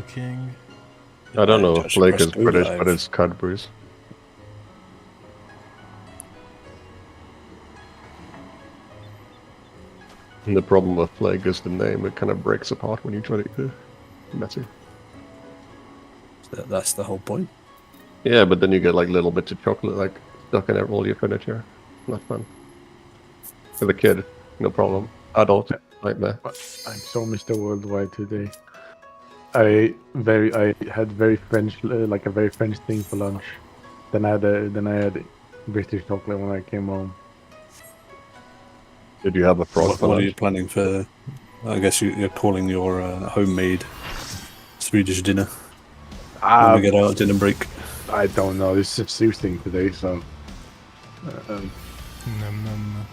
King. I don't know if Just Blake is press go British, live. but it's Cadbury's. And the problem with Blake is the name, it kind of breaks apart when you try to mess it. That's the whole point. Yeah, but then you get like little bits of chocolate like stuck in all your furniture. Not fun. For the kid, no problem. Adult, nightmare. I'm so Mr. Worldwide today. I had very French, like a very French thing for lunch. Then I had British chocolate when I came home. Did you have a frog for What are you lunch? planning for? I guess you're calling your homemade Swedish dinner when we get out dinner break. I don't know. This is a Sue thing today, so Num num.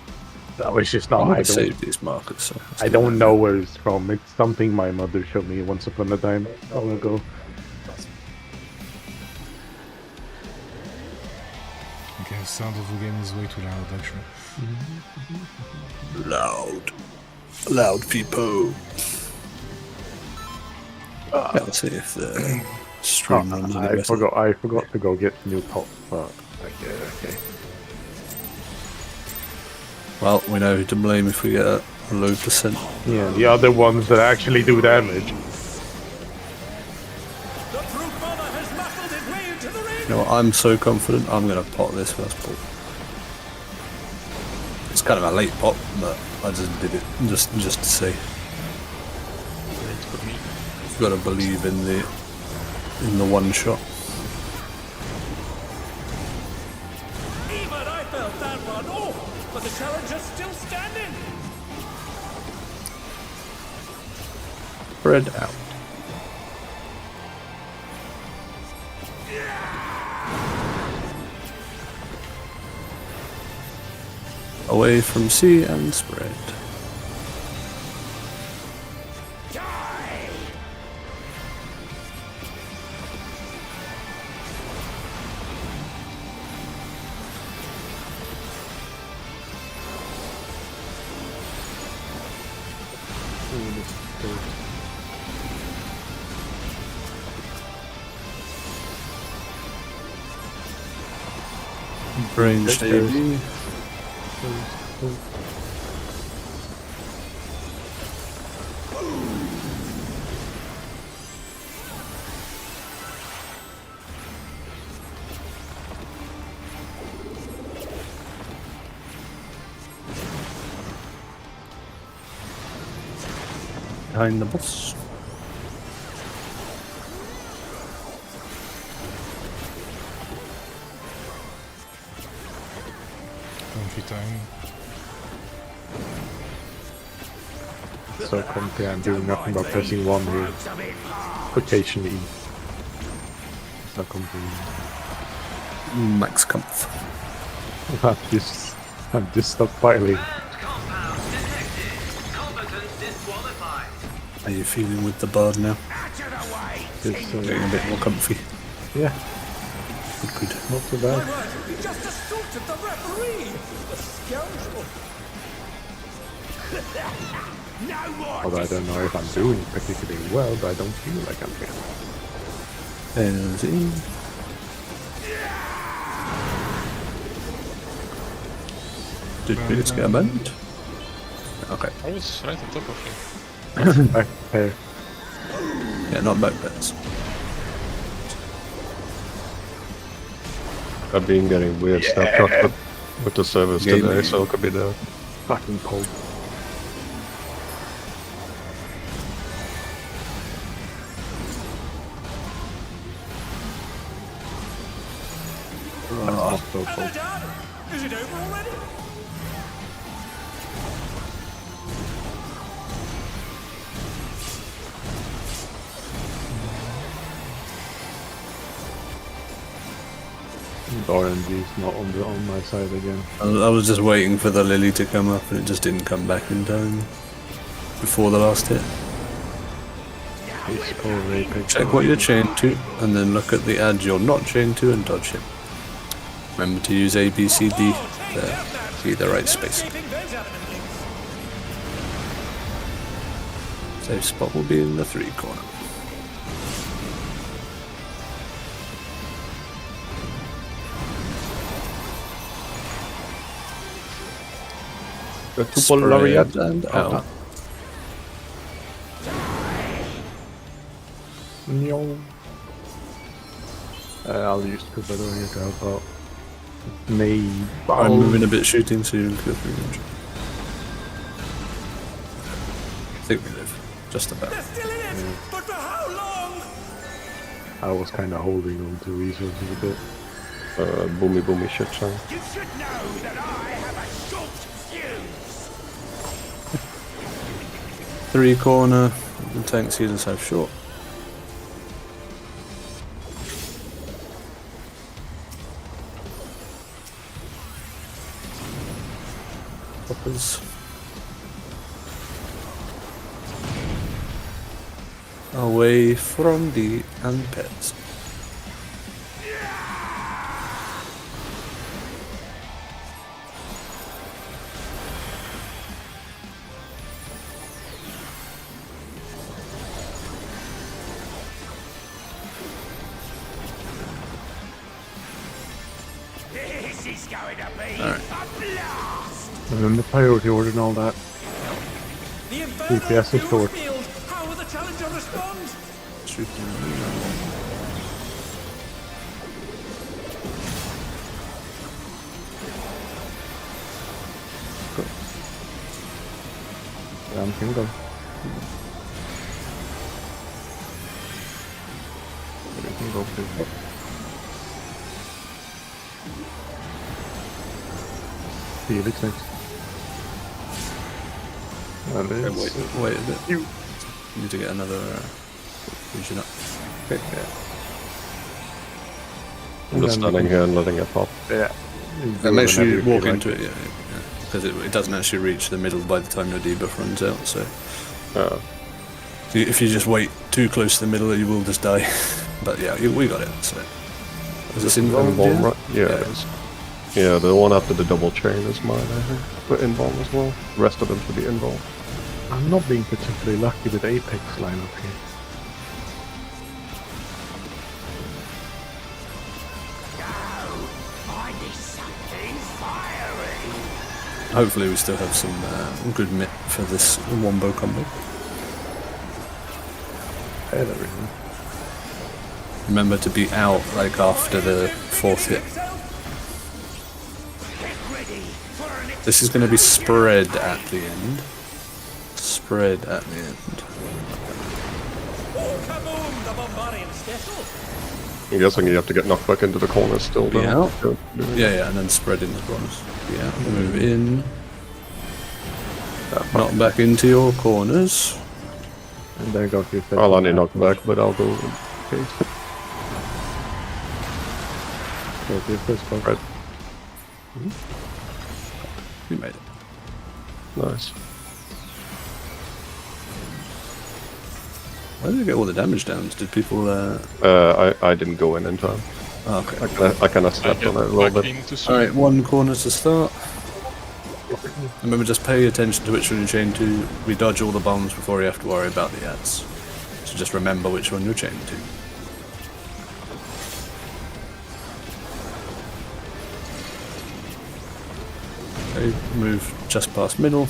no, it's just I'm not. gonna I don't. save these markers. So I don't know where it's from. It's something my mother showed me once upon a time long ago. Okay, the sound of the game is way too loud, actually. Loud people. Let's see if the stream runs any better. I forgot to go get new top. But okay. Well, we know who to blame if we get a low percent. Yeah, the other ones that actually do damage. You know what, I'm so confident I'm going to pot this first ball. It's kind of a late pot, but I just did it just to say. You've got to believe in the one shot. Even I felt that one off, but the challenger's still standing. Spread out. Away from sea and spread. Range AB. Behind the boss. Comfy time. So comfy, I'm doing nothing but pressing one here. Occasionally. So comfy. Max Kampf. I'm just stockpiling. How are you feeling with the bird now? Just, Getting a bit more comfy. yeah, Good. not so bad. He just assaulted the referee! The scoundrel! No more! Although I don't know if I'm doing particularly well, but I don't feel like I'm doing. Energy. Did Felix get abandoned? Okay. I was right on top of him. Back there. Yeah, not back bets. I've been getting weird stuff with the service Gaming. today, so it could be that. Fucking cold. Oh, so Are they cold. done? Is it over already? RNG is not on my side again. I was just waiting for the lily to come up and it just didn't come back in time before the last hit. It's probably Check what you're chained to and then look at the ads you're not chained to and dodge it. Remember to use A, B, C, D to be the right space. Safe spot will be in the 3 corner. The tuple lariat. Spread and out. No. I'll use Cooper here to help out. Me. I'm moving a bit shooting so you can go through range. I think we live. Just about. They're still in it, but for how long? I was kind of holding on to resources a bit. Boomy shit song. You should know that I have a short fuse. 3 corner. The tank seasons have short. Poppers. Away from the pets. This is going to be Alright. a blast. And then the priority order and all that. The Inferno DPS is fuel short. field. How will the Challenger respond? Can go. Everything go through. Felix next. And it's... Wait a bit. You. Need to get another fusion up. Okay, yeah. I'm just standing here and letting it pop. Yeah. And make sure you walk into it, because it doesn't actually reach the middle by the time your debuff runs out. So if you just wait too close to the middle, you will just die. But yeah, we got it. So is this involved? Invuln, Yeah? right? Yeah, it is. Yeah, the one after the double chain is mine, I think. But invuln as well. The rest of them should be invuln. I'm not being particularly lucky with Apex lineup here. I need something fiery. Hopefully, we still have some good mit for this wombo combo. I had everything. Remember to be out like after the 4th hit. Get ready for an This is going to be spread at the end. Spread at the end. Oh, kaboom! The Bombardier's special. I'm guessing you have to get knocked back into the corner still. Be though. out. Yeah, and then spread in the corners. Yeah, move in. Knock back into your corners. And then go to your I'll only knock back, but I'll go in case. Go to your first spot. Right. You made it. Nice. Why did we get all the damage downs? Did people? I didn't go in time. Oh, okay. I kind of stepped on it a little bit. All right, 1 corner to start. Remember, just pay attention to which one you're chained to. We dodge all the bombs before you have to worry about the ads. So just remember which one you're chained to. Okay, move just past middle.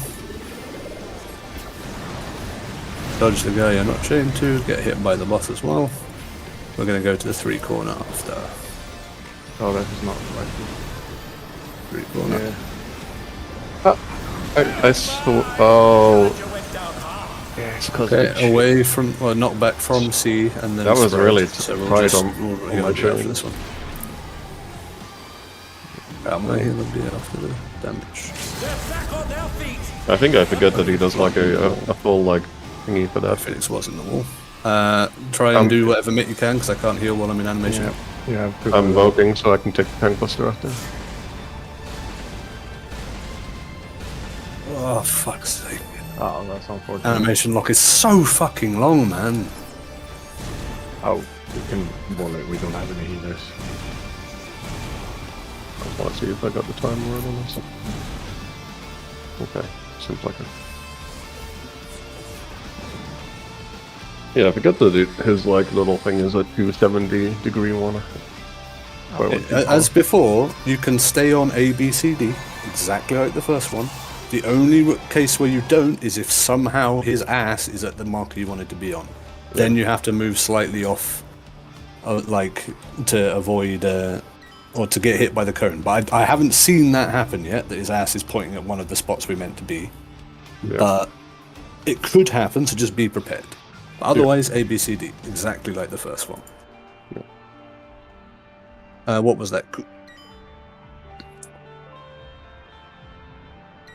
Dodge the guy you're not chained to, get hit by the boss as well. We're going to go to the 3 corner after. Oh, that is not right. 3 corner. Yeah. I saw. Oh, You went down hard. yeah, it's because Okay, away from, well, knock back from C, and then That was spread. really So we'll right just on heal my a bit after chain. this one. I'm gonna heal a bit after the damage. They're back on their feet. I think I forget that he does like a full like thingy for that. Phoenix was in the wall. Try and do whatever mit you can, because I can't heal while I'm in animation. Yeah. You have to. I'm voting so I can take the tank buster after. Oh, fuck's sake. Oh, that's unfortunate. Animation lock is so fucking long, man. Oh, we can. Well, we don't have any healers. I just want to see if I got the time right on this. Okay, seems like it. Yeah, I forget that his like little thing is a 270-degree one. As before, you can stay on A, B, C, D, exactly like the first one, The only case where you don't is if somehow his ass is at the marker you want it to be on. Then you have to move slightly off, like to avoid or to get hit by the current. But I haven't seen that happen yet. That his ass is pointing at one of the spots we meant to be. Yeah. But it could happen, so just be prepared. But otherwise, A, B, C, D, exactly like the first one. What was that?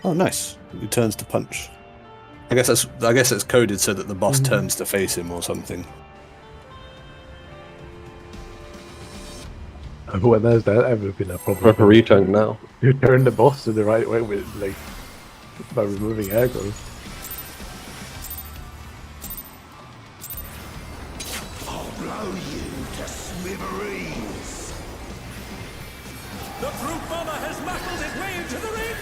Oh, nice. He turns to punch. I guess that's coded so that the boss turns to face him or something. When has that ever been a problem? Referee turn now. You turn the boss in the right way with like by removing aggro. I'll blow you to smithereens. The brute bomber has muscled his way into the ring.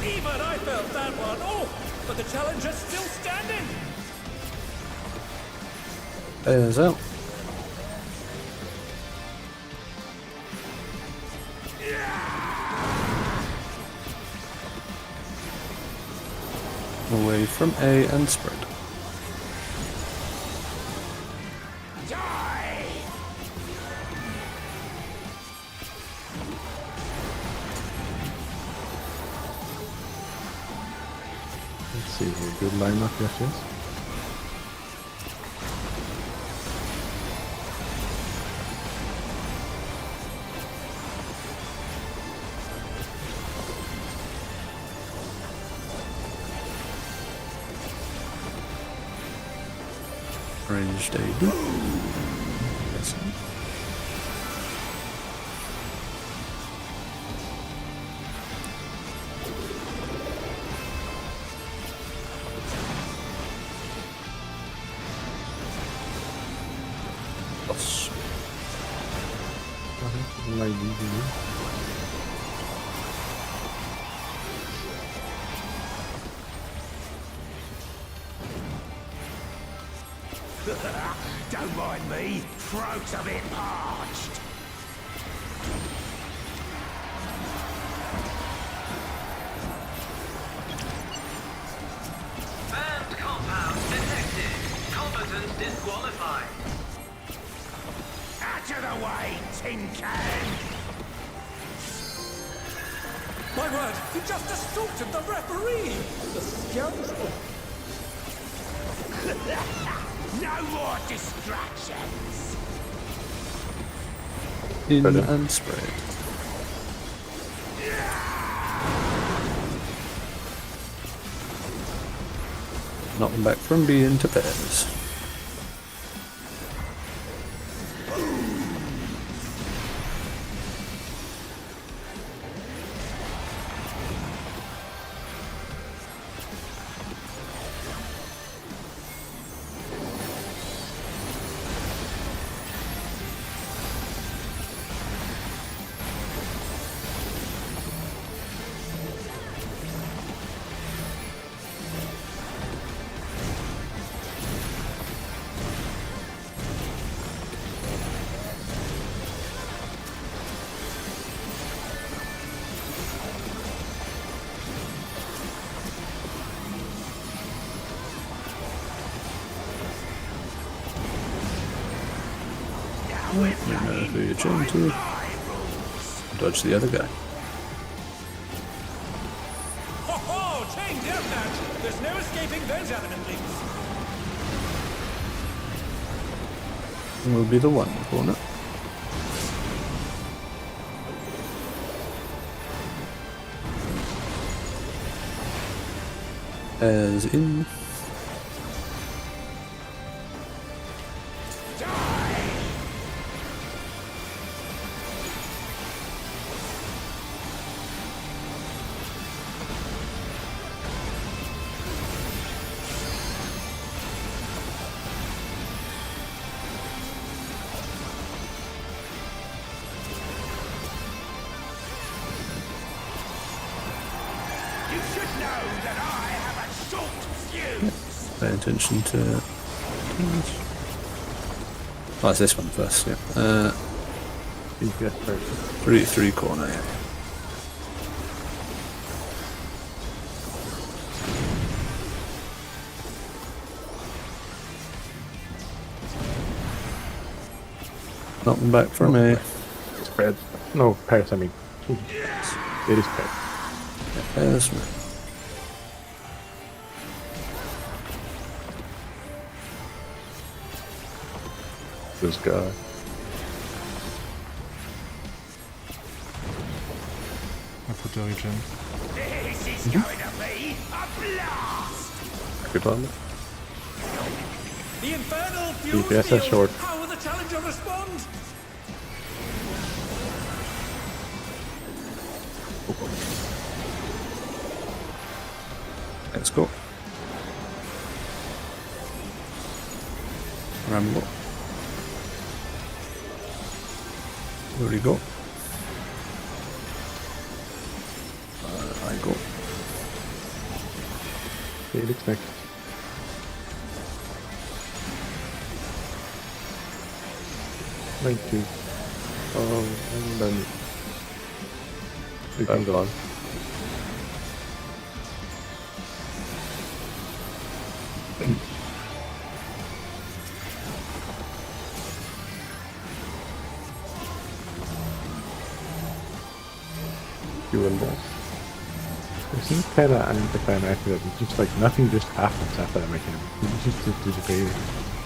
Even I felt that one. Oh, but the challenger's still standing. There's out. Away from A and spread. Die! Let's see, a good lineup, yes. Ranged AD. Yes. Boss. Like easy. Don't mind me. Throat's a bit parched. Banned compound detected. Combatant disqualified. Out of the way, tin can! My word, he just assaulted the referee! The scoundrel! No more distractions! In and spread. Knock them back from B into pairs. You know who you're chained to. Dodge the other guy. Ho ho! Chain deathmatch! There's no escaping those adamant links! Will be the one corner. As in. pay attention to. Oh, it's this one first. Yeah. DPS first. Three corner. Yeah. Nothing back for me. Spread. No, pairs, I mean. It is pairs. There's me. This guy. I put the regen. This is going to be a blast! Good on. The infernal fuel DPS is field. short. How will the challenger respond? Let's go. Rambo. Where do you go? I go. Felix next. Thank you. And then you can go on. You and boss. It seems kind of anticlimactic. It's just like nothing just happens after that mechanic. It just disappears.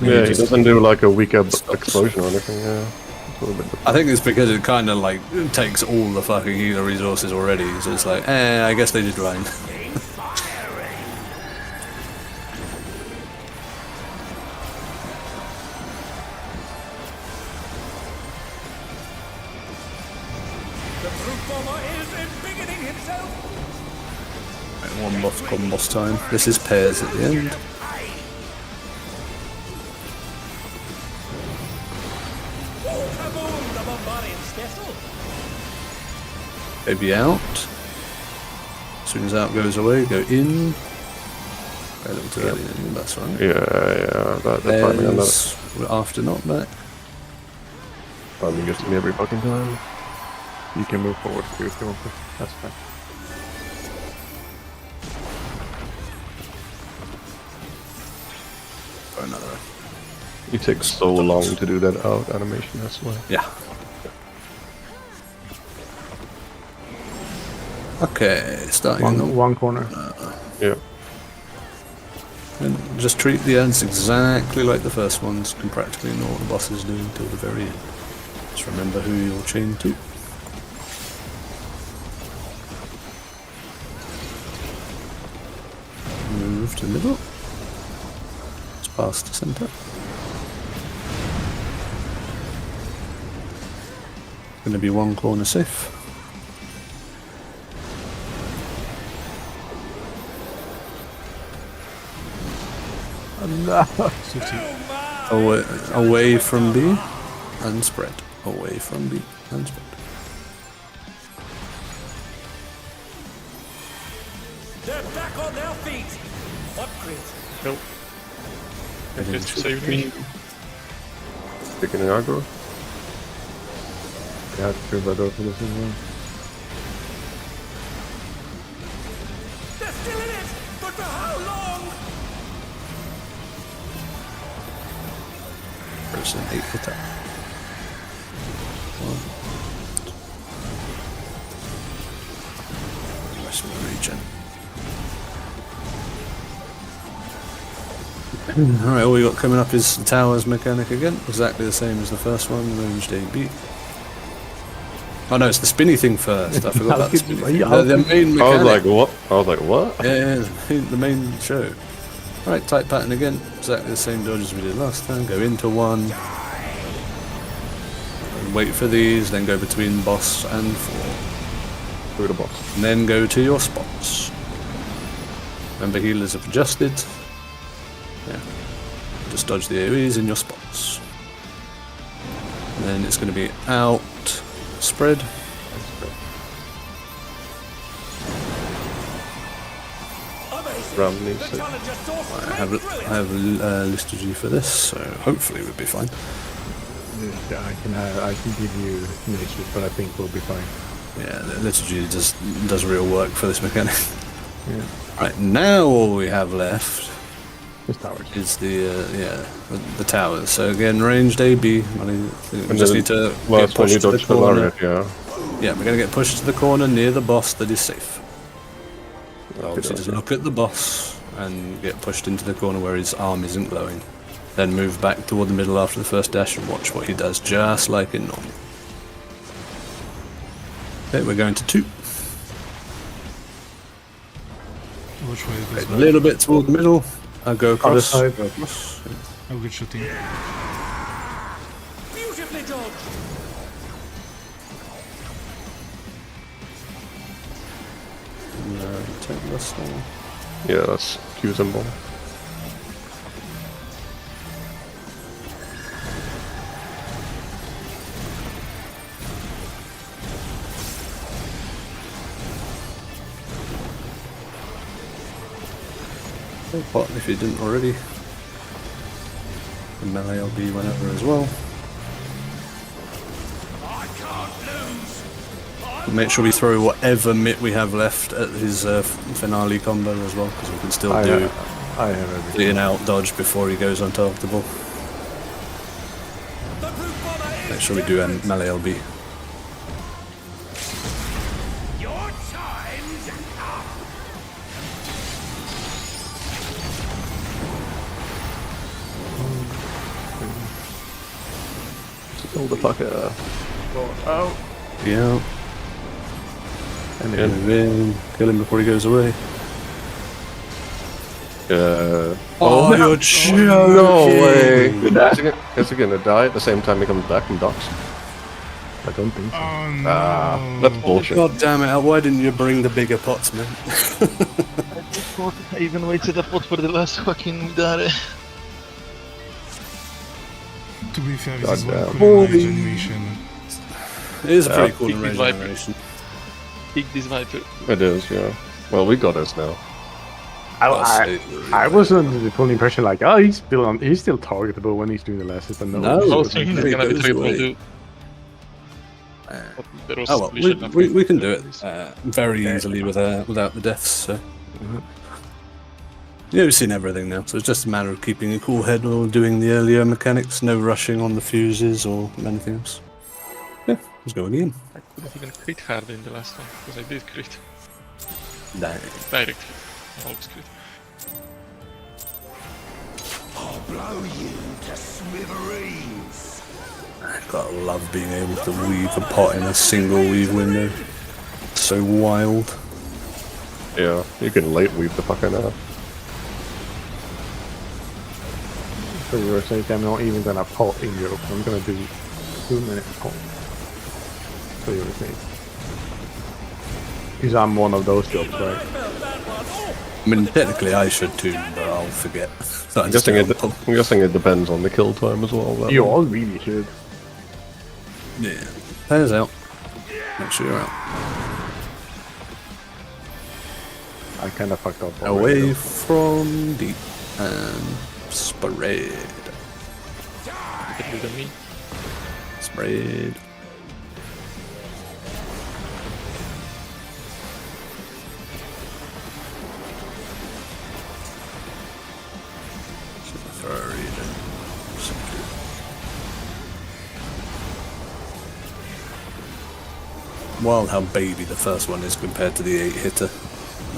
Yeah, he doesn't do like a weak explosion or anything. Yeah. It's a little bit. I think it's because it kind of like takes all the fucking healer resources already, so it's like, I guess they did right. The brute bomber is embiggening himself. One buff combos time. This is pairs at the end. Kaboom! The bombardier's vessel. Maybe out. As soon as out goes away, go in. A little too early, that's right. Yeah. That timing on that. There's after knockback. Timing gets to me every fucking time. You can move forward too if you want to. That's fine. Or another. It takes so long to do that out animation. That's why. Yeah. Okay, starting in the One corner. Yeah. And just treat the ends exactly like the first ones. Can practically know what the bosses do until the very end. Just remember who you're chained to. Move to the middle. It's past the centre. Going to be one corner safe. Away from B and spread. Away from B and spread. They're back on their feet. What grit? Nope. And then Just save me. Picking an aggro. You have to prove that door for this as well. They're still in it, but for how long? First an 8 attack. 1. Rest of the regen. Alright, all we got coming up is the towers mechanic again. Exactly the same as the first one, ranged AB. Oh no, it's the spinny thing first. I forgot about the spinny thing. The main mechanic. I was like, what? Yeah, the main show. Right, type pattern again. Exactly the same dodge as we did last time. Go into one. And wait for these, then go between boss and 4. Through the boss. And then go to your spots. Remember, healers have adjusted. Yeah. Just dodge the AoEs in your spots. And then it's going to be out, spread. Ram needs The it. challenger saw I have straight I through it. have liturgy for this, so hopefully we'll be fine. Yeah, I can give you natures, but I think we'll be fine. Yeah, the liturgy just does real work for this mechanic. Right, now all we have left Just towers. is the towers. So again, ranged AB. We just need to get Last one you pushed to the dodge the corner. lariat, yeah. Yeah, we're going to get pushed to the corner near the boss that is safe. Obviously, just look at the boss and get pushed into the corner where his arm isn't glowing. Then move back toward the middle after the first dash and watch what he does, just like in normal. Okay, we're going to 2. Which way it goes A little bit toward the middle. I'll go Other across. side. I'll get shooting. Beautifully dodged. Take this one. Yeah, that's Q symbol. Pot if you didn't already. The melee LB whenever as well. I can't lose. Make sure we throw whatever mitt we have left at his finale combo as well, because we can still I do have everything. the in-out dodge before he goes on top of the ball. The brute bomber is Make sure we do a melee LB. Your time's up. Kill the fucker. Yeah. And then move in, kill him before he goes away. Oh, you're joking! no way! Is he gonna die at the same time he comes back and docks? I don't think so. Oh no. That's bullshit. God damn it, why didn't you bring the bigger pots, man? I even waited a pot for the last fucking dare. To be fair, this is one Goddamn. cool animation. It is a pretty cool Big range vibe. generation. Pick this Viper. It is, yeah. Well, we got us now. I was under the full impression like, oh, he's still targetable when he's doing the last hit. And No. I was Very thinking he's gonna be good targetable way. too. But there was Oh well, we shouldn't have we played can do it this. very easily without the deaths. So. Yeah, we've seen everything now, so it's just a matter of keeping a cool head while doing the earlier mechanics. No rushing on the fuses or anything else. Yeah, let's go again. I couldn't even crit hard in the last one, because I did crit. Dang. Direct. Always crit. I'll blow you to smithereens. I gotta love being able to weave a pot in a single weave window. So wild. Yeah, you can late weave the fucker now. So you were saying I'm not even gonna pot in Europe. I'm gonna do 2-minute pot. So you were saying. Because I'm one of those jobs, right? I mean, technically I should too, but I'll forget. So I'm guessing it depends on the kill time as well. that You one. all really should. Yeah. Pairs out. Make sure you're out. I kind of fucked up. already, Away though. from deep and spread. Better than me. Spread. Wild how baby the first one is compared to the 8-hitter.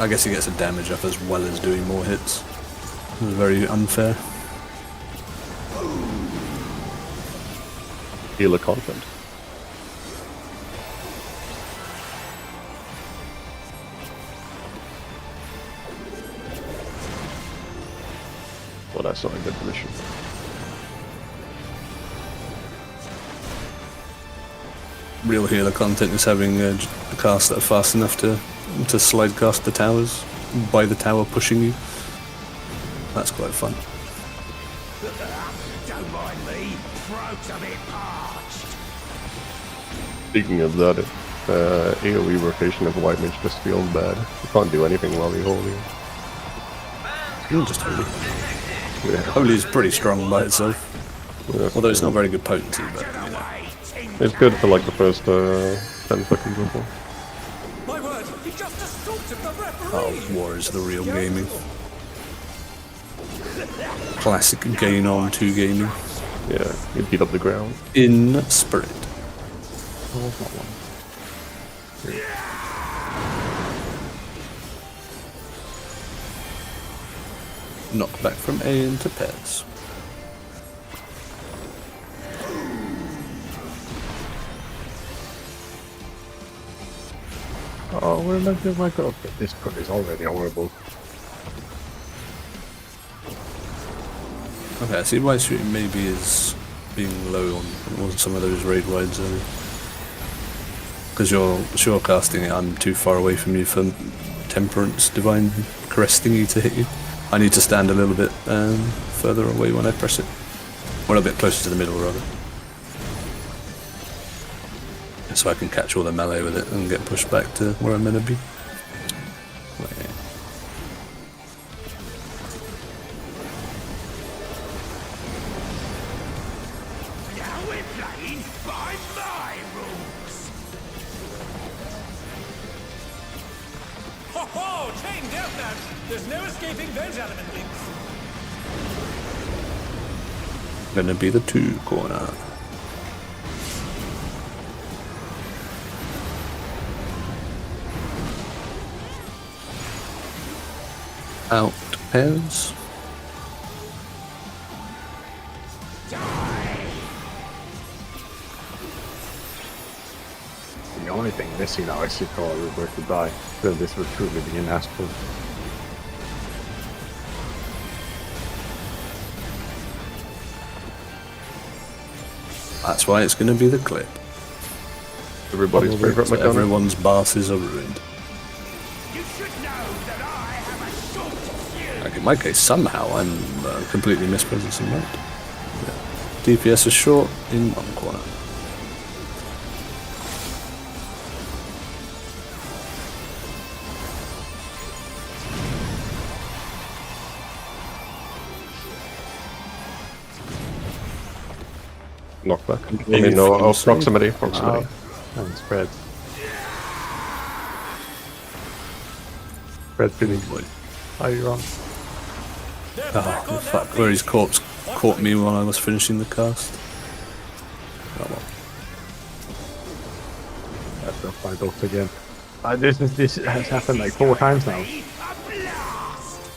I guess he gets a damage up as well as doing more hits. It was very unfair. Healer content. Well, that's not a good position. Real healer content is having a cast that are fast enough to slide cast the towers by the tower pushing you. That's quite fun. Don't mind me. Throat's a bit parched. Speaking of that, AoE rotation of White Mage just feels bad. You can't do anything while you're holding. Just holy. Yeah. Holy is pretty strong by itself. Yeah. Although it's not very good potency, but you know. It's good for like the first 10 seconds or so. My word, he just assaulted the referee! Oh, war is the real gaming. Classic gain on 2 gaming. Yeah, you beat up the ground. In spirit. Oh, that's not one. Knockback from A into Pets. Oh, we're meant to my god. This code is already horrible. Okay, I see why shooting maybe is being low on some of those raid wides earlier. Because you're sure casting it, I'm too far away from you for Temperance Divine caressing you to hit you. I need to stand a little bit further away when I press it. Well, a bit closer to the middle, rather. So I can catch all the melee with it and get pushed back to where I'm meant to be. Wait. Now we're playing by my rules! Ho ho! Chain deathmatch! There's no escaping those element links! Gonna be the 2 corner. Out pairs. The only thing missing now is if all were to die. Then this would truly be an asshole. That's why it's gonna be the clip. Everybody's favorite So McDonald's. everyone's bosses are ruined. You should know that I have a short fuse! Like in my case, somehow I'm completely mispresencing that. Yeah. DPS is short in one corner. Knockback. I mean, no, proximity. And spread. Spread feeling. Are you wrong? Oh, fuck. Where his corpse caught me while I was finishing the cast. Oh well. That's not my dot again. This has happened like 4 times now.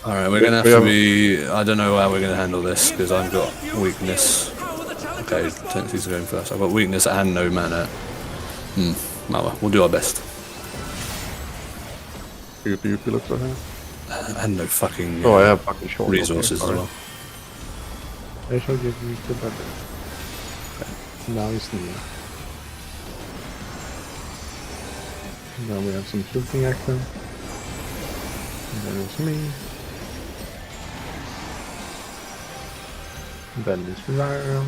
Alright, we're gonna have to be... I don't know how we're gonna handle this, because I've got weakness. Okay, tendencies are going first. I've got weakness and no mana. Well, we'll do our best. You look for her. And no fucking Oh, I have fucking short. resources as okay, well. I shall give you the better. Now it's near. Now we have some shooting action. And then it's me. Then it's Ryan.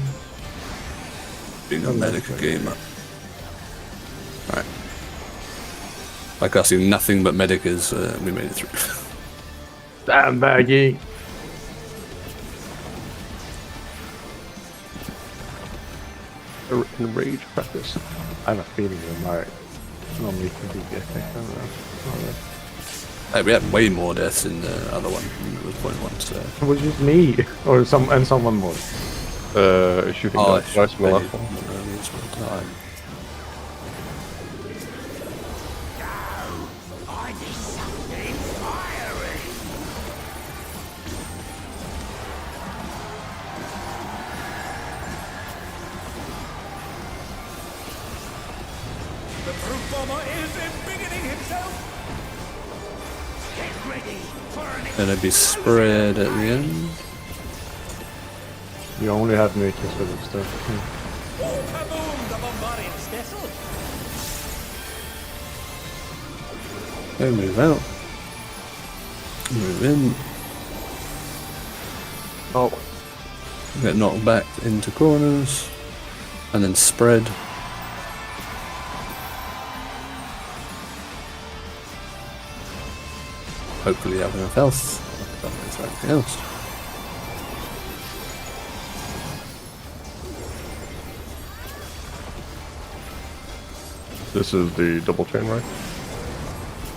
Being a medic gamer. Alright. By casting nothing but medic is we made it through. Damn baggy! Rage practice. I have a feeling that my normally can be the effect of that. Hey, we had way more deaths in the other one. It was 0.1, so... It was just me, or someone more. Shooting Oh, dice from the last one. I need something fiery! The brute bomber is embiggening himself! Get ready for an Gonna be spread at the end. You only have makers for this stuff. Oh, kaboom! The bombardier's vessel! Okay, move out. Move in. Oh, Get knocked back into corners. And then spread. Hopefully have enough health. Don't wait for anything else. This is the double chain, right?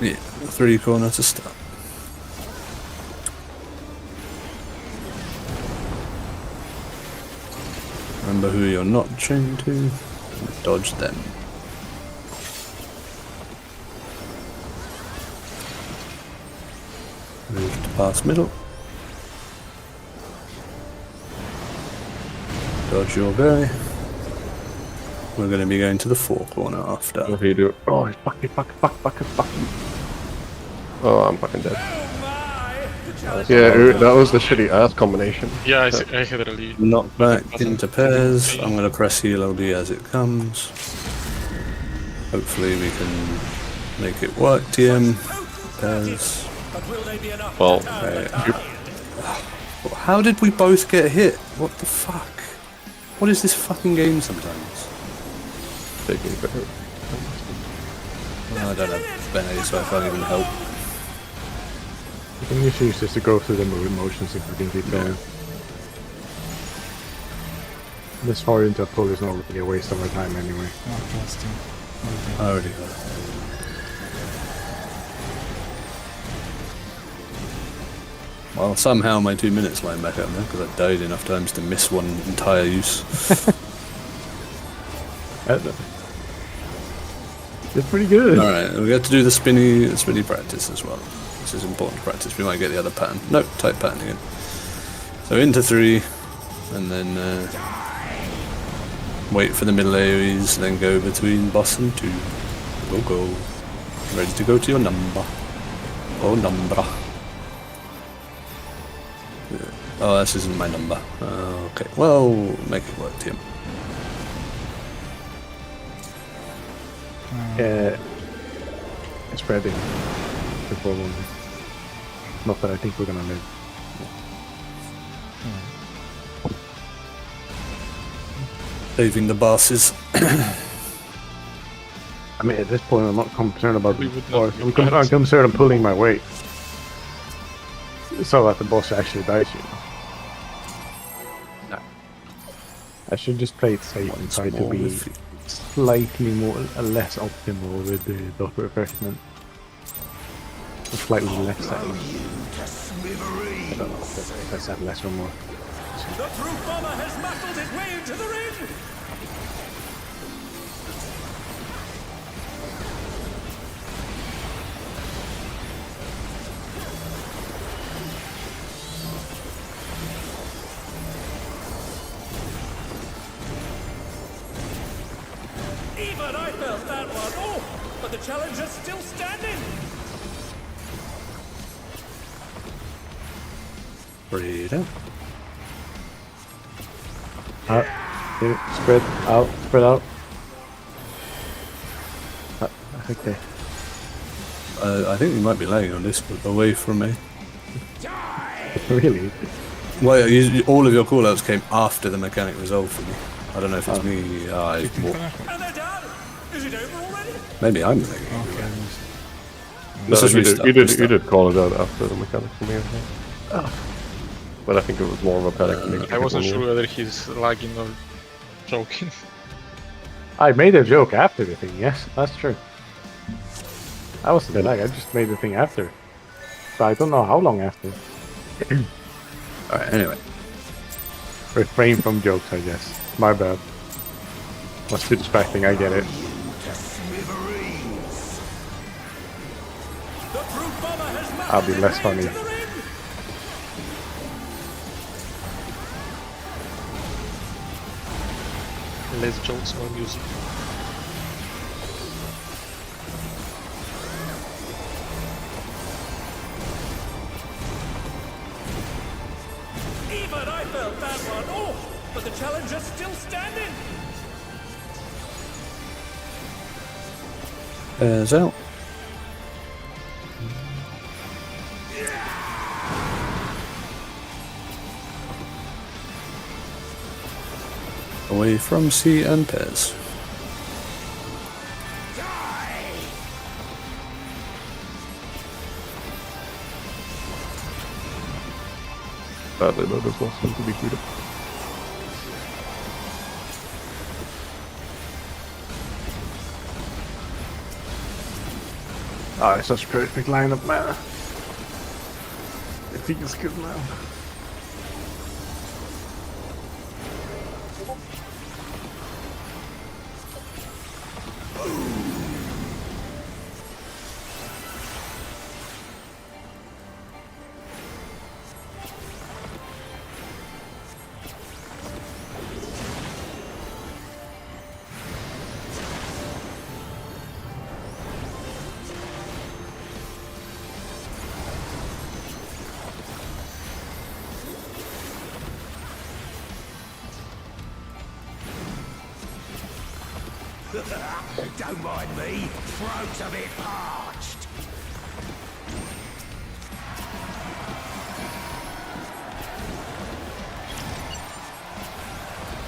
Yeah, 3 corner to start. Remember who you're not chained to. Dodge them. Move to pass middle. Dodge your guy. We're going to be going to the 4 corner after. What do you do? Oh, fuck. Oh, I'm fucking dead. Oh my! The challenge Yeah, that was the shitty ass combination. Yeah, I had really. Knock back into pairs. I'm going to press heal LD as it comes. Hopefully we can make it work. TM. Pairs. But will they be enough Well, to turn the tide? How did we both get hit? What the fuck? What is this fucking game sometimes? Taking better. I don't have Benny, so I can't even help. I can just use this to go through the motions if we can keep going. This far into a pull is not really a waste of our time anyway. Oh, plus 2. I already got it. Well, somehow my 2 minutes line back up now because I died enough times to miss one entire use. It's pretty good. Alright, we have to do the spinny practice as well. This is important practice. We might get the other pattern. Nope, tight pattern again. So into 3, and then wait for the middle AoEs, then go between boss and 2. Go. Ready to go to your number. Oh, number. Oh, this isn't my number. Okay, well, make it work, Tim. It's ready. Before one. Not that I think we're gonna live. Saving the bosses. I mean, at this point, I'm not concerned about We the would boss. not- I'm concerned I'm pulling my weight. So that the boss actually dies, you know. I should just play it safe and try to be slightly less optimal with the dot refreshment. Slightly less. I don't know if that's have less or more. The Brute Bomber has muscled his way into the ring! Even I felt that one! Oh! But the challenger's still standing! Breathe out. Out. Spread out. Spread out. Okay. I think we might be lagging on this, but away from me. Really? Well, all of your callouts came after the mechanic resolved for me. I don't know if it's me. And they're done! Is it over already? Maybe I'm lagging. Okay. Let's just restart, you restart. did call it out after the mechanic for me, I think. But I think it was more of a panic to make I wasn't people sure whether he's lagging or joking. I made a joke after the thing, yes, that's true. I wasn't a lag, I just made the thing after. So I don't know how long after. Alright, anyway. Refrain from jokes, I guess. My bad. Must be distracting, I get it. The Brute Bomber has muscled I'll be his less way funny. into the ring! Less jokes, more music. Even I felt that one! Oh! But the challenger's still standing! Airs out. Away from C and Pez. Badly, though, does not seem to be treated. Oh, it's such a perfect lineup, man. It feels good now. Don't mind me, throat's a bit parched.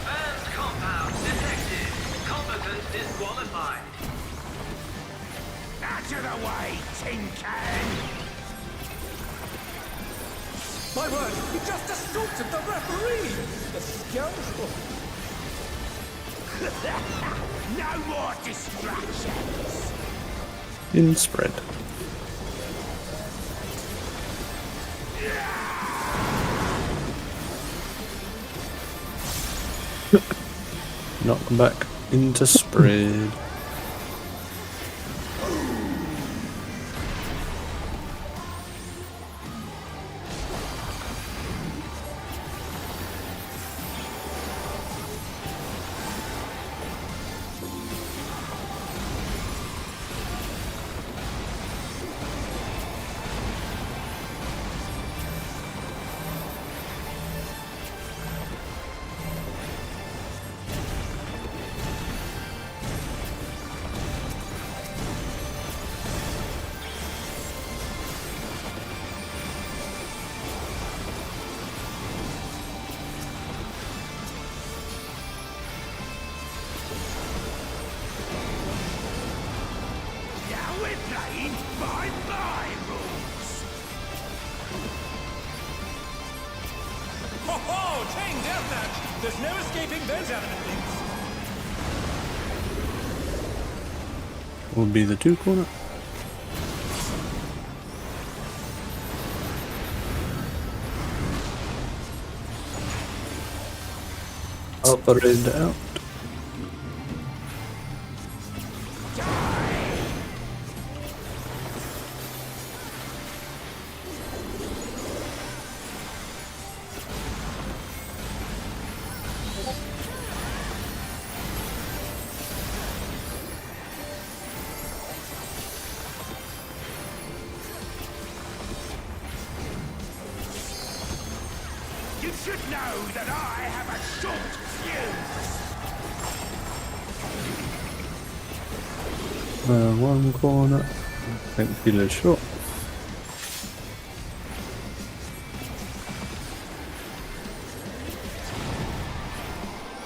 Banned compound detected. Combatant disqualified. Out of the way, tin can! My word, he just assaulted the referee! The scoundrel! No more distractions! In spread. Knock back into spread. Now we're playing by my rules! Ho ho! Chain deathmatch! There's no escaping those enemies! Will be the 2 corner. Upper end out. You should know that I have a short fuse! 1 corner. Think healer shot.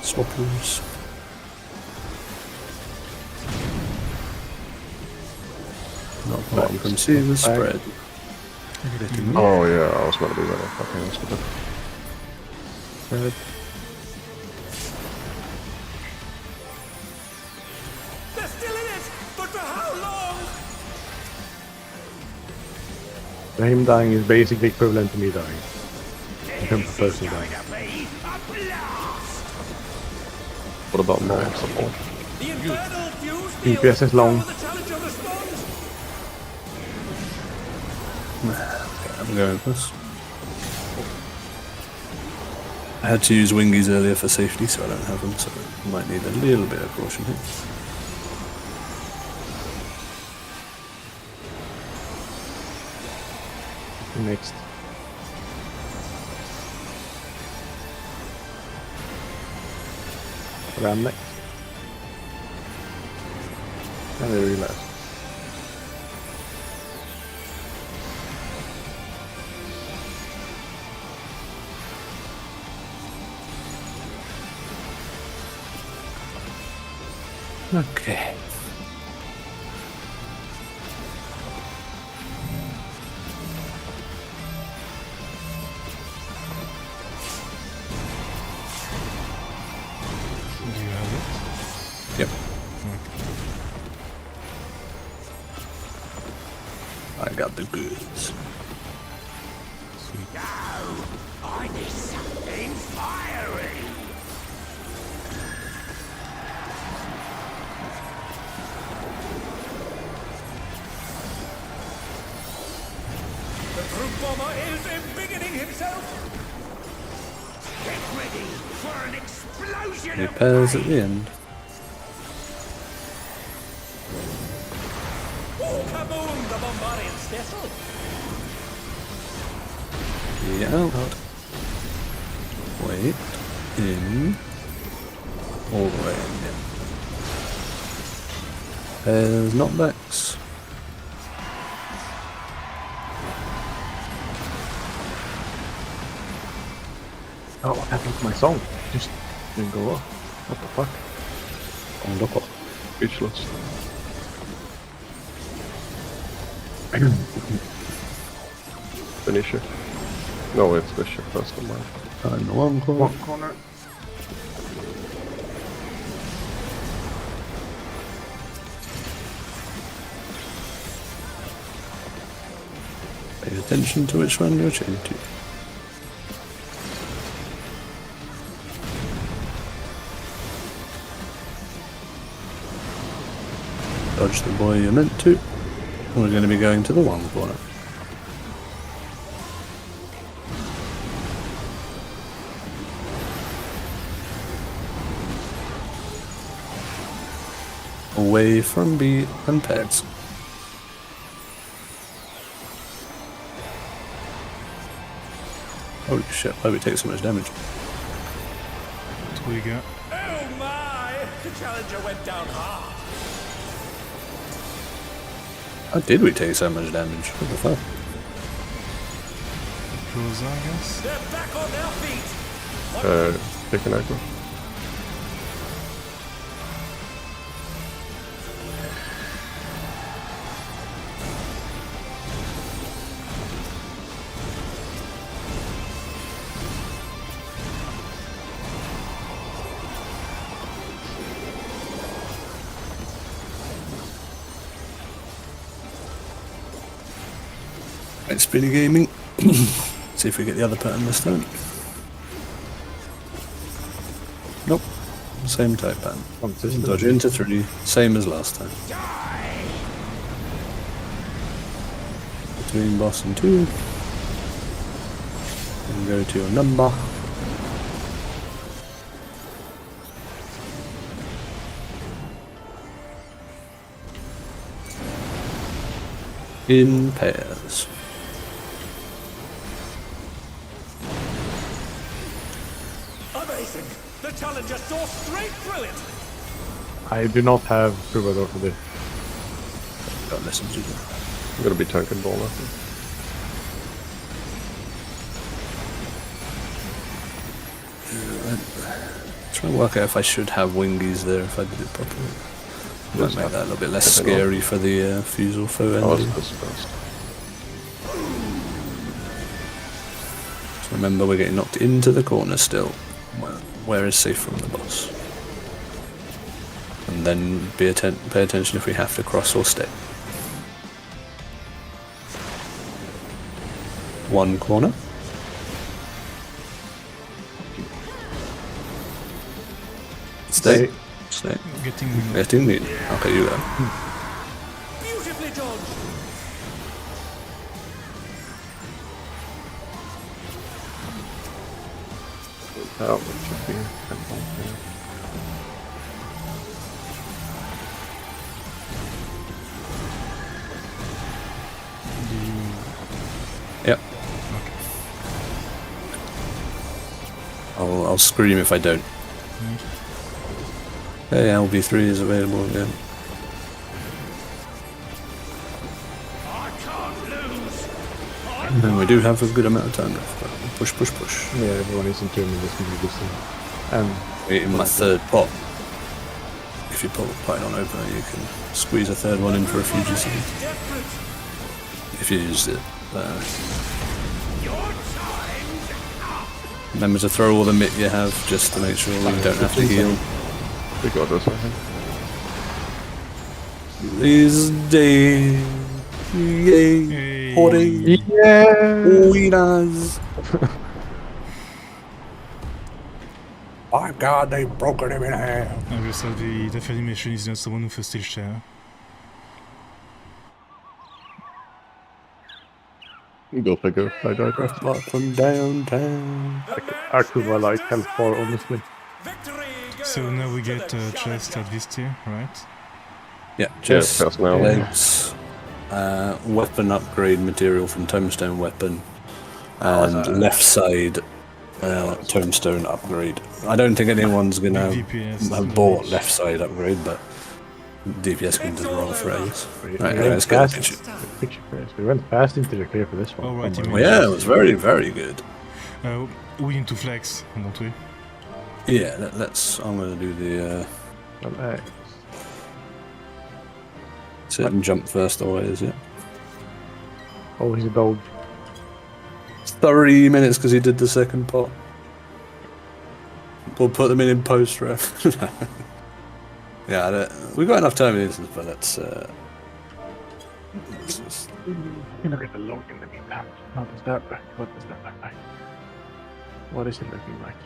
Swappers. Not back from see the spread. Oh yeah, I was going to be ready. Okay, that's good. Spread. They're still in it! But for how long? Him dying is basically equivalent to me dying. In terms of This is personal going dying. to be a blast! What about more support? The infernal fuse DPS is long. the challenger responds! I'm going for this. I had to use wingies earlier for safety, so I don't have them, so I might need a little bit of caution here. Next. Ram next. And they realize. Okay. got the goods. I need something fiery. The troop bomber is embiggening himself. Get ready for an explosion of Repairs at pain. the end. Oh, kaboom! The bombardier's vessel. Get out. Wait. In. All the way in. Yeah. There's knockbacks. Oh, what happened to my song? Just didn't go off. What the fuck? Oh, look off. Speechless. Finish it. No, it's Bishop, that's the man. And the one corner. One corner. Pay attention to which one you're changing to. Dodge the boy you're meant to. We're going to be going to the one corner. Away from B and pets. Holy shit, why we take so much damage? What do we get? Oh my! The Challenger went down hard. How did we take so much damage? What the fuck? Cruiser, I guess? They're back on their feet. Taking aggro. Right, speedy gaming. See if we get the other pattern this time. Nope. Same type pattern. Dodge into 3, same as last time. Between boss and 2. And go to your number. In pairs. Amazing! The Challenger saw straight through it. I do not have Troubadour for this. Got listen to them. I'm gonna be tanking ball now. Try and work out if I should have wingies there if I did it properly. Might make that a little bit less scary for the fusel foe Oh, ending. that's fast. So remember, we're getting knocked into the corner still. Where is safe from the boss? And then pay attention if we have to cross or stay. One corner. Stay. Stay. Getting lead. Okay, you go. Beautifully dodged. Oh, it should be temple. Yep. I'll scream if I don't. Hey, LB3 is available again. I can't lose. And we do have a good amount of time left. But push, push, push. Yeah, everyone is in turn in this movie. And In my third pot. If you pull the Python opener, you can squeeze a third one in for a future seed. Desperate. If you used it. Your time's up. Remember to throw all the mitt you have, just to make sure we don't have to heal. We got this, I think. These days. Yay! Hey. Hooray! Yeah. Winners! My God, they've broken him in half. I guess the death animation is not someone with a steel chair. Go figure. I died. Rock from downtown. Akuma like hell for honestly. Victory goes So now we to get the chest at this tier, right? Yeah, Yes, chest, just now. legs, weapon upgrade material from tombstone weapon, and left side tombstone upgrade. I don't think anyone's gonna Big DPS, have bought nice. left side upgrade, but DPS can do the roll for it, I guess. We Right, went let's get the fast. picture. Picture first. We went fast into the clear for this one. Oh, right, Come you on. Well, yeah, it was very, very good. We need to flex, don't we? Yeah, let's. I'm gonna do the Well, sit and jump first always, yeah. oh, he's a dog. 30 minutes because he did the second part. We'll put them in post, ref. Yeah, we've got enough time in this, but let's just... Look at the log in the meantime. What does that look? What does that look like? What is it looking like?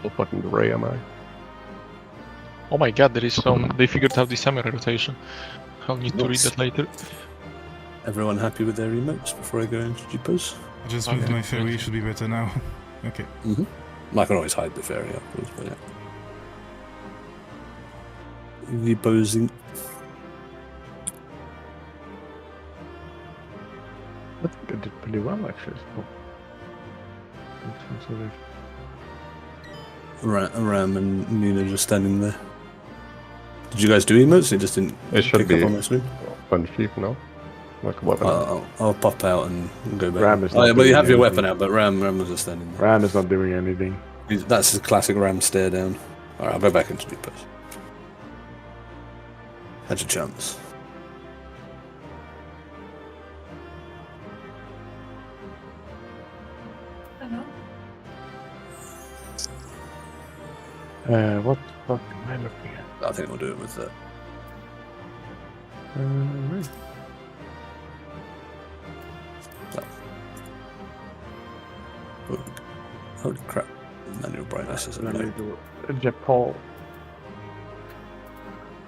How fucking grey am I? Oh my god, there is some. They figured out the samurai rotation. I'll need to read that later. Everyone happy with their emotes before I go into GPOs? I just Okay, moved my fairy, good. should be better now. Okay. I can always hide the fairy afterwards, but yeah. GPOsing. I think I did pretty well actually. Ram and Nina just standing there. Did you guys do emotes? They just didn't It should pick be up on my screen? fun sheep, no? Like a weapon. I'll pop out and go back. Ram is Oh, not yeah, but you doing have your anything. weapon out, but Ram was just standing there. Ram is not doing anything. That's his classic Ram stare down. Alright, I'll go back into GPOs. Had your chance. What the fuck am I looking at? I think we'll do it with that. Right. Holy crap. Manual brightness is Let me low. do Japal.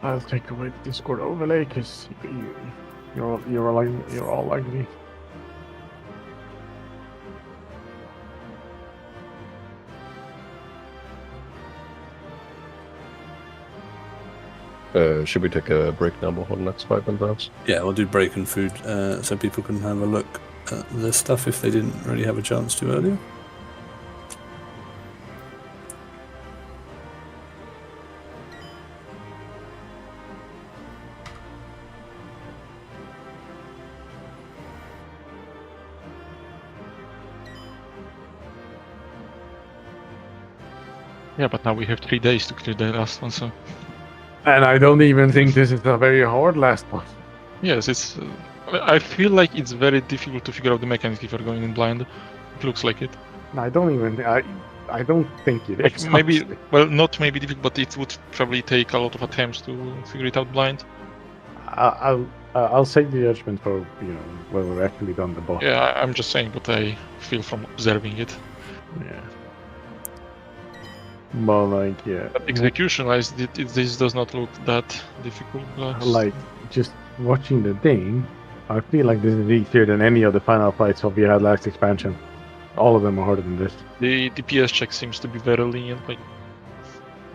I'll take away the Discord overlay because you're all like me. Should we take a break now before the next 5 minutes? Yeah, we'll do break and food so people can have a look at the stuff if they didn't really have a chance to earlier. Yeah, but now we have 3 days to clear the last one, so. And I don't even think this is a very hard last one. Yes, it's. I feel like it's very difficult to figure out the mechanics if you're going in blind. It looks like it. I don't even. I don't think it Like is. maybe, honestly. well, not maybe difficult, but it would probably take a lot of attempts to figure it out blind. I'll save the judgment for when we've actually done the boss. Yeah, I'm just saying what I feel from observing it. Yeah. But like, yeah. But execution-wise, this does not look that difficult. But Like, just watching the thing, I feel like this is easier than any of the final fights of the last expansion. All of them are harder than this. the DPS check seems to be very lenient, like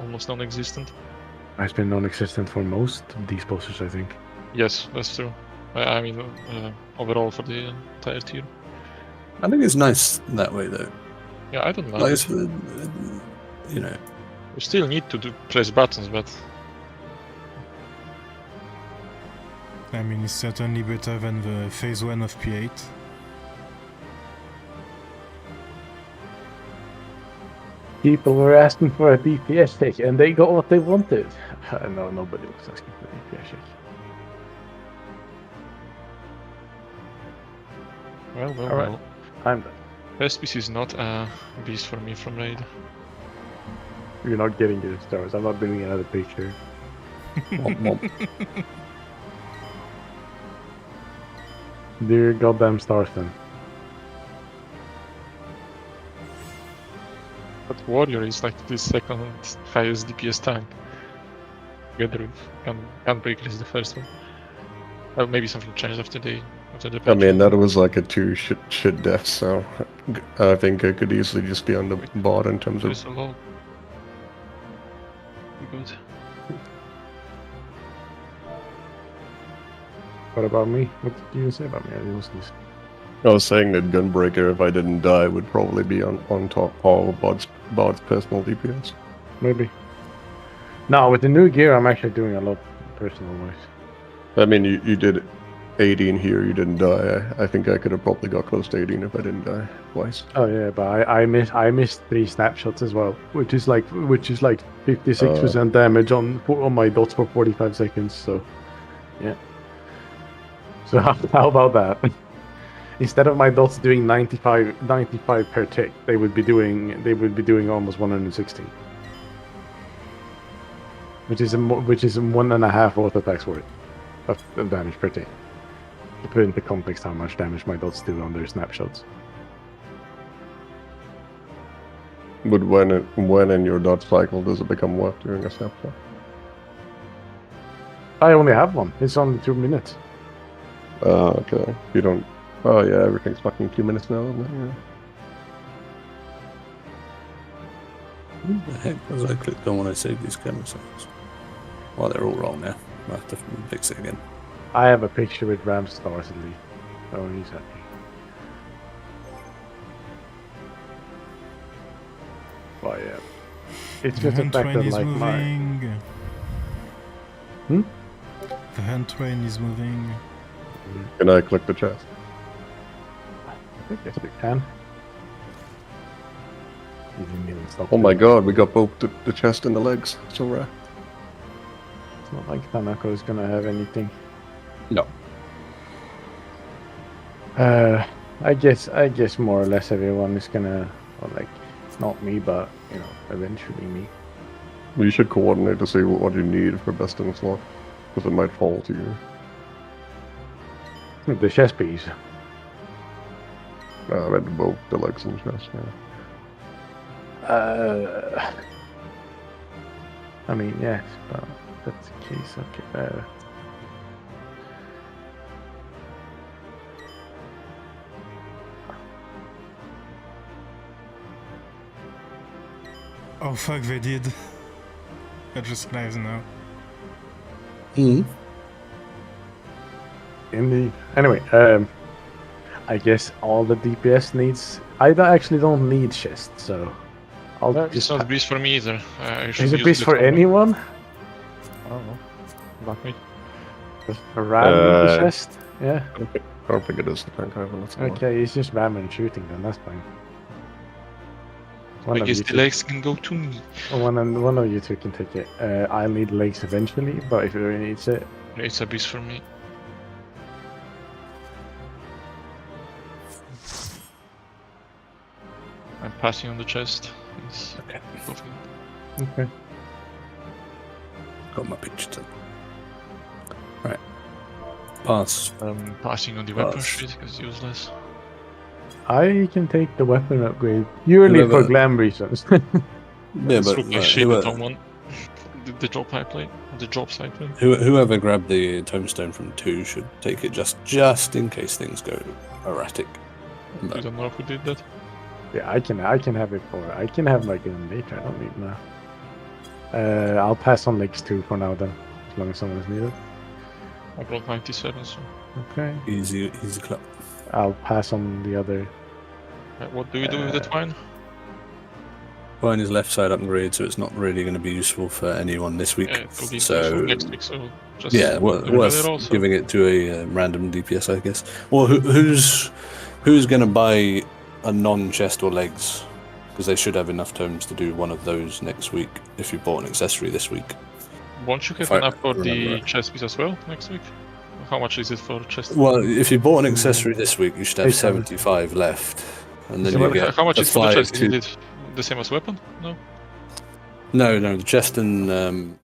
almost non-existent. It's been non-existent for most of these bosses, I think. Yes, that's true. I mean, overall for the entire tier. I think it's nice that way though. Yeah, I don't know. Like, it's, you know, We still need to press buttons, but I mean, it's certainly better than the phase 1 of P8. People were asking for a DPS check, and they got what they wanted. No, nobody was asking for a DPS check. well. Alright. I'm done. SPC is not a beast for me from raid. You're not getting your stars. I'm not doing another picture. womp, womp. Do your goddamn stars then. But Warrior is like the second highest DPS tank. Together with Gunbreaker is the first one. Maybe something changed after the I patch. mean, that was like a 2 shit death, so I think I could easily just be on the bot in terms of. There's a lot. Good. What about me? What did you say about me? I lost this. I was saying that Gunbreaker, if I didn't die, would probably be on top of Bard's personal DPS. Maybe. No, with the new gear, I'm actually doing a lot personal-wise. I mean, you did 18 here, you didn't die. I think I could have probably got close to 18 if I didn't die twice. Oh yeah, but I missed 3 snapshots as well, which is like 56% damage on my dots for 45 seconds. So, yeah. So how about that? Instead of my dots doing 95 per tick, they would be doing almost 160, which is 1.5 auto attacks worth of damage per tick. To put into context how much damage my dots do on their snapshots. But when in your dot cycle does it become worth during a snapshot? I only have one. It's only 2 minutes. Okay. You don't. Oh yeah, everything's fucking 2 minutes now, isn't it? Yeah. What the heck was I clicked on when I saved these camera settings? Well, they're all wrong now. I have to fix it again. I have a picture with Ram stars at least. Oh, he's happy. Well, yeah. It's The just the hand fact train that is like my. moving. The hand train is moving. Can I click the chest? I guess we can. You didn't even stop Oh my doing god, we got both the chest and the legs. So rare. it. It's not like Tanako is gonna have anything. No. I guess more or less everyone is gonna, or like, not me, but you know, eventually me. We should coordinate to see what you need for best in slot, because it might fall to you. The chest piece. I meant both the legs and chest. Yeah. I mean, yes, but if that's the case. Okay. Oh fuck, they did. I just realized now. Indeed. Anyway, I guess all the DPS needs. I actually don't need chest, so I'll It's just. not breeze for me either. I should Is it use breeze the for combo. anyone? I don't know. Wait. A ram with the chest? Yeah. I don't think it is the tank item. That's the one. Okay, it's just ram and shooting then. That's fine. I One of guess you the two- legs can go to me. one of you two can take it. I'll need legs eventually, but if everyone needs it, It's a breeze for me. I'm passing on the chest. It's Okay. nothing. okay. Got my picture too. Right. Pass. I'm passing on the weapon Pass. sheet because it's useless. I can take the weapon upgrade purely for Whoever- glam reasons. Yeah, It's but probably like, shit on one. The job I played. The job I played. whoever grabbed the tombstone from 2 should take it just in case things go erratic. I don't know who did that. Yeah, I can have it for. I can have my gun later. I don't need now. I'll pass on legs 2 for now then, as long as someone's needed. I brought 97, so. Okay. Easy clap. I'll pass on the other. What do we do with the twine? Mine is left side upgrade, so it's not really going to be useful for anyone this week. Yeah, it will be so useful next week, so just yeah, look at worth it also. giving it to a random DPS, I guess. Well, who's going to buy a non-chest or legs? Because they should have enough tomes to do one of those next week if you bought an accessory this week. Won't you have If I enough for the remember. chest piece as well next week? How much is it for chest? Well, if you bought an accessory this week, you should have 800. 75 left, and then So you what- get how much the is for the 5 chest? to- Is it the same as weapon? No. No, the chest and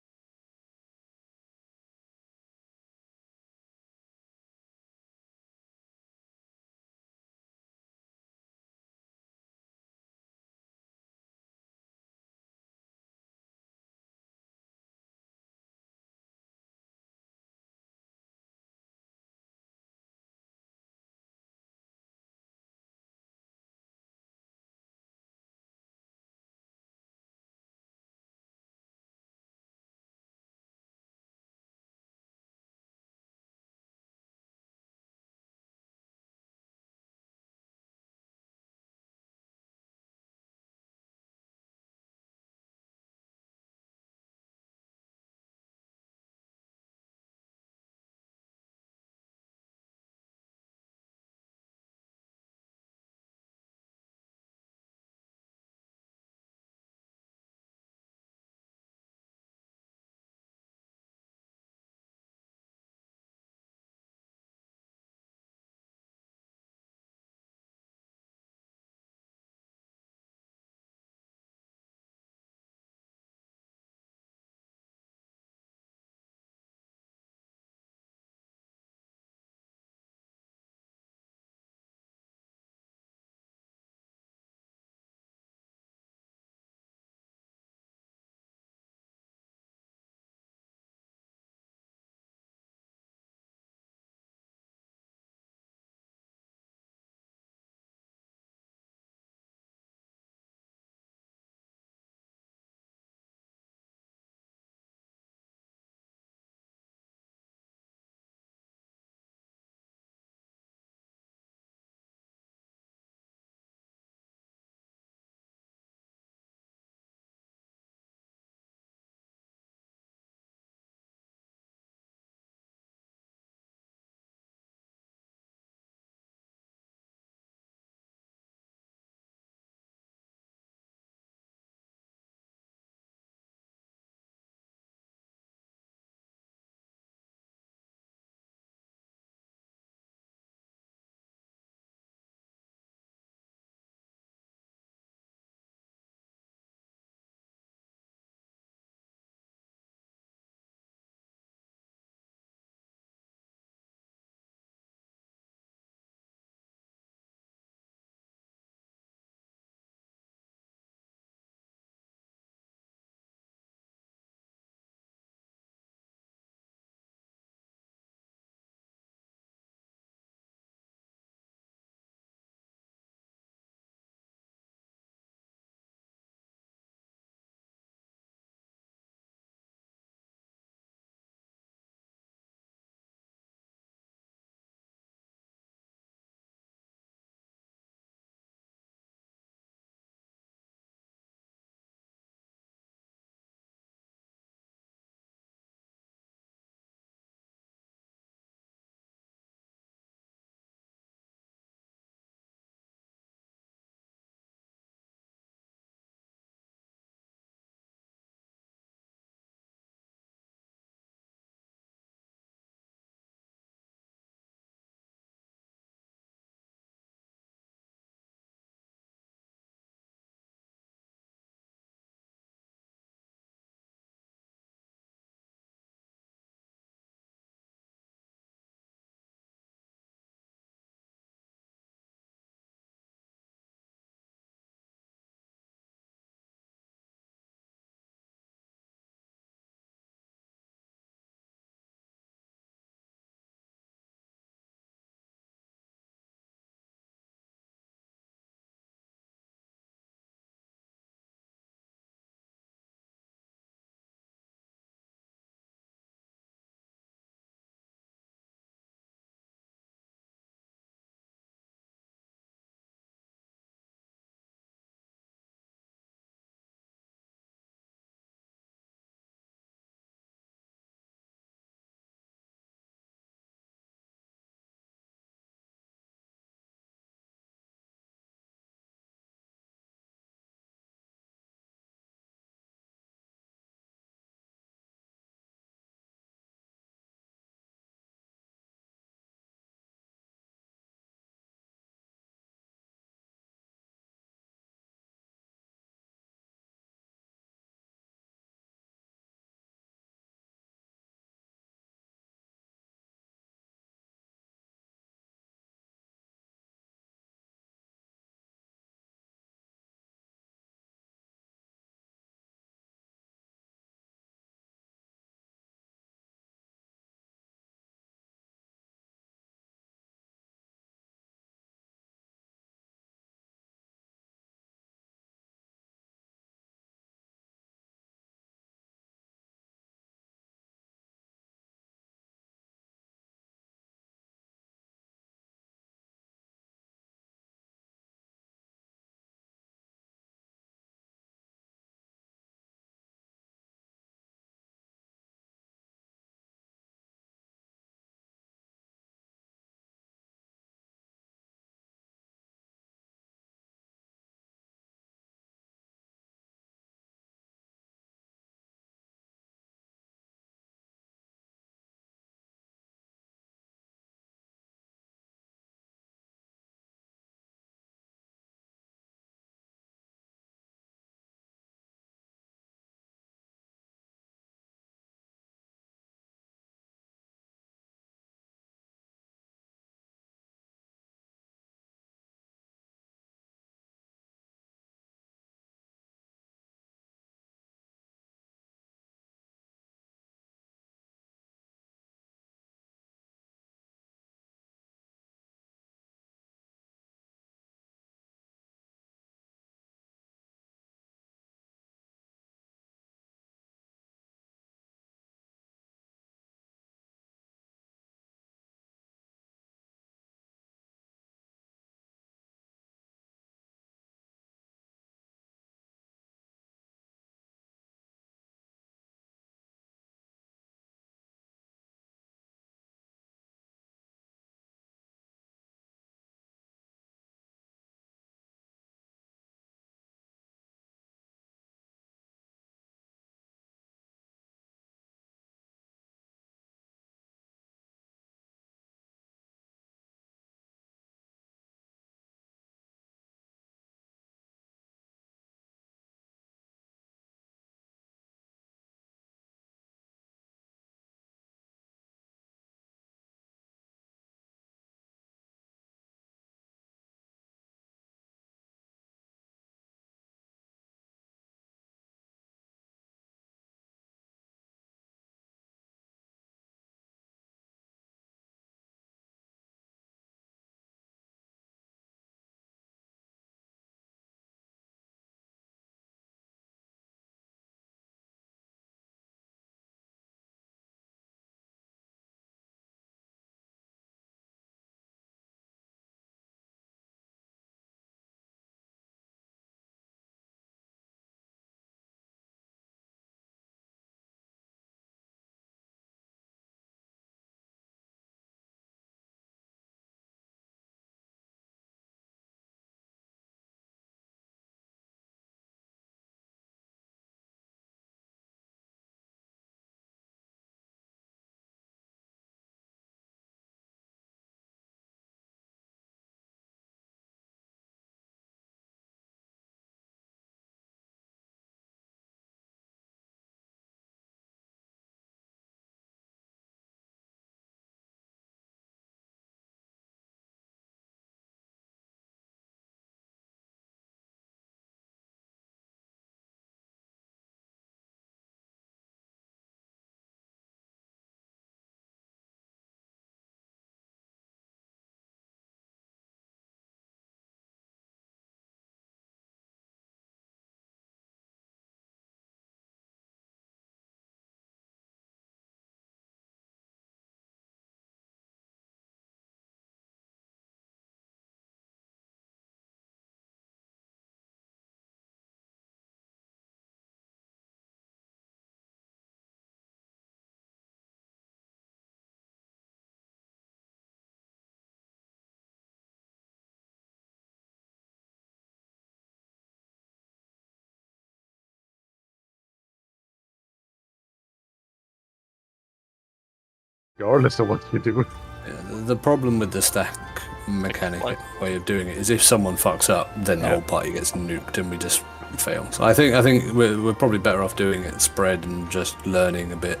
regardless of what you do. Yeah, the problem with the stack mechanic way of doing it is if someone fucks up, then the whole party gets nuked and we just fail. So I think we're probably better off doing it spread and just learning a bit.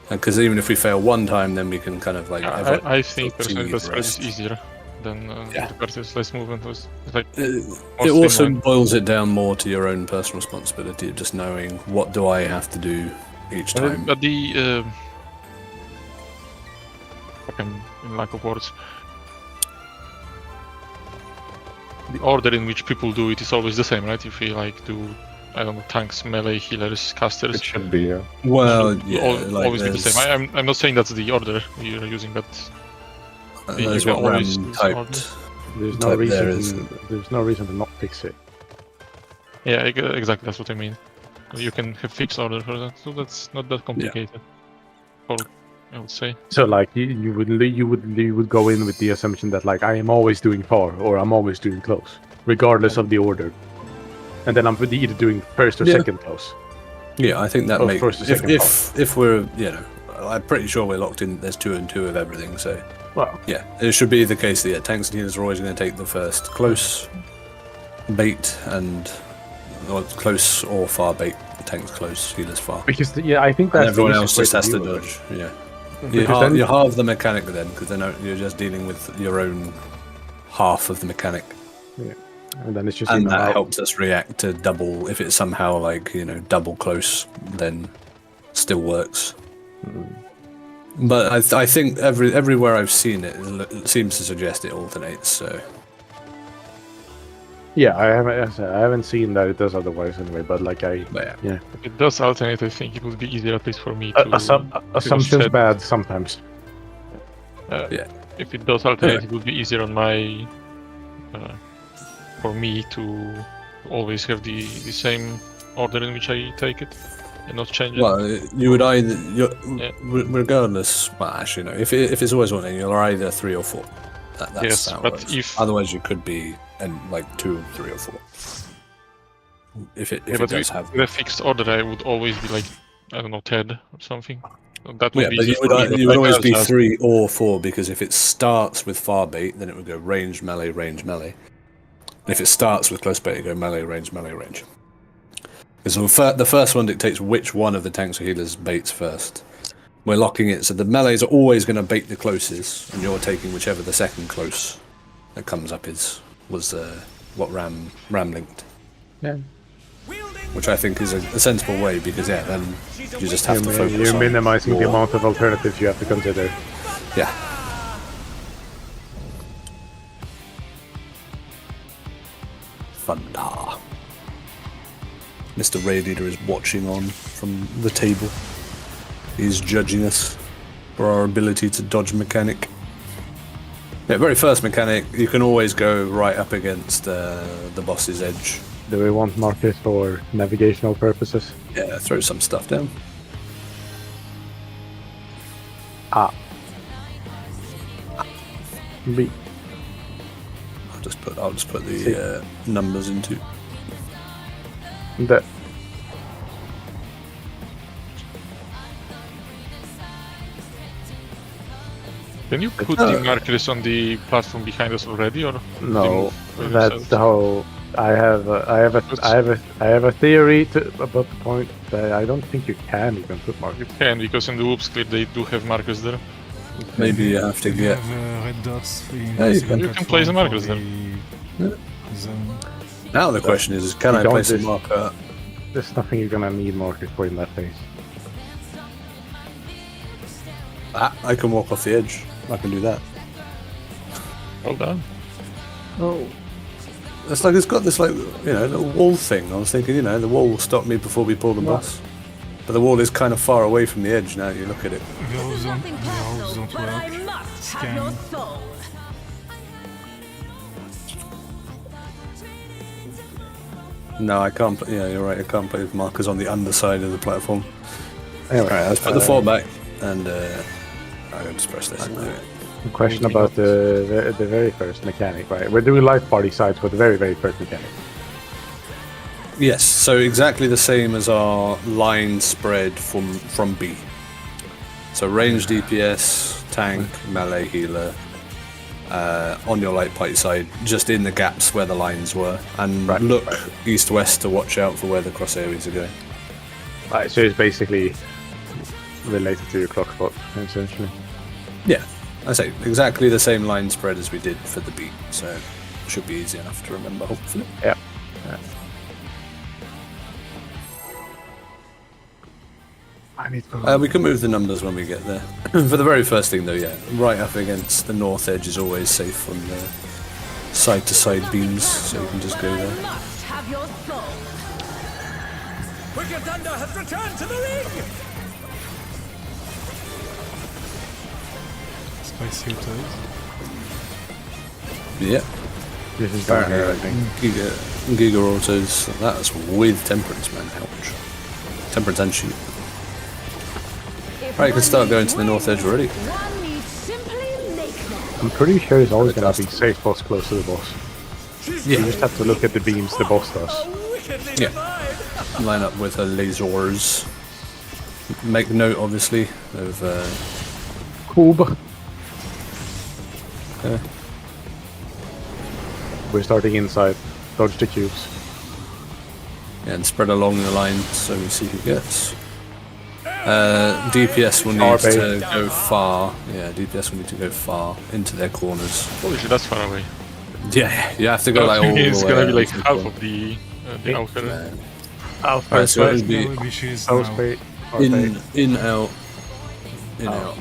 Because even if we fail one time, then we can kind of like. I think personally see the the spread is rest. easier than the versus less movement was like. It also boils it down more to your own personal responsibility of just knowing what do I have to do each time. But the fucking in lack of words. The order in which people do it is always the same, right? If we like do, I don't know, tanks, melee, healers, casters. It should be, yeah. Well, Should yeah, always be the same. I'm not saying that's the order you're using, but there's you what can always Ram use typed. There's no Type reason. there is- There's no reason to not fix it. Yeah, exactly. That's what I mean. You can have fixed order for that, so that's not that complicated. Or I would say. So like you would go in with the assumption that like I am always doing far or I'm always doing close, regardless of the order, and then I'm either doing first or Yeah. second close. Yeah, I think that Oh, makes first and second if we're I'm pretty sure we're locked in. There's 2 and 2 of everything, so Well, yeah, it should be the case that tanks and healers are always going to take the first close bait or close or far bait. Tanks close, healers far. because I think And that's everyone the else easiest just way has to deal with dodge. Yeah, it. Because then- you halve the mechanic then, because then you're just dealing with your own half of the mechanic, and then it's just and you know, that how- helps us react to double. If it's somehow like double close, then still works. But I think everywhere I've seen it, it seems to suggest it alternates. So Yeah, I haven't seen that it does otherwise anyway. But like but yeah. If it does alternate, I think it would be easier at least for me to. assumptions set- bad sometimes. Yeah. If it does alternate, it would be easier on my. For me to always have the same order in which I take it and not change it. Well, you would either Yeah. regardless. Well, actually, no. If it's always one, you're either 3 or 4. That's Yes, how it but works. if- Otherwise you could be like 2, 3, or 4. If it but does with have. the fixed order, I would always be like, I don't know, Ted or something. That would Yeah, be but easy for me, but you would like always ours be has- 3 or 4 because if it starts with far bait, then it would go range, melee, range, melee. And if it starts with close bait, it would go melee, range, melee, range. Because the first one dictates which one of the tanks or healers baits first. We're locking it, so the melees are always going to bait the closest, and you're taking whichever the second close that comes up was what Ram linked. Yeah. Which I think is a sensible way because then you just have to focus You're on minimizing the your- amount of alternatives you have to consider. Yeah. Thunder. Mr. Radiator is watching on from the table. He's judging us for our ability to dodge mechanic. Yeah, very first mechanic, you can always go right up against the boss's edge. Do we want markers for navigational purposes? Yeah, throw some stuff down. B. I'll just put the numbers into. That. Can you put the markers on the platform behind us already, or No, by that's themselves? the whole. I have a theory about the point that I don't think you can even put markers. Can, because in the whoops clear they do have markers there. Maybe you have to You get. have red dots in Yeah, the you second can. You can place the platform markers for the zone. Now the question is, can You I don't place a just- marker? There's nothing you're gonna need markers for in that phase. I can walk off the edge. I can do that. Well done. Oh. It's got this little wall thing. I was thinking, the wall will stop me before we pull the boss. But the wall is kind of far away from the edge now. You look at it. Those don't but I work. must have your soul. No, I can't. Yeah, you're right. I can't put the markers on the underside of the platform. Anyway, All right, let's put the 4 back, and I'll just press this. a question about the very first mechanic, right? We're doing life party sides for the very first mechanic. Yes, so exactly the same as our line spread from B. So range DPS, tank, melee, healer. On your light party side, just in the gaps where the lines were, and look east-west to watch out for where the cross areas are going. Right, so it's basically related to your clock spot, essentially. Yeah, I say exactly the same line spread as we did for the beat, so it should be easy enough to remember, hopefully. Yeah. I need to... We can move the numbers when we get there. For the very first thing, though, yeah, right up against the north edge is always safe on the side-to-side beams, so you can just go I there. must have your soul. Wicked Thunder has returned to the ring! Spicy toes. Yeah. This is down here, I Apparently, think. Giga Autos, that's with Temperance, man, ouch. Temperance and Shoot. If Right, you can one start going needs to the north edge already. One needs simply make them. I'm pretty sure there's always going to be safe spots close to the boss. Yeah. You just have to look at the beams the boss does. Wickedly Yeah. divine! Line up with her lasers. Make note, obviously, of Cube. Okay. We're starting inside. Dodge the cubes. and spread along the line so we see who gets. DPS will need to go far. Yeah, DPS will need to go far into their corners. Holy shit, that's far away. Yeah, you have to go like all the way. It's gonna be like out. half of the outer. Alright, so it'll be in out,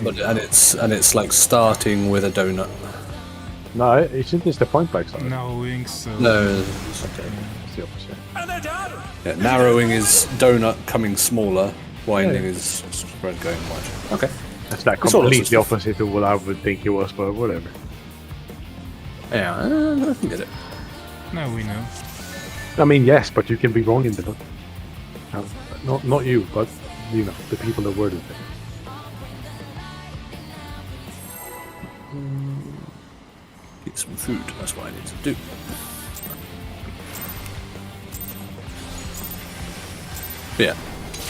but and it's like starting with a donut. No, isn't this the point blank side? Narrowing, so... No, it's okay. It's the opposite. And they're done! Yeah, narrowing is donut coming smaller, winding is spread going wide. Okay. That's like It's all completely stuff. opposite of what I would think it was, but whatever. Yeah, I can get it. Now we know. I mean, yes, but you can be wrong in the... Not you, but, you know, the people that worded it. Eat some food, that's what I need to do. But yeah,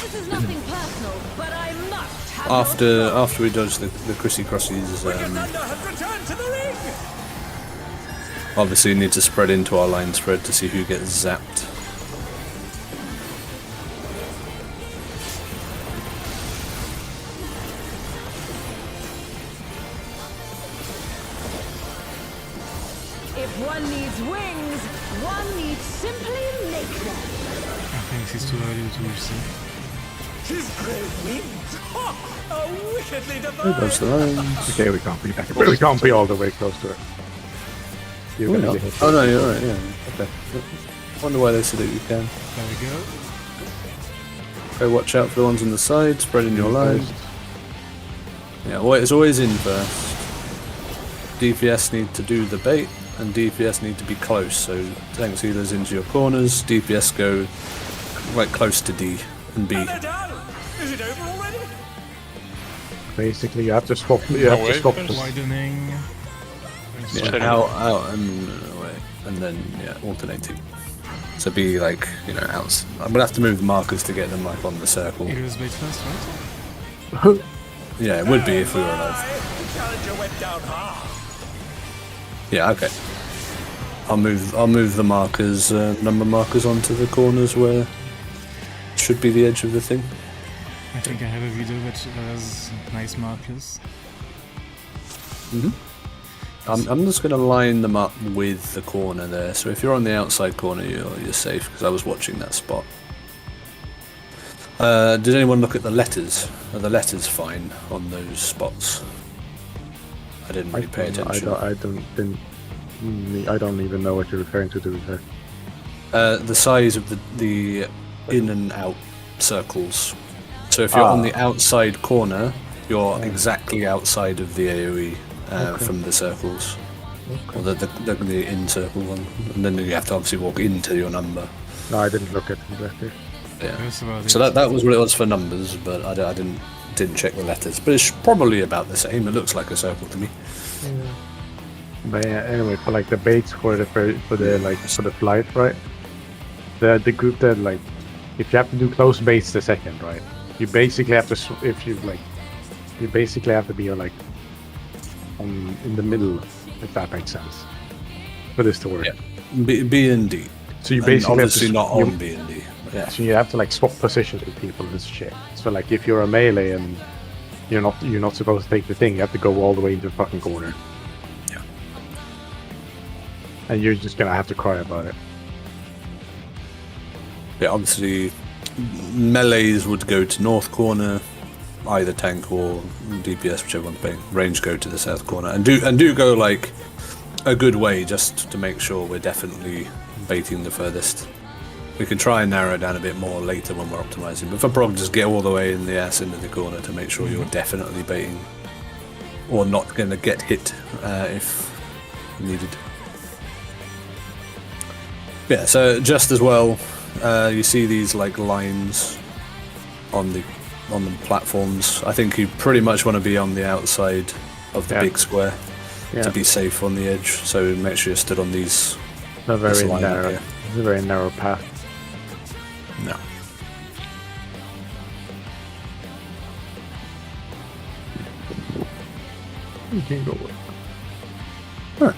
This is nothing personal, but I must have after we dodge the Chrissy Crossies, Thunder has returned to the ring! obviously need to spread into our line spread to see who gets zapped. If one needs wings, one needs simply make them. I think it's too early to receive. His great wings! Ha! A wickedly Dodge the divine! lines. Okay, we can't be back. We can't be all the way close to it. You're Why gonna not? be hit. Oh no, you're right, yeah. Okay. Wonder why they said that you can. There we go. Okay, watch out for the ones on the side, spread in your line. Yeah, well, it's always in first. DPS need to do the bait, and DPS need to be close, so tank healers into your corners, DPS go right close to D and B. And they're done! Is it over already? Basically, you have to swap. You have to wait, swap. first. Widening. Yeah, out and away, and then yeah, alternating. So be like, you know, out. I'm gonna have to move the markers to get them like on the circle. It was bait first, right? Yeah, it would be if we were alive. The challenger went down hard. Yeah, okay. I'll move the markers, number markers onto the corners where it should be the edge of the thing. I think I have a video that has nice markers. I'm just gonna line them up with the corner there. So if you're on the outside corner, you're safe because I was watching that spot. Did anyone look at the letters? Are the letters fine on those spots? I didn't really pay attention. I don't even know what you're referring to be fair. The size of the in and out circles. So if you're on the outside corner, you're exactly outside of the AoE from the circles, or the in circle one, and then you have to obviously walk into your number. No, I didn't look at the letters. Yeah. That's about So it. that was what it was for numbers, but I didn't check the letters. But it's probably about the same. It looks like a circle to me. But yeah, anyway, for like the baits for the flight, right? The group that like, if you have to do close baits the second, right? You basically have to if you like You basically have to be like in the middle, if that makes sense, for this to work. Yeah. B and D. So you And basically have obviously to, not you- on B and D. Yeah, so you have to like swap positions with people and shit. So like if you're a melee and you're not supposed to take the thing, you have to go all the way into the fucking corner. Yeah. And you're just gonna have to cry about it. Yeah, obviously melees would go to north corner, either tank or DPS, whichever one's playing. Range go to the south corner, and do go like a good way just to make sure we're definitely baiting the furthest. We can try and narrow it down a bit more later when we're optimizing, but for prog, just get all the way in the ass into the corner to make sure you're definitely baiting or not going to get hit if needed. Yeah, so just as well, you see these like lines on the platforms. I think you pretty much want to be on the outside of the big square to be safe on the edge. So make sure you're stood on these. A very this line up narrow. here. It's a very narrow path. No. You can go away. Huh.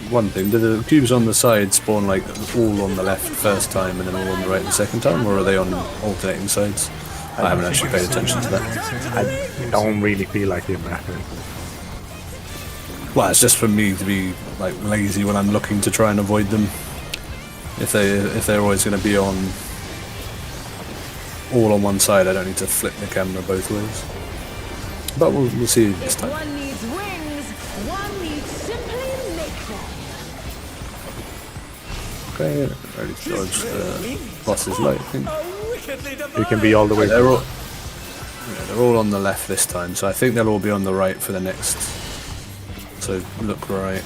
One thing, do the cubes on the side spawn like all on the left first time and then all on the right the second time, or are they on alternating sides? I haven't actually paid attention to that. I don't really feel like it matters. Well, it's just for me to be like lazy when I'm looking to try and avoid them. If they're always going to be on all on one side, I don't need to flip the camera both ways. But we'll see this If time. one needs wings, one needs simply make them. Okay, ready to dodge the boss's light, I think. You can be all the way. They're all on the left this time, so I think they'll all be on the right for the next. So look right,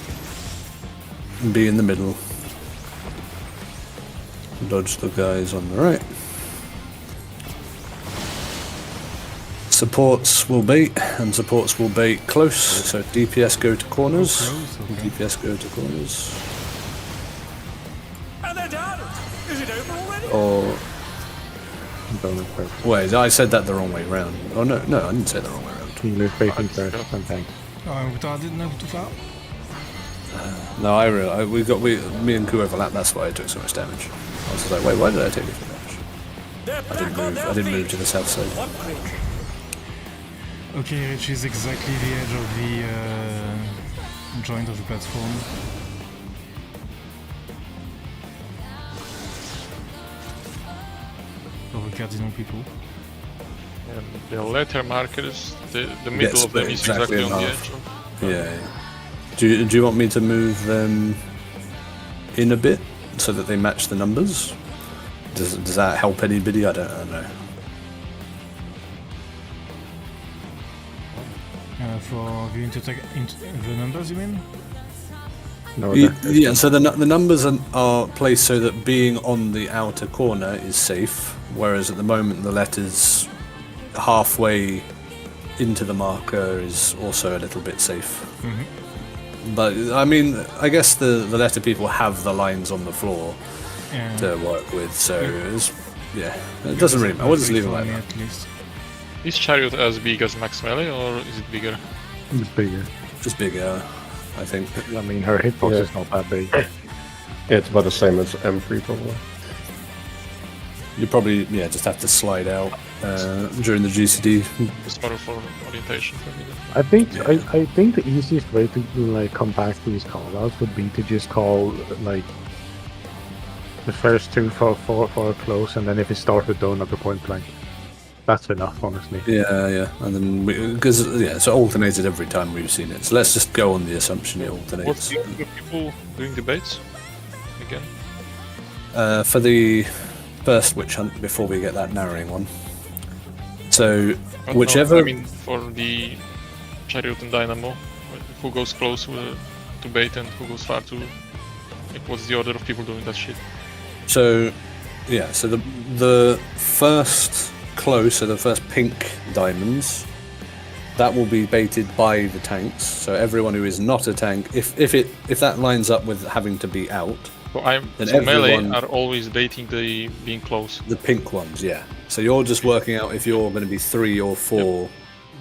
be in the middle, dodge the guys on the right. Supports will bait, and supports will bait close, so DPS go to corners, DPS go to corners. And they're done. Is it over already? Or Bonus first. wait, I said that the wrong way round. Oh no, I didn't say the wrong way round. You lose bacon first, sometimes. we didn't know too far. No, I realized me and Ku overlapped. That's why I took so much damage. I was just like, wait, why did I take this much damage? They're back on their I didn't move feet. to the south side. One click. Okay, which is exactly the edge of the joint of the platform. Over Cardinal people. And the letter markers, the middle Yes, of them is exactly exactly on the enough. edge of. Yeah. Do you want me to move them in a bit so that they match the numbers? Does that help anybody? I don't know. For the the numbers, you mean? No, Yeah. So the numbers are placed so that being on the outer corner is safe, whereas at the moment the letters halfway into the marker is also a little bit safe. But I mean, I guess the letter people have the lines on the floor to work with, so it doesn't really matter. We'll just leave it like that. At least. Is Chariot as big as Max Melee or is it bigger? it's bigger. Just bigger, I think. I mean, her hitbox is not that big. Yeah, it's about the same as M3 probably. You probably just have to slide out during the GCD. It's more for orientation for me. I think the easiest way to like come back to these callouts would be to just call like the first two for close, and then if it starts with donut to point blank. That's enough, honestly. Yeah, and then because it's alternated every time we've seen it. So let's just go on the assumption it alternates. What's the other people doing debates? Again? For the first witch hunt before we get that narrowing one. So But whichever. no, I mean, for the Chariot and Dynamo, who goes close to bait and who goes far to. Like, what's the order of people doing that shit? So the first close, so the first pink diamonds, that will be baited by the tanks. So everyone who is not a tank, if that lines up with having to be out, Then So melee everyone- are always baiting the being close. The pink ones, yeah. So you're just working out if you're going to be 3 or 4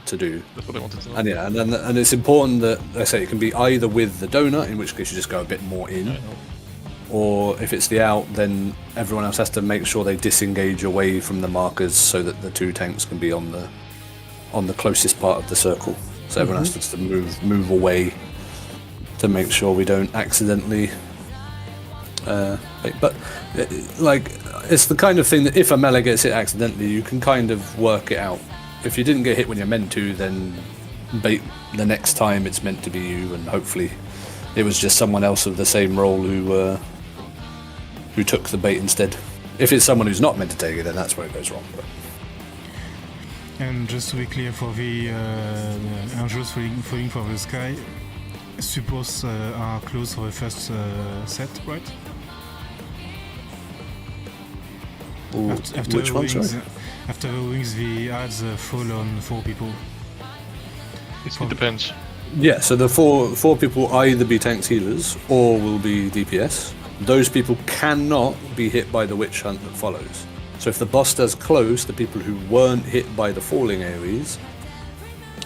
to do. That's what I wanted to know. And yeah, and it's important that, like I say, it can be either with the donut, in which case you just go a bit more in, I know. or if it's the out, then everyone else has to make sure they disengage away from the markers so that the 2 tanks can be on the closest part of the circle. So everyone has to move away to make sure we don't accidentally. But like, it's the kind of thing that if a melee gets hit accidentally, you can kind of work it out. If you didn't get hit when you're meant to, then bait the next time it's meant to be you, and hopefully it was just someone else of the same role who took the bait instead. If it's someone who's not meant to take it, then that's where it goes wrong. But And just to be clear, for the angels falling for the sky, supports are closed for the first set, right? After which the one, wings, sorry? after the wings, the ads fall on 4 people. It depends. Yeah, so the four people will either be tanks healers or will be DPS. Those people cannot be hit by the witch hunt that follows. So if the boss does close, the people who weren't hit by the falling AoEs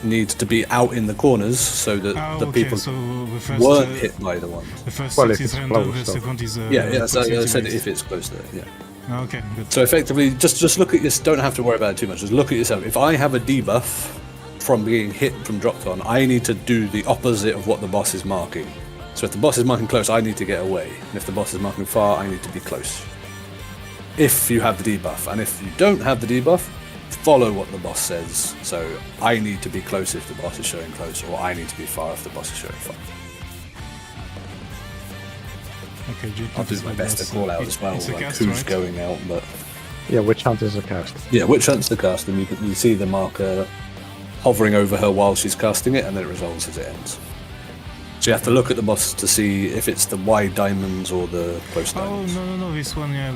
need to be out in the corners so that the okay, people so the first, weren't hit by the ones. The first Well, set if is it's random, close, the so- second is Yeah, so I proximity said based. if it's close to it, yeah. Okay, good. So effectively, just look at this. Don't have to worry about it too much. Just look at yourself. If I have a debuff from being hit from dropped on, I need to do the opposite of what the boss is marking. So if the boss is marking close, I need to get away. And if the boss is marking far, I need to be close. If you have the debuff, and if you don't have the debuff, follow what the boss says. So I need to be close if the boss is showing close, or I need to be far if the boss is showing far. Okay, I'll do my best to call out as well, It's a like cast, who's right? going out, but. Yeah, Witch Hunt is a cast. Yeah, Witch Hunt's the cast, and you see the marker hovering over her while she's casting it, and then it resolves as it ends. So you have to look at the boss to see if it's the wide diamonds or the close Oh, diamonds. no, this one, yeah.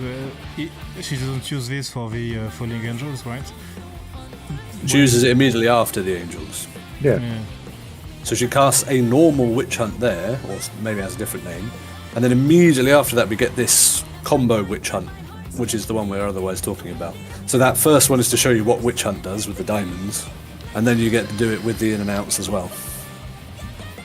She doesn't use this for the falling angels, right? She uses it immediately after the angels. Yeah. Yeah. So she casts a normal Witch Hunt there, or maybe has a different name, and then immediately after that we get this combo Witch Hunt, which is the one we're otherwise talking about. So that first one is to show you what Witch Hunt does with the diamonds, and then you get to do it with the in and outs as well.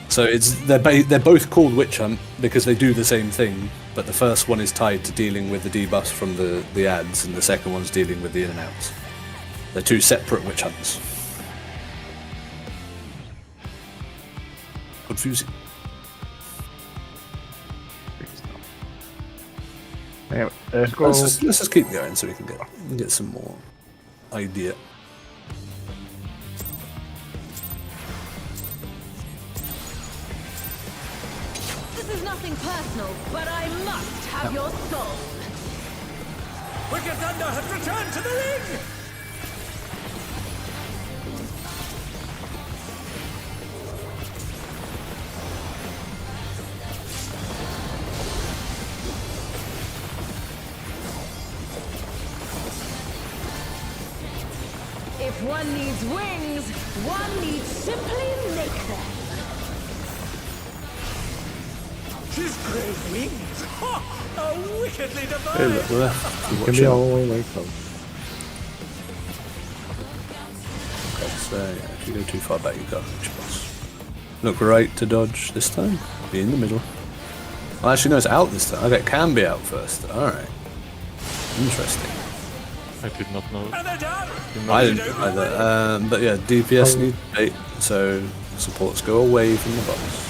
So they're both called Witch Hunt because they do the same thing, but the first one is tied to dealing with the debuffs from the ads, and the second one's dealing with the in and outs. They're 2 separate Witch Hunts. Confusing. Anyway, let's go. Let's just keep going so we can get some more idea. This is nothing personal, but I must have your soul. Wicked Thunder has returned to the ring! If one needs wings, one needs simply make them. His great wings! Ha! A wickedly Hey, divine! look, left. You Watch can be out. all the way like so. Okay, so yeah, if you go too far back, you can't reach boss. Look right to dodge this time. Be in the middle. Well, actually, no, it's out this time. Okay, it can be out first. Alright. Interesting. I did not know. And they're done! I didn't either. But yeah, DPS need bait, so supports go away from the boss.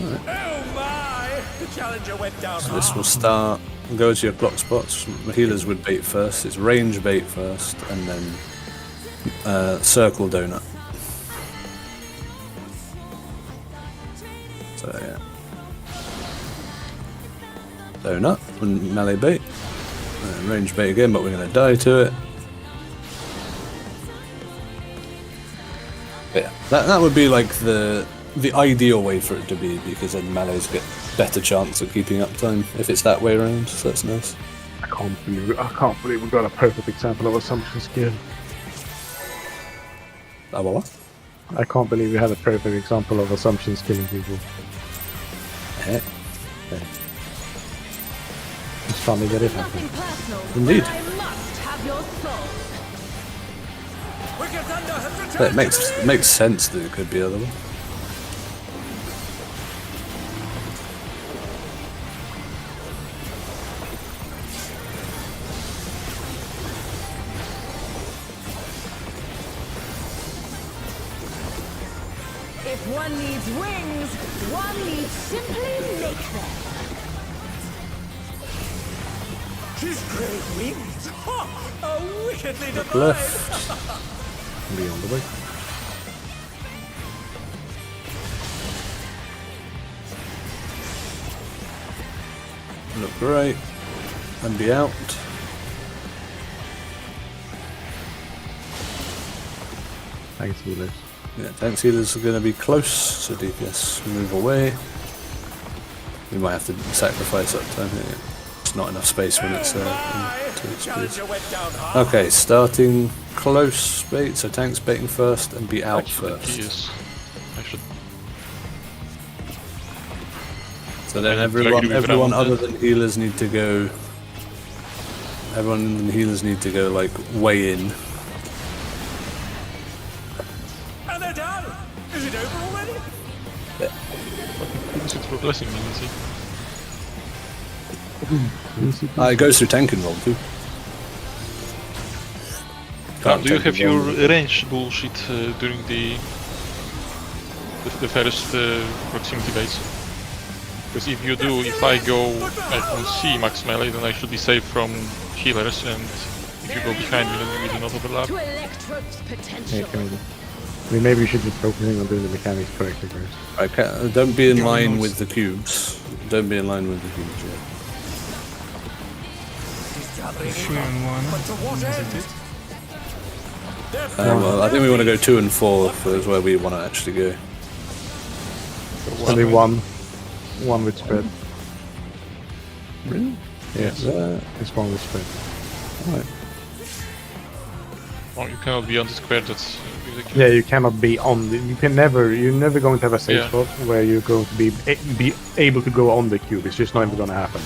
Oh my! The challenger went down So this will hard. start, go to your block spots. The healers would bait first. It's range bait first, and then circle donut. So yeah. Donut and melee bait. And range bait again, but we're going to die to it. But yeah, that would be like the ideal way for it to be, because then melees get better chance of keeping up time if it's that way around, so that's nice. I can't believe we got a perfect example of assumption skill. What? I can't believe we had a perfect example of assumptions killing people. Heck. It's funny that it happened. Nothing personal. Indeed. But I must have your soul. Wicked Thunder has returned That to me! makes sense that it could be other one. If one needs wings, one needs simply make them. His great wings! Ha! A wickedly Look divine! left. Be on the way. Look right. And be out. Thanks, healers. Yeah, tank healers are going to be close, so DPS move away. We might have to sacrifice up time here. It's not enough space when it's My into space. challenger went down hard. Okay, starting close bait, so tanks baiting first and be out Actually, first. he is. I should. So then Drag everyone it around other it. than healers need to go. Everyone in the healers need to go like way in. And they're down! Is it over already? Use it for blessing me, you see. It goes through tank and roll too. Can't Do you tank have and your roll. range bullshit during the first proximity base? Because if you do, if I go on C max melee, then I should be safe from healers, and if you go behind me, then we do not overlap. To Electrode's potential. Yeah, can we do? I mean, maybe we should be focusing on doing the mechanics correctly first. Okay, don't be in line with the cubes. Don't be in line with the cubes. Yeah. He's gathering 3 and 1. but to what Is end? it? Well, I think we want to go 2 and 4 is where we want to actually go. Only one with spread. Really? Yes, it's one with spread. Alright. Oh, you cannot be on the square. That's ridiculous. Yeah, you cannot be on the. You're never going to have a safe Yeah. spot where you're going to be able to go on the cube. It's just not even going to happen.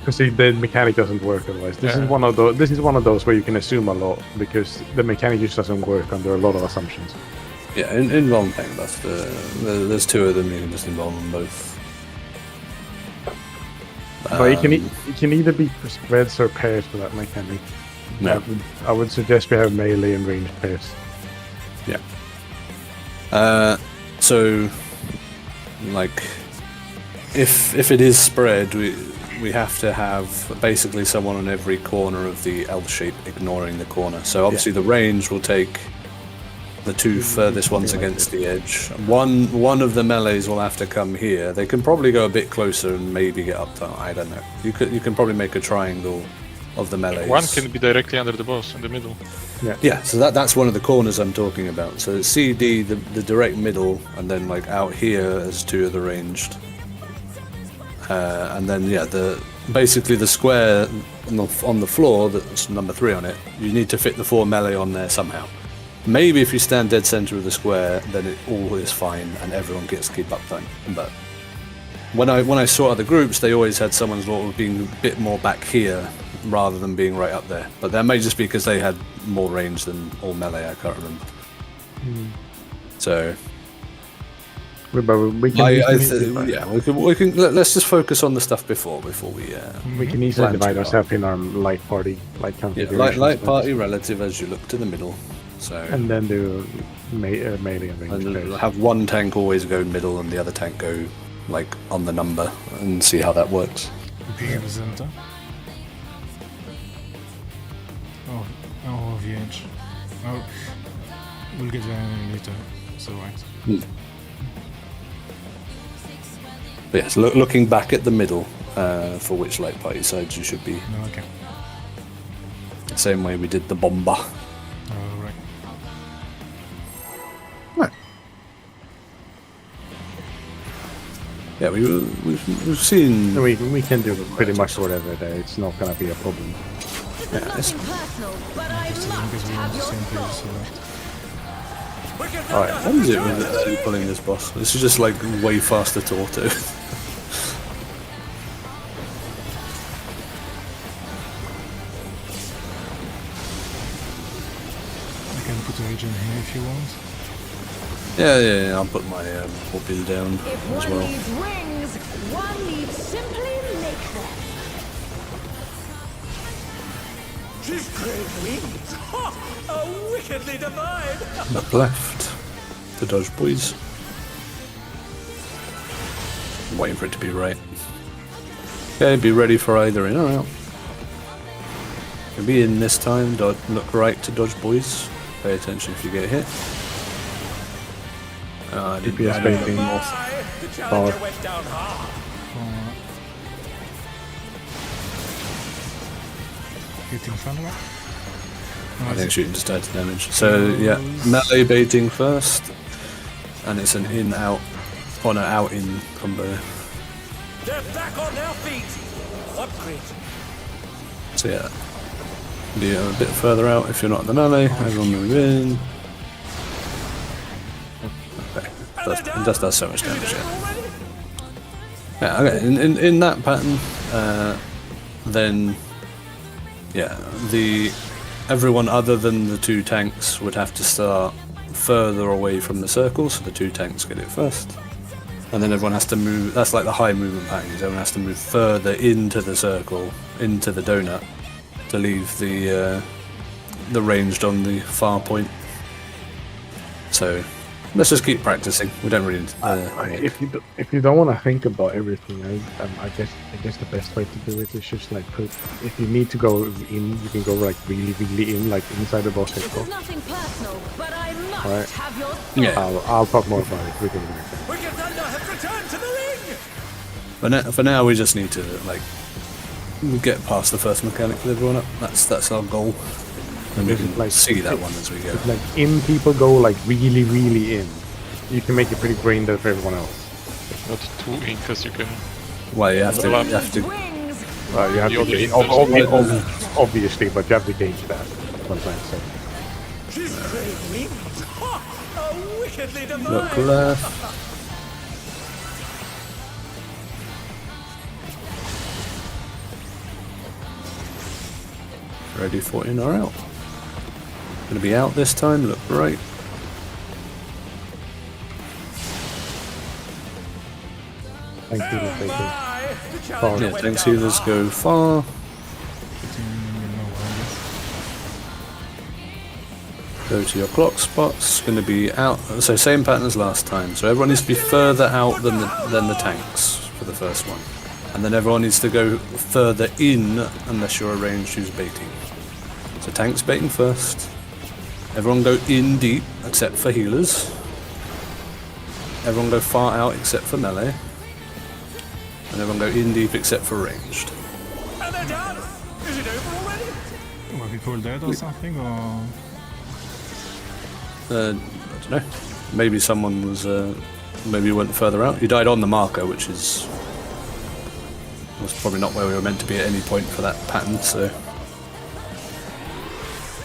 Because the mechanic doesn't work otherwise. This Yeah. is one of those. This is one of those where you can assume a lot because the mechanic just doesn't work under a lot of assumptions. Yeah, in long tank, that's there's 2 of them. You can just involve them both. But it can either be spreads or pairs for that mechanic. No. I would suggest we have melee and ranged pairs. Yeah. So, like, if it is spread, we have to have basically someone on every corner of the L shape ignoring the corner. So obviously the range will take the 2 furthest ones against the edge. One of the melees will have to come here. They can probably go a bit closer and maybe get up to, I don't know. You can probably make a triangle of the melees. One can be directly under the boss in the middle. Yeah, so that's one of the corners I'm talking about. So CD, the direct middle, and then like out here as 2 of the ranged. And then basically the square on the floor that's number 3 on it. You need to fit the 4 melee on there somehow. Maybe if you stand dead center of the square, then it all is fine and everyone gets keep uptime. But when I saw other groups, they always had someone sort of being a bit more back here rather than being right up there. But that may just be because they had more range than all melee. I can't remember. So But we can let's just focus on the stuff before we we can easily plan divide too ourselves in our light party, light yeah, configuration. light party relative as you look to the middle. So And then do melee and ranged and pairs. have one tank always go middle and the other tank go like on the number and see how that works. Big center. Oh, VH. Oh, we'll get there later. So right. But yes, looking back at the middle for which light party sides you should be. No, okay. Same way we did the bomber. Right. Yeah, we've seen. We can do pretty much whatever there. It's not gonna be a problem. This is nothing personal, but I Just as long as must we're on have the your same page, soul. so that. Wicked Alright, Thunder what is it has with returned to pulling this boss? This is just like way faster to auto. regen here if you want. Yeah, I'll put my bill down If as one well. needs wings, one needs simply make them. She's great wings. Ha! A wickedly divine. Look left to dodge, boys. I'm waiting for it to be right. Okay, be ready for either in or out. You'll be in this time. Look right to dodge, boys. Pay attention if you get hit. DPS baiting. The challenger went down hard. Hitting thunder. I think shooting just adds damage. So yeah, melee baiting first, and it's an in-out on an out-in combo. They're back on their feet. Upgrade. So yeah, be a bit further out if you're not at the melee. Everyone move in. Okay, it just does so much damage. Yeah, okay. In that pattern, then yeah, everyone other than the two tanks would have to start further away from the circle, so the two tanks get it first. And then everyone has to move, that's like the high movement patterns, everyone has to move further into the circle, into the donut, to leave the ranged on the far point. So let's just keep practicing. We don't really. If you don't want to think about everything, I guess the best way to do it is just like if you need to go in, you can go like really in, like inside the boss This circle. is nothing personal, but I must Right. have your Yeah. I'll talk more about it. We can do that. Wicked Thunder has returned to the ring. For now, we just need to like get past the first mechanic with everyone up. That's our goal, and we can Like- see that one as we go. Like in people go like really in, you can make it pretty brain dead for everyone else. Not too in, because you can. Well, you have to. Well, You have to. wings. You have The to other gauge, interest- obviously, but you have to gauge that sometimes. So. She's great wings. Ha! A wickedly divine. Look left. Ready for in or out. Gonna be out this time. Look right. Thank you. Thank you. Bye. The challenger Yeah, went tanks down healers hard. go far. Go to your clock spots. Going to be out. So same pattern as last time. So everyone needs to be further out than the tanks for the first one, and then everyone needs to go further in unless you're a ranged who's baiting. So tanks baiting first. Everyone go in deep except for healers. Everyone go far out except for melee. And everyone go in deep except for ranged. And they're done. Is it over already? Were people dead or something? Or I don't know. Maybe someone was. Maybe you went further out. You died on the marker, which was probably not where we were meant to be at any point for that pattern. So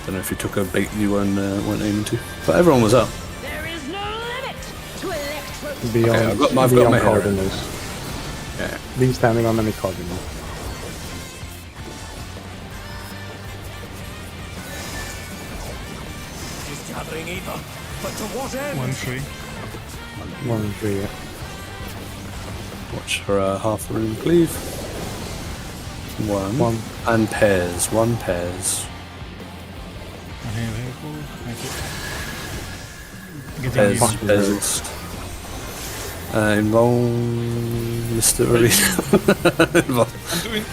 don't know if you took a bait you weren't aiming to. But everyone was up. There is no limit to electro. Beyond, I've got my beyond header. cardinals. Yeah. Be standing on any cardinal. She's gathering ether. But to what end? 1-3. 1, 3, yeah. Watch for a half room cleave. One. And pairs. One pairs. I have vehicle. Thank you. Pairs. Getting Pairs. Involve Mr. Release.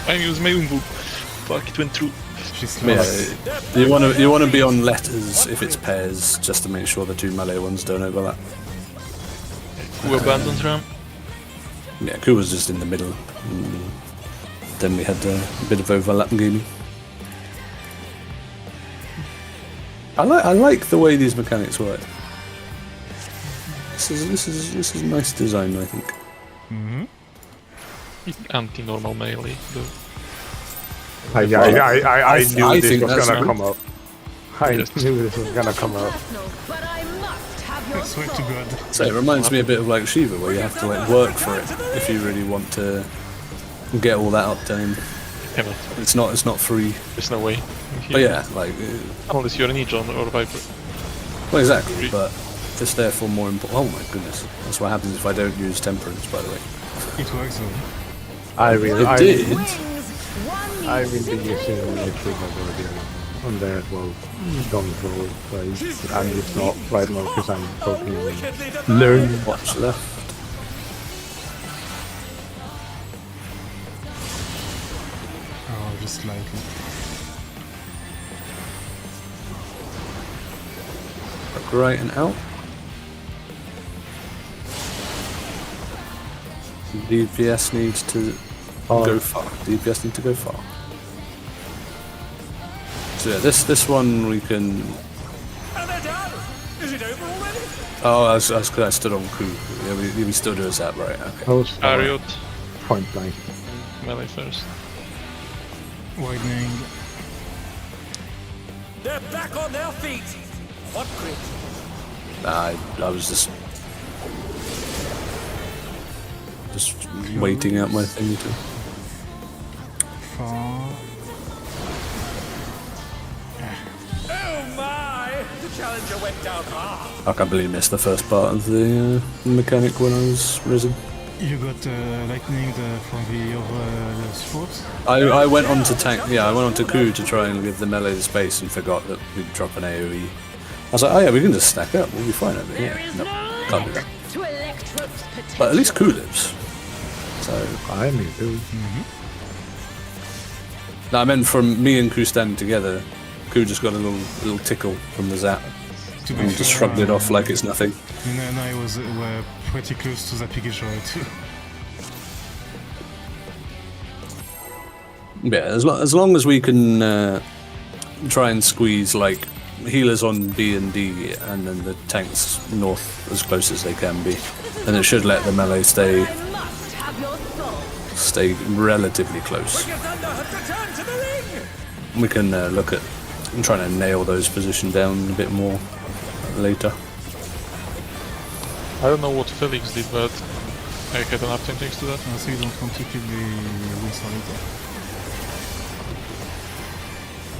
I'm using my wing book. Fuck, it went through. She's Yeah, lost. you want to be on letters if it's pairs, just to make sure the two melee ones don't overlap. Who abandoned ram? Yeah, Ku was just in the middle. Then we had a bit of overlap gaming. I like the way these mechanics work. This is nice design, I think. Anti-normal melee, though. I knew I this think was that's gonna good. come up. I Yes. knew this was gonna come up. Personal, but I must have your I swear to soul. God. So it reminds me a bit of like Shiva, where you have to like work for it if you really want to get all that uptime. Yeah, but It's not free. there's no way. But yeah, like Unless you're a Nejon or Viper. Well, exactly, but it's therefore more important. Oh my goodness, that's what happens if I don't use temperance, by the way. It works though. It did. Wings. One needs I will be simply using electric already on there as well. Going forward, and it's not right now because I'm focusing on learn. What's left? Oh, just slightly. Right and out. DPS needs to go far. DPS need to go far. So yeah, this one we can. And they're done! Is it over already? Oh, I stood on coup. Yeah, we still do that, right? Okay. Close Chariot, point blank. melee first. Widening. They're back on their feet! What crit? I was just waiting out my thing to. Far. Oh my! The challenger went down hard. I can't believe I missed the first part of the mechanic when I was risen. You got lightning from the other sport. I went on to tank. Yeah, I went on to coup to try and give the melee the space and forgot that we'd drop an AoE. I was like, oh yeah, we can just stack up. We'll be fine over here. There is No, no can't do that. limit to Electro's potential. But at least coup lives. So I mean, too. no, I meant from me and coup standing together. Coup just got a little tickle from the zap To be and just fair, shrugged it off like it's nothing. And I was were pretty close to the Pikachu too. Yeah, as long as we can try and squeeze like healers on B and D, and then the tanks north as close as they can be, and it should let the melee I must have your soul. stay relatively close. Your thunder has returned to the ring! We can look at trying to nail those position down a bit more later. I don't know what Felix did, but I had an uptime thanks to that. So you don't want to keep the wings for later.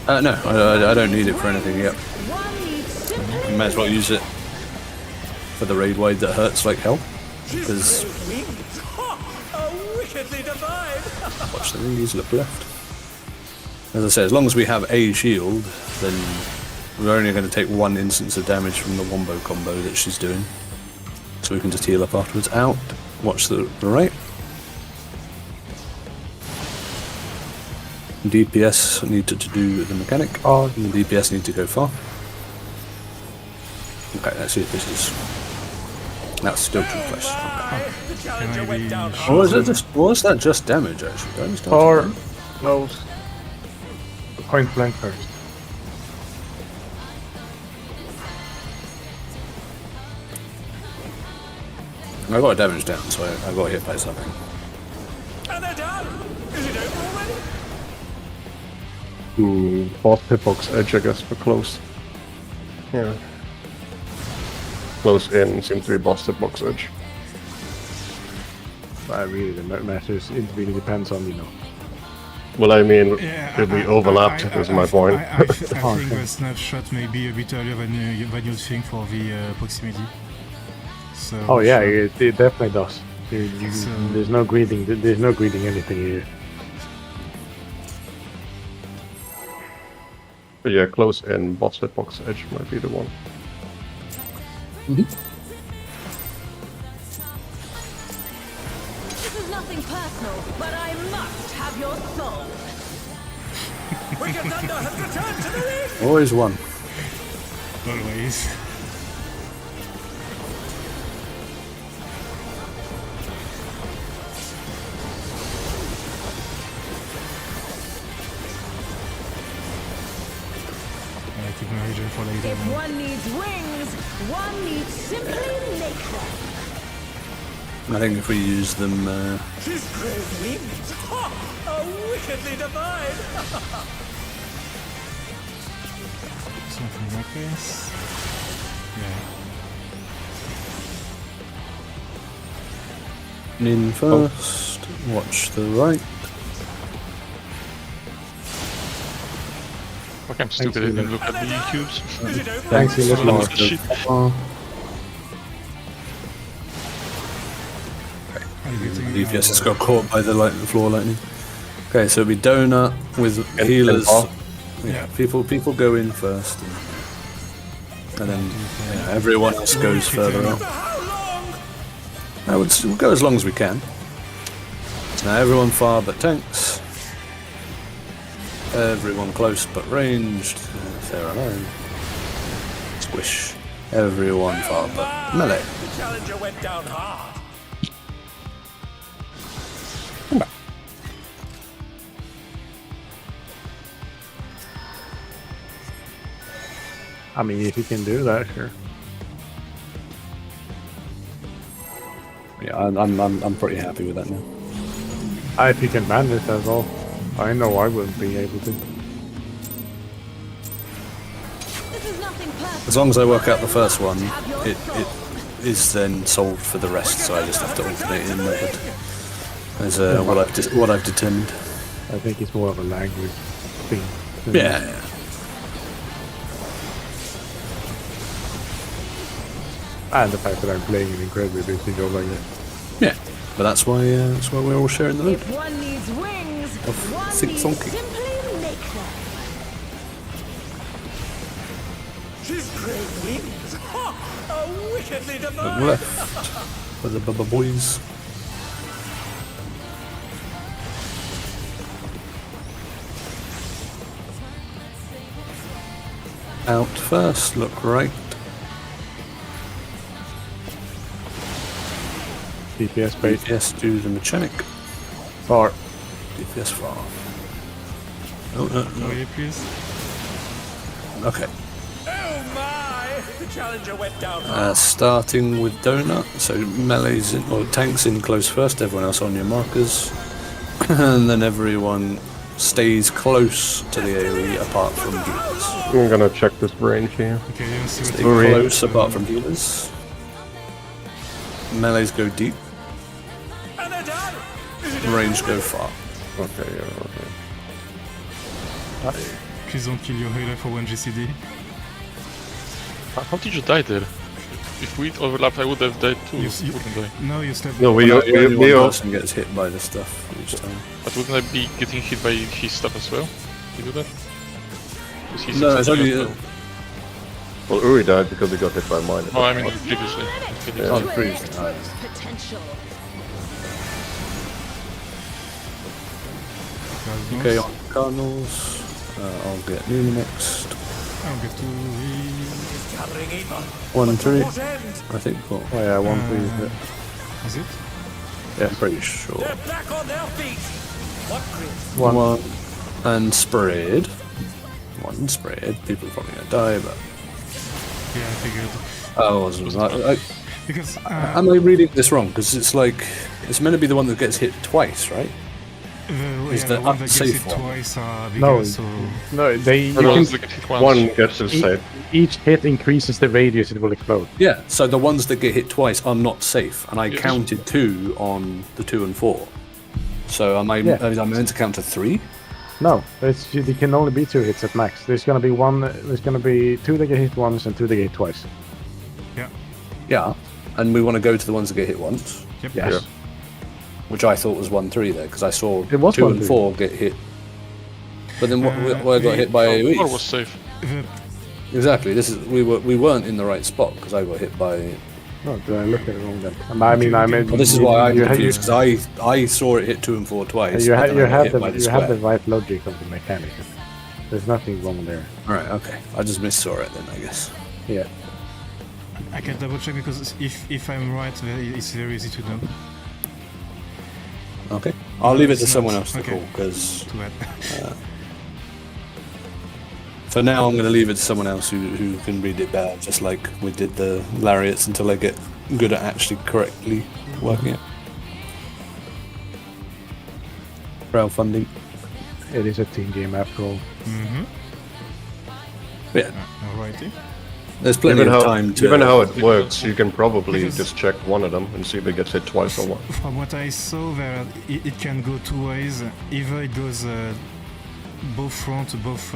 No, I don't need it for anything yet. One needs simply You might as well use it for the raid wide that hurts like hell. Because Wings! Ha! A wickedly divine! watch the ringies look left. As I say, as long as we have a shield, then we're only going to take one instance of damage from the wombo combo that she's doing. So we can just heal up afterwards. Out. Watch the right. DPS needed to do the mechanic. Oh. And DPS need to go far. Okay, let's see if this is. That's still true flesh. Okay. The challenger went down hard. Or was that just damage actually? I just don't Or know. close. Point blank first. I got a damage down, so I got hit by something. And they're done! Is it over already? Boss hitbox edge, I guess, for close. Yeah. Close in seems to be boss hitbox edge. But really, the matters. It really depends on Well, I mean, Yeah, if we overlapped, is my point. I think the snapshot may be a bit earlier than you think for the proximity. So Oh yeah, sure. it definitely does. So- There's no greeting. There's no greeting anything here. But yeah, close in boss hitbox edge might be the one. This is nothing personal, but I must have your soul. Wicked thunder has returned to the ring! Always one. Always. I keep my region for later. If one needs wings, one needs simply make them. I think if we use them, She's great wings! Ha! A wickedly divine! Something like this. Yeah. in first, watch the right. Fuck, I'm stupid, I didn't look at the cubes. Thanks, you Look at the little. shit. DPS just got caught by the floor lightning. Okay, so it'll be donut with healers. Yeah, people go in first, and then everyone else goes further up. We'll go as long as we can. Now everyone far but tanks. Everyone close but ranged. Fair enough. Squish. Everyone far but melee. The challenger went down hard. I mean, if you can do that, sure. Yeah, I'm pretty happy with that now. If you can manage it, that's all. I know I wouldn't be able to. This is nothing personal. As long as I work out the first one, it is then solved for the rest. So I just have to alternate in my head. As what I've determined. I think it's more of a language thing. Yeah. And the fact that I'm playing an incredibly busy job like that. Yeah, but that's why we're all sharing the loot. If one needs wings, one Think needs funky. simply make them. She's great wings. Ha! A wickedly Look devised. left for the Bubba boys. Out first, look right. DPS bait. DPS do the mechanic. Far. DPS far. Oh, no. Wait, please. Okay. Oh my! The challenger went down hard. Starting with donut. So melee's in, or tanks in close first. Everyone else on your markers, and then everyone stays close to the AoE apart from healers. I'm gonna check this range here. Okay, let's see Stay what close apart from healers. Melees go deep. And they're done. Range go far. Okay, yeah, okay. Please don't kill your healer for one GCD. How did you die there? If we overlapped, I would have died too, You- wouldn't I? No, you stepped. No, we Only one all. person gets hit by the stuff each time. But wouldn't I be getting hit by his stuff as well? You do that? 'Cause he's No, it's exciting only. as well. Well, Uri died because he got hit by mine. No, I mean previously. Yeah. Oh, freeze. Potential. Okay, on Cardinals. I'll get Numa next. I'll get to Gathering evil. 1-3. What end? I think. Well, Oh yeah, one please. Is it? yeah, pretty sure. They're back on their feet. What grit? One. And spread. One spread. People are probably gonna die, but. Yeah, I figured. Oh, I wasn't. Because Am I reading this wrong? Because it's like it's meant to be the one that gets hit twice, right? Is the the one that gets unsafe hit one? twice are No. bigger, so No, they. You No, no, can, Ones that get hit once. One gets to save. each hit increases the radius it will explode. Yeah. So the ones that get hit twice are not safe, and I Yes. counted 2 on the 2 and 4. So am I meant to count to 3? No, it's there can only be 2 hits at max. There's gonna be one. There's gonna be 2 that get hit once and 2 that get hit twice. yeah. Yeah. And we want to go to the ones that get hit once, Yep. Yes. Yeah. which I thought was 1-3 there, because I saw It was 2 and 1-3. 4 get hit. But then what got hit by AoE? Or was safe. The- Exactly. This is we weren't in the right spot because I got hit by. No, did I look at it wrong then? I mean, I meant. Well, this is why I'm you confused because I saw it hit 2 and 4 twice. You, but then I got have hit the by you have the square. right logic of the mechanic. There's nothing wrong there. All right. Okay. I just missaw it then, I guess. Yeah. I can double check because if I'm right, it's very easy to know. Okay. I'll leave it to It's someone not- else to okay. call because Too bad. for now I'm going to leave it to someone else who can read it better, just like we did the lariats until I get good at actually correctly working it. Crowdfunding. It is a team game after all. Mm-hmm. Yeah. Alrighty. There's plenty Given of how, time to. given how it works, you can probably Because- just check one of them and see if it gets hit twice or what. From what I saw, there it can go 2 ways. Either it goes both front, both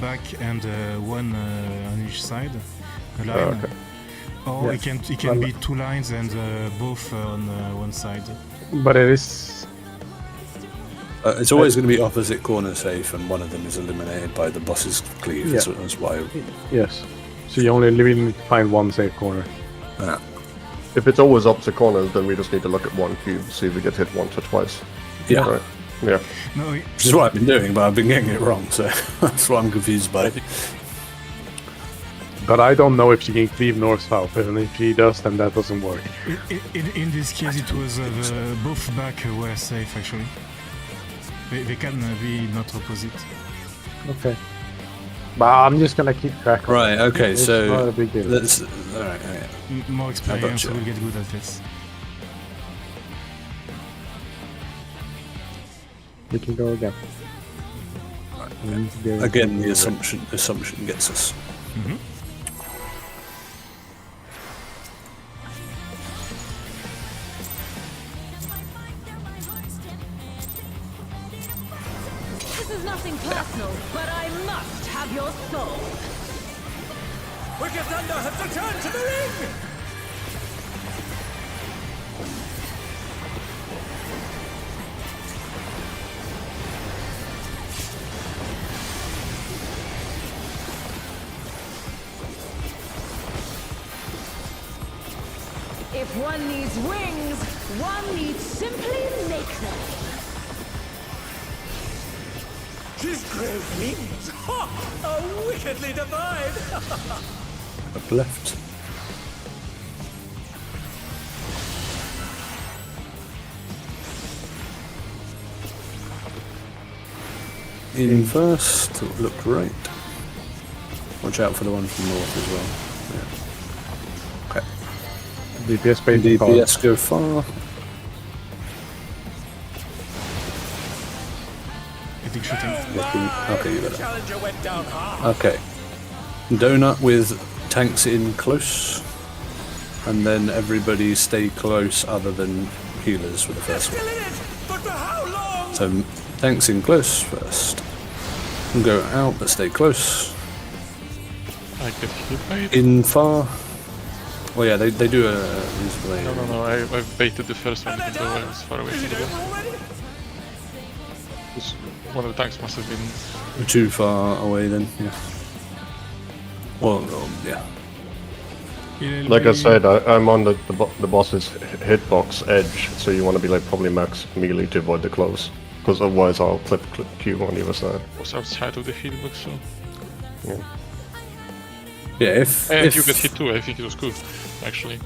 back, and one on each side. A line. okay. Or Yes. it can be two lines and both on one side. But it is. It's always going to be opposite corner safe, and one of them is eliminated by the boss's cleave. Yeah. That's why. Yes. So you only really need to find one safe corner. If it's always opposite corners, then we just need to look at one cube, see if we get hit once or twice. Yeah. Right. Yeah. No, Which is what I've been doing, but I've been getting it wrong, so that's what I'm confused by. But I don't know if she can cleave north-south, and if she does, then that doesn't work. in this case, it was both back were safe actually. They can be not opposite. Okay. But I'm just gonna keep track of Right, it. okay, It's so not a big deal. let's. Alright, okay. More experience, gotcha. we'll get good at this. We can go again. And there- Again, the assumption gets us. This is nothing personal, but I must have your soul. Wicked Thunder has returned to the ring! If one needs wings, one needs simply make them. His grave wings! Ha! Are wickedly divine! Up left. In first, look right. Watch out for the one from north as well. Okay. DPS base. DPS go far. Getting shooting. Okay, you got it. Challenger went down hard. Okay. Donut with tanks in close. And then everybody stay close other than healers for the first one. Still in it! But for how long? So tanks in close first. Go out but stay close. I get hit by it. In far. Well yeah, they do a reasonable aim. No, I've baited the first one, even though I was far away Is from it the over boss. already? One of the tanks must have been... Too far away then, yeah. Well, yeah. It'll Like I be- said, I'm on the boss's hitbox edge, so you want to be like probably max melee to avoid the close, because otherwise I'll clip Q on the other side. was outside of the hitbox, so... Yeah. Yeah, if And you get hit too, I think it was good, actually.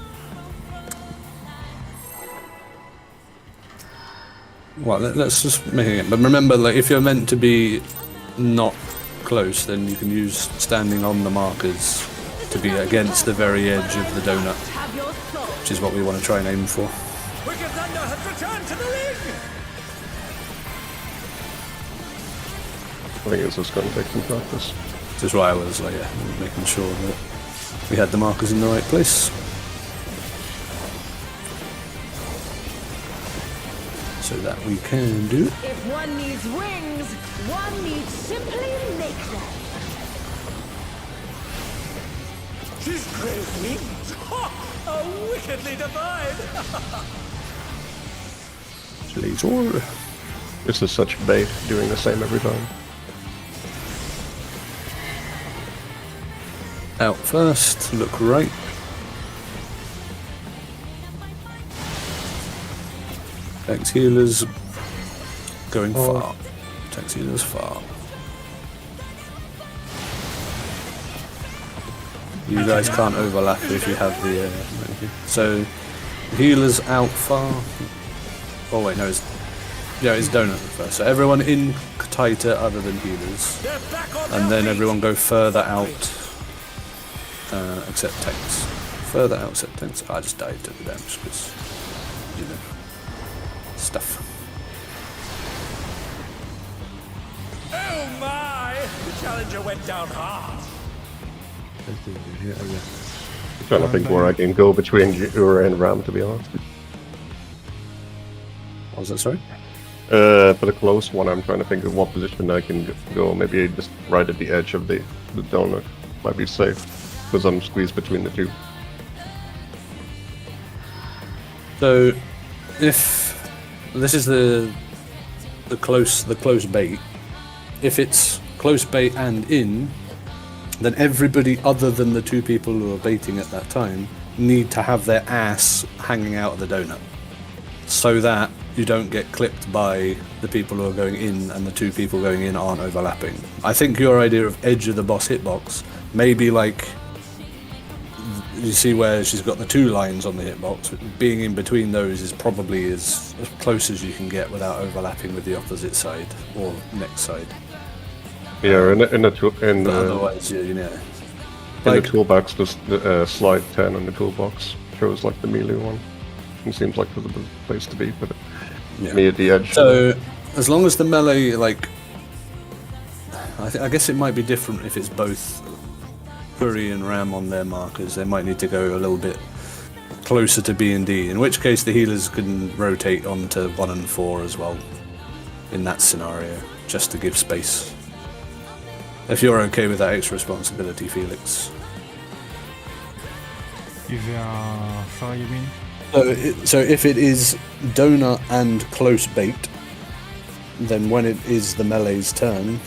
Well, let's just make it again. But remember, like, if you're meant to be not close, then you can use standing on the markers to be against the very edge of the donut, Have your soul. which is what we want to try and aim for. Wicked Thunder has returned to the ring! I think it's just going to take some practice. Which is why I was like, yeah, making sure that we had the markers in the right place. So that we can do. If one needs wings, one needs simply make them. His grave wings! Ha! Are wickedly divine! Laser. This is such bait, doing the same every time. Out first, look right. Tanks healers going far. Tanks healers far. You guys can't overlap if you have the. So healers out far. Oh wait, no, it's donut first. So everyone in tighter other than healers, They're back on and their then feet. everyone go further out. Except tanks. Further out except tanks. I just died to the damage because, you know, stuff. Oh my! The Challenger went down hard. I'm trying to think where I can go between Ura and Ram, to be honest. What was that, sorry? For the close one, I'm trying to think of what position I can go. Maybe just right at the edge of the donut might be safe, because I'm squeezed between the two. So, if this is the close bait, if it's close bait and in, then everybody other than the two people who are baiting at that time need to have their ass hanging out of the donut, so that you don't get clipped by the people who are going in and the two people going in aren't overlapping. I think your idea of edge of the boss hitbox, maybe like, you see where she's got the two lines on the hitbox, being in between those is probably as close as you can get without overlapping with the opposite side or next side. Yeah, Otherwise, yeah, you know. In Like, the toolbox, just slide 10 on the toolbox shows like the melee one. It seems like there's a good place to be, but yeah. me at the edge. So, as long as the melee, like, I guess it might be different if it's both Curry and Ram on their markers. They might need to go a little bit closer to B and D, in which case the healers can rotate onto 1 and 4 as well in that scenario, just to give space. If you're okay with that extra responsibility, Felix. If they are far, you mean? So if it is donut and close bait, then when it is the melee's turn,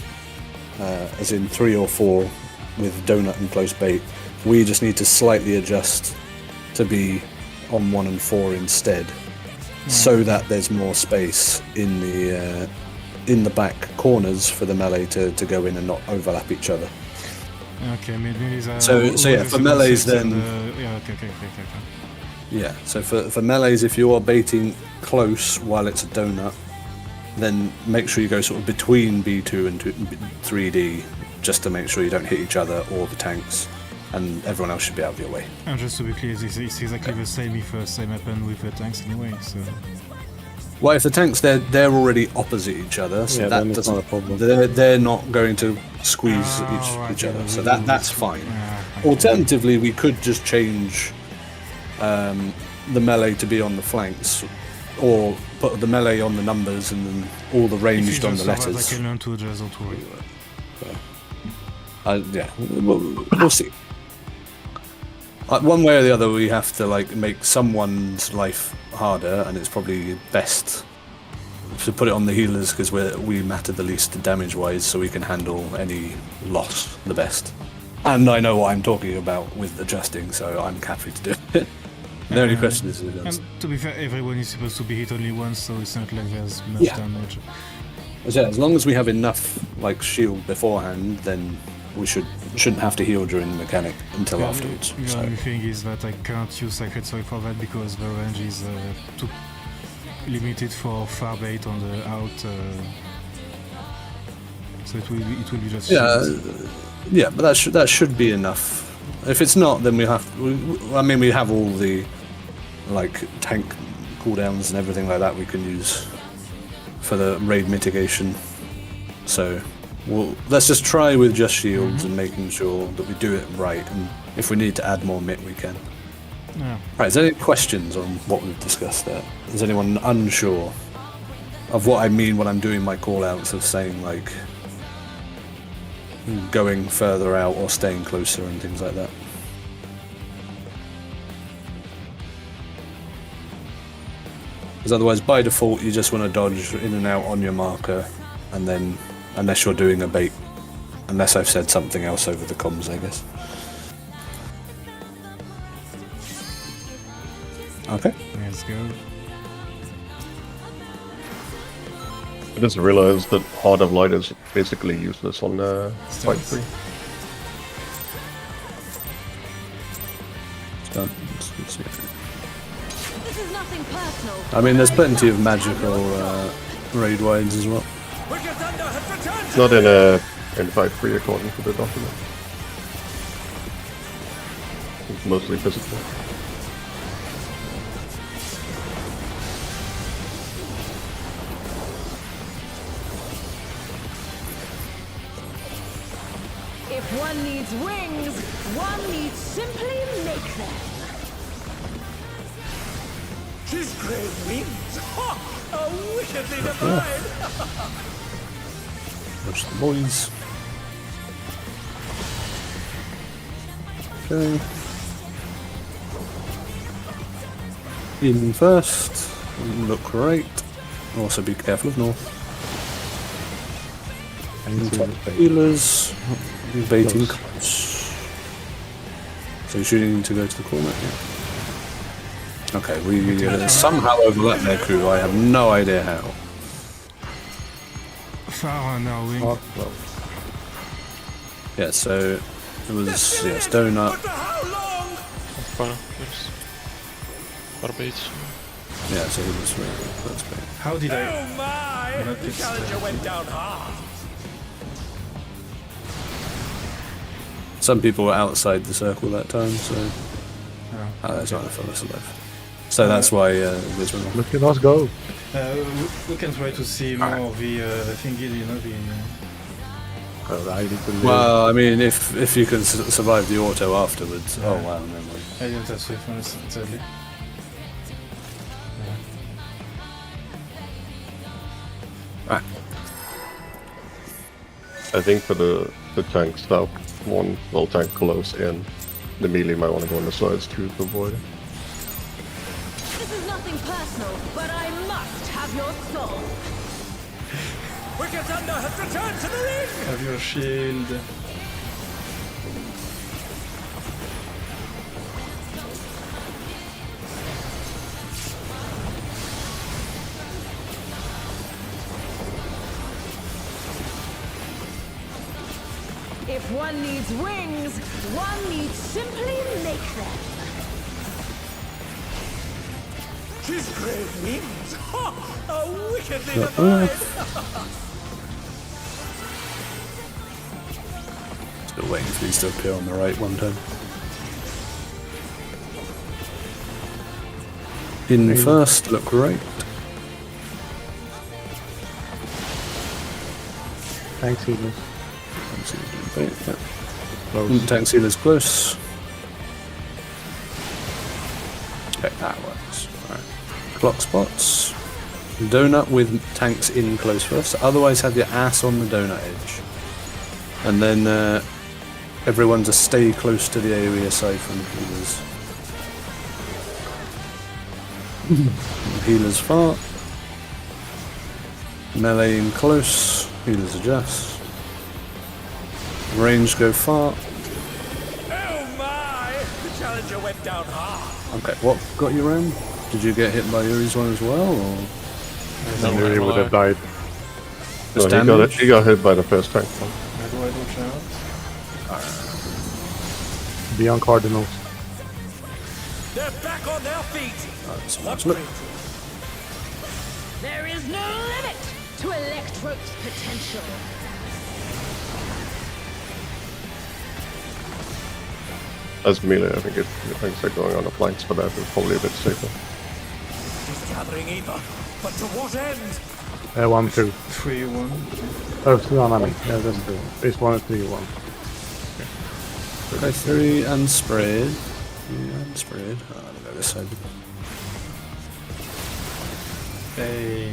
as in 3 or 4 with donut and close bait, we just need to slightly adjust to be on 1 and 4 instead, so that there's more space in the back corners for the melee to go in and not overlap each other. Okay, maybe So yeah, for melees then. Yeah, okay. Yeah, so for melees, if you are baiting close while it's a donut, then make sure you go sort of between B2 and 3D, just to make sure you don't hit each other or the tanks, and everyone else should be out of your way. And just to be clear, it's exactly the same if same happened with the tanks anyway, so... Well, if the tanks, they're already opposite each other, so Yeah, that then it's doesn't... not a problem. They're not going to squeeze right, each yeah, other, so we- that's fine. Yeah, okay. Alternatively, we could just change the melee to be on the flanks, or put the melee on the numbers and then all the If ranged it's on the just so letters. I can learn to adjust, don't worry. Yeah, we'll see. One way or the other, we have to like make someone's life harder, and it's probably best to put it on the healers because we matter the least damage-wise, so we can handle any loss the best. And I know what I'm talking about with adjusting, so I'm happy to do it. The only question is who does. And to be fair, everyone is supposed to be hit only once, so it's not like there's much Yeah. damage. Yeah, as long as we have enough like shield beforehand, then we shouldn't have to heal during the mechanic until afterwards. The So. only thing is that I can't use Sacred Soil for that because the range is too limited for far bait on the out. So it will be just Yeah, shield. yeah, but that should be enough. If it's not, then we have all the like tank cooldowns and everything like that we can use for the raid mitigation. So let's just try with just shields and making sure that we do it right. And if we need to add more MIT, we can. Yeah. Right, is there any questions on what we've discussed there? Is anyone unsure of what I mean when I'm doing my call-outs of saying, like, going further out or staying closer and things like that? Because otherwise, by default, you just want to dodge in and out on your marker, and then, unless you're doing a bait. Unless I've said something else over the comms, I guess. Okay. Let's go. I just realized that Heart of Light is basically useless on Fight 3. Done. This is nothing personal. I mean, there's plenty of magical raid wides as well. Wicked Thunder has returned! It's not in Fight 3 according to the document. It's mostly physical. If one needs wings, one needs simply make them. She's grey wings! Ha! Oh, wickedly divine! Push the boys. Okay. In first. Look right. Also be careful of north. Healers. Baiting close. So you're shooting to go to the corner, yeah. Okay, we somehow overlap their crew. I have no idea how. Far narrowing. Oh, well. Yeah, so it was donut. For how long? Far, there's far base. Yeah, so it was first bait. How did I? Oh my! Not The get challenger went down hard. Some people were outside the circle that time, so that's okay. not a fellas left. So that's why this one. Look at us go. We can try to see more of the thingy, you know, the. Well, I mean, if you can survive the auto afterwards. Oh wow, never mind. I didn't have safe one, sadly. I think for the tank stuff, one will tank close in. The melee might want to go on the sides too to avoid it. This is nothing personal, but I must have your soul. Wicked Thunder has returned to the ring! Have your shield. If one needs wings, one needs simply make them. His great wings! Ha! Oh, wickedly divine! Still waiting for these to appear on the right one time. In first, look right. Thanks, healers. Tank sealer's close. Okay, that works. Alright. Clock spots. Donut with tanks in close first. Otherwise, have your ass on the donut edge. And then everyone to stay close to the AoE aside from healers. Healers far. Melee in close. Healers adjust. Range go far. Oh my! The challenger went down hard. Okay, what got you around? Did you get hit by Yuri's one as well, or I knew he would have died. No, damage? he got hit by the first tank. How do I watch out? Beyond Cardinals. They're back on their feet. someone's look. There is no limit to Electro's potential. As melee, I think the tanks are going on the flanks for that. It's probably a bit safer. He's gathering either, but to what end? 1, 2. 3, 1. Oh, 2 on enemy. Yeah, that's 2. It's 1 and 3, 1. Okay, 3 unspread. 3 unspread. Oh, I'll go this side. Hey.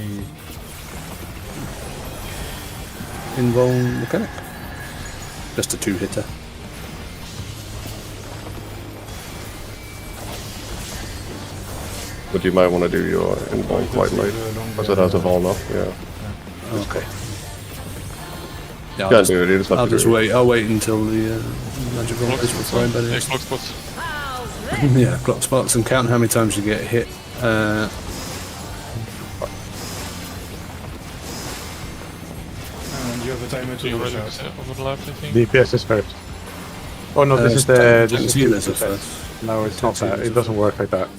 Invuln mechanic. Just a 2-hitter. But you might want to do your invuln quite late, because it has a vol up, yeah. Okay. Yeah, Can't do it, you just have I'll to just do it. wait. I'll wait until the magic roll is required by the Clock spots. How's this? yeah, clock spots and count how many times you get hit. And you have a timer So to you watch already out. overlapped, I think. DPS is first. Oh no, this is the tank this is healers two are defense. first. No, it's not Tank that. healers It doesn't work like that.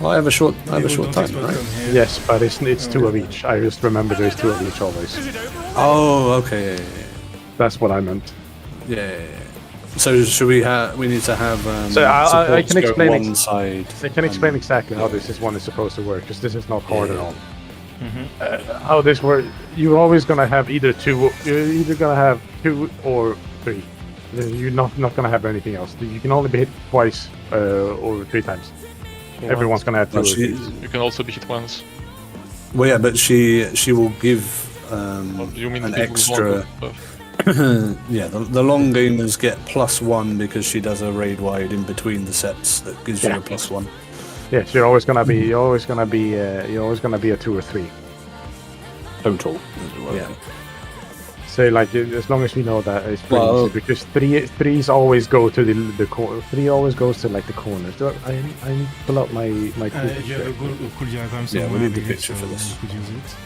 Well, I have a short Don't time, expect right? them here. Yes, but it's 2 of each. I just remember there's 2 of each always. Is it over already? Oh, okay. Yeah. That's what I meant. Yeah. So should we have? We need to have. So I supports can go explain one side. I can explain exactly how this one is supposed to work, because this is not hard at all. How this works, you're always gonna have either 2. You're either gonna have 2 or 3. You're not gonna have anything else. You can only be hit twice or 3 times. Everyone's gonna have 2 of Actually, these. You can also be hit once. Well, yeah, but she will give You mean an the people who extra. want stuff? Yeah, the long gamers get +1 because she does a raid wide in between the sets that gives you Yeah. a +1. Yes, you're always gonna be a 2 or 3. Total. Yeah. So like as long as we know that it's pretty Well- easy, because threes always go to the corner. 3 always goes to like the corners. Do I need to pull out my cool You have a picture. cool diagram Yeah, we somewhere, need the maybe, picture so for this. we could use it.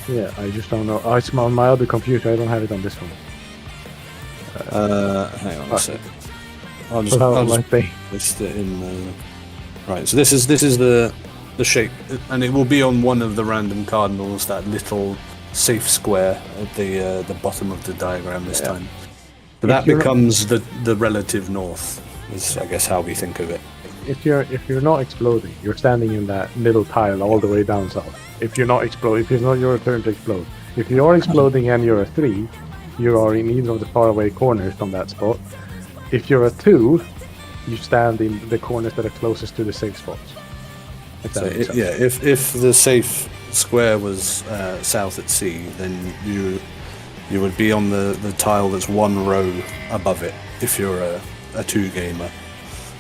Yeah, I just don't know. Oh, it's on my other computer. I don't have it on this one. Hang on a sec. I'll Pull out I'll my just thing. list it in. Right, so this is the shape, and it will be on one of the random cardinals, that little safe square at the bottom of the diagram this time. So that you're- becomes the relative north. Is I guess how we think of it. If you're not exploding, you're standing in that middle tile all the way down south. If you're not exploding, if it's not your turn to explode. If you are exploding and you're a 3, you are in either of the faraway corners from that spot. If you're a 2, you stand in the corners that are closest to the safe spots. If that So makes sense. yeah, if the safe square was south at sea, then you would be on the tile that's one row above it. If you're a 2 gamer,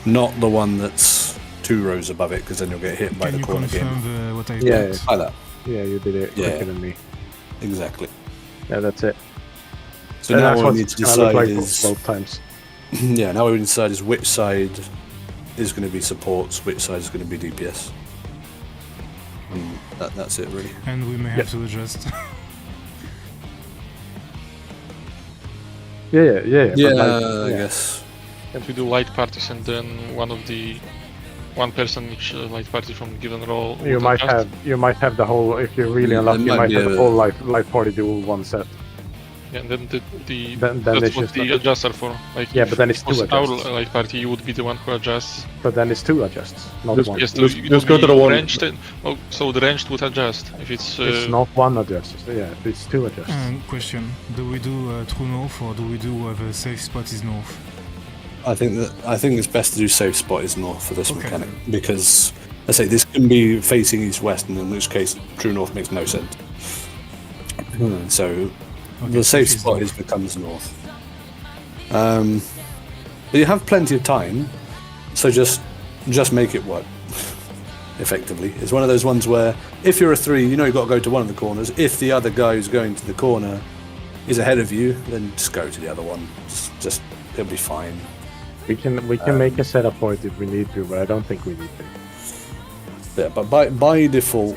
not the one that's 2 rows above it, because then you'll get hit by Can the you corner game. confirm what I Yeah, did? Like that, Yeah, you did it Yeah. quicker than me. exactly. Yeah, that's it. So And now that's what what we need it's to gonna look decide like is both times. yeah. Now what we need to decide is which side is going to be supports, which side is going to be DPS. And that's it really. And we may have to adjust. Yeah. Yeah, but like, I guess. If we do light parties and then one person each light party from given role. You would might adjust. have the whole. If you're really Yeah, unlucky, you might might be have the a- whole light party do one set. Yeah, and then Then that's it's what just the like- adjuster for. Like Yeah, if but then it's it was 2 our adjusts. light party, you would be the one who adjusts. But then it's 2 adjusts, not Just- one. Yes, Let's- it let's would go to be the one- ranged. Oh, so the ranged would adjust if it's. It's not 1 adjust. Yeah, it's 2 adjusts. Question: do we do true north or do we do the safe spot is north? I think it's best to do safe spot is north for this Okay. mechanic, because I say this can be facing east-west, and in which case true north makes no sense. So the safe safe is spot north. becomes north. But you have plenty of time, so just make it work. Effectively, it's one of those ones where if you're a 3, you know you've got to go to one of the corners. If the other guy who's going to the corner is ahead of you, then just go to the other one. Just it'll be fine. We can make a setup for it if we need to, but I don't think we need to. Yeah, but by default,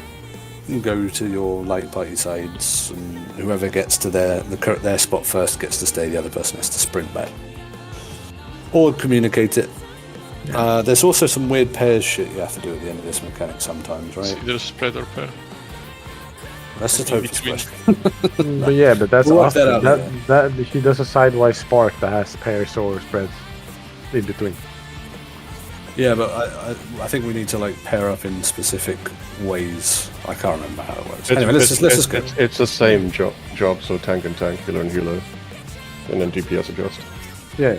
you go to your light party sides, and whoever gets to their spot first gets to stay. The other person has to sprint back or communicate it. There's also some weird pairs shit you have to do at the end of this mechanic sometimes, It's right? either spread or pair. That's the in total between. question. But yeah, but that's We'll work that awesome. out, That she does a sidewise spark that has pairs or spreads in between. Yeah, but I think we need to like pair up in specific ways. I can't remember how it works. Anyway, let's just go. It's the same job, so tank and tank, healer and healer, and then DPS adjust. Yeah.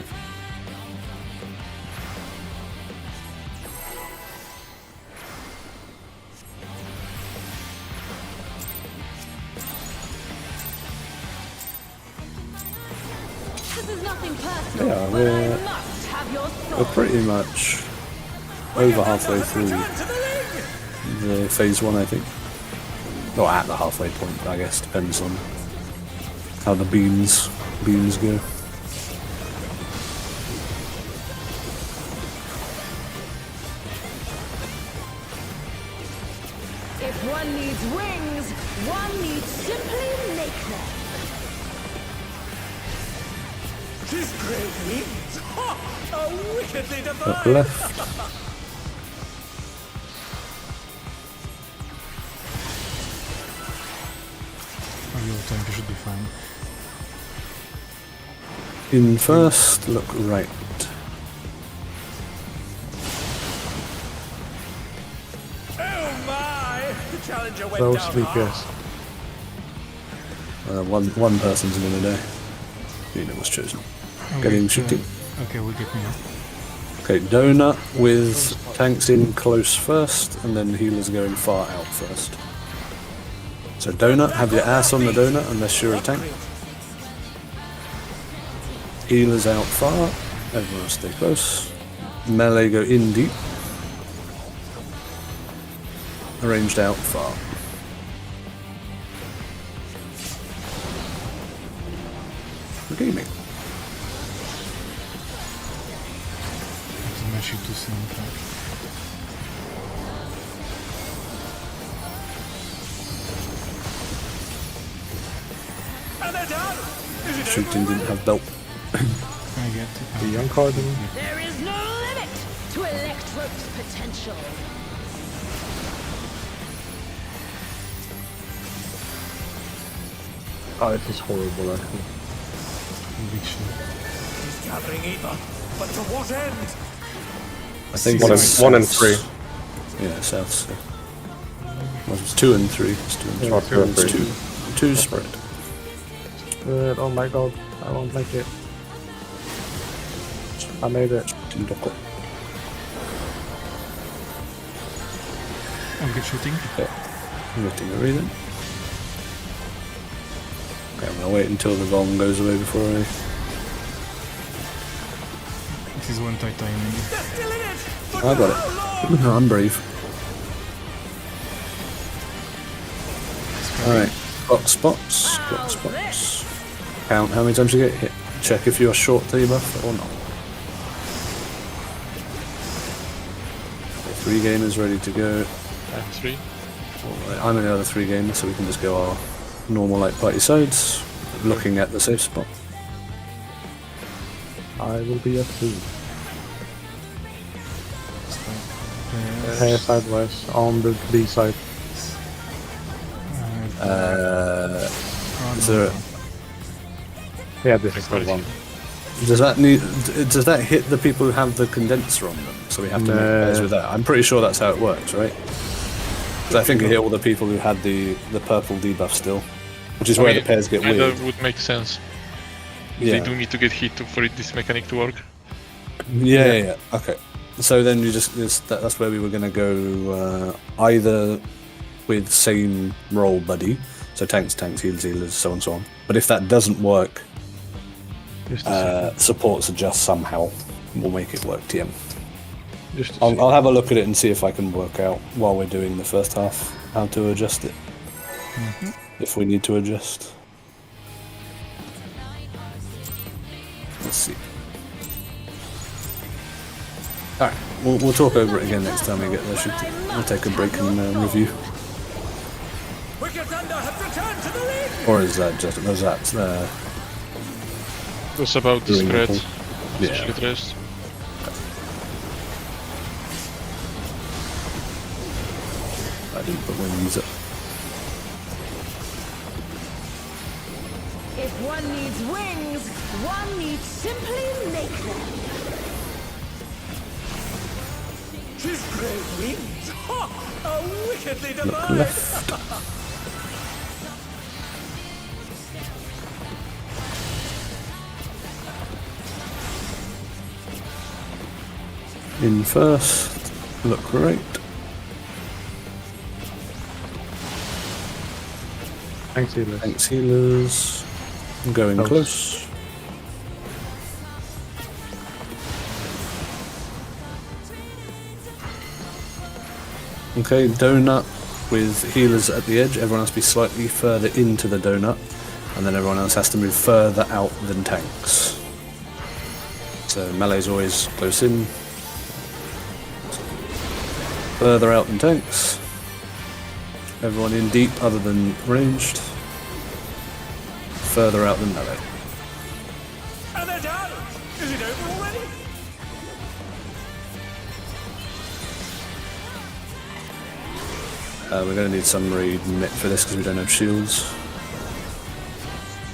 This is nothing personal, Yeah, but I must have your We're soul. pretty much over halfway through the phase 1, I think. Or at the halfway point, I guess. Depends on how the beams go. If one needs wings, one needs simply make them. Tis great wings! Ha! A wickedly Up divine! left. Oh, your tank should be fine. In first, look right. Oh my! The challenger went Those down 3 hard. pairs. One person's gonna die. Leader was chosen. Oh, Getting wait, shooting. Okay, we get me. Okay, donut with tanks in close first, and then healers going far out first. So donut, have your ass on the donut unless you're a tank. Healers out far. Everyone stay close. Melee go in deep. Ranged out far. Gaming. Zobaczył tu soundtrack. And they're down! Is it Shooting over didn't have belt. I get it. The young card. There is no limit to Electrode's potential. Oh, it is horrible actually. Conviction. He's gathering ether, but to what end? I think 1 and 3. Yeah, south. So. Well, it's 2 and 3. It's 2 and 3. Oh, 2 and 3. It's 2 spread. Oh my god, I won't make it. I made it. I'm good shooting. Getting a reason. Okay, I'm gonna wait until the bomb goes away before I. It is one tight timing. They're still in it! But I got for how it. long? I'm brave. Alright, got spots. Got spots. Count how many times you get hit. Check if you're short debuff or not. 3 gamers ready to go. I'm 3. I'm in the other 3 gamers, so we can just go our normal like party sides, looking at the safe spot. I will be a 2. Uh, Sideways on the B side. Is there Yeah, this is the one. does that hit the people who have the condenser on them? So we have to make pairs with that. I'm pretty sure that's how it works, right? 'Cause I think it hit all the people who had the purple debuff still, which is where the pairs get weird. That would make sense. Yeah. They do need to get hit for this mechanic to work. Yeah. Okay. So then you that's where we were gonna go either with same role buddy, so tanks, healers, so on and so on. But if that doesn't work, Just a supports adjust somehow. We'll make it work, TM. second. Just a I'll have a look at it and see if I can work out while we're doing the first half how to adjust it. If we need to adjust. Let's see. Alright, we'll talk over it again next time we get there. We'll take a break and review. Wicked Thunder has returned to the ring! Or is that just It was about the Doing spread, the Yeah. especially the rest. I didn't put wings up. If one needs wings, one needs simply make them. His great wings! Ha! Are wickedly Look divine! left. In first, look right. Thanks, healers. Thanks healers. I'm going close. Okay, donut with healers at the edge. Everyone has to be slightly further into the donut, and then everyone else has to move further out than tanks. So melee's always close in. Further out than tanks. Everyone in deep other than ranged. Further out than melee. And they're down! Is it over already? We're going to need some raid mit for this because we don't have shields.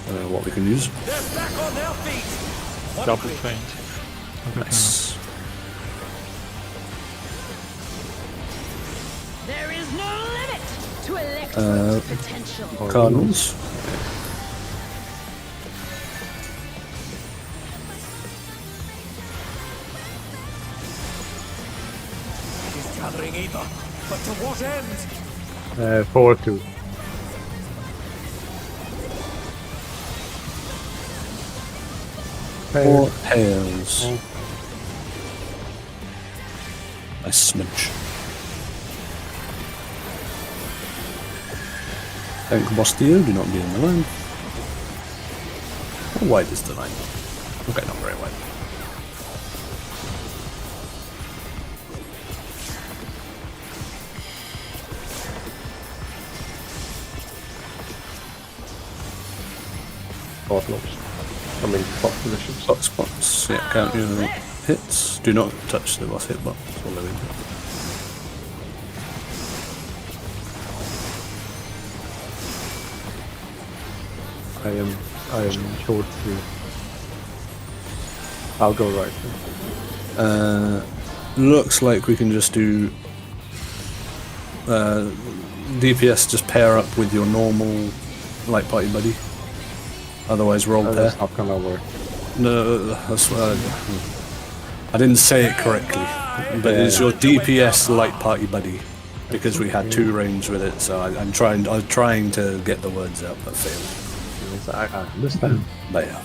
I don't know what we can use. They're back on their feet! Double feint. Nice. There is no limit to Electrode's potential. Cardinals. He's gathering ether, but to what end? 4-2. 4 pairs. Nice smidge. Don't combust you, do not be in the line. How wide is the line? Okay, not very wide. Orthodox. I mean, top position. Hot spots. Yeah, count your hits. Do not touch the boss hitbox or low into it. I am short too. I'll go right. Looks like we can just do DPS. Just pair up with your normal light party buddy. Otherwise, roll pair. That's not gonna work. No, that's what I didn't say it correctly. But it's your DPS light party buddy because we had 2 range with it. So I was trying to get the words out, but failed. I understand. But yeah.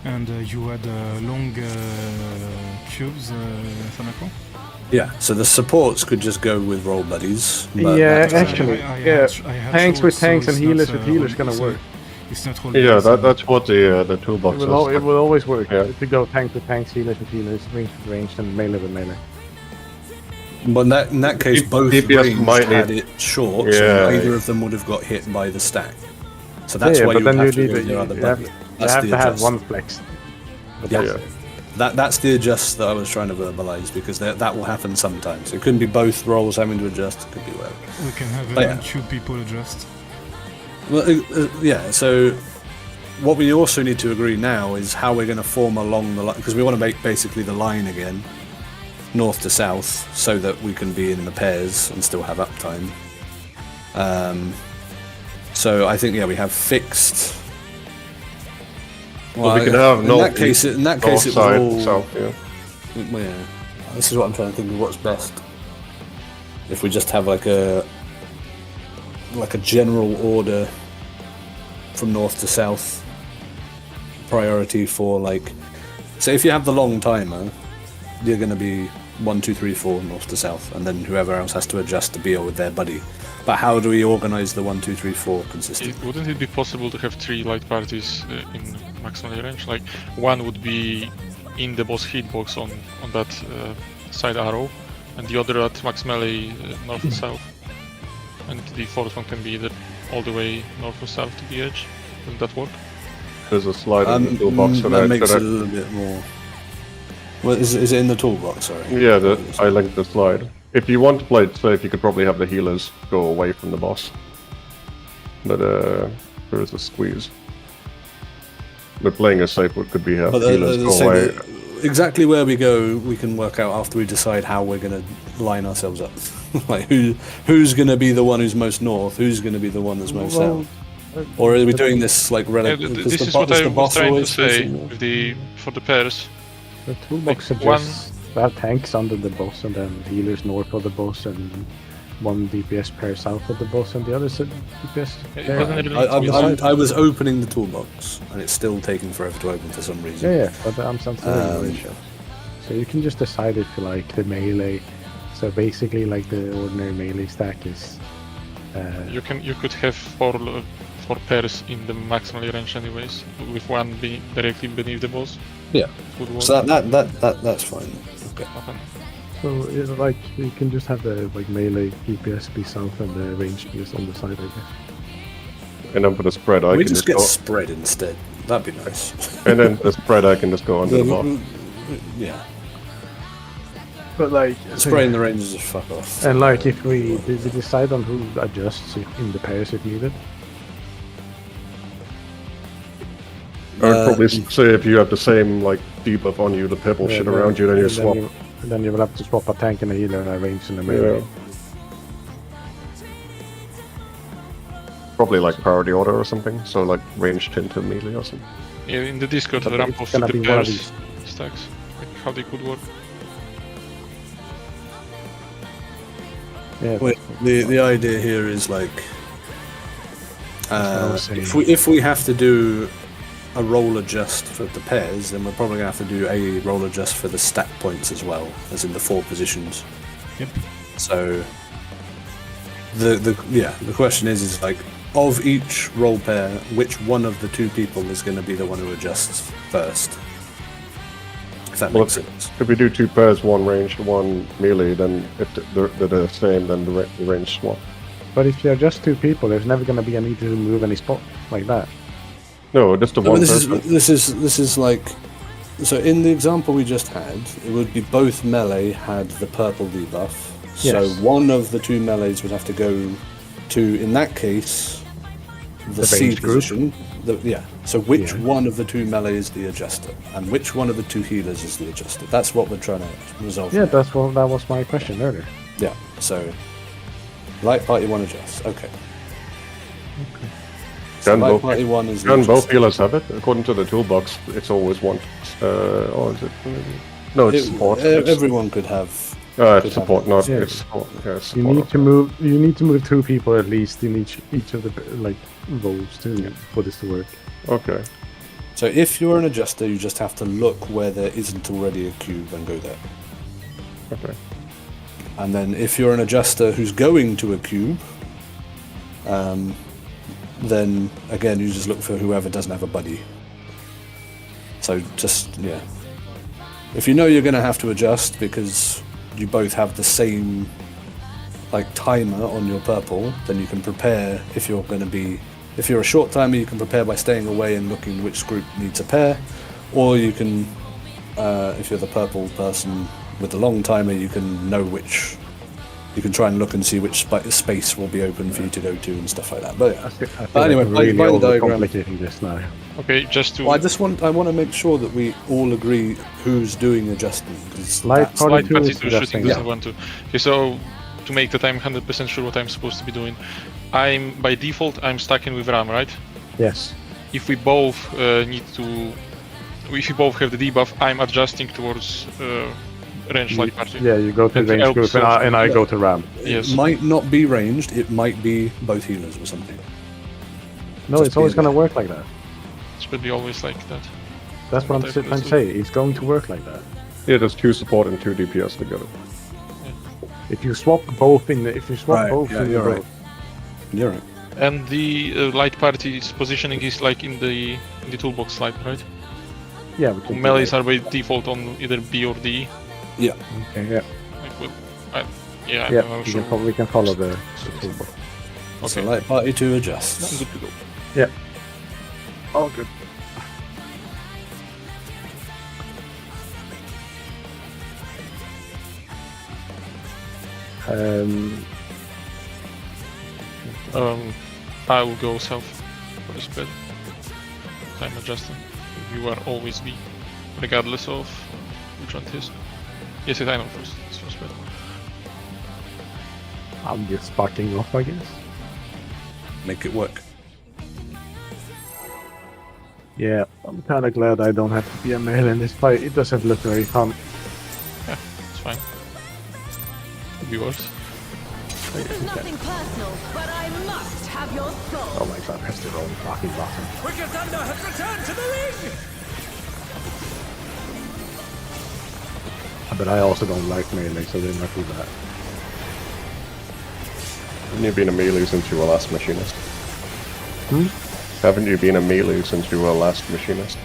And you had long cubes, Fanako? Yeah, so the supports could just go with roll buddies. But Yeah, that's- actually, tanks with tanks and healers with healers gonna work. It's not all Yeah, that's what the toolbox It will, is. it will always work. Yeah. To go tank with tanks, healers with healers, range with range, and melee with melee. But in that case, both DPS ranged might had need- it short, so Yeah. neither of them would have got hit by the stack. So that's Yeah, why but you then have you to need go with to- your other you have- buddy. You That's have the to have adjust. one flex. But Yeah. that's- That's the adjust that I was trying to verbalize because that will happen sometimes. It couldn't be both roles having to adjust. It could be whatever. We can have Oh, yeah. 2 people adjust. Well, yeah. So what we also need to agree now is how we're going to form along the line because we want to make basically the line again, north to south, so that we can be in the pairs and still have uptime. So I think we have fixed. Well, we can have in north, that case, it was side, all. south, yeah. Well, yeah, this is what I'm trying to think of what's best. If we just have like a general order from north to south, priority for like, say if you have the long timer, you're going to be 1, 2, 3, 4 north to south, and then whoever else has to adjust to be with their buddy. But how do we organize the 1, 2, 3, 4 consistently? Wouldn't it be possible to have 3 light parties in maximally range? Like one would be in the boss hitbox on that side arrow, and the other at max melee north and south. And the fourth one can be either all the way north or south to the edge. Wouldn't that work? There's a slide in the toolbox for that makes it a little bit more. Well, is it in the toolbox? Sorry. Yeah, I linked the slide. If you want to play it safe, you could probably have the healers go away from the boss. But there is a squeeze. But playing it safe could be have But healers go away. exactly where we go, we can work out after we decide how we're going to line ourselves up. Like who's going to be the one who's most north? Who's going to be the one that's most south? Or are we doing this like relative? This is what I was trying to say with for the pairs. The toolbox Like suggests to have tanks under the boss and then healers north of the boss and one DPS pair south of the boss and the other DPS It pair. doesn't really need to be I south. was opening the toolbox and it's still taking forever to open for some reason. Yeah, but I'm still ratio. So you can just decide if you like the melee. So basically, like the ordinary melee stack is. You could have four pairs in the maximally range anyways, with one being directly beneath the boss. Yeah. Would work. So that's fine. Okay. Okay. So it's like you can just have the like melee DPS be south and the range be on the side, I guess. And then for the spread, I We can just just get go. spread instead. That'd be nice. And then the spread, I can just go under the boss. Yeah. But like Spraying the ranges just fuck off. and like if we decide on who adjusts in the pairs if needed. I'd probably say if you have the same like debuff on you, the purple shit around you, then you swap. Then you will have to swap a tank and a healer and a range and a melee. Yeah. Probably like priority order or something. So like ranged into melee or something. Yeah, in the Discord, But the ramp it's of gonna the be one of pairs these. stacks, like how they could work. Yeah. Wait, the idea here is like, what I was saying. if we have to do a roll adjust for the pairs, then we're probably gonna have to do a roll adjust for the stat points as well, as in the 4 positions. Yep. So the question is like, of each roll pair, which one of the 2 people is going to be the one who adjusts first? If that makes sense. If we do 2 pairs, 1 ranged, 1 melee, then if they're the same, then the range swap. But if you're just 2 people, there's never going to be a need to move any spot like that. No, just the No, one but person. this is like, so in the example we just had, it would be both melee had the purple debuff. So Yes. one of the 2 melees would have to go to, in that case, the C ranged group? position. So which Yeah. one of the 2 melee is the adjuster, and which one of the 2 healers is the adjuster? That's what we're trying to resolve. Yeah, that was my question earlier. Yeah. So light party 1 adjusts. Okay. So Can light both- party 1 is the Can both adjuster. healers have it? According to the toolbox, it's always one. Or is it? No, it's support. Everyone could have. It's support, not Yeah. it's support. Yeah, it's You support. need to move. You need to move 2 people at least in each of the like roles for this to work. Okay. So if you're an adjuster, you just have to look where there isn't already a cube and go there. Okay. And then if you're an adjuster who's going to a cube, then again you just look for whoever doesn't have a buddy. So just, yeah. If you know you're going to have to adjust because you both have the same like timer on your purple, then you can prepare. If you're a short timer, you can prepare by staying away and looking which group needs a pair, or you can, if you're the purple person with the long timer, you can know which. You can try and look and see which space will be open for you to go to and stuff like that. But, I feel but anyway, like we're by really the diagram. overcomplicating this now. Okay, just to Well, I want to make sure that we all agree who's doing adjusting. 'Cause Light that's- party Light two party is 2 adjusting, shooting yeah. doesn't want to. Okay, so to make that I'm 100% sure what I'm supposed to be doing, I'm by default I'm stacking with Ram, right? Yes. If we both if we both have the debuff, I'm adjusting towards range light party. Yeah, you go to And range elk group, souls. and I go to Ram. Yes. It might not be ranged. It might be both healers or something. No, Just it's always be going to aware. work like that. It should be always like that. That's what I'm Whatever trying to this say. It's going to work like that. Yeah, there's 2 support and 2 DPS together. If you swap both in the Right, both yeah, in the you're row, right. You're right. And the light party's positioning is like in the toolbox slide, right? yeah, we can do Melees that. are by default on either B or D. Yeah. Okay, yeah, Like, yeah, yeah. I'm not We sure. can follow the toolbox. So Okay. light party 2 adjusts. Good to go. Yeah. Oh, good. I will go south for the spread. Time adjusting. You are always B, regardless of which one it is. Yes, I know first. It's first spread. I'm just sparking off, I guess. Make it work. Yeah, I'm kind of glad I don't have to be a male in this fight. It doesn't look very fun. Yeah, it's fine. Could be worse. This is nothing personal, but I must have your soul. Oh my god, that's the wrong fucking button. Wicked Thunder has returned to the ring! But I also don't like melee, so they're not too bad. Haven't you been a melee since you were last machinist? Hmm? Haven't you been a melee since you were last machinist?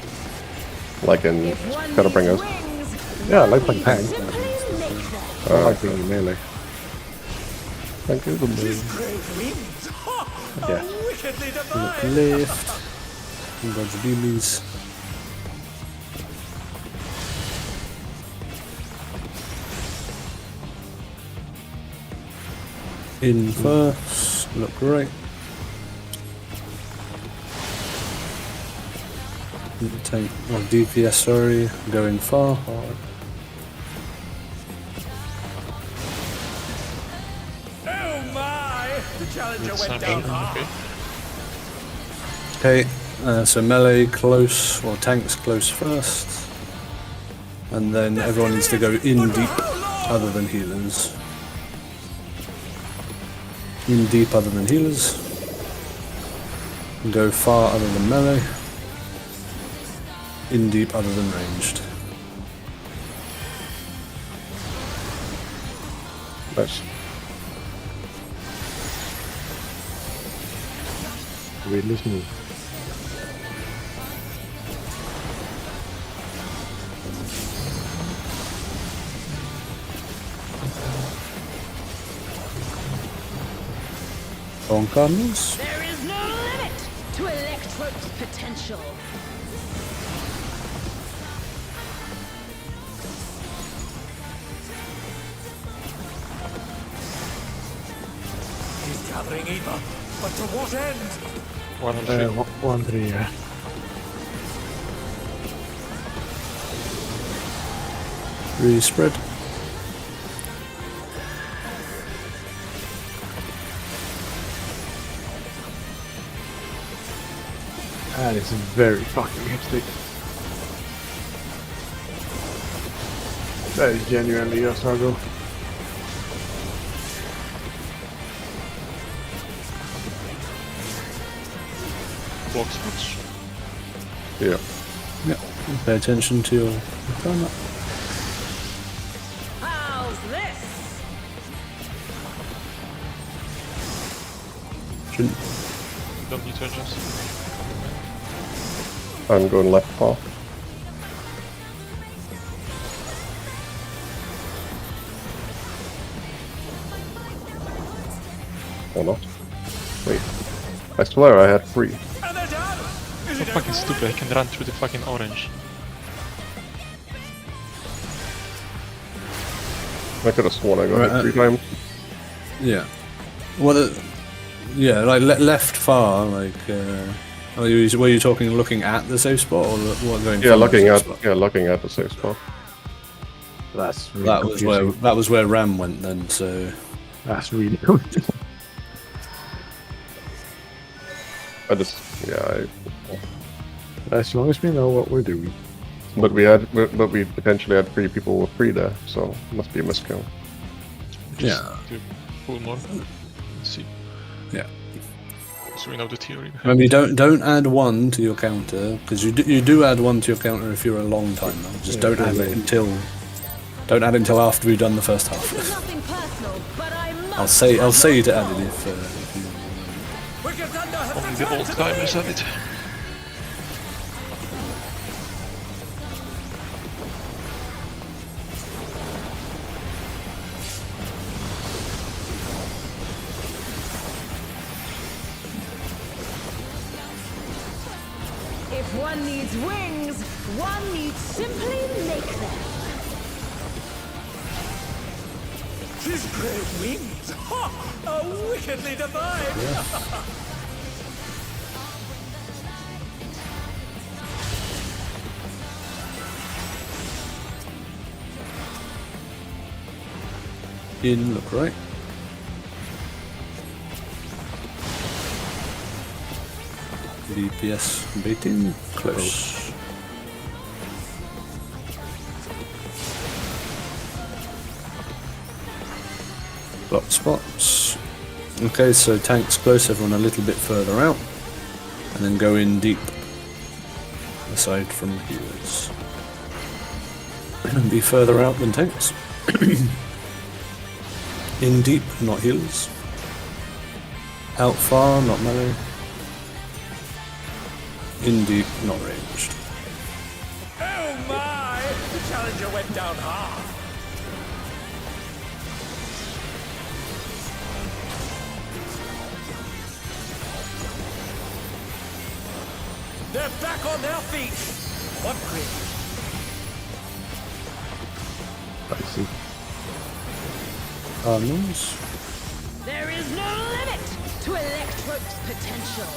Like in If one Shadowbringers? needs wings, Yeah, I like one playing needs tank. simply make them. I like being melee. Thank you. Great wings! Ha! Yeah. Wickedly divine! Lift. Dodge beamies. In first. Look great. Tank or DPS, sorry, going far. Hard. Oh my! The challenger went Perception, down hard. okay. Okay, so melee close, or tanks close first. And then everyone needs to go in deep, other than healers. In deep other than healers. Go far other than melee. In deep other than ranged. Nice. Really smooth. On Cardinals. There is no limit to Electrode's potential. He's gathering ether, but to what end? 1 and 3. 1, 3, yeah. Respread. That is very fucking hectic. That is genuinely a struggle. Block spots. Yeah. Yeah. Pay attention to your opponent. How's this? Shouldn't. Don't need to adjust. I'm going left path. Or not. Wait. I swear I had 3. And they're done! Is So it fucking over stupid, I can run through the fucking orange. I could have sworn I got Right, it 3 times. Yeah. Well, yeah, like left far, like. Were you talking looking at the safe spot or what going? Yeah, from the looking safe at spot? looking at the safe spot. That's really That was where Ram went then. So That's really confusing. I just As long as we know what we're doing. but we potentially had 3 people with 3 there, so it must be a miscount. yeah, To pull more. Let's see. yeah. So we know the theory. Remember, don't add 1 to your counter because you do add 1 to your counter if you're a long timer. Just don't add it until after we've done the first half. This is nothing personal, but I must. I'll say you to add it if you. Wicked Thunder has Only the returned old to the timers ring. have it. If one needs wings, one needs simply make them. His great wings! Ha! Are wickedly divine! In look right. DPS baiting close. Block spots. Okay, so tanks close, everyone a little bit further out, and then go in deep. Aside from healers, and be further out than tanks. In deep, not healers. Out far, not melee. In deep, not ranged. Oh my! The challenger went down hard. They're back on their feet. What grit? I see. Cardinals. There is no limit to Electrode's potential.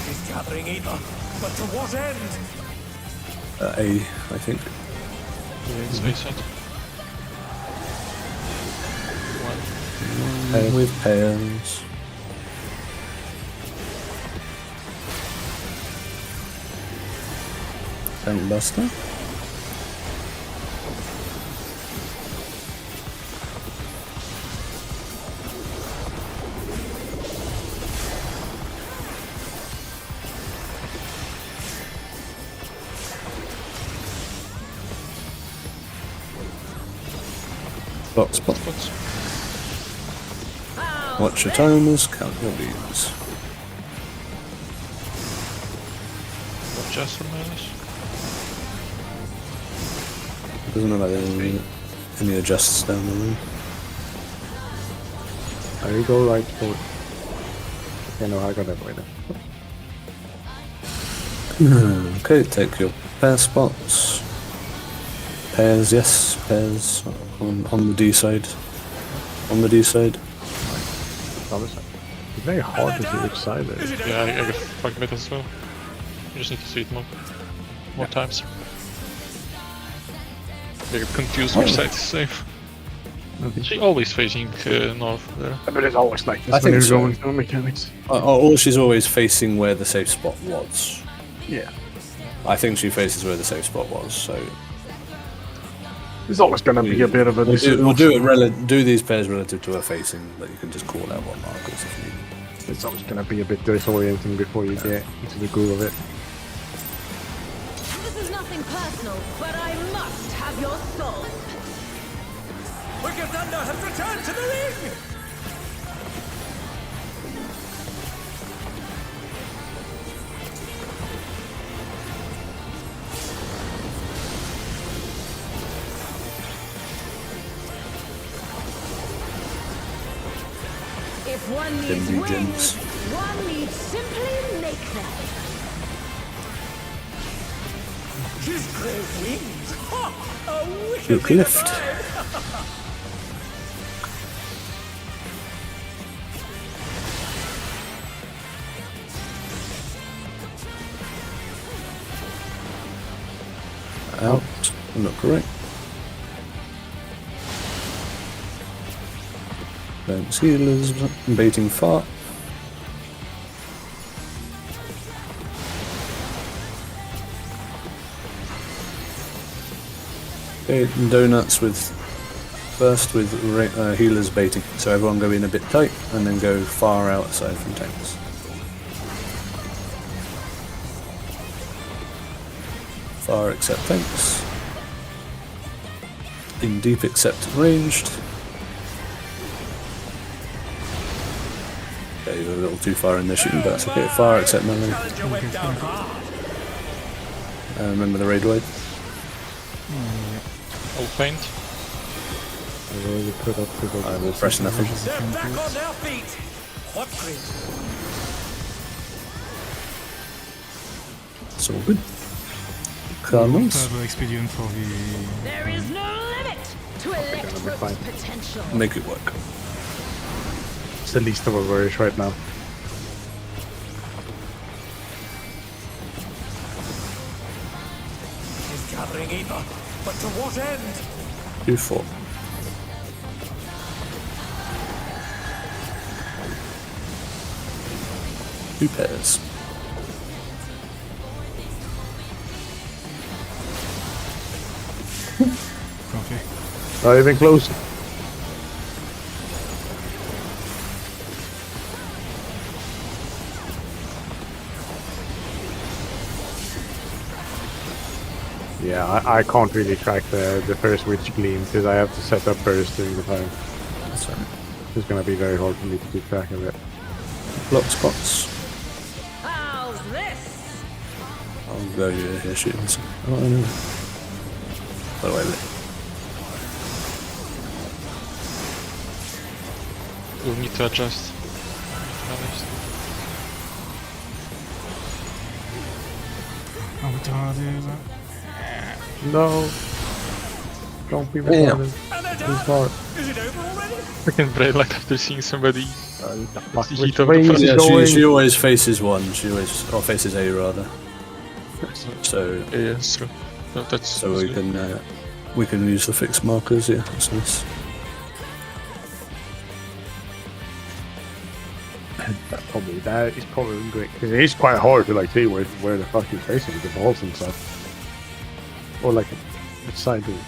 He's gathering ether, but to what end? A, I think. Space set. 1. With pairs. Tank Buster. Block spots. Watch your timers, count your leaves. Not just for minus. Doesn't look like there's any adjusts down the room. There you go, right for it. Okay, no, I got that right now. Okay, take your pair spots. Pairs, yes, pairs on the D side. On the D side. Other side. It's very hard to see which side it is. Yeah, I get fucked with as well. You just need to see it more times. I get confused which side is safe. She always facing north there. But it's always like this I when think you're so. going through mechanics. Or she's always facing where the safe spot was. Yeah. I think she faces where the safe spot was, so... There's always going to be a bit of a We'll do these pairs relative to her facing, but you can just call out what markers if you need. It's always going to be a bit disorienting before you get into the groove of it. This is nothing personal, but I must have your soul. Wicked Thunder has returned to the ring! If one needs Them wings, regions. one needs simply make them. She's great wings! Ha! A wicked Look left. Out. Not correct. Bounce healers, baiting fart. Okay, donuts with first with healers baiting. So everyone go in a bit tight and then go far outside from tanks. Far except tanks. In deep except ranged. Okay, you're a little too far in their shooting, but that's okay. Far except melee. Challenger went down hard. Remember the raid wide? All faint. I already put up to the... I will press nothing. They're back on their feet! What green? It's all good. Don't Cardinals. have expedient for the... There is no limit to Electro's potential. Make it work. It's the least of our worries right now. She's gathering ether, but to what end? 2-4. Two pairs. Okay. Not even close. Yeah, I can't really track the first witch gleam because I have to set up burst during the time. That's right. It's gonna be very hard for me to keep track of it. Block spots. How's this? I'll go here shooting some. Oh, I know. By the way, We'll need to adjust. Are we retarded? No! Don't be Damn. retarded. Too far. Is it over already? Freaking brain like after seeing somebody. Fuck, the which heat of the way is first- it yeah, going? she always faces one. She always faces A rather. So Yeah, it's true. No, that's so we can use the fixed markers. Yeah, that's nice. That is probably great because it is quite hard to like see where the fuck you're facing with the balls and stuff. or like a side room,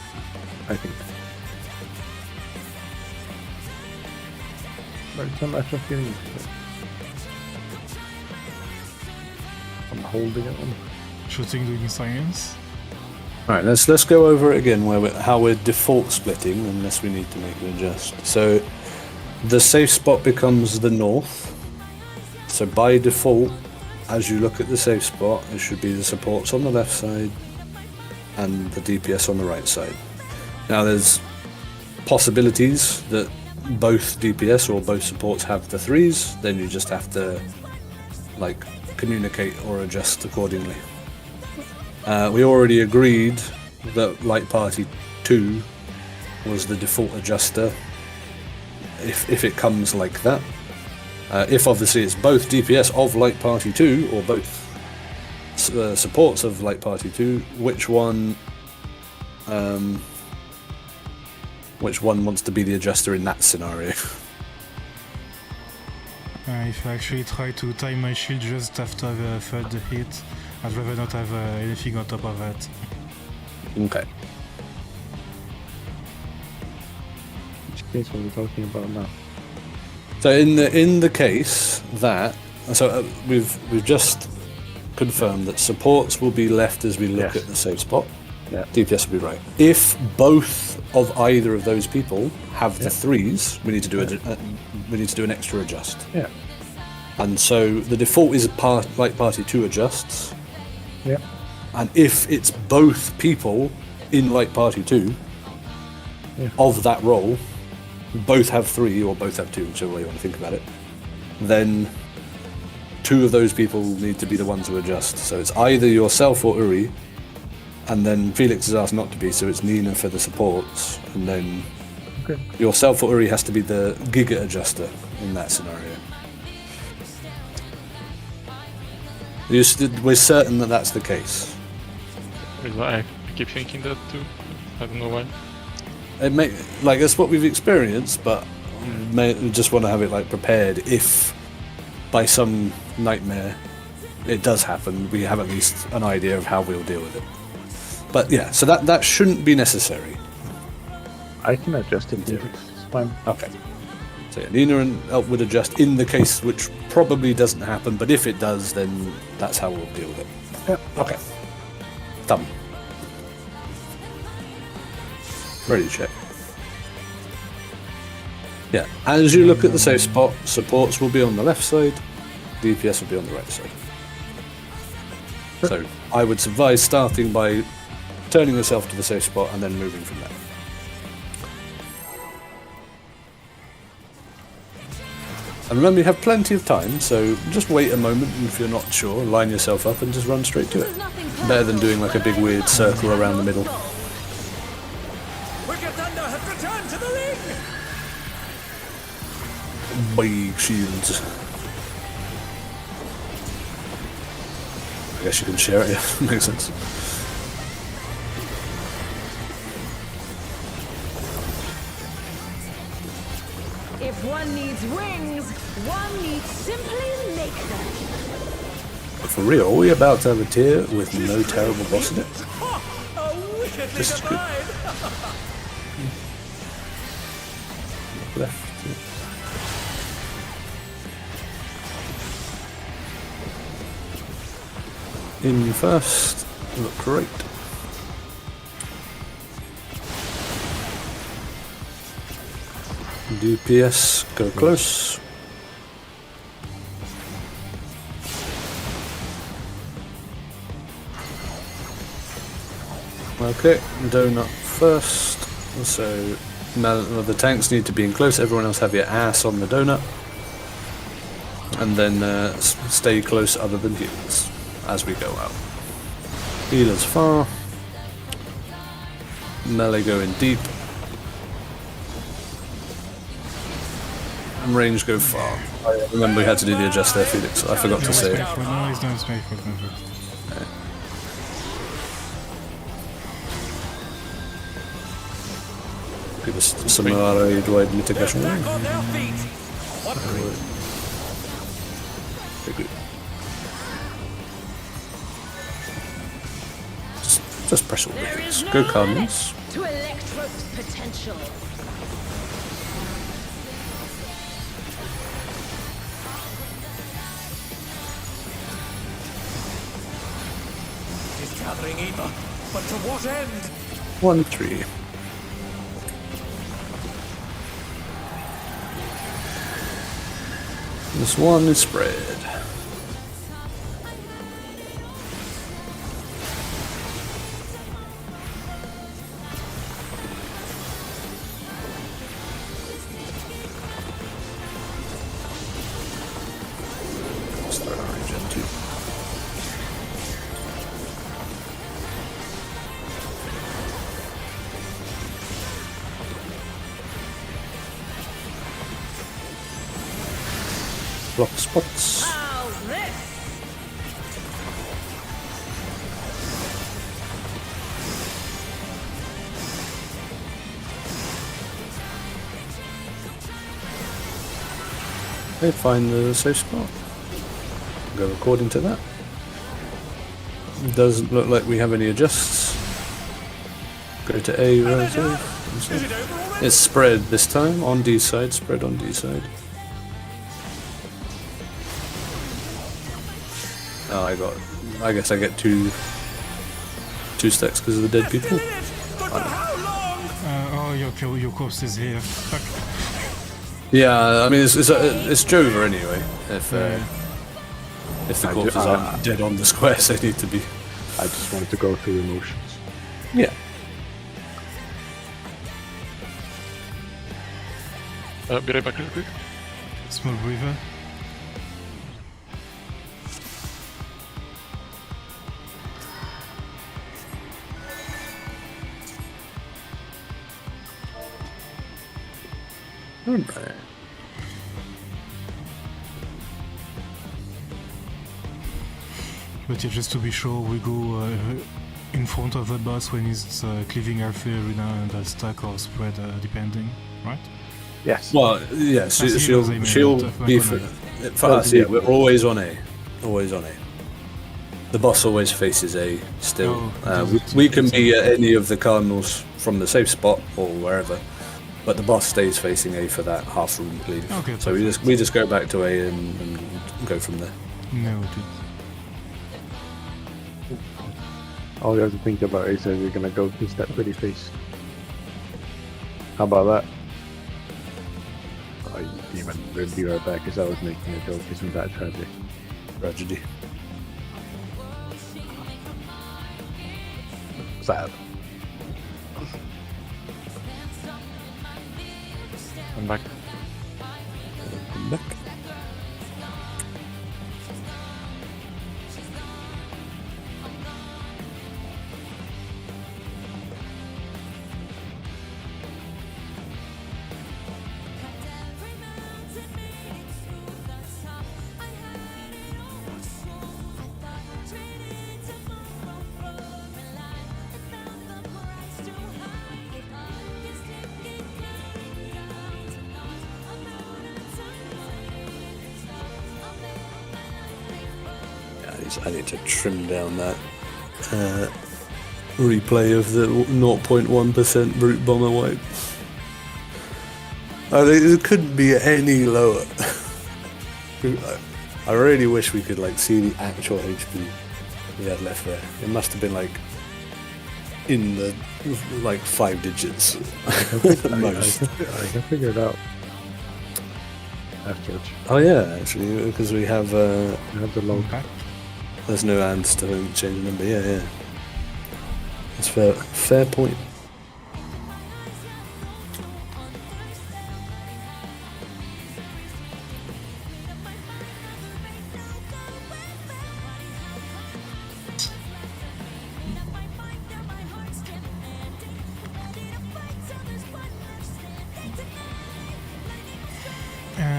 I think. But it's a matter of getting used to it. I'm holding it on. Shooting doing science. All right, let's go over it again. How we're default splitting, unless we need to make an adjust. So the safe spot becomes the north. So by default, as you look at the safe spot, it should be the supports on the left side and the DPS on the right side. Now there's possibilities that both DPS or both supports have the 3s, then you just have to like communicate or adjust accordingly. We already agreed that Light Party 2 was the default adjuster if it comes like that. If obviously it's both DPS of Light Party 2 or both supports of Light Party 2, which one wants to be the adjuster in that scenario? If I actually try to time my shield just after the third hit, I'd rather not have anything on top of that. Okay. Which case are we talking about now? So in the case that we've just confirmed that supports will be left as we look at the safe spot. Yeah. DPS will be right. If both of either of those people have the 3s, we need to do an extra adjust. Yeah. And so the default is Light Party 2 adjusts. Yeah. And if it's both people in Light Party 2 of that role, both have 3 or both have 2, whichever way you want to think about it, then 2 of those people need to be the ones who adjust. So it's either yourself or Uri, and then Felix is asked not to be, so it's Nina for the supports, and then yourself or Uri has to be the Giga adjuster in that scenario. We're certain that that's the case. I keep thinking that too. I don't know why. That's what we've experienced, but we just want to have it like prepared if by some nightmare it does happen, we have at least an idea of how we'll deal with it. But yeah, so that shouldn't be necessary. I can adjust it. It's fine. Okay. So yeah, Nina and Elk would adjust in the case which probably doesn't happen, but if it does, then that's how we'll deal with it. Yep. Okay. Done. Ready to check. Yeah, as you look at the safe spot, supports will be on the left side, DPS will be on the right side. So I would advise starting by turning yourself to the safe spot and then moving from there. And remember, you have plenty of time, so just wait a moment, and if you're not sure, line yourself up and just run straight to it. Better than doing like a big weird circle around the middle. Wicked Thunder has returned to the ring! Big shields. I guess you can share it, yeah. Makes sense. If one needs wings, one needs simply make them. But for real, are we about to have a tier with no terrible boss in it? This is good. Left. In first, look great. DPS, go close. Okay, donut first. So the tanks need to be in close. Everyone else have your ass on the donut. And then stay close other than healers as we go out. Healers far. Melee going deep. And range go far. I remember we had to do the adjust there, Felix. I forgot to say it. No, he's not space for comfort. Give us some droid mitigation. Back on their feet! What Very good. Just press all the There hits. is Go no Cardinals. limit to Electro's potential. It is gathering ether, but to what end? 1-3. This one is spread. Let's throw our regen too. Block spots. How's this? Okay, find the safe spot. Go according to that. Doesn't look like we have any adjusts. Go to A relative. It's spread this time on D side. Spread on D side. Oh, I guess I get two stacks because of the dead people. But for how long? Oh, your corpse is here. Fuck. Yeah, I mean it's Jova anyway. If the corpses aren't dead on the squares, they need to be. I just wanted to go through emotions. Yeah. Be right back real quick. Small breather. Alright. But yeah, just to be sure, we go in front of the boss when he's cleaving Alpha Arena and I'll stack or spread depending, right? Yes. Well, yeah, As she'll heroes, I mean, be not for us. Yeah, we're always on A. Always on A. The boss always faces A still. We can be at any of the cardinals from the safe spot or wherever, but the boss stays facing A for that half room cleave. Okay, so we just go back to A and go from there. No, dude. All you have to think about is that you're gonna go kiss that pretty face. How about that? Oh, you demon. We'll be right back because I was making a joke. Isn't that tragic? Tragedy. Sad. I'm back. Come back. I need to trim down that replay of the 0.1% brute bomber wipe. I think it couldn't be any lower. I really wish we could like see the actual HP we had left there. It must have been like in the like 5 digits at most. I can figure it out. Afterwards. Oh yeah, actually, because we have I have the log. there's no hands to change the number. Yeah. That's fair. Fair point.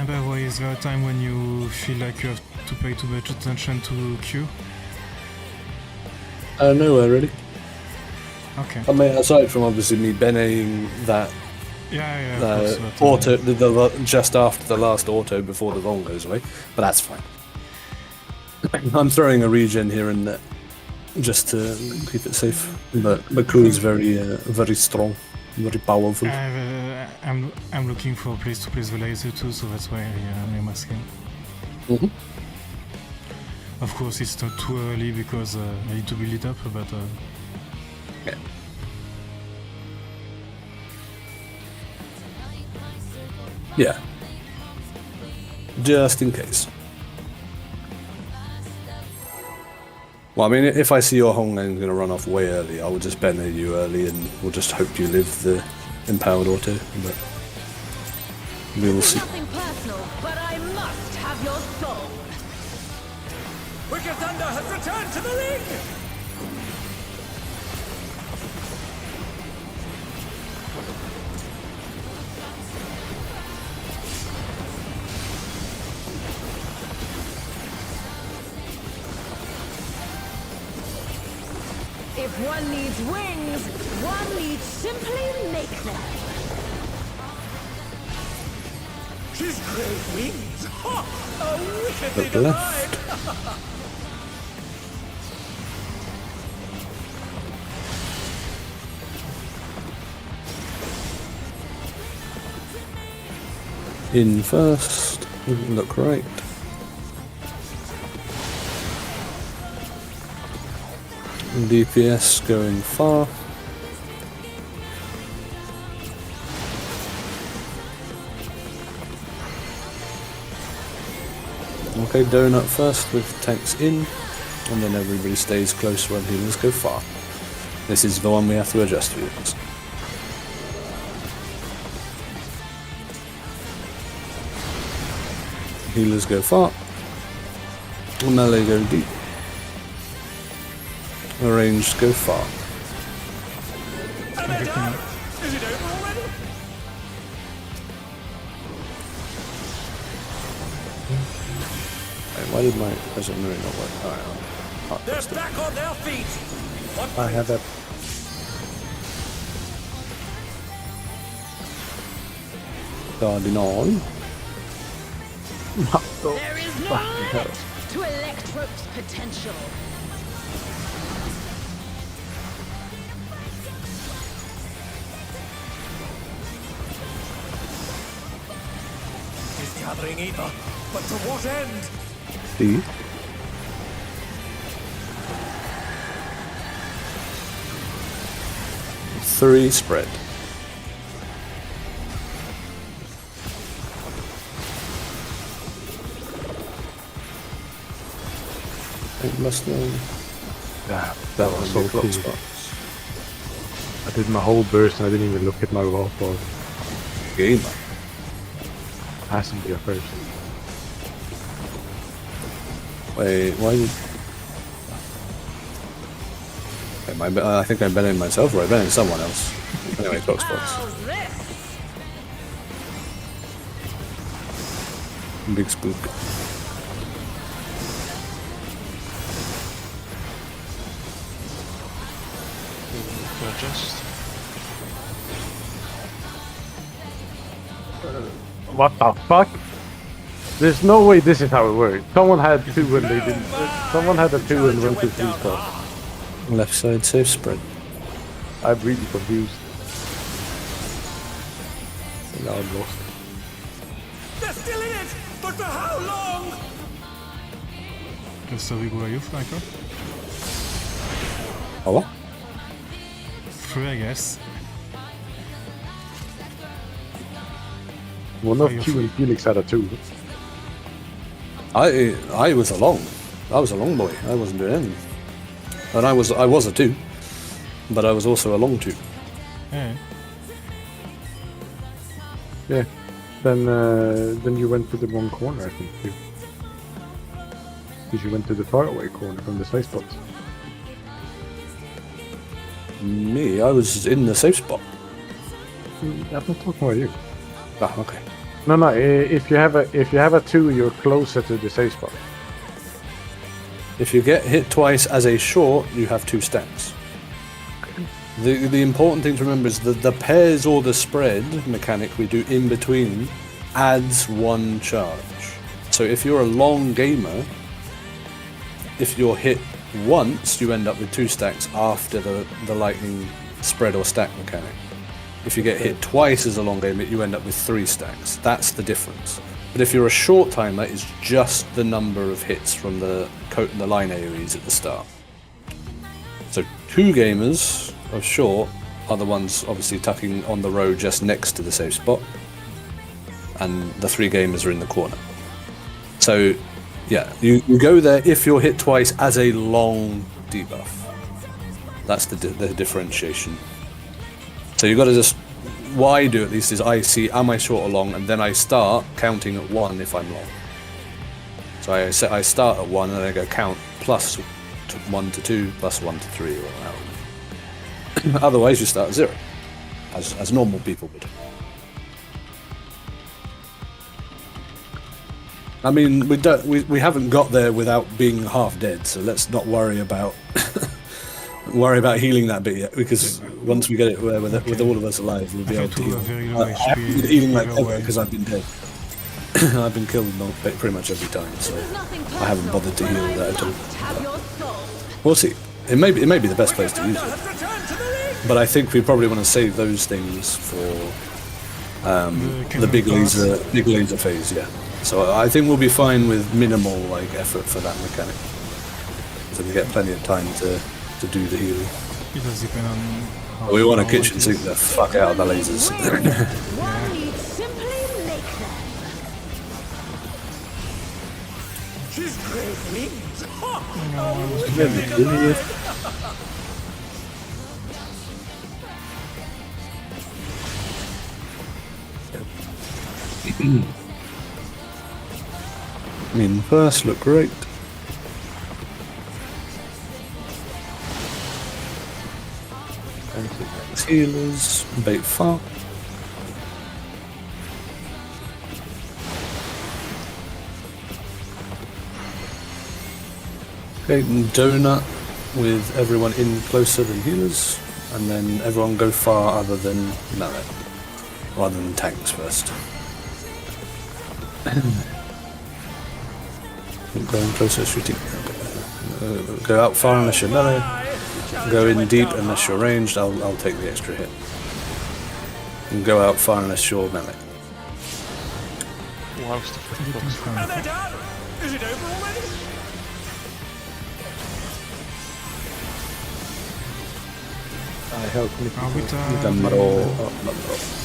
By the way, is there a time when you feel like you have to pay too much attention to Q? Nowhere really. Okay. I mean, aside from obviously me benning that Yeah, of course, but, auto, just after the last auto before the Von goes away, but that's fine. I'm throwing a regen here and there. just to keep it safe. But crew is very strong, very powerful. I'm looking for a place to place the laser too, so that's why I'm asking. Mhm. Of course, it's not too early because I need to build it up, but Yeah. Yeah. Just in case. Well, I mean, if I see your Hong Eng's going to run off way early, I will just banner you early and we'll just hope you live the empowered auto. But we will see. Nothing personal, but I must have your soul. Wicked Thunder has returned to the ring! If one needs wings, one needs simply make them. She's great wings! Ha! A wickedly Look left. designed! In first, look right. DPS going far. Okay, donut first with tanks in, and then everybody stays close when healers go far. This is the one we have to adjust to. Healers go far, melee go deep, ranged go far. And they're down! Is it over already? Wait, why did my present memory not work? Alright, They're back on their feet! What I have that. guarding on. There is no limit to Electrope's potential. is gathering ether? But to what end? D. Three spread. It must know. Yeah, that was so Block cool. spots. I did my whole burst and I didn't even look at my wall for Gamer. passenger first. Wait, why did... Wait, I think I banned myself or I banned someone else. Anyway, block spots. How's this? Big spook. To adjust. What the fuck? There's no way this is how it works. Someone had two and they didn't. Someone had a two and 1, 2, 3 spot. Left side safe spread. I'm really confused. Now I'm lost. They're still in it! But for how long? so we go youth, Michael? Oh, what? 3, I guess. One of Are you Q and Felix had a 2. I was along. I was a long boy. I wasn't doing anything. And I was a 2. But I was also a long 2. Yeah. Yeah. Then you went to the wrong corner, I think. Because you went to the faraway corner from the safe spot. Me, I was in the safe spot. I'm not talking about you. Ah, okay. No. If you have a 2, you're closer to the safe spot. If you get hit twice as a short, you have 2 stacks. The important thing to remember is that the pairs or the spread mechanic we do in between adds 1 charge. So if you're a long gamer, if you're hit once, you end up with 2 stacks after the lightning spread or stack mechanic. If you get hit twice as a long game, you end up with 3 stacks. That's the difference. But if you're a short timer, it's just the number of hits from the line AoEs at the start. So 2 gamers of short are the ones obviously tucking on the row just next to the safe spot, and the 3 gamers are in the corner. So yeah, you go there if you're hit twice as a long debuff. That's the differentiation. So you've got to just, what I do at least is I see, am I short or long, and then I start counting at 1 if I'm long. So I start at 1 and then I go count plus 1 to 2 plus 1 to 3 or whatever. Otherwise you start at 0, as normal people would. I mean, we haven't got there without being half dead, so let's not worry about healing that bit yet, because once we get it with all of us alive, we'll be able to heal. I haven't been healing like ever because I've been dead. I've been killed pretty much every time, so I haven't bothered to heal that at all. We'll see. It may be the best place to use it, but I think we probably want to save those things for the big laser phase. Yeah. So I think we'll be fine with minimal effort for that mechanic. So we get plenty of time to do the healing. It does depend on how We want a kitchen sink the fuck out of the lasers. One needs simply make them. She's great wings. I mean, first look great. Healers, bait far. Okay, donut with everyone in closer than healers, and then everyone go far other than melee, rather than tanks first. Going closer, shooting. Go out far unless you're melee. Go in deep unless you're ranged. I'll take the extra hit. And go out far unless you're melee. Wow, And they're done. Is it over already? I help me.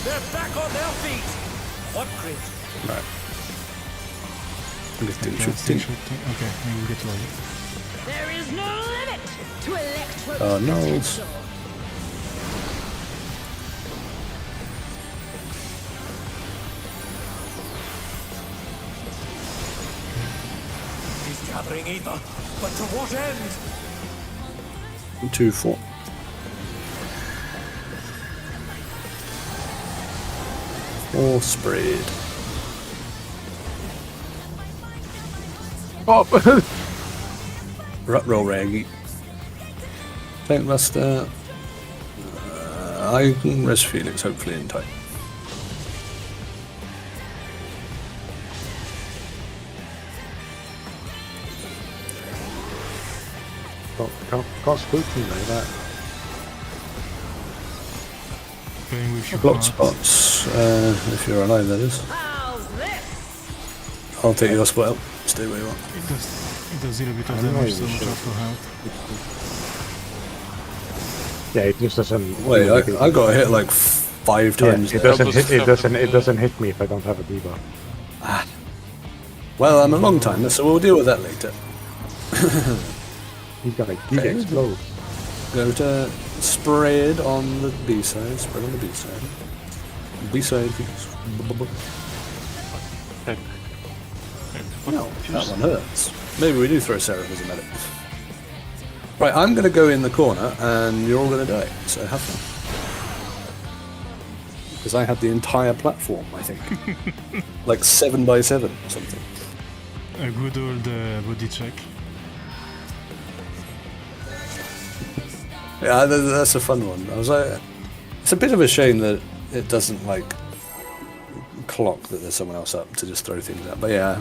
They're back on their feet. What crit? Right. Shooting. Okay, we get to it. There is no limit to electro No. potential. He's gathering ether, but to what end? 2-4. Or sprayed. Oh! Rut roll raggy. Tank Buster. I can rest Felix hopefully in time. Can't spook me like that. Playing with your Block cards. spots, if you're alive that is. How's this? I'll take your spot out. Stay where you are. It does a little bit of I know damage, you so much should. after health. Yeah, it just doesn't. Wait, I got hit like 5 Yeah, times. it there. doesn't hit me if I don't have a debuff. Well, I'm a long timer, so we'll deal with that later. He's gonna explode. Go to spread on the B side. Spread on the B side. B side. No, that one hurts. Maybe we do throw Seraph as a medic. Right, I'm going to go in the corner, and you're all going to die. So have fun. Because I had the entire platform, I think, like 7x7 or something. A good old body check. Yeah, that's a fun one. I was like, it's a bit of a shame that it doesn't clock that there's someone else up to just throw things out. But yeah,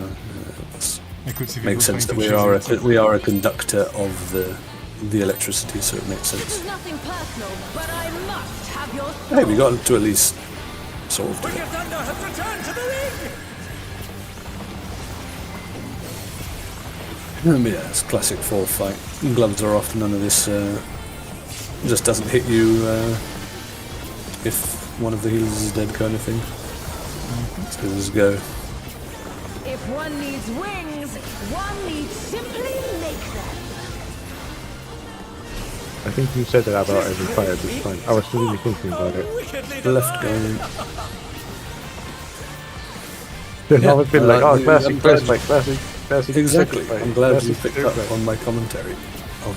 I could see Makes people sense that trying to chase it. we are a conductor of the electricity, so it makes This sense. is nothing personal, but I must have your Hey, we got to at least solve Wicked it. Thunder has returned to the ring! Yeah, it's a classic fall fight. Gloves are off. None of this just doesn't hit you if one of the healers is dead, kind of thing. So let's go. If one needs wings, one needs simply make them. I think you said that about every fight at this point. I was really thinking about it. Wickedly Left divine. going. There's Yeah, always been I like, like oh, the- classic I'm first glad- fight, classic Exactly. second fight, I'm glad you classic picked third up fight. on my commentary.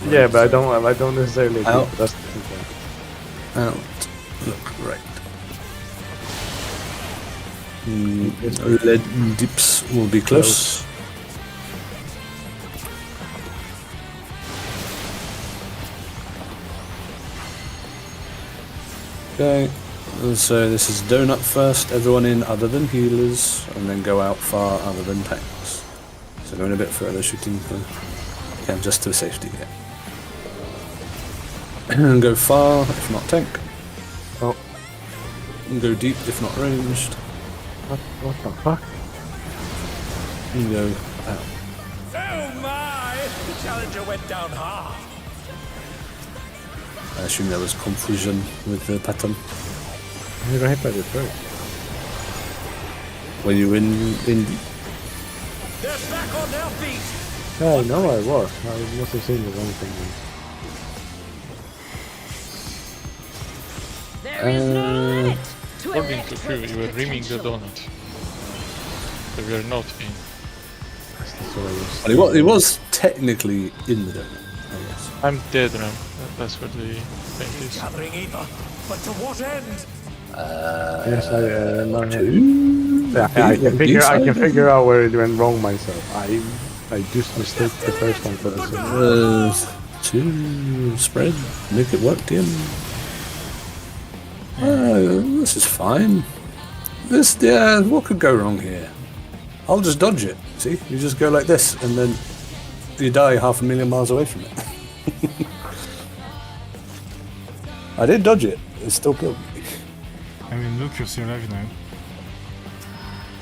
Yeah, but I don't necessarily agree. Out. But that's the thing. Out. Look right. Lead dips will be close. Okay, so this is donut first, everyone in other than healers, and then go out far other than tanks. So going a bit further, shooting for, yeah, just to safety, yeah. And go far, if not tank. Oh, And go deep, if not ranged. what the fuck? And go out. Oh my! The challenger went down hard. I assume there was confusion with the pattern. You got hit by the first. When you in They're back on their feet. Yeah, I know I was. I must have seen the wrong thing. There is no limit to According to Fu, electric you were rimming the potential. donut. So we are not in. That's what I was. Well, it was technically in the donut, I guess. I'm dead, Ram. That's where the thing is. Gathering ether, but to what end? Yes, I can Decide. figure out where it went wrong myself. I just mistake the first one for the second. To spread, make it work, Tim. This is fine. What could go wrong here? I'll just dodge it. See, you just go like this, and then you die 500,000 miles away from it. I did dodge it. It still killed me. I mean, look, you're still alive now.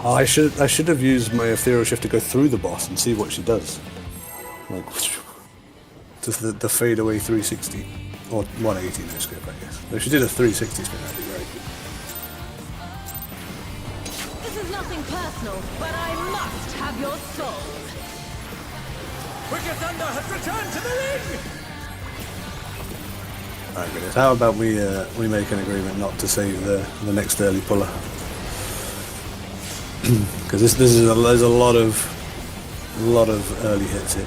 Oh, I should have used my ethereal shift to go through the boss and see what she does. Like, just the fade away 360 or 180 no scope, I guess. If she did a 360 spin, that'd be great. This is nothing personal, but I must have your soul. Wicked Thunder has returned to the ring! Alright, goodness. How about we make an agreement not to save the next early puller? Because there's a lot of early hits here.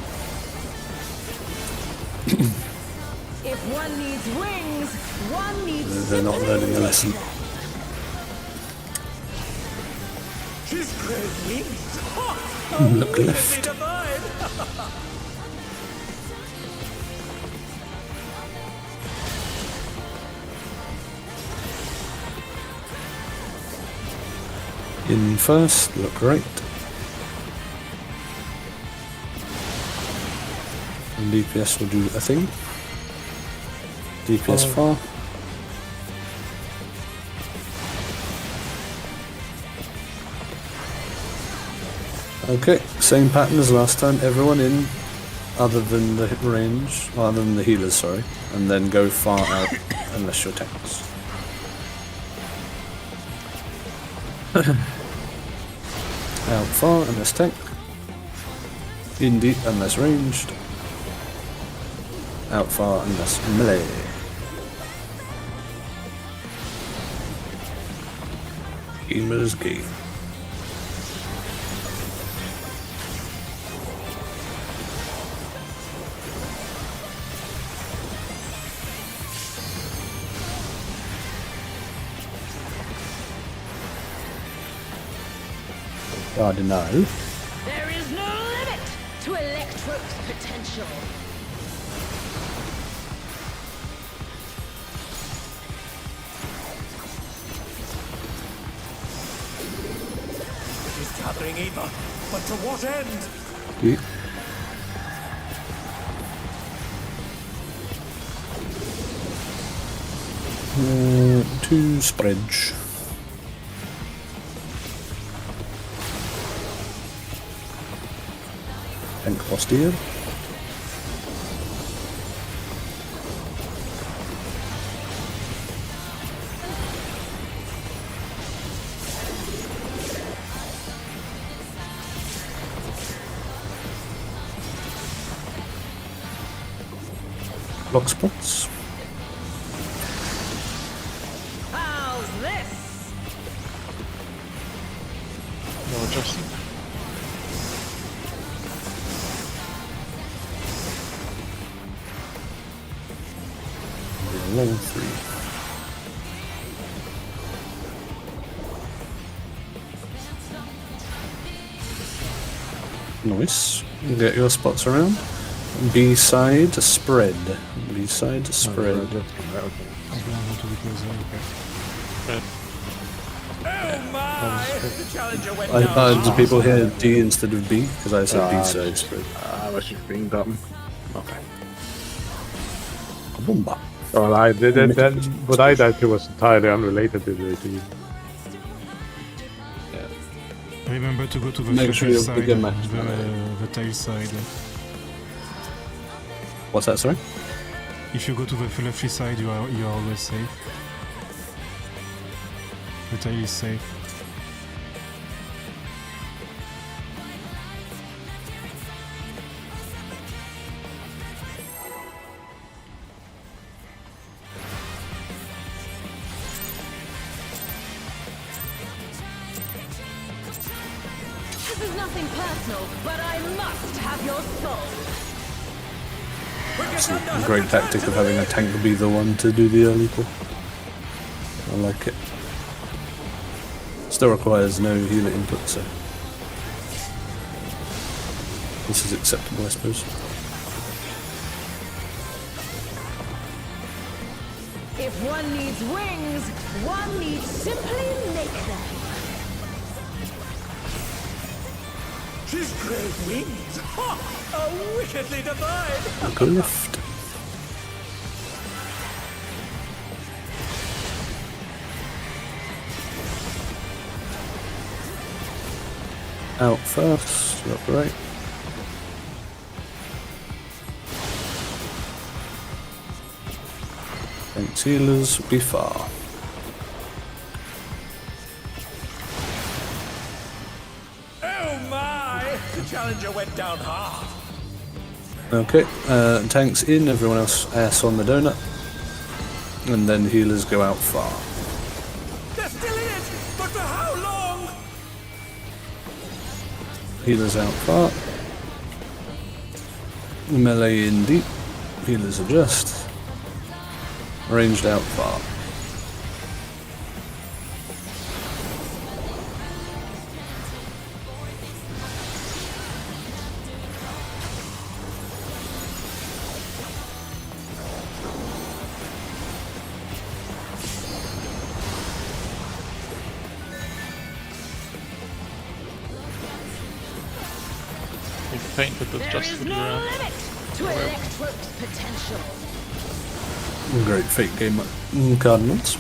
If one needs wings, one needs They're not simply learning the make lesson. them. She's great wings! Oh, Look wickedly left. divine! In first, look right. And DPS will do a thing. DPS far. Okay, same pattern as last time. Everyone in, other than the range, or other than the healers, sorry, and then go far out unless you're tanks. Out far unless tank. In deep unless ranged. Out far unless melee. Gamer's game. I don't know. There is no limit to Electro's potential. She's gathering ether, but to what end? Okay. Two spreads. Tank posterior. Block spots. How's this? No adjusting. Level 3. Nice. Get your spots around. B side spread. B side spread. I'm gonna go to the closer, okay. Oh my! The challenger went down. Do people hear D instead of B? Because I said B side spread. I was just being dumb. Okay. Bomba. Well, I did it then. What I did too was entirely unrelated to the team. Remember to go to the Make sure fluffy you side, begin match. the tail side. What's that, sorry? If you go to the fluffy side, you are always safe. The tail is safe. This is nothing personal, but I must have your soul. It's a great tactic of having a tank be the one to do the early pull. I like it. Still requires no healer input, so this is acceptable, I suppose. If one needs wings, one needs simply make them. She's great wings. Ha! A wickedly divine. Go left. Out first, look right. Thanks healers, be far. Oh my! The challenger went down hard. Okay, tanks in, everyone else ass on the donut. And then healers go out far. They're still in it, but for how long? Healers out far. Melee in deep. Healers adjust. Ranged out far. We've painted it There just is for the no limit to Electro's potential. Great fake game Cardinals.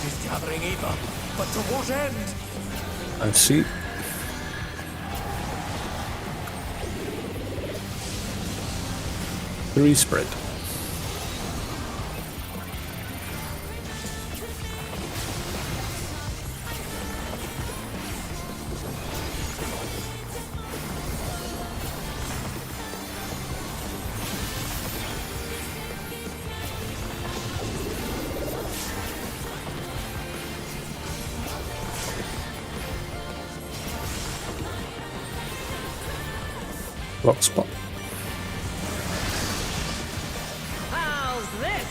She's gathering Eva, but to what end? I see. Three spread. Block spot. How's this?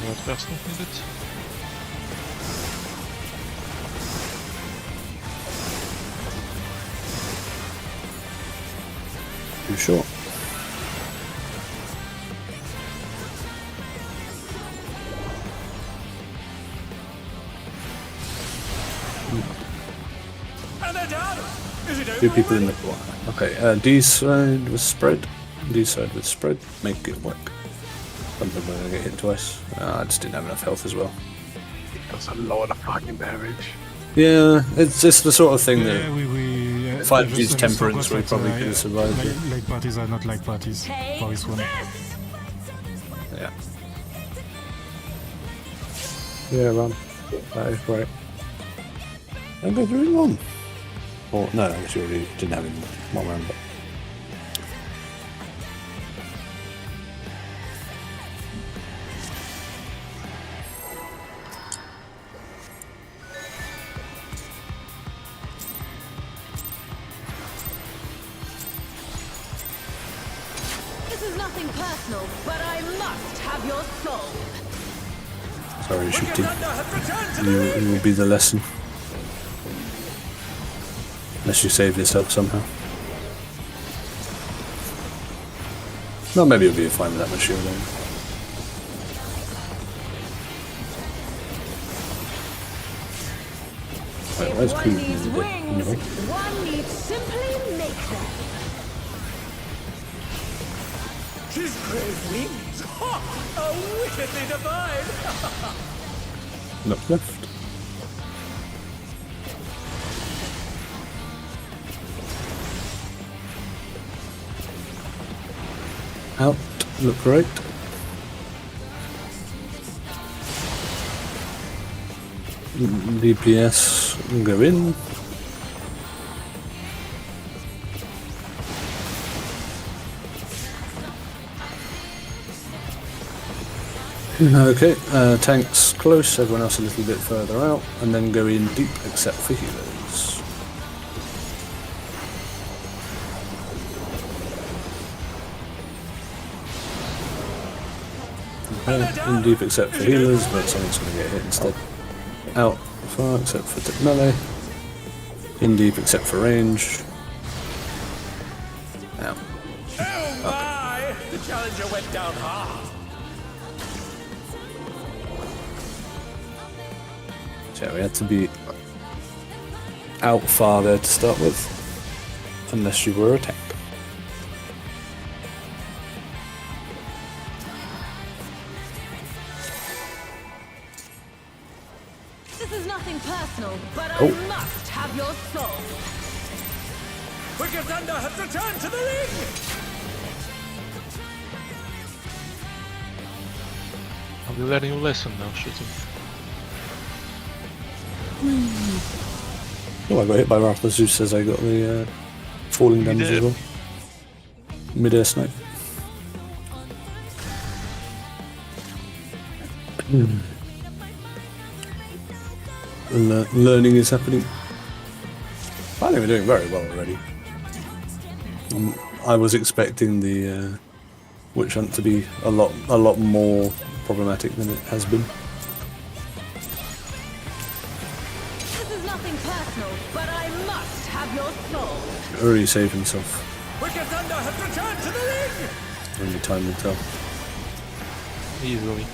What that's not needed. Too short. And they're done! Is it over 2 people in the already? corner. Okay, D side with spread. D side with spread. Make it work. Something when I get hit twice. I just didn't have enough health as well. That's a lot of fucking damage. Yeah, it's just the sort of thing that Yeah, we if I'd I used just temperance, forgot we that, probably could have survived it. Light parties are not light parties Take for this one. this! Yeah. Yeah, man. That is right. I'm going doing one. Or no, I guess you already didn't have him one round. But This is nothing personal, but I must have your soul. sorry, Wicked shooting. Thunder has returned to the You ring! it will be the lesson. Unless you save yourself somehow. No, maybe you'll be fine with that much shield then. Wait, where's If one Coon? needs wings, Anyway. one needs simply make them. His grave wings! Ha! How wickedly divine! Look left. Out. Look right. DPS. Go in. Okay, tanks close, everyone else a little bit further out, and then go in deep except for healers. Okay, in deep except for healers, but someone's going to get hit instead. Out far except for melee. In deep except for range. Out. Oh my! The challenger went down hard! So we had to be out far there to start with, unless you were a tank. This is nothing personal, but Oh. I must have your soul. Wicked Thunder has returned to the ring! Are we learning a lesson now, shooting? Oh, I got hit by Wrath. Zeus says I got the falling damage as well. Mid-air snipe. Learning is happening. I think we're doing very well already. I was expecting the witch hunt to be a lot more problematic than it has been. This is nothing personal, but I must have your soul. Already saved himself. Wicked Thunder has returned to the ring! Only time will tell. Easily.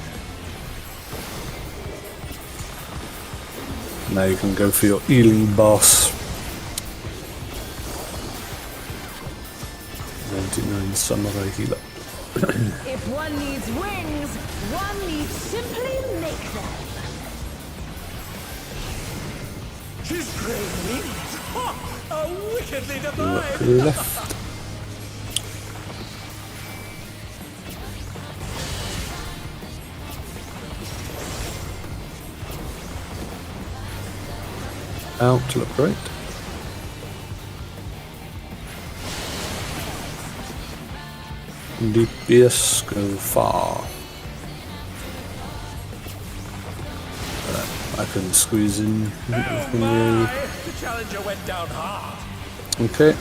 Now you can go for your healing boss. 99 Samurai Healer. If one needs wings, one needs simply make them. His grave wings! Ha! How wickedly Look divine! left. Out, look right. DPS, go far. I can squeeze in Oh from my! the... The challenger went down hard! Okay,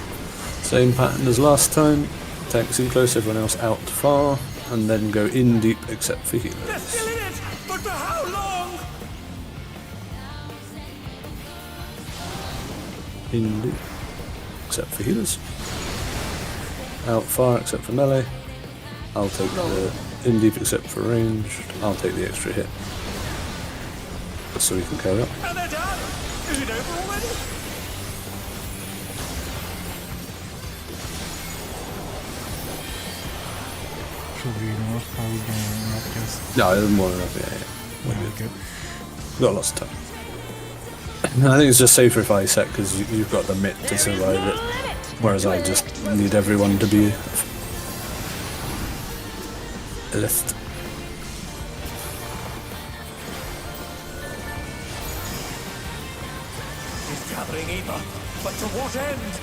same pattern as last time. Tanks in close, everyone else out far, and then go in deep except for They're healers. still in it! But for how long? In deep except for healers. Out far except for melee. I'll take the in deep except for ranged. I'll take the extra hit. So we can carry on. And they're done! Is it over already? should be enough, I would not guess. No, there's more than enough. Yeah. Okay. Got lots of time. I think it's just safer if I set because you've got the mitt to survive it, whereas I just need everyone to be left. He's gathering ether, but to what end?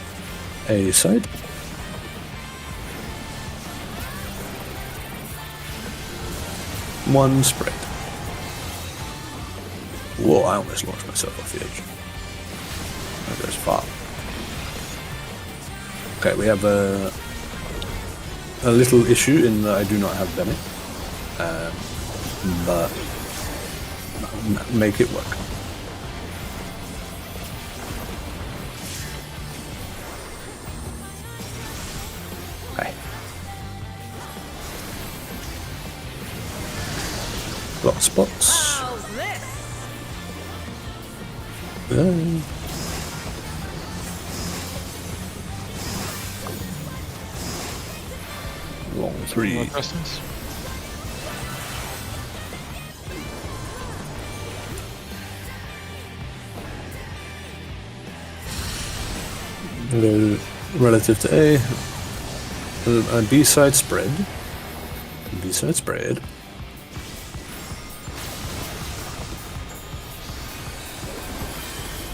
A side. One spread. Whoa, I almost launched myself off the edge. That goes far. Okay, we have a little issue in that I do not have Bennett. But make it work. Okay. Block spots. How's this? Long three. More questions? Relative to A, B side spread. B side spread.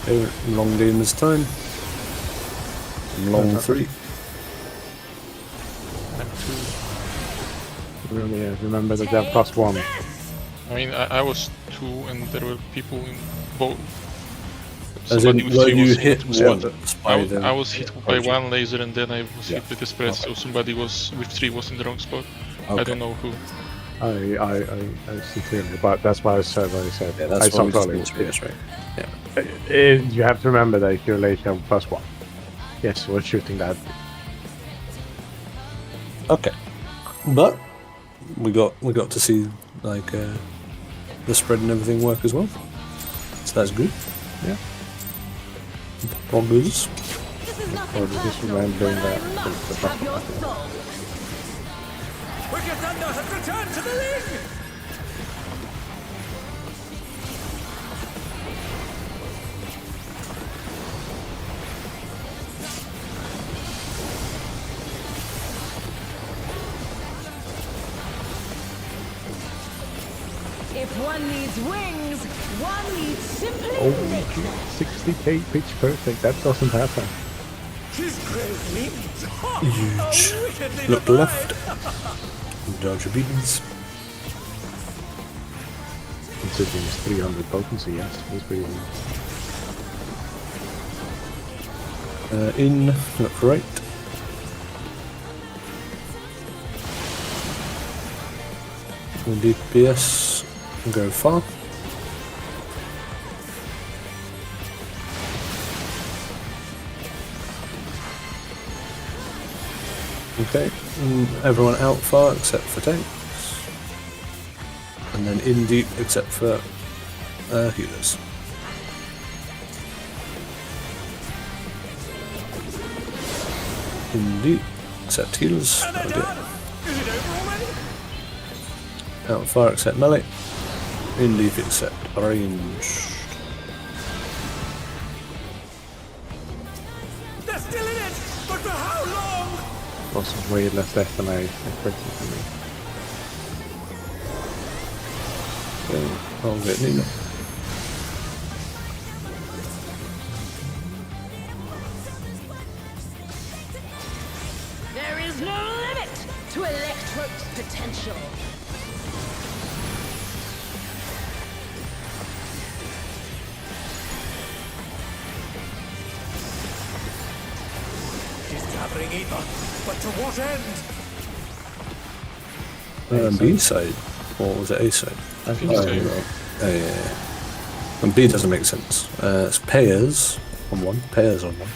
Okay, long game this time. Long three. I'm 2. Really, remember that they're +1. I mean, I was 2 and there were people in both. As Somebody in, with well, 3 you was hit hit. once by the. I was hit by RPG. one laser and then I was Yeah. hit with the spread, so somebody was with 3 was in the wrong spot. I Okay. don't know who. I see clearly, but that's why I said what I said. Yeah, I that's saw what we just clearly. need to be right. You have to remember the accumulation of +1. Yes, we're shooting that. Okay, but we got to see like the spread and everything work as well, so that's good. Yeah. Bombers. This is nothing Or just personal, remembering but I that must the have your soul. Wicked Thunder has returned to the ring! If one needs wings, one needs simply Oh, wings. 60k pitch perfect. That doesn't happen. His great wings! Ha! Huge. How wickedly Look divine. left. Dodge beans. Considering it's 300 potency, yes, it's pretty weak. In. Look right. And DPS. Go far. Okay, everyone out far except for tanks. And then in deep except for healers. In deep except healers. And they're Oh dear. done! Is it over already? Out far except melee. In deep except range. They're still in it! But for how long? Also way less death than I expected to me. Okay, I'll get Nina. There is no limit to Electro's potential. He's gathering ether, but to what end? B side. Or was it A side? I think it's so. A. Yeah. And B doesn't make sense. It's payers on one. Payers on one.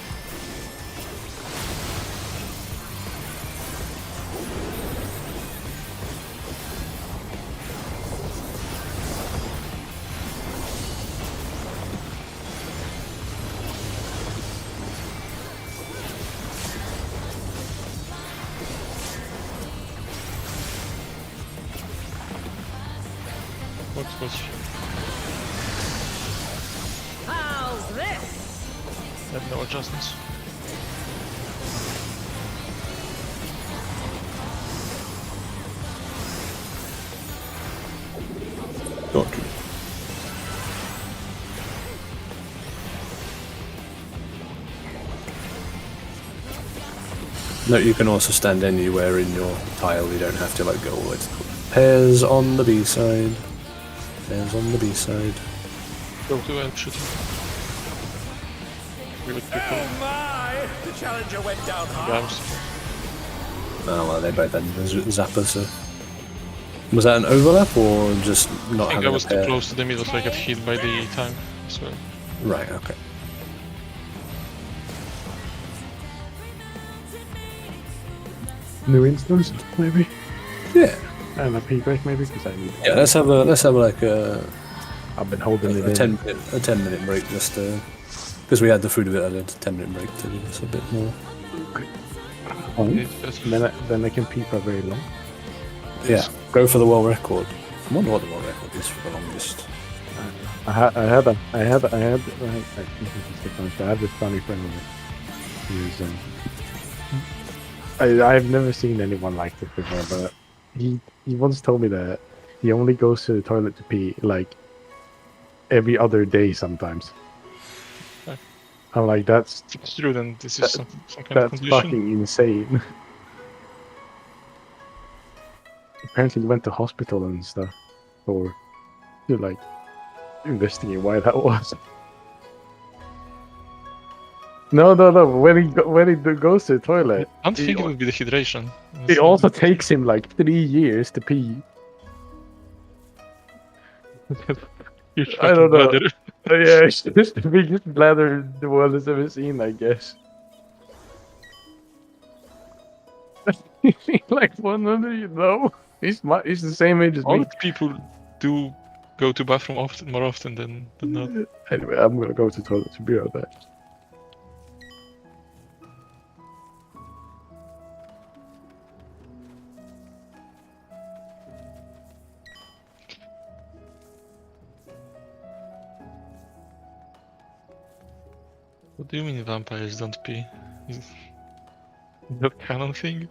course. How's this? And no adjustments. Got you. No, you can also stand anywhere in your tile. You don't have to like go all the way to the pairs on the B side. Pairs on the B side. Go to help shooting. With people. Oh my! The challenger went down hard. Grabs. Oh well, they both had Zapper, so... Was that an overlap or just not I think having I a was too pair? close to the middle, so I got hit by the tank as well. Right, okay. New instance, maybe, Yeah. and a P break maybe because I need. Yeah, let's have like a I've been holding it a in. 10-minute break just because we had the food a bit earlier. 10-minute break to do this a bit more. Then I can peep for very long. Yeah, go for the world record. I wonder what the world record is for the longest. I had this funny friend of mine. I've never seen anyone like this before, but he once told me that he only goes to the toilet to pee like every other day sometimes. Okay. I'm like, that's If it's true, then this is some kind of that's condition. fucking insane. Apparently, he went to hospital and stuff for to like investigate why that was. No. When he goes to the toilet, I don't think it would be the hydration. it also takes him like 3 years to pee. Huge I don't fucking know. bladder. Yeah, it's just the biggest bladder the world has ever seen, I guess. Like 100, you know? He's the same age as me. Old people do go to bathroom more often than not. Anyway, I'm gonna go to the toilet to be right back. What do you mean vampires don't pee? Is that canon thing?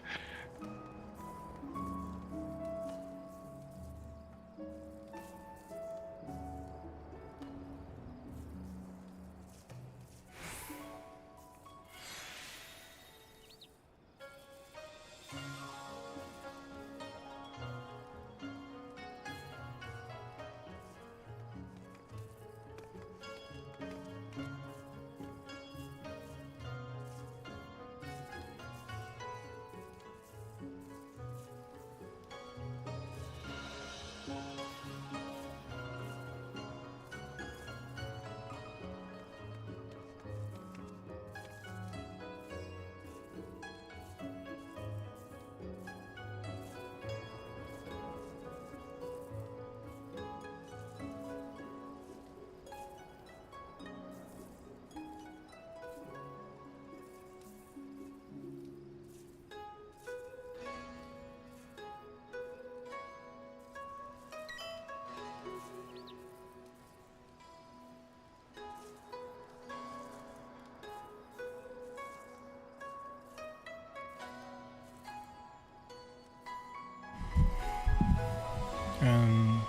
And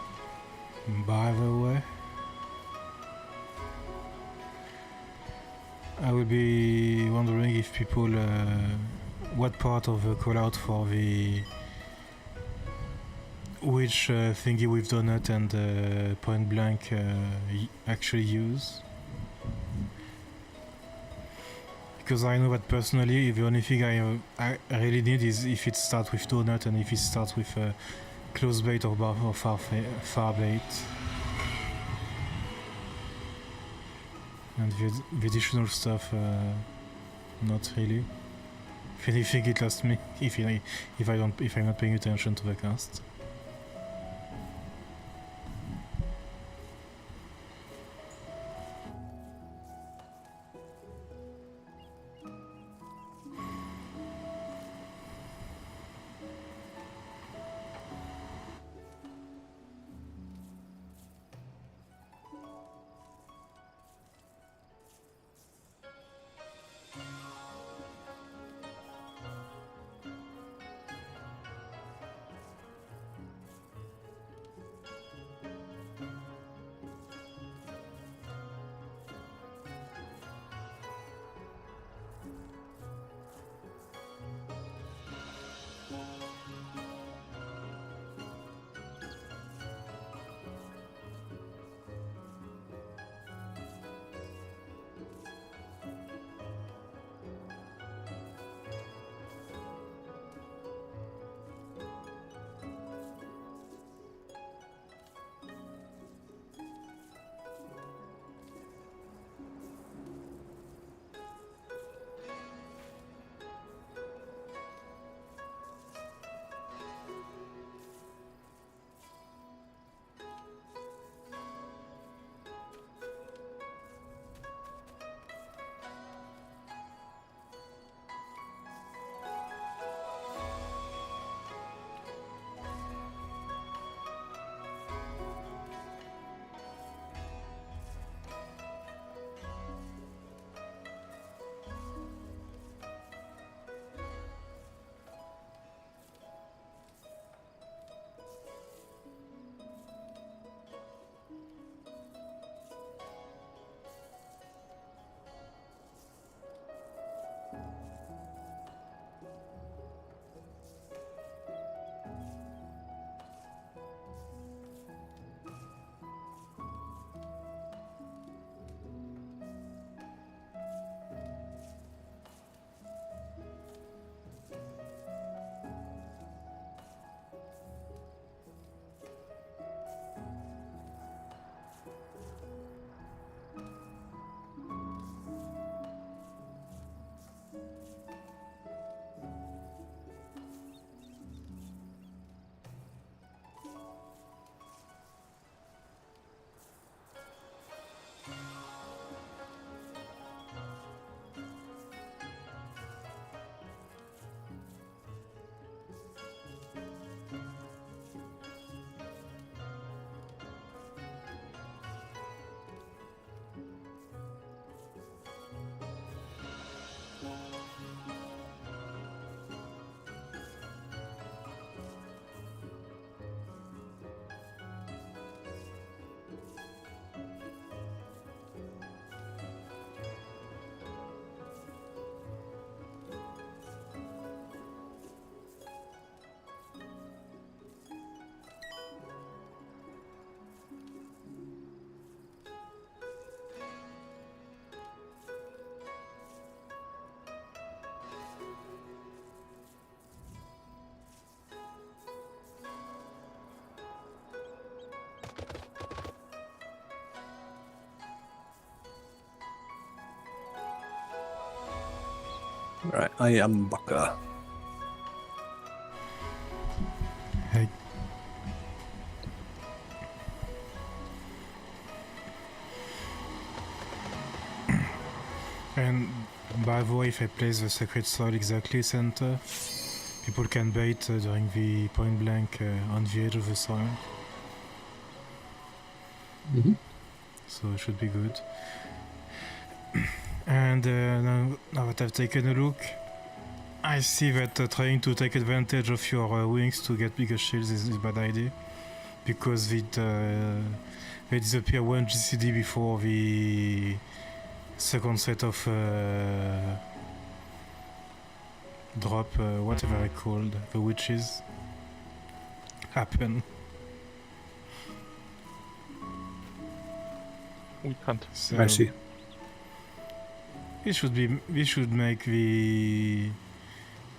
by the way, I would be wondering if people, what part of the call out for the which thingy with donut and point blank actually use. Because I know that personally, the only thing I really need is if it starts with donut and if it starts with close bait or far bait. And the additional stuff, not really. If anything, it lasts me if I'm not paying attention to the cast. Right, I am Baka. Hey. And by the way, if I place the Sacred Soil exactly center, people can bait during the point blank on the edge of the soil. So it should be good. And now that I've taken a look, I see that trying to take advantage of your wings to get bigger shields is a bad idea. Because they disappear one GCD before the second set of drop, whatever I called, the witches, happen. We can't. So I see. we should make the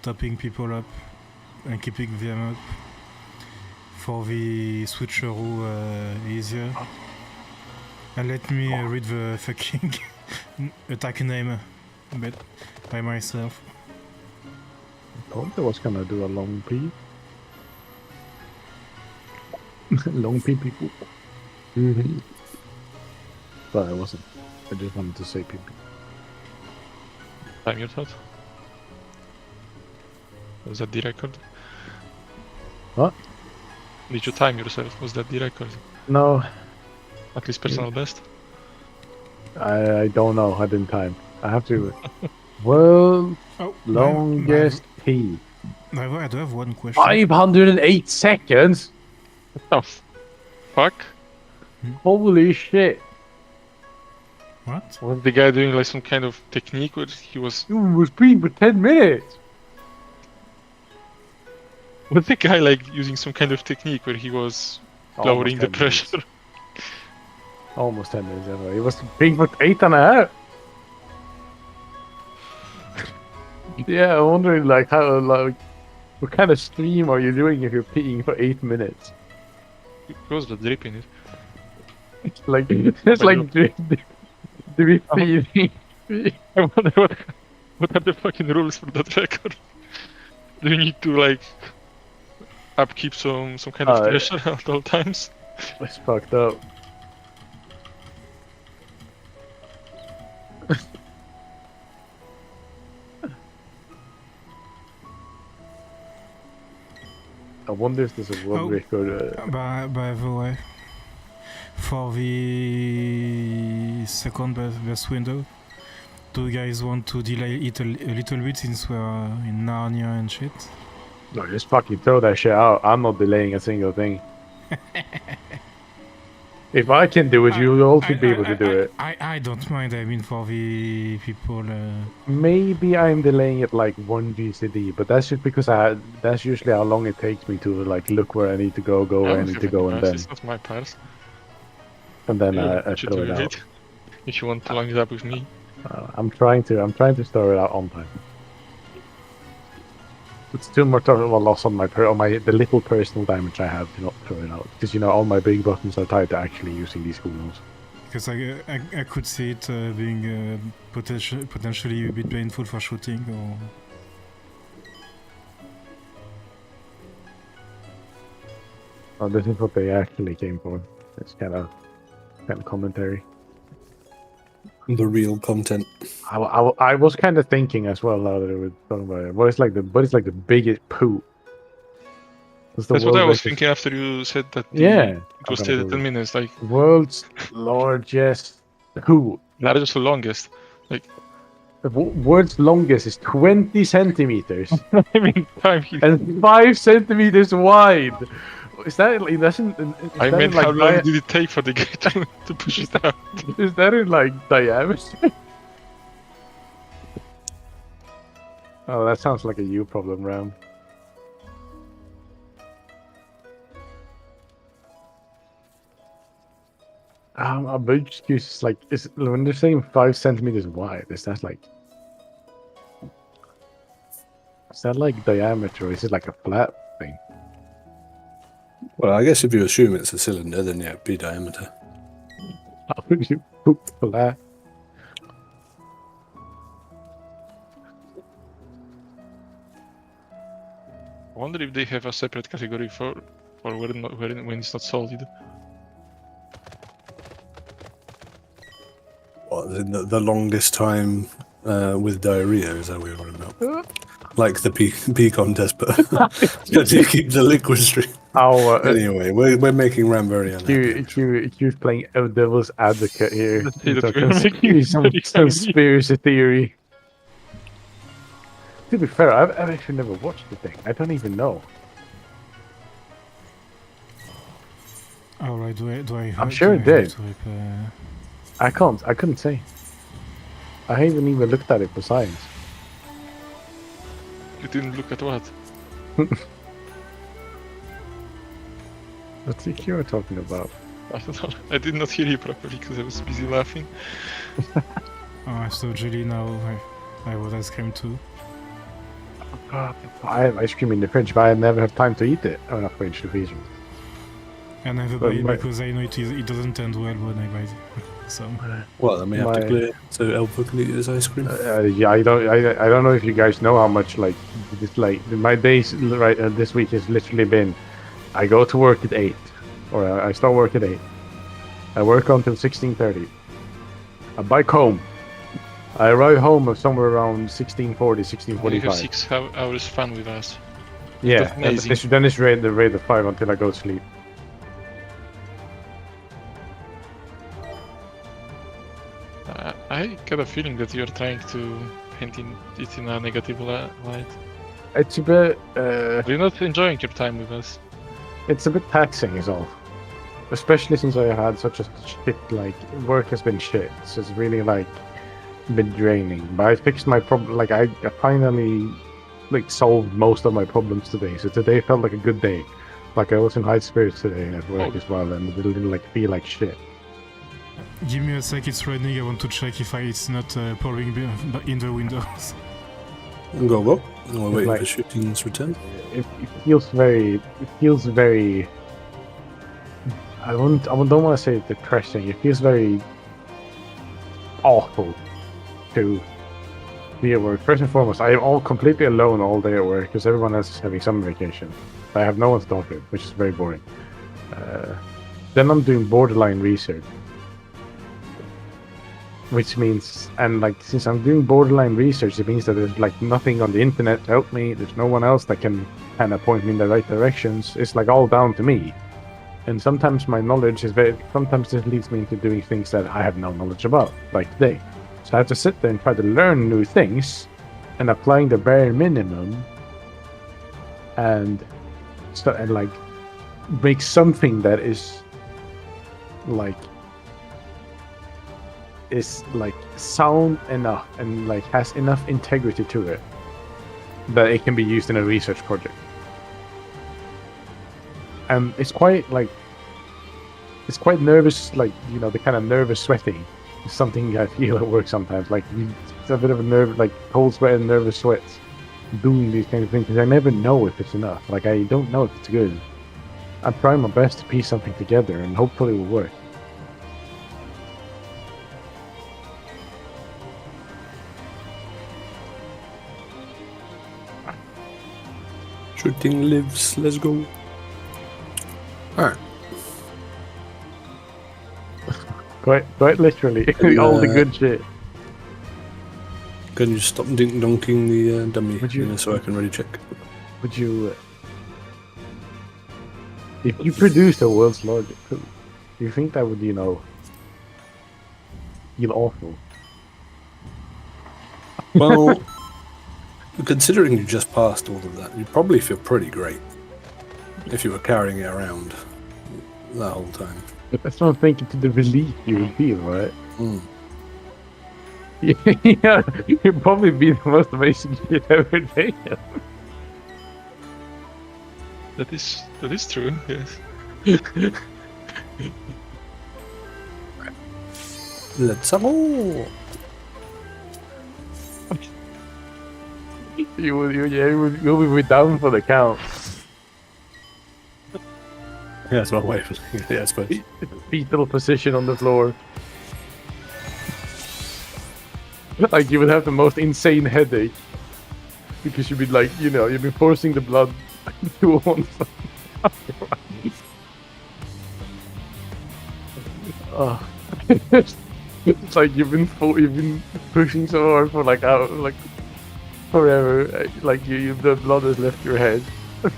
topping people up and keeping them up for the switcheroo easier. And let me read the fucking attack name a bit by myself. I thought I was gonna do a long P. Long P people. But I wasn't. I just wanted to say PP. Time yourself. Was that the record? What? Did you time yourself? Was that the record? No, At least personal best? I don't know. I didn't time. I have to. World Oh, longest P. I do have one question. 508 seconds? Oh, fuck. Holy shit. What? Was the guy doing like some kind of technique where he was... You was playing for 10 minutes. Was the guy like using some kind of technique where he was lowering the 10 minutes. pressure? Almost 10 minutes anyway. It was playing for 8.5. Yeah, I'm wondering like how like what kind of stream are you doing if you're peeing for 8 minutes? He was just dripping it. It's like it's like do we feeding? I wonder what are the fucking rules for that record? Do you need to like upkeep some kind of pressure at all times? It's fucked up. I wonder if there's a world record. By the way, for the second best window, do you guys want to delay it a little bit since we're in Narnia and shit? No, just fucking throw that shit out. I'm not delaying a single thing. If I can do it, you'll also be able to do it. I don't mind. I mean, for the people. Maybe I'm delaying it like 1 GCD, but that's just because that's usually how long it takes me to like look where I need to go where I need to go, and then It's not my pass. I You should throw it do out. it. If you want to line it up with me. I'm trying to store it out on time. It's still more of a loss on the little personal damage I have to not throw it out, because all my big buttons are tied to actually using these cooldowns. Because I could see it being potentially a bit painful for shooting or. Oh, this is what they actually came for. It's kind of commentary. The real content. I was kind of thinking as well now that we were talking about it. What is like the biggest poo? That's what I was thinking after you said that. It was still 10 minutes. Like world's largest poo. Not just the longest. Like the world's longest is 20 centimeters. I mean, and 5 centimeters wide. Is that like doesn't? I meant how long did it take for the guy to push it out? Is that in like diameter? Oh, that sounds like a you problem, Ram. A big excuse is like when they're saying 5 centimeters wide. Is that like diameter, or is it like a flat thing? Well, I guess if you assume it's a cylinder, then yeah, it'd be diameter. How would you poop flat? I wonder if they have a separate category for when it's not solid. What, the longest time with diarrhea, is that what you're talking about? Like the pecan test, but to keep the liquid stream. Anyway, we're making Ram very unhappy. Q's playing devil's advocate here. Let's see It's that a we're making some very conspiracy theory. To be fair, I've actually never watched the thing. I don't even know. Alright, do I I'm sure it do I have did. to repair- I couldn't say. I haven't even looked at it for science. You didn't look at what? What's the cure talking about? I don't know. I did not hear you properly because I was busy laughing. Oh, so Jelly now. I want ice cream too. God, I have ice cream in the fridge, but I never have time to eat it. Oh, not fridge, the freezer. I never But buy it my- because I know it doesn't end well when I buy some. Well, then we have to My- clear so Elfo can eat his ice cream. Yeah, I don't know if you guys know how much my days this week has literally been. I go to work at 8, or I start work at 8. I work until 16:30. I bike home. I arrive home somewhere around 16:40, You have 16:45. 6 hours fun with us. Yeah, That's and amazing. then it's the raid of 5 until I go to sleep. I get a feeling that you're trying to paint it in a negative light. It's a bit, You're not enjoying your time with us. it's a bit taxing, is all. Especially since I had such a shit, work has been shit. So it's really, been draining. But I fixed my problem, I finally, solved most of my problems today. So today felt like a good day. I was in high spirits today at work as well, and it didn't, feel like shit. Give me a sec, it's raining. I want to check if it's not pouring in the windows. Go. We'll wait like- for shooting's return. It feels very, I don't want to say depressing. It feels very awful to be at work. First and foremost, I am all completely alone all day at work because everyone else is having summer vacation. I have no one to talk to, which is very boring. Then I'm doing borderline research, which means, since I'm doing borderline research, it means that there's nothing on the internet to help me. There's no one else that can kind of point me in the right directions. It's all down to me. And sometimes my knowledge is sometimes this leads me into doing things that I have no knowledge about, like today. So I have to sit there and try to learn new things and applying the bare minimum and make something that is sound enough and has enough integrity to it that it can be used in a research project. And it's quite nervous, the kind of nervous sweating is something I feel at work sometimes. It's a bit of a cold sweat and nervous sweats doing these kind of things because I never know if it's enough. I don't know if it's good. I'm trying my best to piece something together and hopefully it will work. Shooting lives. Let's go. Alright. Quite literally, all the good shit. Can you stop dink-donking the dummy Would you- so I can really check? Would you, if you produce the world's largest food, do you think that would, feel awful? Well, considering you just passed all of that, you'd probably feel pretty great if you were carrying it around that whole time. But that's what I'm thinking, to the relief you would feel, right? Mm. Yeah, it'd probably be the most amazing shit ever made. That is true. Yes. Let's go. You'll be down for the count. Yeah, that's one way. Yeah, I suppose. Fetal position on the floor. You would have the most insane headache because you'd be you'd be forcing the blood 2-1. Oh. It's like you've been pushing so hard for like forever. Like the blood has left your head.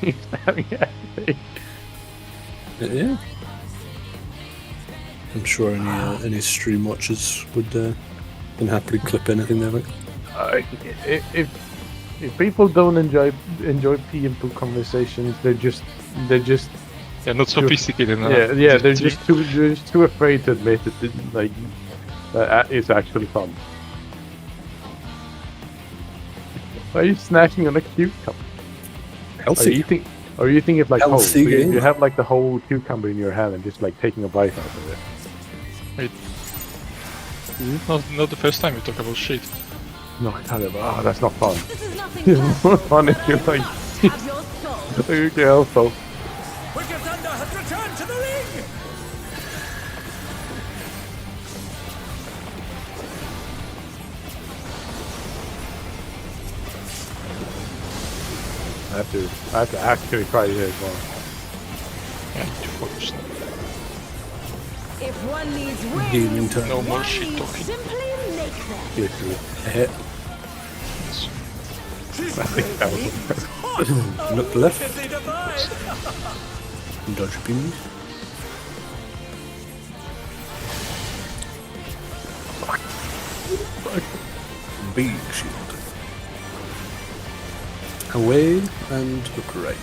You're stabbing at me. Yeah. I'm sure any stream watchers would can happily clip anything they like. If people don't enjoy PM2 conversations, they're just Yeah, not sophisticated enough. yeah they're just too afraid to admit that like that it's actually fun. Why are you snacking on a cucumber? Healthy. Are you thinking of like Healthy game. you have like the whole cucumber in your hand and just like taking a bite out of it? Wait. Not the first time we talk about shit. No, kind of. Oh, that's not fun. This is nothing It's more personal, fun but if you're I like must have your soul. okay, also. Wicked Thunder has returned to the ring! I have to actually try it as well. Yeah, you focus. If one needs Gaming wings, time. No more one shit needs talking. simply make them. Literally. Hit. She's that was hot! Look left. Wickedly divine! Dodge beam. Big shield. Away and look right.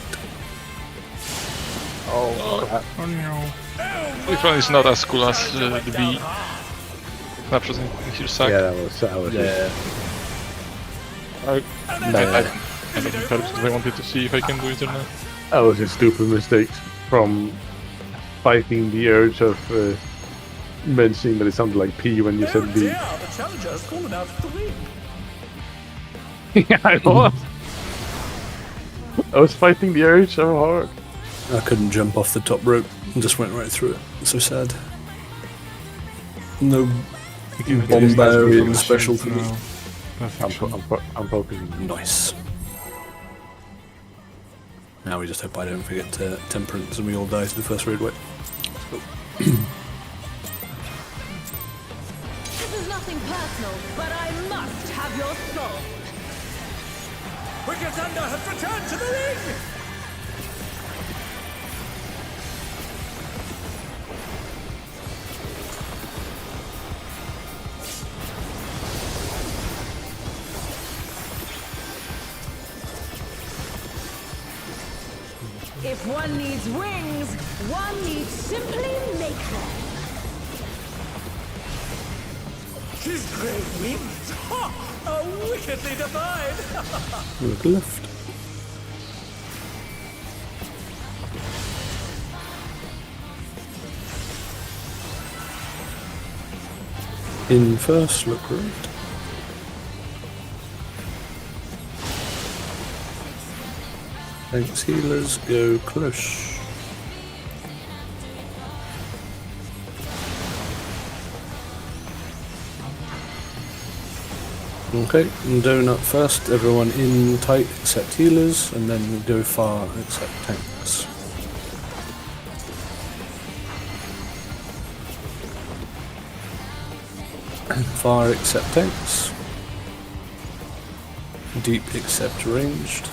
oh crap. Oh no. Which one is not as cool as the B snapshot in his sack? Yeah, that was it. I kind of encouraged it. I wanted to see if I can do it or not. That was a stupid mistake from fighting the urge of mentioning that it sounded like P when you Oh said B. dear, the challenger has fallen out of the ring. Yeah, I was. I was fighting the urge so hard. I couldn't jump off the top rope and just went right through it. So sad. No bombarian special for me. I'm focusing. Nice. Now we just hope I don't forget temperance and we all die to the first raid wave. This is nothing personal, but I must have your soul. Wicked Thunder has returned to the ring! If one needs wings, one needs simply make them. His great wings! Ha! Are wickedly divine! Look left. In first, look right. Thanks healers, go close. Okay, donut first, everyone in tight except healers, and then go far except tanks. Far except tanks. Deep except ranged.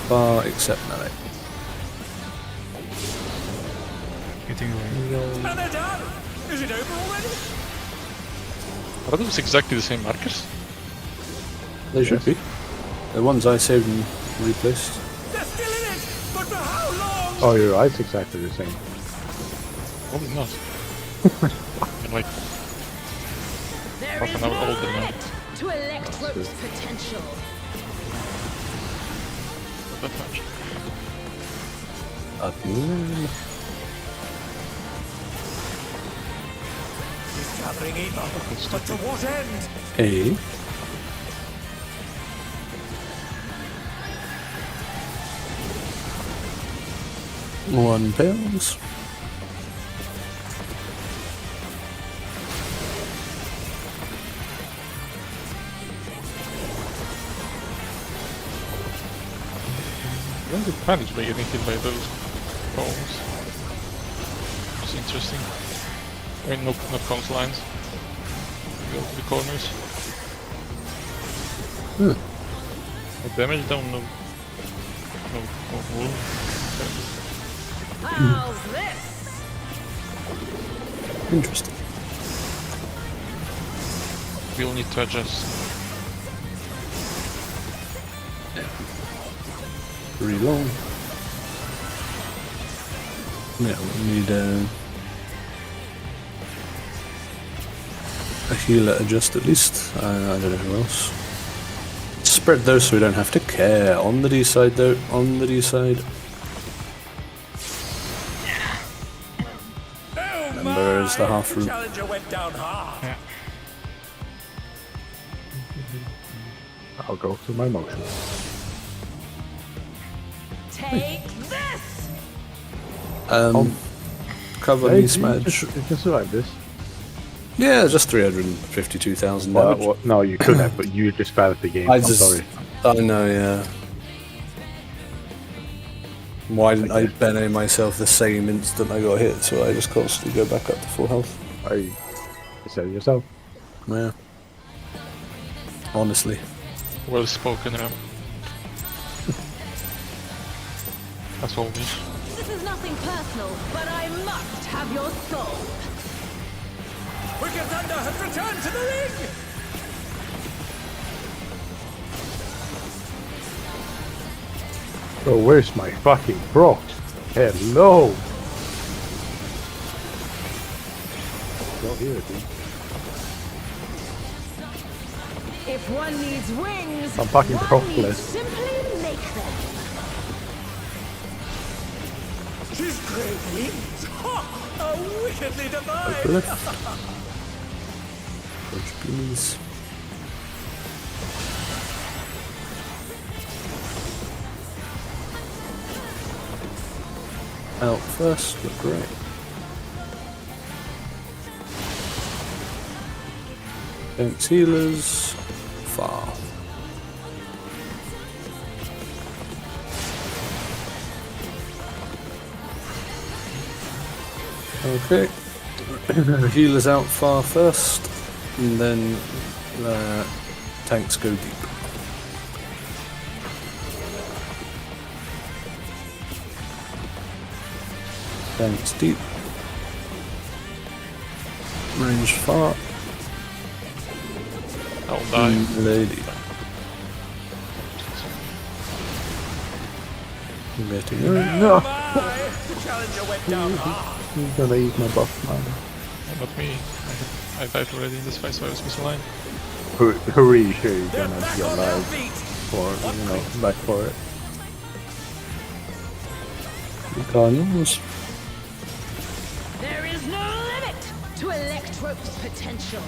Far except melee. Getting away. And they're done! Is it over already? Are those exactly the same markers? They should be. The ones I saved and replaced. They're still in it! But for how long? Oh, you're right. It's exactly the same. Probably not. I'm like There half is an hour no older now. limit to Electro's potential. Not that much. He's gathering evil, but to what end? A. £1. What's the advantage by getting hit by those bombs? It's interesting. I mean, not comms lines. Go to the corners. No damage down, no wound. How's this? Interesting. We'll need to adjust. Reload. Yeah, we need a healer adjust at least. I don't know who else. Spread those so we don't have to care. On the D side though, on the D side. And there's the half room. Challenger went down hard. I'll go through my motions. Take this! Cover Hey, me, Smadge. You can survive this. Yeah, just 352,000 damage. No, you could have, but you just bad at the game. I'm sorry. I know, yeah. Why didn't I Bene myself the same instant I got hit, so I just constantly go back up to full health? You said it yourself. Yeah. Honestly. Well spoken, Ram. That's all me. This is nothing personal, but I must have your soul. Wicked Thunder has returned to the ring! Oh, where's my fucking proc? Hello! Don't hear it, dude. If one needs wings, I'm fucking one procless. needs simply make them. She's great wings! Ha! How wickedly divine! Push, please. Out first, look great. Don't healers. Far. Okay. Healers out far first, and then tanks go deep. Tanks deep. Range far. I'll die. Lady. Getting No! My! Challenger went down hard! He's gonna eat my buff, man. Not me. I died already in this fight, so I was misaligned. Hurry, sure you're They're gonna back be on their alive feet! for, you know, back for it. Cardinals. There is no limit to Electrope's potential.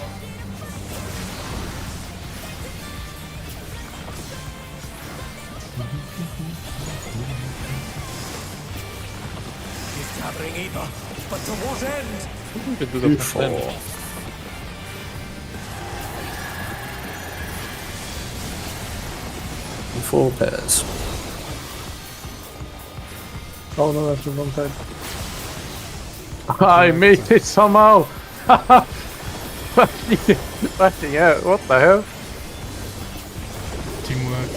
He's gathering ether, but to what end? You could do that next time. Four pairs. Oh no, that's the wrong side. I made it somehow! Fucking hell, what the hell? Teamwork.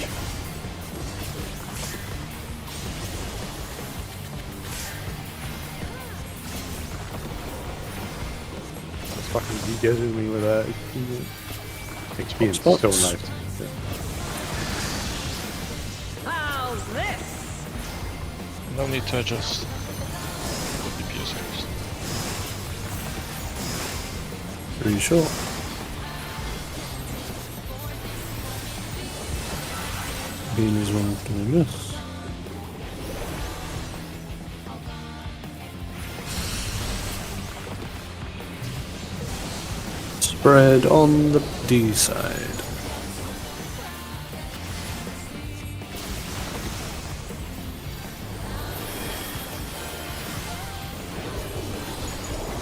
That's fucking degassing me with that experience. So Spots. nice. How's this? No need to adjust. DPS first. Pretty short. Bean is one of doing this. Spread on the D side.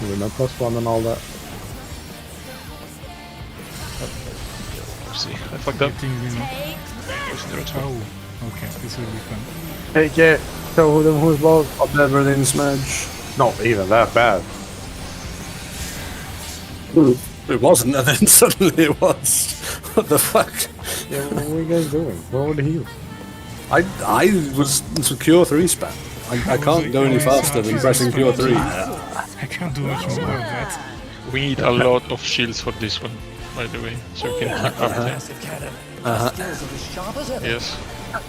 With my +1 and all that. See, I fucked up. Getting, you know. Take this! Pushing the red one. Oh, Okay, this will be fun. Hey, yeah, tell them who's lost. Pop everything, Smudge. Not even that bad. It wasn't, and then suddenly it was. What the fuck? Yeah, what were you guys doing? Where were the heals? I was Cure 3 spam. I can't go any faster than pressing Cure 3. I can't do much more of that. We need a lot of shields for this one, by the way, so we can keep up there. Massive cannon. My skills are as sharp as ever. Yes.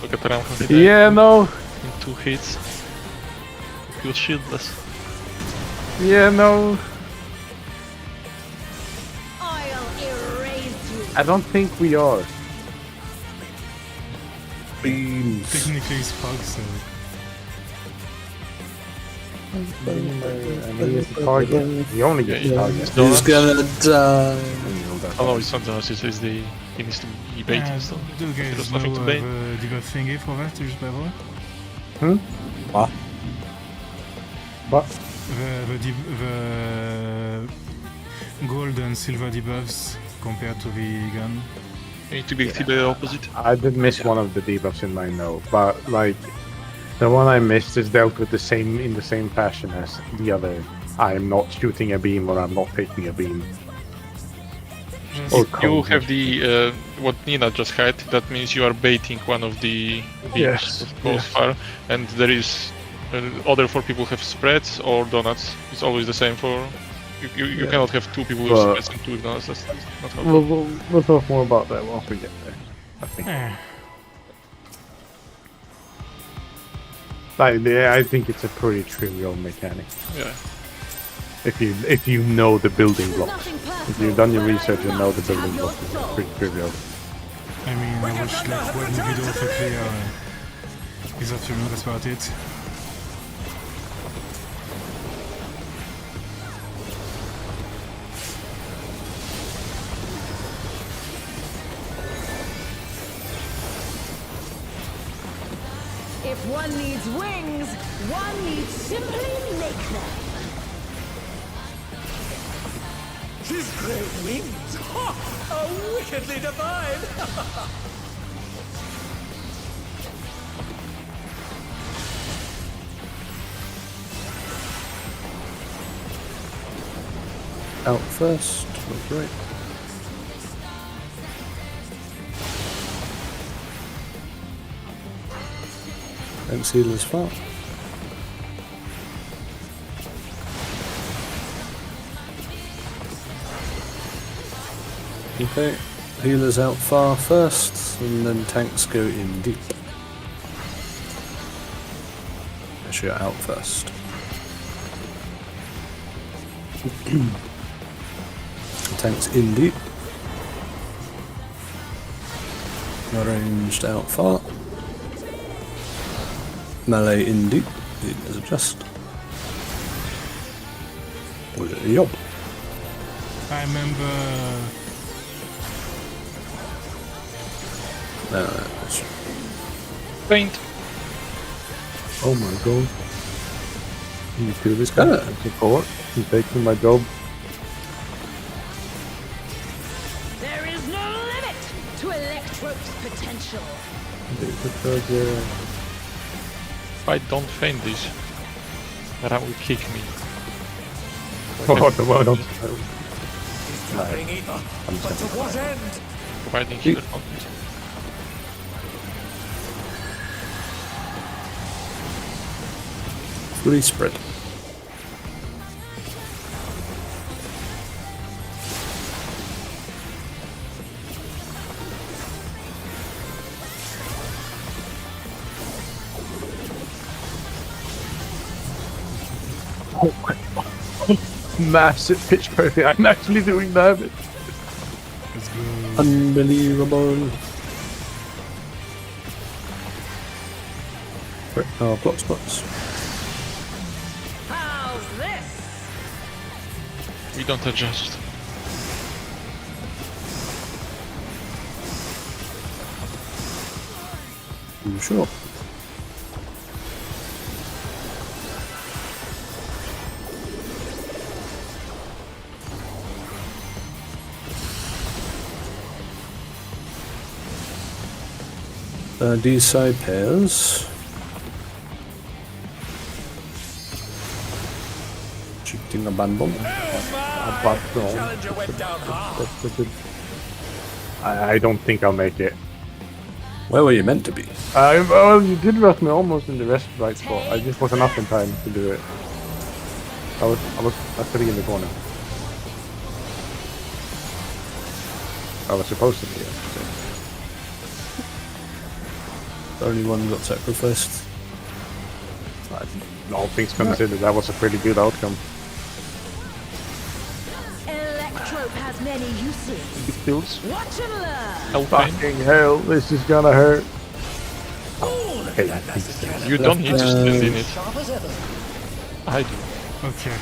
Look at Ramho Yeah, no. in 2 hits. He was shieldless. Yeah, no. I'll erase you. I don't think we are. Beams. Technically, it's Pug, so. And he is the target. He only gets Yeah, target. He's gonna die. Oh no, it's not Jonas, it's the... He needs to be baited still. Do you There's guys nothing know to bait. the debuff thingy for that, just by the way? What? What? The gold and silver debuffs compared to the gun. You need to be the opposite. I did miss one of the debuffs in mine though, but like the one I missed is dealt with in the same fashion as the other. I am not shooting a beam or I'm not taking a beam. Just Or You cold. have the what Nina just had. That means you are baiting one of the beams Yes, that goes yes. far, and there is other 4 people have spreads or donuts. It's always the same for. You cannot have 2 people with But- spreads and 2 with donuts. That's not how. We'll talk more about that once we get there. I think. I think it's a pretty trivial mechanic Yeah. if you know the building blocks. Nothing If personal, you've done your but I research and know the must have building your blocks, it's soul. pretty trivial. I mean, I watched like one video of a player this afternoon, that's about it. If one needs wings, one needs simply make them. His great wings. Ha! Are wickedly divine. Out first. Look great. Don't seal as far. Okay, healers out far first, and then tanks go in deep. Actually, out first. Tanks in deep. Arranged out far. Melee in deep. Leaders adjust. Was it a yob? I remember Paint. Oh my god. You do this guy. Support. He's taking my job. There is no limit to Electro's potential. If I don't feint this, Ram will kick me. Oh, the word on. Dropping ether. But to what end? Providing healer content. Fully spread. Oh my god. Massive pitch perfect. I'm actually doing damage. let's go. Unbelievable. Block spots. How's this? We don't adjust. You sure? These side pairs. Shooting a band bomb. But no, Challenger went down hard. that's a good. I don't think I'll make it. Where were you meant to be? Well, you did rush me almost in the rest right spot. I just wasn't up in time to do it. I was at 3 in the corner. I was supposed to be. I should say. Only one got sacrificed. All things considered, that was a pretty good outcome. Electrope has many uses. Skills. Watch and learn. Alpine. Fucking hell, this is gonna hurt. You don't need to stand in it. I do. Okay.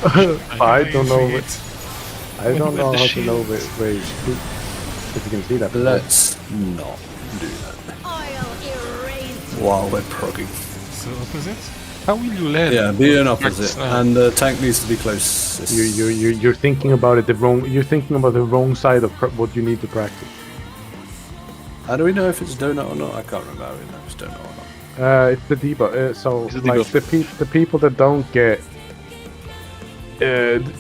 I don't know. Using it. I don't know With the how to shield. know where you shoot. If you can see that. Let's not do that I'll erase while we're progging. So opposite? How will you land? Yeah, be an opposite, Now? and the tank needs to be close. You're thinking about it the wrong. You're thinking about the wrong side of what you need to practice. How do we know if it's donut or not? I can't remember how we know if it's donut or not. It's the debuff. So It's the like debuff. the people that don't get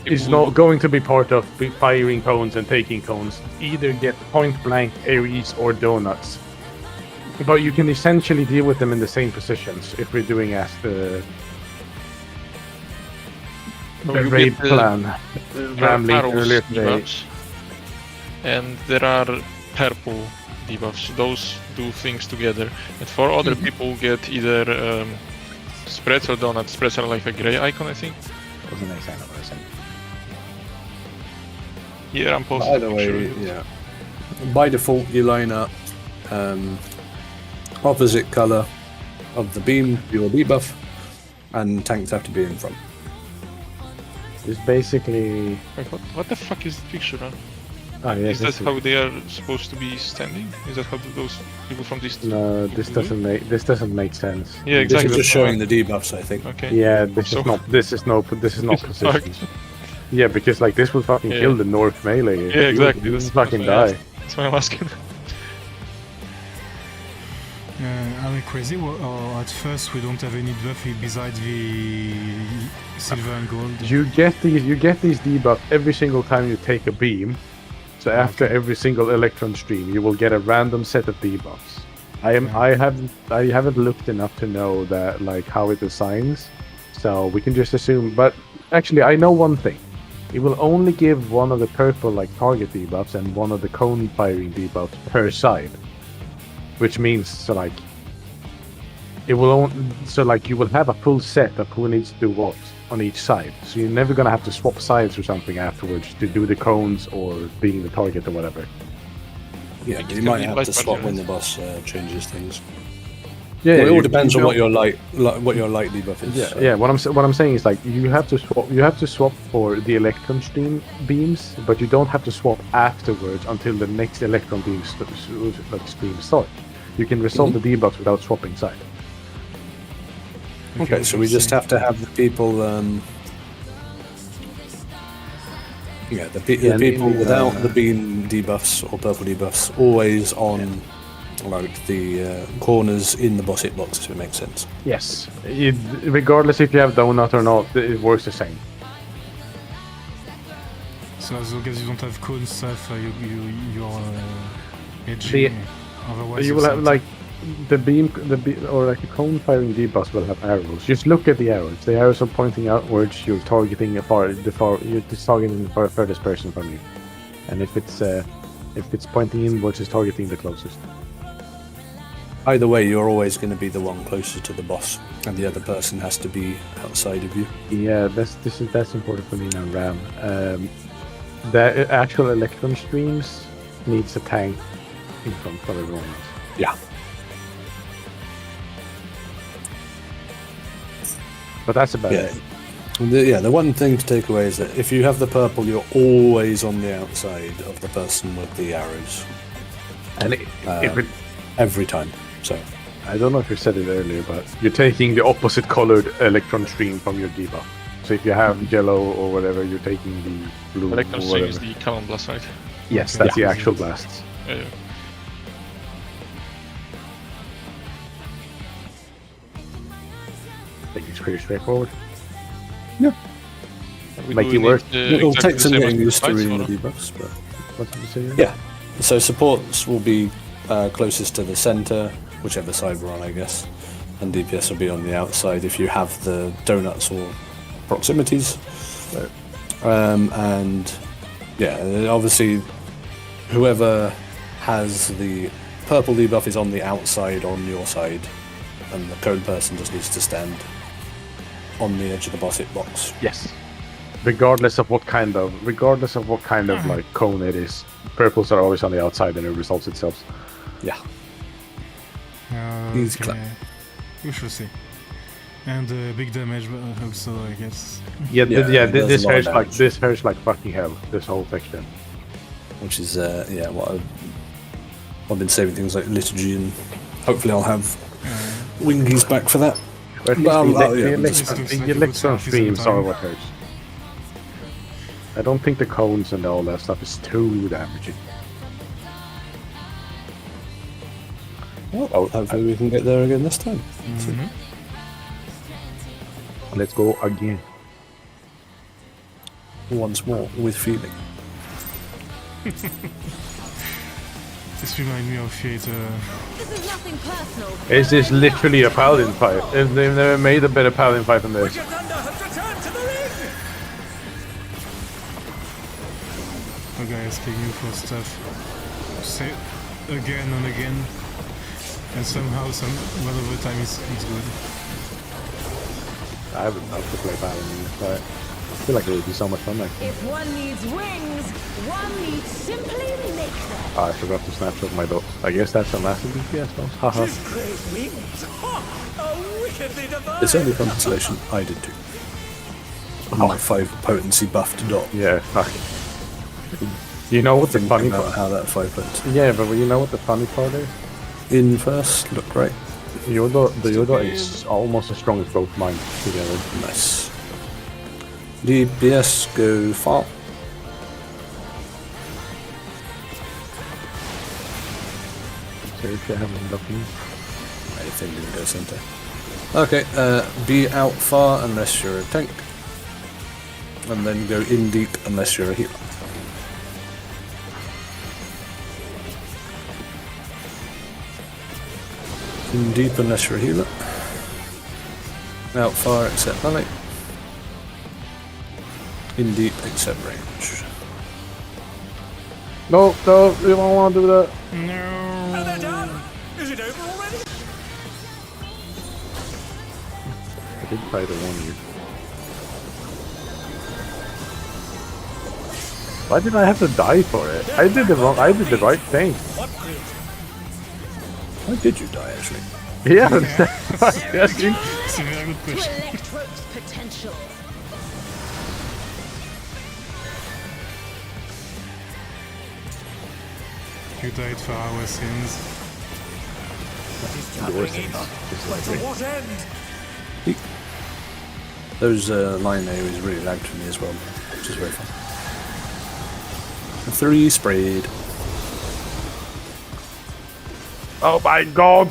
is not going to be part of firing cones and taking cones. Either get point blank Ares or donuts. But you can essentially deal with them in the same positions if we're doing as the So you raid get the- plan. There are Rambling arrows earlier today. debuffs, and there are purple debuffs. Those do things together. And for other people, get either spreads or donuts. Spreads are like a gray icon, I think. Doesn't make sense. What I said. Here I'm posting. Either way, yeah. By default, you line up opposite color of the beam, your debuff, and tanks have to be in front. It's basically. Wait, what the fuck is the picture? Huh? Oh yeah. Is that how they are supposed to be standing? Is that how those people from this? No, this doesn't make sense. Yeah, This exactly. is just showing the debuffs, I think. Okay. Yeah, this So- is not positions. Fucked. Yeah, because like this will fucking Yeah. kill the North melee. Yeah, exactly. You That's fucking why I die. asked. That's why I'm asking. Are we crazy? Or at first we don't have any buff besides the silver and gold? You get these debuffs every single time you take a beam. So after every single electron stream, you will get a random set of debuffs. I haven't looked enough to know that like how it assigns, so we can just assume. But actually, I know one thing: it will only give one of the purple like target debuffs and one of the cone firing debuffs per side, which means so like it will you will have a full set of who needs to do what on each side. So you're never gonna have to swap sides or something afterwards to do the cones or being the target or whatever. Yeah, It's you gonna might be have light to swap party, when the right? boss changes things. Yeah, Well, it all you- depends you on what know- your light debuff is. Yeah, so. yeah. What I'm saying is like you have to swap for the electron stream beams, but you don't have to swap afterwards until the next electron beam stream starts. You can resolve the debuffs without swapping side. Okay, so we just have to have the people. The people without the beam debuffs or purple debuffs always on like the corners in the boss hitbox, if it makes sense. Yes, regardless if you have donut or not, it works the same. So as long as you don't have cone stuff, you're edging. Otherwise, You will have like the or like a cone firing debuffs will have arrows. Just look at the arrows. The arrows are pointing outwards. You're targeting you're just targeting the furthest person from you, and if it's pointing inwards, it's targeting the closest. Either way, you're always going to be the one closest to the boss, and the other person has to be outside of you. Yeah, that's important for me now, Ram. The actual electron streams needs a tank in front of everyone else. Yeah. But that's about Yeah. it. The one thing to take away is that if you have the purple, you're always on the outside of the person with the arrows. And Every time. So, I don't know if you said it earlier, but you're taking the opposite colored electron stream from your debuff. So if you have yellow or whatever, you're taking the blue Electron or string whatever. is the cannon blast, right? Yes, Okay. that's the actual blasts. Yeah. I think it's pretty straightforward. We Make do it work. need, It'll exactly take the some same getting as used to the reading the fights, or- debuffs, but What did you say? yeah. So supports will be closest to the center, whichever side we're on, I guess, and DPS will be on the outside if you have the donuts or proximities. And yeah, obviously, whoever has the purple debuff is on the outside on your side, and the cone person just needs to stand on the edge of the boss hitbox. Yes. Regardless of what kind of like cone it is, purples are always on the outside and it resolves itself. Yeah. Okay. He's clever. We shall see. And big damage also, I guess. Yeah, Yeah, it does this a lot of hurts damage. like fucking hell. This whole section. Which is what I've been saving things like liturgy, and hopefully I'll have wingies back for that. But at Well, least yeah, the just- Electron streams are what hurts. I don't think the cones and all that stuff is too damaging. Well, hopefully we can get there again this time. Let's go again. Once more with feeling. This reminds me of theater. This is nothing personal. This is literally a paladin fight. They've never made a better paladin fight than this. Wicked Thunder has returned to the ring! A guy asking you for stuff. Say again and again. And somehow, one of the time it's good. I would love to play paladin in this fight. I feel like it would be so much fun. Like, If one needs wings, one needs simply make them. oh, I forgot to snapshot my dot. I guess that's a massive DPS boss. Haha. His great wings! Ha! A wickedly divine! It's only consolation. I did too. My 5 potency buffed dot. Yeah, fuck. You know what the Think funny about part? how that 5 potency. Yeah, but you know what the funny part is? In first, look great. The Yoda is almost as strong as both mine together. Nice. DPS go far. So if you haven't looking, Anything didn't go center. Okay, be out far unless you're a tank. And then go in deep unless you're a healer. In deep unless you're a healer. Out far except melee. In deep except range. no, you don't want to do that. And they're done! Is it over already? I did try to warn you. Why did I have to die for it? I did the right thing. What good? Why did you die actually? Yeah, yes, you. It's a very good To question. Electrode's potential. You died for our sins. He's tapping in. But to what end? Those line areas really lagged for me as well, which is very fun. 3 sprayed. Oh my god!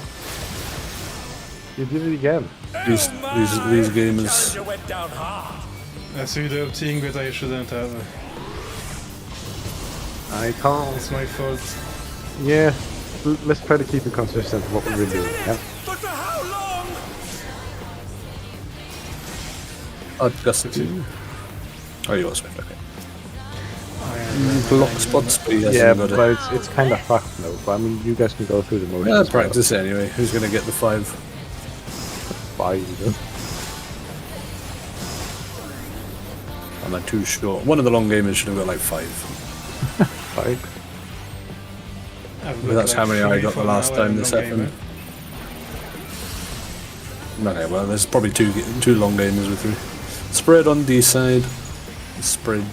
You did it again. These gamers. Challenger went down hard. I saw the opting, but I shouldn't have. I can't. It's my fault. Yeah, let's try to keep it consistent with what we're doing. Yeah. But for how long? Augustine. Oh, you are Swift, okay. Block spots, but he hasn't Yeah, got but it. it's kind of fucked though. But I mean, you guys can go through the motions. Yeah, practice anyway. Who's going to get the 5? Fine. Am I too short? One of the long gamers should have got like 5. Fine. I've But that's how many I got the last time this Okay, happened. Okay, well, there's probably two long gamers with me. Spread on D side. Spread.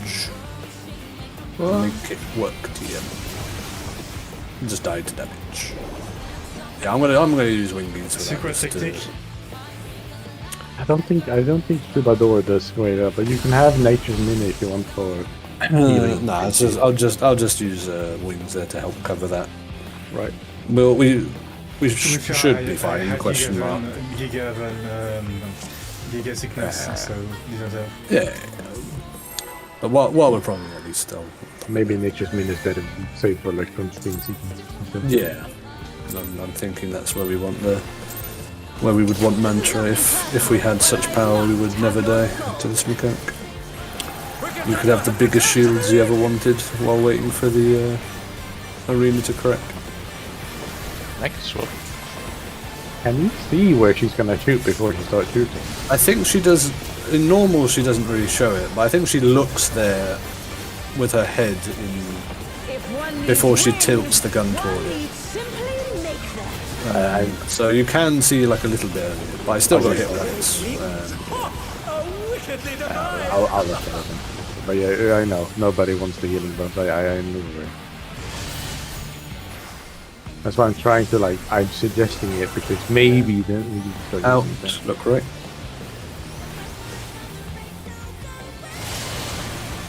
Make it work, TM. Just died to damage. Yeah, I'm gonna use wing beats for Secret that. technique. I don't think Troubadour does great up, but you can have Nature's Mini if you want for healing. Nah, it's just, I'll just use wings there to help cover that. Right. Well, we With your should be fine. Question mark. Gigavan Giga sickness, so didn't have. Yeah. But while we're probably at least still. Maybe Nature's Min is better safe for like from steam sequence. Yeah. I'm thinking that's where we want where we would want Mantra if we had such power we would never die to this mechanic. You could have the biggest shields you ever wanted while waiting for the arena to correct. Next one. Can you see where she's gonna shoot before she starts shooting? I think she does. In normal, she doesn't really show it, but I think she looks there with her head before she tilts the gun toward it. So you can see like a little bit of it, but I still got hit once. I'll let that happen. But yeah, I know nobody wants the healing buff. I knew it. That's why I'm trying to like. I'm suggesting it because maybe then we can start Out. using Look right.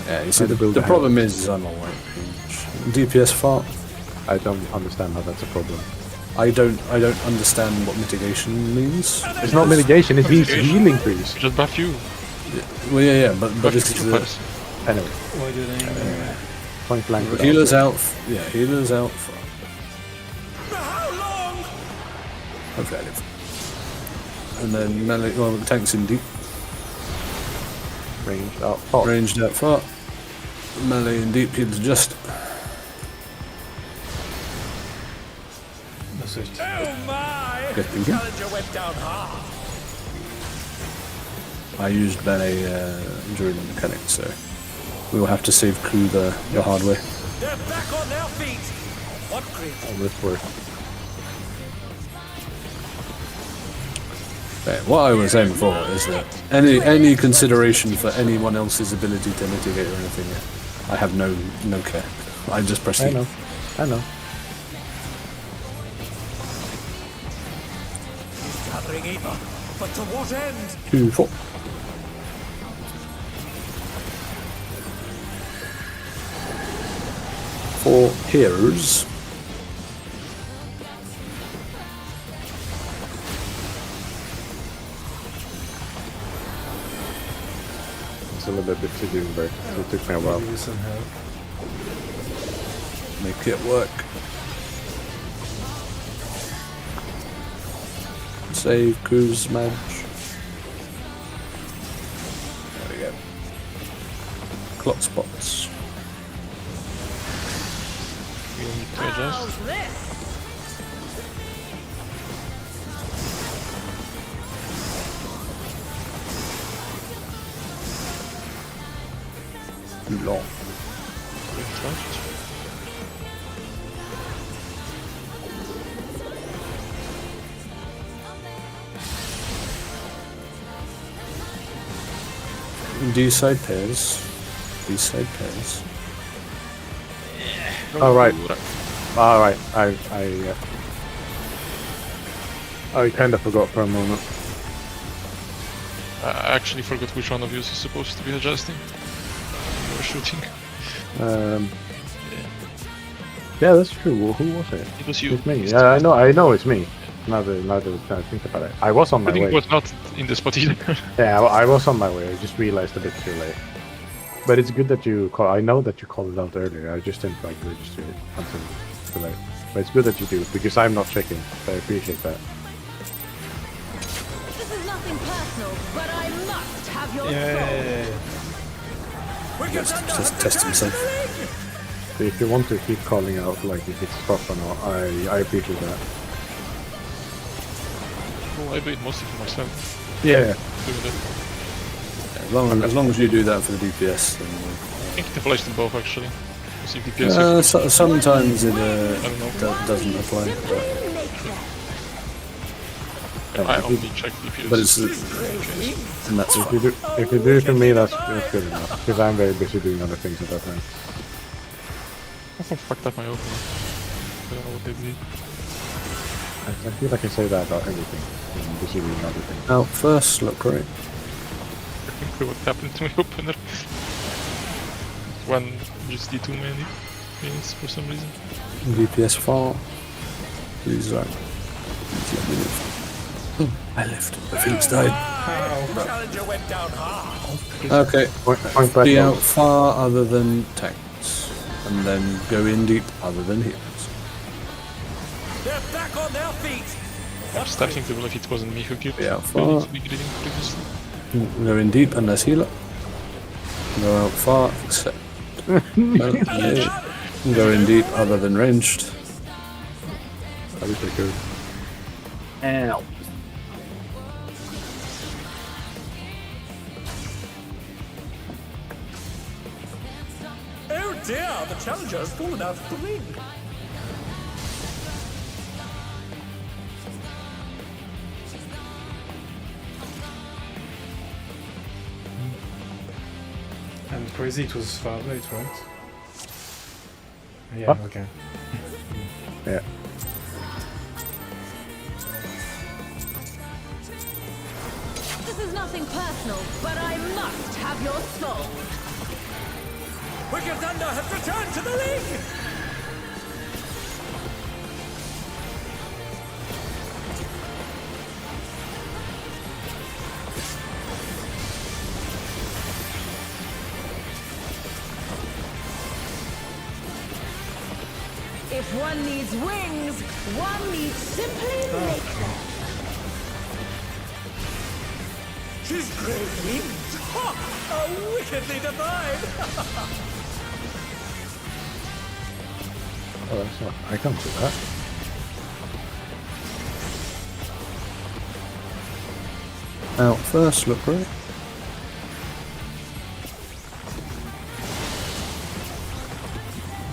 Yeah, you see the problem is I'm on white range. DPS fart. I don't understand how that's a problem. I don't understand what mitigation means. It's not mitigation. It's healing freeze. Just buff you. Well, yeah, but Buff this you is first. Anyway, Why did I? point blank. without healers it. out. Yeah, healers out. How long? Hopefully I live. And then melee. Well, the tank's in deep. Ranged out. Oh, Ranged out far. Melee in deep. Heals just. No switch. Oh my! Good thinking. Challenger went down hard. I used melee during the mechanic, so we will have to save crew the hard way. They're back on their feet. What great this works. What I was aiming for is that any consideration for anyone else's ability to mitigate or anything, I have no care. I just press I E. know. I know. gathering either. But to what end? 2, 4. For heroes. It's a little bit to do, but it took me a while. Maybe some help. Make it work. Save cruise match. There we go. Clock spots. You need to adjust. How's this? Too long. Refreshed. These side pairs. These side pairs. All right. All right. I kind of forgot for a moment. I actually forgot which one of you is supposed to be adjusting. You were shooting. Yeah, that's true. Well, who was it? It was you. It's me. Yeah, I know it's me. Now that I think about it, I was on my I think way. it was not in the spot either. Yeah, I was on my way. I just realized a bit too late. But it's good that you call. I know that you called it out earlier. I just didn't like register it until too late. But it's good that you do because I'm not checking. So I appreciate that. This is nothing personal, but I must have your soul. Yeah. Just test himself. So if you want to keep calling out like if it's stuff or not, I appreciate that. Well, I made most of it myself. Yeah. Doing that. As long as you do that for the DPS, then I think it applies to both actually. See DPS. sometimes it don't know. doesn't apply. I only check DPS. But it's and that's If fine. you do it for me, that's good enough. Because I'm very busy doing other things at that time. I fucked up my opener. I don't know what they did. I feel like I say that about everything. I'm busy doing other things. Out first, look great. I think what happened to my opener. One just did too many minutes for some reason. DPS far. Please right. Please let me live. I lived. The Phoenix died. The challenger went down hard. Okay. Point back Be low. out far other than tanks, and then go in deep other than healers. They're back on their feet. I'm starting to believe it wasn't me who killed Yeah, Billy far. to be greeting previously. Go in deep unless healer. Go out far except. Go in deep other than ranged. I wish I could. Ow. Oh dear, the challenger has fallen out of the ring. And crazy, it was far late, right? Yeah, What? okay. Yeah. This is nothing personal, but I must have your soul. Wicked Thunder has returned to the ring. If one needs wings, one needs simply make them. She's great wings. Ha! How wickedly divine. Oh, that's not. I can't do that. Out first, look right.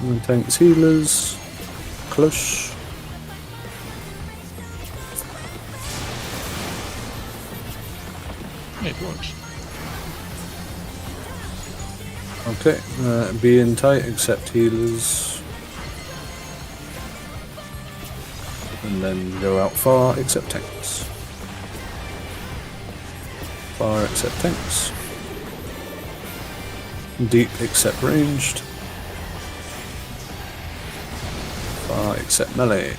And tanks, healers. Close. Yeah, it works. Okay, be in tight except healers. And then go out far except tanks. Far except tanks. Deep except ranged. Far except melee.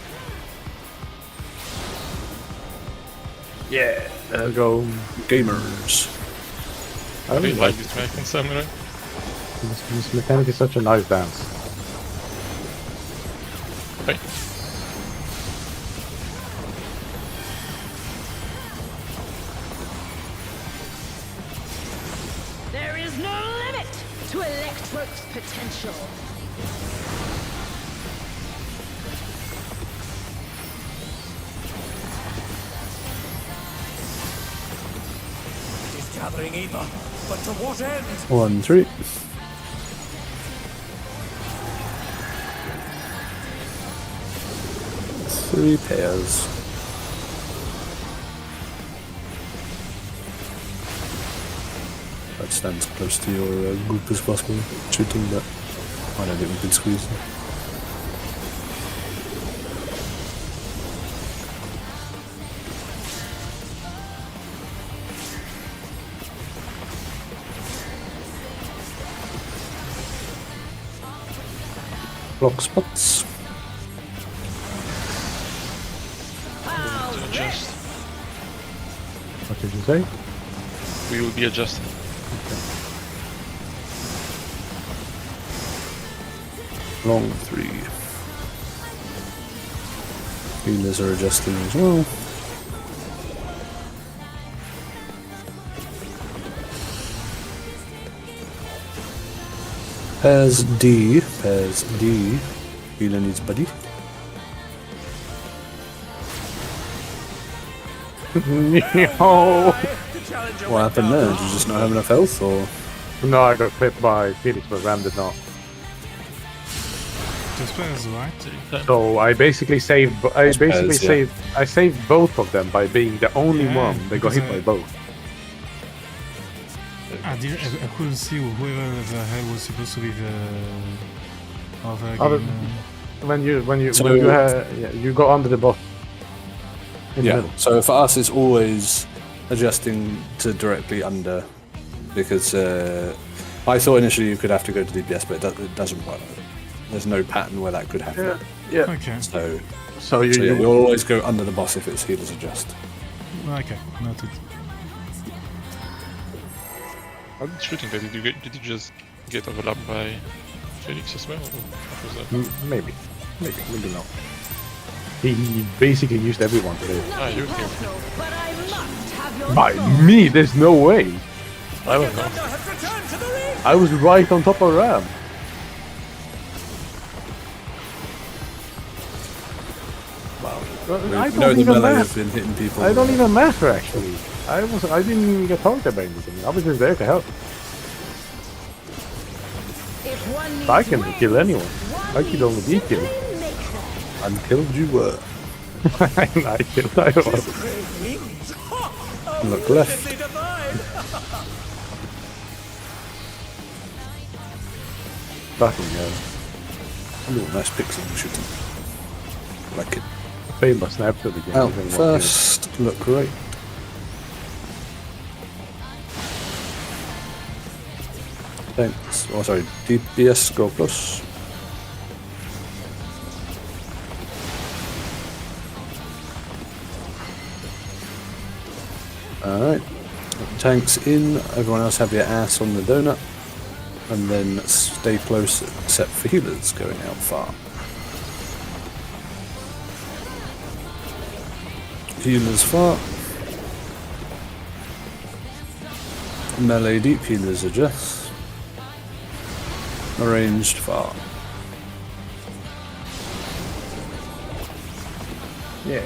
Yeah. There we go. Gamers. I I really really like this mech on Samurai. this mechanic is such a nice dance. Hey. There is no limit to Electro's potential. It is gathering ether, but to what end? 1, 3. Three pairs. That stands close to your group as possible, shooting, but I don't think we can squeeze them. Block spots. To adjust. What did you say? We will be adjusting. Long 3. Healers are adjusting as well. Pairs D. Pairs D. Healer needs buddy. No. The challenger What went happened down there? hard. Did you just not have enough health, or? No, I got clipped by Phoenix, but Ram did not. Just players, right? So I basically saved. I Those basically pairs, yeah. saved. I saved both of them by being the only Yeah, one that got hit by because both. I couldn't see whoever the hell was supposed to be the other Other- game. When you So- you go under the boss. In the Yeah. middle. So for us, it's always adjusting to directly under, because I thought initially you could have to go to DPS, but it doesn't work. There's no pattern where that could happen. Yeah. Okay. So So you, yeah, we'll always go under the boss if it's healers adjust. Okay, noted. How did shooting that? Did you just get overlapped by Felix as well? Or what was that? Maybe not. He basically used everyone today. Ah, you Nothing here. personal, but I must have your By soul. me, there's no way. I don't know. Thunder has returned to the ring! I was right on top of Ram. Wow. I You know don't the even melee matter. has been hitting people. I don't even matter actually. I didn't even get targeted by anything. I was just there to help. If one needs I can wings, kill anyone. one I could only be needs killed. simply make them. Unkilled you were. I killed anyone. Wings! Ha! Look left. Simply divine! Fucking hell. Ooh, nice pixel shooting. Like it. Failed my snapshot again. Out Even one first. Look great. Thanks. Oh, sorry. DPS go plus. Alright. Tanks in. Everyone else have your ass on the donut. And then stay close except for healers going out far. Healers far. Melee deep healers adjust. Arranged far. Yeah.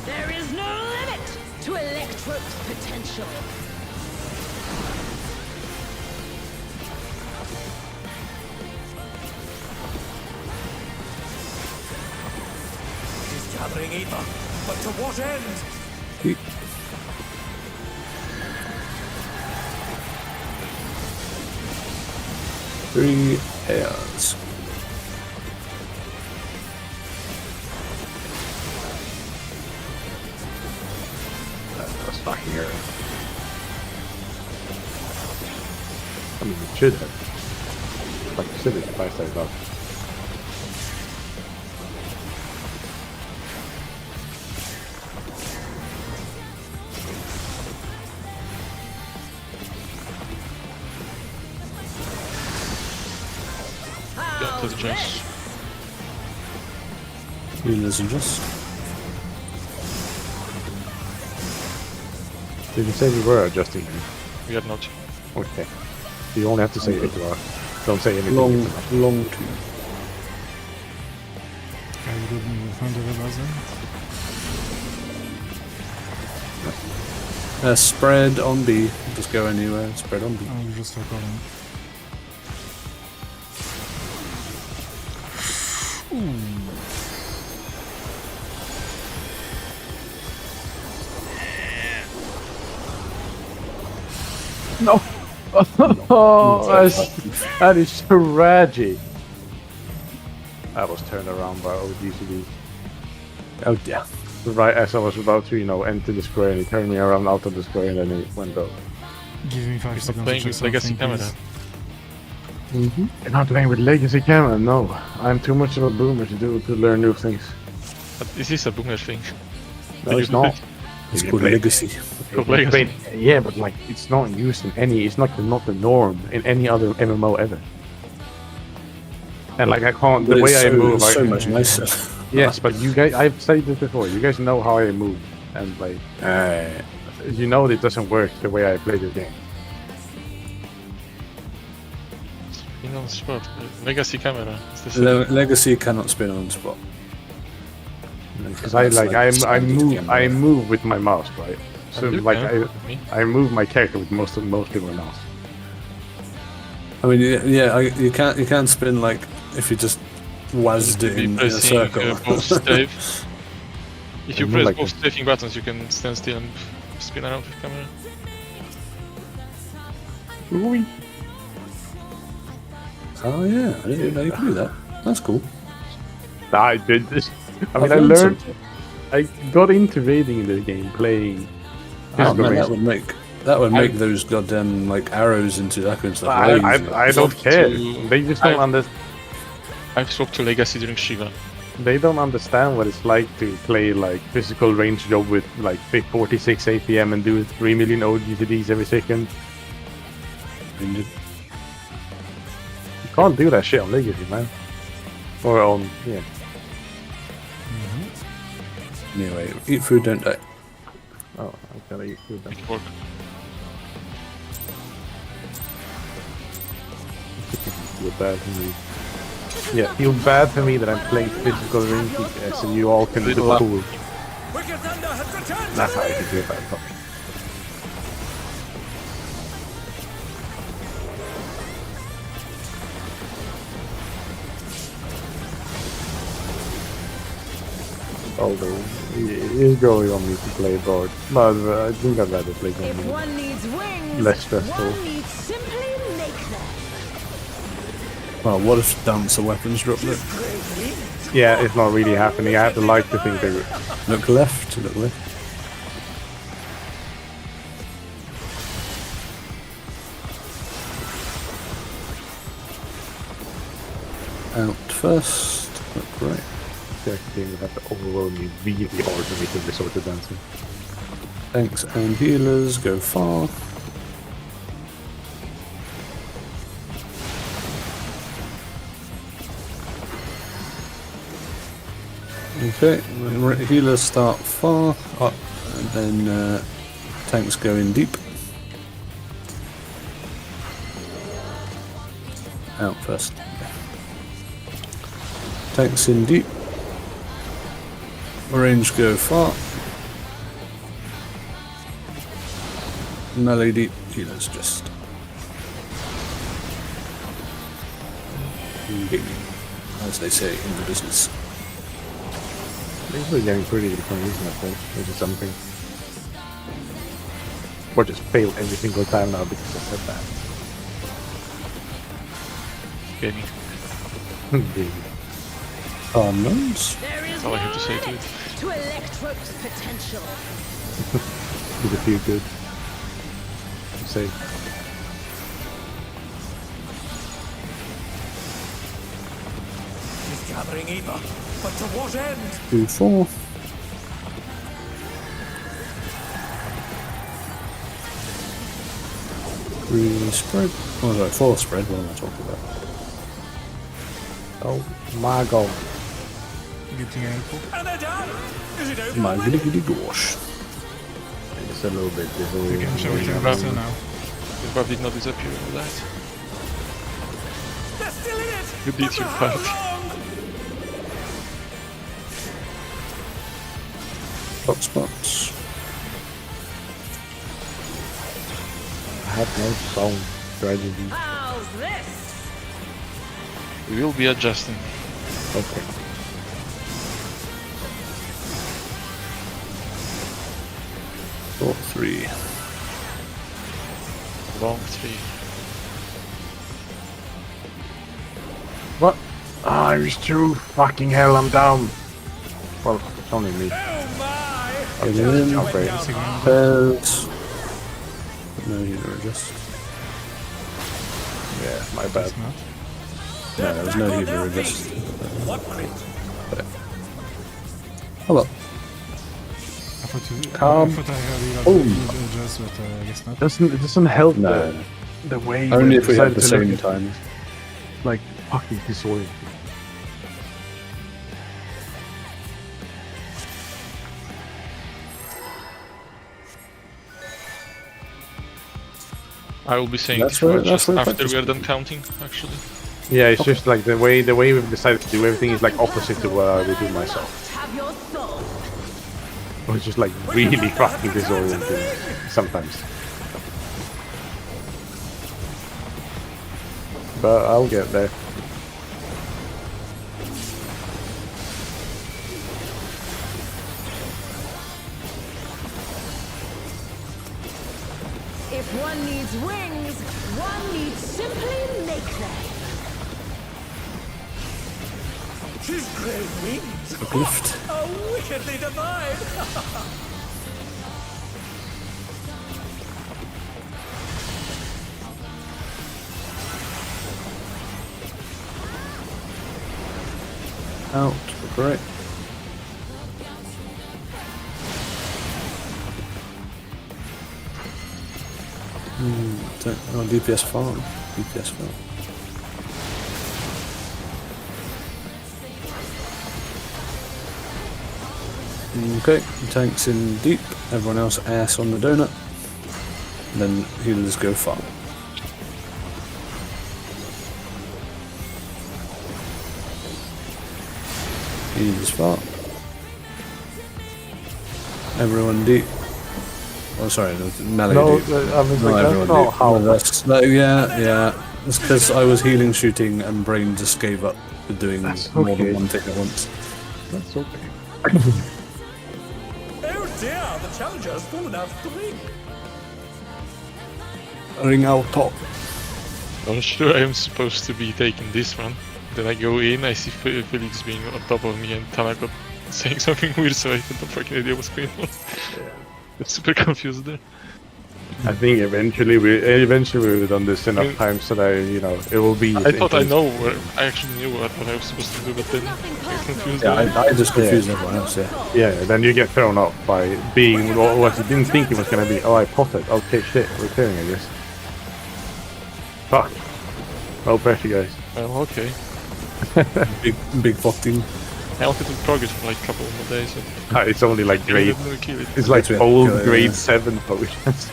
There is no limit to Electro's potential. He's gathering ether, but to what end? 3 airs. That's not here. I mean, it should have. Like you said, it's 5 up. Yeah, to the chest. Healers adjust. Did you say we were adjusting? We are not. Okay. You only have to say it. Don't say anything. Long two. I would find the buzzer. Spread on B. Just go anywhere. Spread on B. I will just recording. No. Oh, that is tragic. I was turned around by OGCD. Oh yeah. Right as I was about to, enter the square, and he turned me around out of the square, and then he went out. Give me 5 seconds to Playing check with legacy something, camera. please. I'm not playing with legacy camera, no. I'm too much of a boomer to learn new things. But this is a boomer thing. No, it's not. It's called legacy. Called legacy. Yeah, but like it's not used in any. It's not the norm in any other MMO ever. And like I can't But the way it's I move. so I, much nicer. Yes, but you guys, I've said this before. You guys know how I move, and like you know it doesn't work the way I play the game. Spin on the spot. Legacy camera. It's the same. Legacy cannot spin on spot. Because I move with my mouse, right? So You like can. Me? I move my character with mostly my mouse. I mean, yeah, you can't spin like if you just wazzed it Be in a pressing circle. both strafe. If you I mean, press like both strafing buttons, you can stand still and spin around with camera. Ooh. Oh yeah, I didn't know you could do that. That's cool. I did this. I mean, I've I learned learned. something. I got into raiding this game playing. Oh physical man, ranged. that would make those goddamn like arrows into that kind of stuff. I lazy. I don't care. to- They just don't understand. I've swapped to Legacy during Shiva. They don't understand what it's like to play like physical range job with like 46 APM and do 3 million OGTDs every second. You can't do that shit on Legacy, man. Or on, yeah. Anyway, eat food, don't die. Oh, I gotta eat food then. Make it work. Feel bad for me. Yeah, feel bad for me that I'm playing physical range so you all can Little look up. cool. Wicked Thunder has returned That's to how I me! can feel bad for me. Although it is growing on me to play board, but I think I'd rather play If something one needs wings, less stressful. one needs simply make them. Well, what if dancer weapons drop it? Yeah, it's not really happening. I have to like to think they would. Look left, look left. Out first, look right. The game would have to overwhelm me really hard to make them resort to dancing. Tanks and healers go far. Okay, healers start far up, and then tanks go in deep. Out first. Tanks in deep. Range go far. Melee deep. Healers just. As they say in the business. These are getting pretty good from using that thing, which is something. Or just fail every single time now because I said that. Gaming. Unknowns. There is That's all I have to say to it. to Electro's potential. Did it feel good? Say. He's gathering ether, but to what end? 2-4. Three spread. Oh, sorry, 4 spread. What am I talking about? Oh my god. Getting ankle. And they're done! Is it over? My already? giddy gosh. It's a little bit You disorganized. can show it to Right. faster now. The buff did not disappear with that. They're still in it! You did But your for part. how long? Hot spots. I have no sound strategy. How's this? We will be adjusting. Okay. Or 3. Long 3. What? Ah, it's true. Fucking hell, I'm down. Well, it's only me. Oh my! Get in. Jump right. Pairs. No healer adjust. Yeah, my bad. It's not. No, there was no healer adjust. What money? Hello. I thought you. Calm. I thought I heard you Boom. adjust, but I guess not. It doesn't help No. the way. Only we if we have the decided to same look time. at, like fucking disoriented. I will be saying That's before, where- that's just where after practice we are done counting, actually. Yeah, it's just like the way we've decided to do everything is like opposite to what I would do myself. Have your soul. It's just like really fucking disorienting sometimes. But I'll get there. If one needs wings, one needs simply make them. She's great wings! Lift. Oh, How wickedly divine! Out. Great. Oh, DPS farm. DPS farm. Okay, tanks in deep. Everyone else ass on the donut. Then healers go farm. Healers farm. Everyone deep. Oh, sorry, no, melee No, deep. I was Not like, everyone that's not deep. how. No, that's, yeah. It's because I was healing, shooting, and brain just gave up to doing That's more okay. than one thing at once. That's okay. Oh dear, the challenger has fallen out of the ring. Ring out top. I'm sure I'm supposed to be taking this one. Then I go in, I see Felix being on top of me, and Tanaka saying something weird, so I had no fucking idea what's going on. I'm super confused there. I think eventually we've done this enough Yeah. times so that it will be. I thought I actually knew what I was supposed to do, but then I was confused. Yeah, there. I just confused everyone else, yeah. Yeah, then you get thrown off by being what you didn't think it was gonna be. Oh, I potted. Okay, shit, we're clearing, I guess. Fuck. No pressure, guys. Well, okay. Big fucking. I wanted to progress for like a couple more days. And It's only like grade. kill it. It's like Yeah, old yeah. grade 7 potions.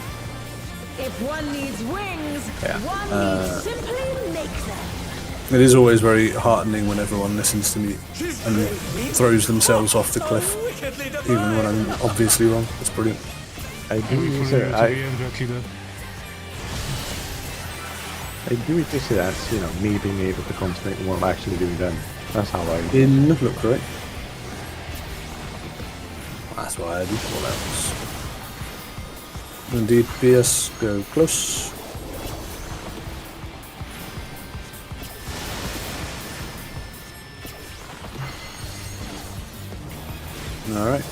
If one needs wings, one needs simply make them. It is always very heartening when everyone listens to me and throws themselves off the cliff, Wickedly even divine! when I'm obviously wrong. It's brilliant. I do For use you it. to be exactly that. I do it just as, me being able to concentrate on what I'm actually doing then. That's how I. In look correct. That's why I do callouts. Indeed, PS go close. Alright.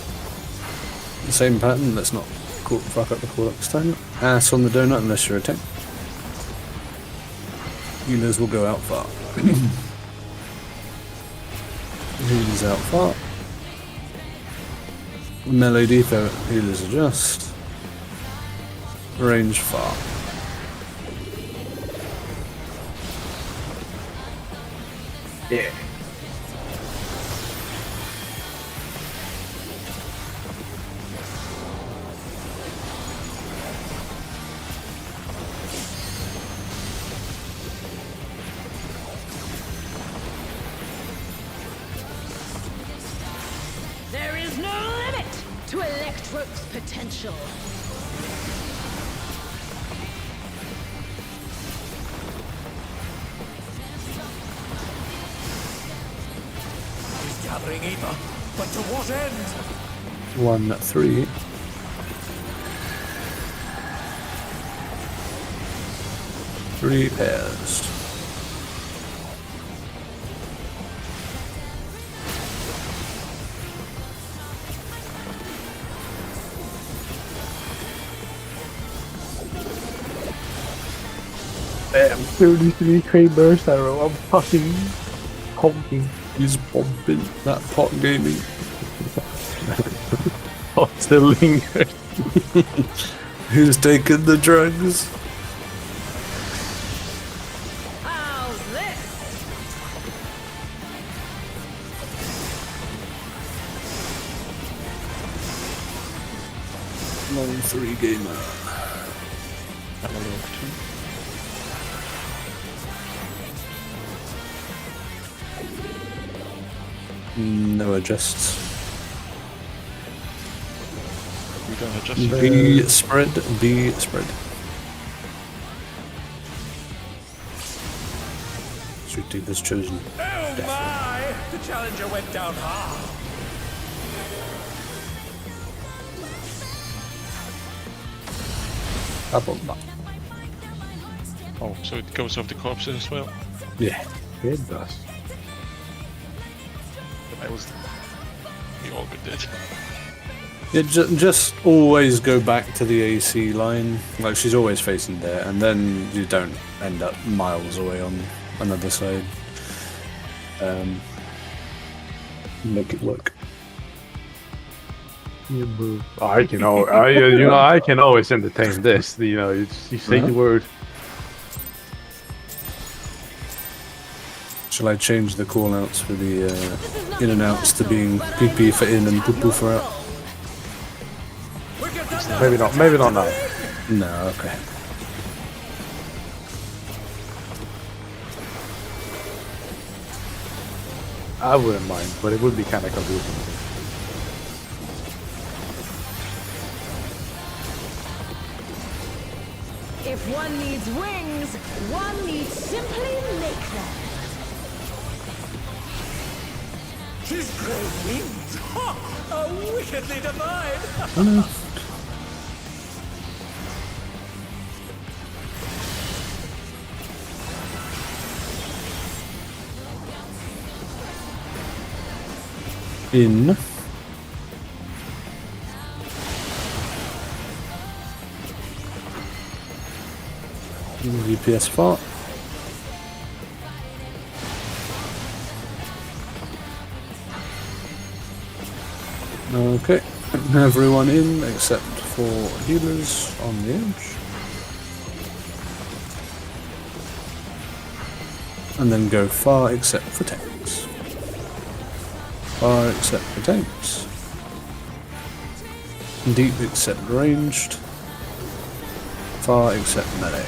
The same pattern, let's not fuck up the call-out this time. Ass on the donut unless you're a tank. Healers will go out far. Healers out far. Melee depot, healers adjust. Range far. Yeah. There is no limit to Electro's potential. He's gathering ether, but to what end? 1, 3. Three pairs. Damn, 33k burst arrow. I'm fucking honking. He's bombing that pot gaming. Oh, still lingers. Who's taking the drugs? How's this? Long 3 gamer. No adjusts. We don't adjust. B spread. B spread. Shooting has chosen. Oh my! The challenger went down hard. Up on that. Oh, so it goes off the corpses as well. Yeah. It does. I was we all got dead. Yeah, just always go back to the AC line. Like, she's always facing there, and then you don't end up miles away on another side. Make it work. I can I can always entertain this. You know, you say the word. Shall I change the call-outs for the in and outs to being PP for in and poo-poo for out? Maybe not. Maybe not now. No, okay. I wouldn't mind, but it would be kind of confusing. If one needs wings, one needs simply make them. She's great wings! Ha! A wickedly divine! In. VPS fart. Okay, everyone in except for healers on the edge. And then go far except for tanks. Far except for tanks. Deep except ranged. Far except melee.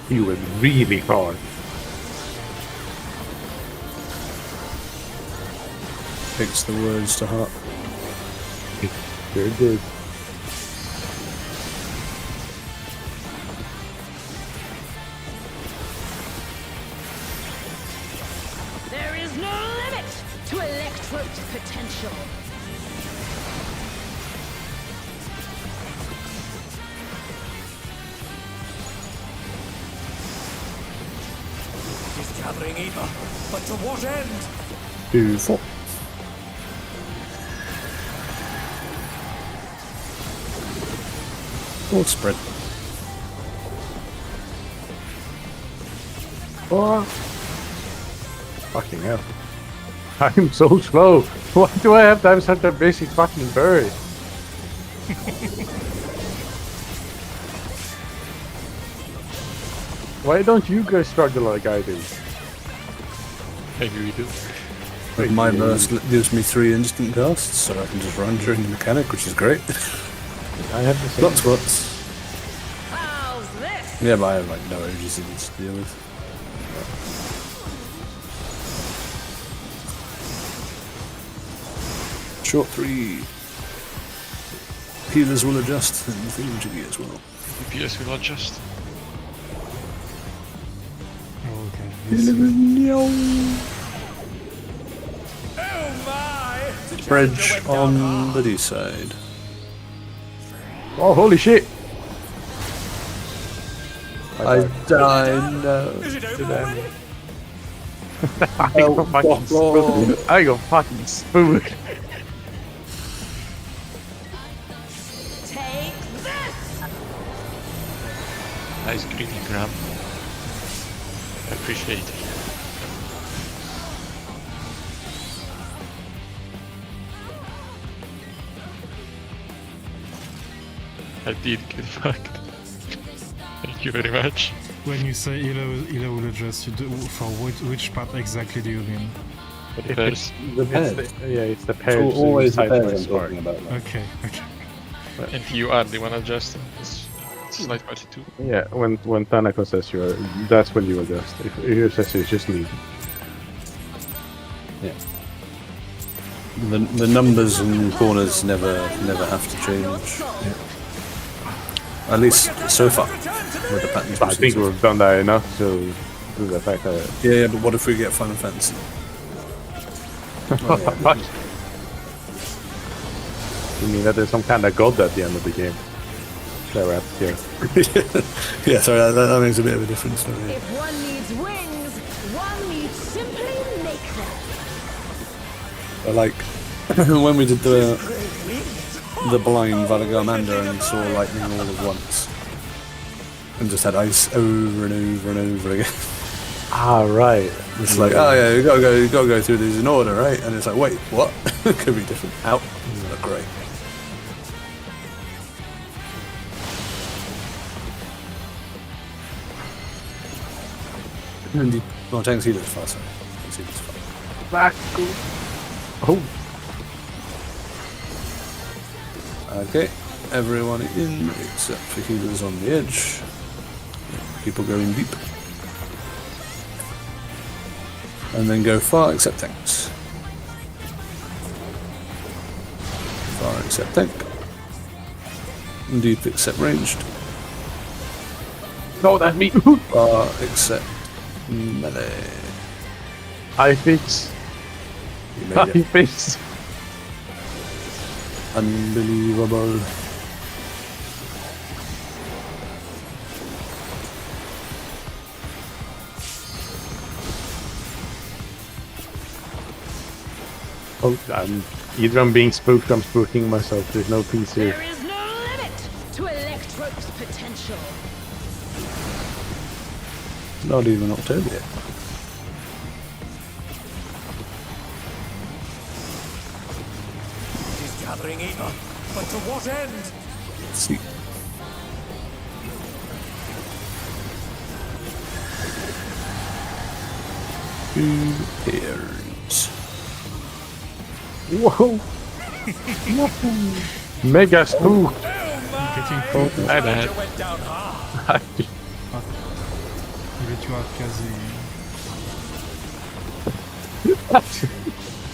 You went really far. Takes the words to heart. Very good. There is no limit to Electrode's potential. She's gathering ether, but to what end? 2, 4. Or spread. Oh. Fucking hell. I'm so slow. Why do I have to have such a basic fucking bird? Why don't you guys struggle like I do? Maybe we do. But my burst gives me 3 instant casts, so I can just run during the mechanic, which is great. I have the same. Not squats. How's this? Yeah, but I have like no urgency to deal with. Short 3. Healers will adjust, and the thingamajiggy as well. DPS will adjust. Okay. Oh my! Bridge on the D side. Oh, holy shit! I died. No. Is it over already? I got fucking spooked. I got fucking spooked. Take this! Nice greedy grab. I appreciate it. I did get fucked. Thank you very much. When you say Ila will adjust, you do, for which part exactly do you mean? The pairs. The It's the pairs. always the inside pairs my I'm talking about. Okay, okay. And you are the one adjusting. It's Slide Party 2. Yeah, when Tanako says you're, that's when you adjust. If he says it's just leave. Yeah. The numbers and corners never have to change. At least so far with the patterns. But I think we've done that enough to the fact that. Yeah, but what if we get Final Fantasy? What? You mean that there's some kind of god at the end of the game? That we're at here. Yeah, sorry, that makes a bit of a difference. Don't it? If one needs wings, one needs simply make them. But like when we did the blind Valagamander and saw lightning all at once, and just had ice over and over and over again. Ah, right. It's like, oh yeah, you gotta go through these in order, right? And it's like, wait, what? Could be different. Out. Look great. No, tanks healers fast. Tanks healers fast. Back. Oh, Okay, everyone in except for healers on the edge. People going deep. And then go far except tanks. Far except tank. Deep except ranged. no, that's me. Far except melee. I fix. You I made it. fix. Unbelievable. Oh, either I'm being spooked, I'm spooking myself. There's no peace here. There is no limit to Electro's potential. Not even October yet. It is gathering in. But to what end? Let's see. Two pairs. Whoa! Mega spook! Getting Oh, my bad. You went down hard. Il est tué quasi.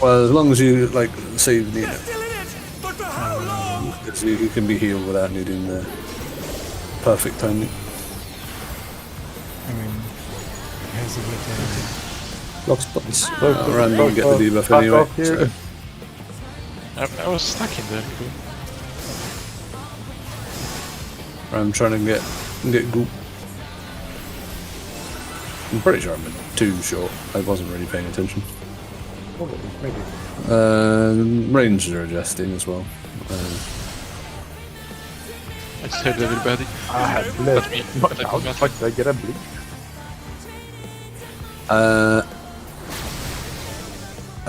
Well, as long as you like save the unit, Still in it. But for how long? because you can be healed without needing the perfect timing. I mean, he has a better. Lock spots. Look, Random get the debuff back anyway. off here. So. I was stuck in there. I'm trying to get goop. I'm pretty sure I'm too short. I wasn't really paying attention. Ranges are adjusting as well. I saved everybody. I had Let bled. me. What Let me how the mess fuck did I get a bleed?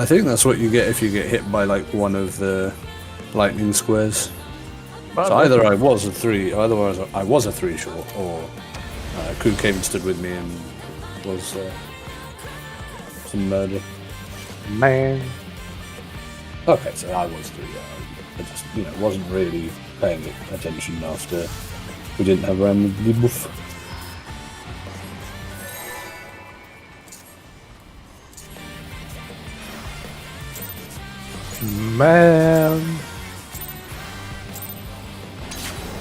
I think that's what you get if you get hit by like one of the lightning squares. So either I was a 3 short, or Ku came and stood with me and was some murder. Man. Okay, so I was 3. I just wasn't really paying attention after we didn't have random debuff. Man.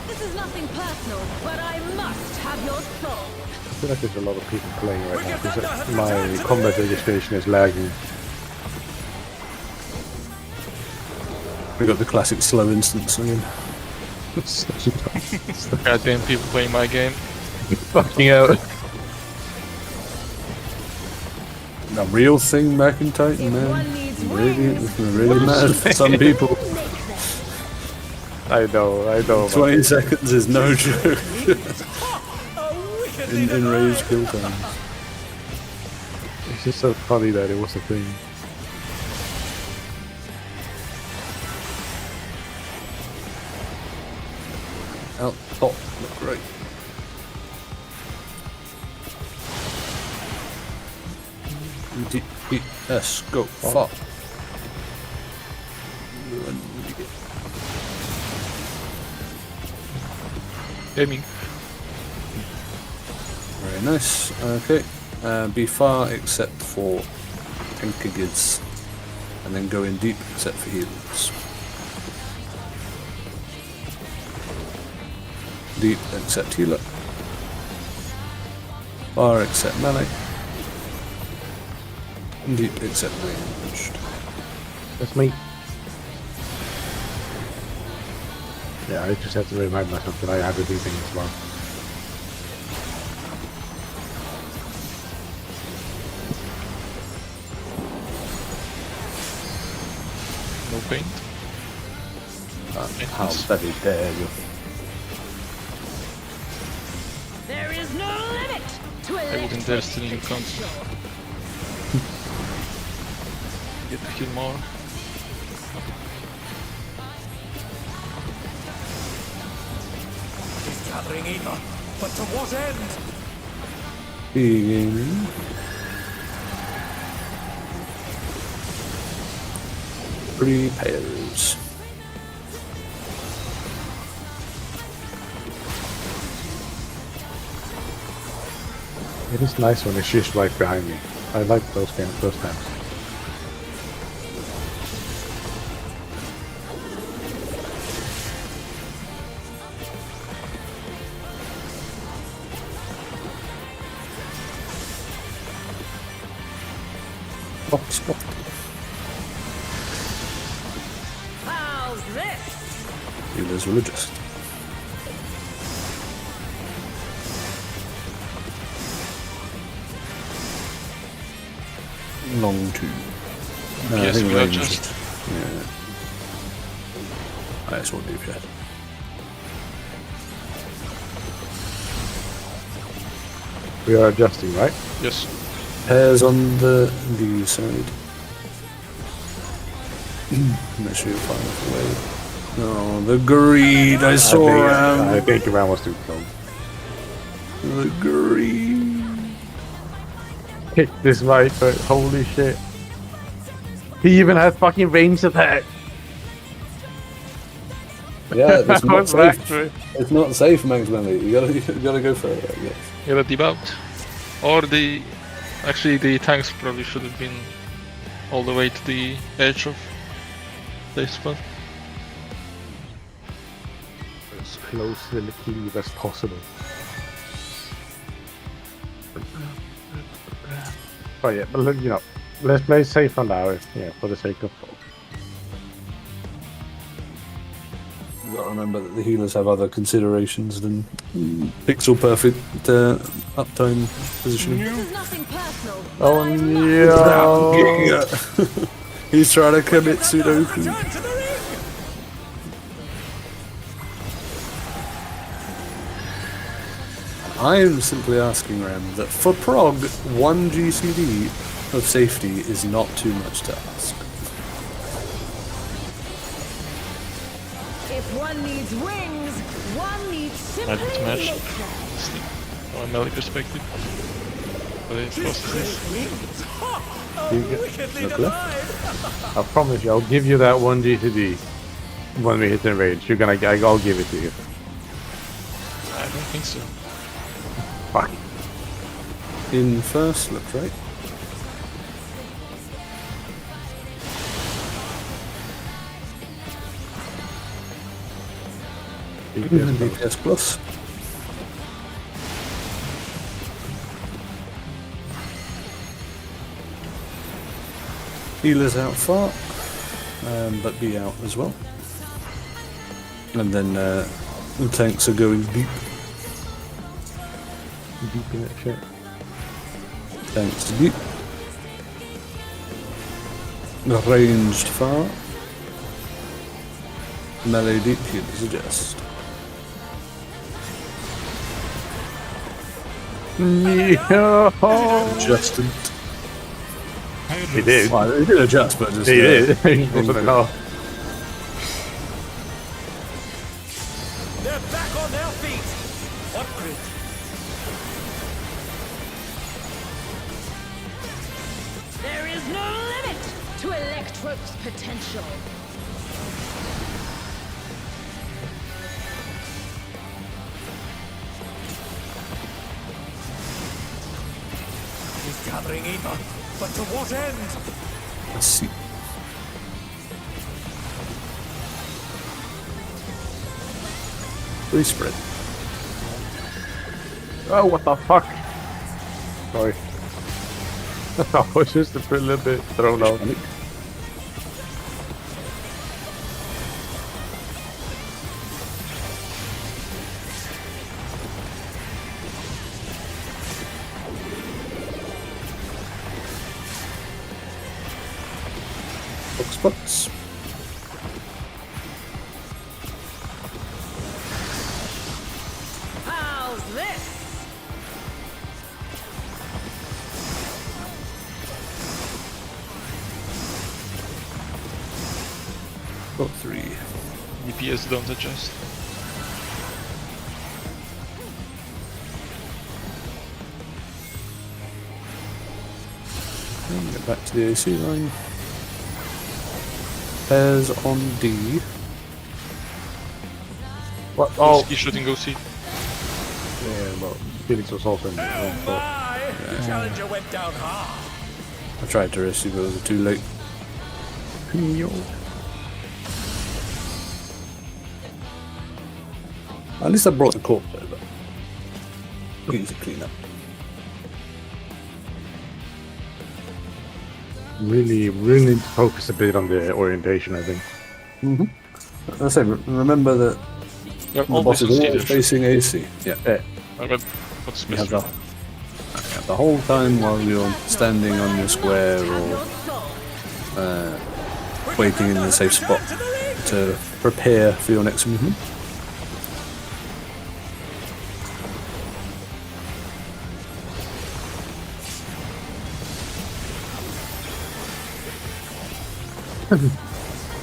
This is nothing personal, but I must have your soul. I feel like there's a lot of people playing right now because my combat registration is lagging. We got the classic slow instance again. Goddamn people playing my game. Fucking out. A real thing back in Titan, If man. one needs Really, wings, it's really matters for some people. make them. I know. 20 seconds is no joke A wicked in rage kill time. It's just so funny that it was a thing. Out top, look great. D-E-S, go, fuck. Aiming. Very nice, okay. Be far except for tankigids. And then go in deep except for heals. Deep except healer. Far except melee. Deep except ranged. That's me. Yeah, I just have to remind myself that I have to do things as well. no paint. How very dare you? There is no limit to I wouldn't dare electric steal your guns. potential. Get to kill more. He's gathering ether, but to what end? Being repairs. It is nice when it's just right behind me. I like those times. Spot. How's this? Healers will adjust. Long two. No, Yes, I think we range adjust. is- Yeah. That's what we've had. We are adjusting, right? Yes. Pairs on the D side. Make sure you find a way. Oh, the greed! I saw I him. think Ram was too close. The greed. Kick this Viper, holy shit. He even has fucking ranged attack. Yeah, it's I not was back safe. to it. It's not safe, Max Bentley. You gotta go for it. I guess. Get a debuff. Or the... Actually, the tanks probably should have been all the way to the edge of this spot. As close to the cleave as possible. Oh yeah, but look, you know, let's play safe for now, yeah, for the sake of. You gotta remember that the healers have other considerations than pixel perfect uptime positioning. This is nothing personal. Oh Yeah. no! He's trying to commit Sudoku. Return to the ring! I am simply asking, Ram, that for prog, 1 GCD of safety is not too much to ask. If one needs wings, one needs simply Magic to match. make them. From a melee perspective. But it crosses this. Wings! Ha! You Oh, get- wickedly look denied! I promise you, I'll give you that 1 GTD when we hit the range. You're gonna, I'll give it to you. I don't think so. Fuck. In first, looks right. DPS plus. Healers out far, but be out as well. And then the tanks are going deep. Deep in that shit. Tanks deep. Ranged far. Melee deep, healers adjust. Yeah. Adjusted. He did. Well, he did adjust, but just He did. He wasn't enough. They're back on their feet! What grit? There is no limit to Electrope's potential. He's gathering ether, but to what end? Let's see. Free spread. Oh, what the fuck? Sorry. I was just a little bit thrown out. Box spots. Got 3. DPS don't adjust. And get back to the AC line. Pairs on D. What? Oh, He's shooting OC. yeah, but Felix was also in the room, so The challenger went down hard. I tried to rescue, but it was too late. At least I brought the corpse over. Easy clean up. really need to focus a bit on the orientation, I think. I say, remember that They're the boss always is on always stage. facing AC. Yeah. What's You have missing? the whole time while you're standing on your square or waiting in a safe spot to prepare for your next movement.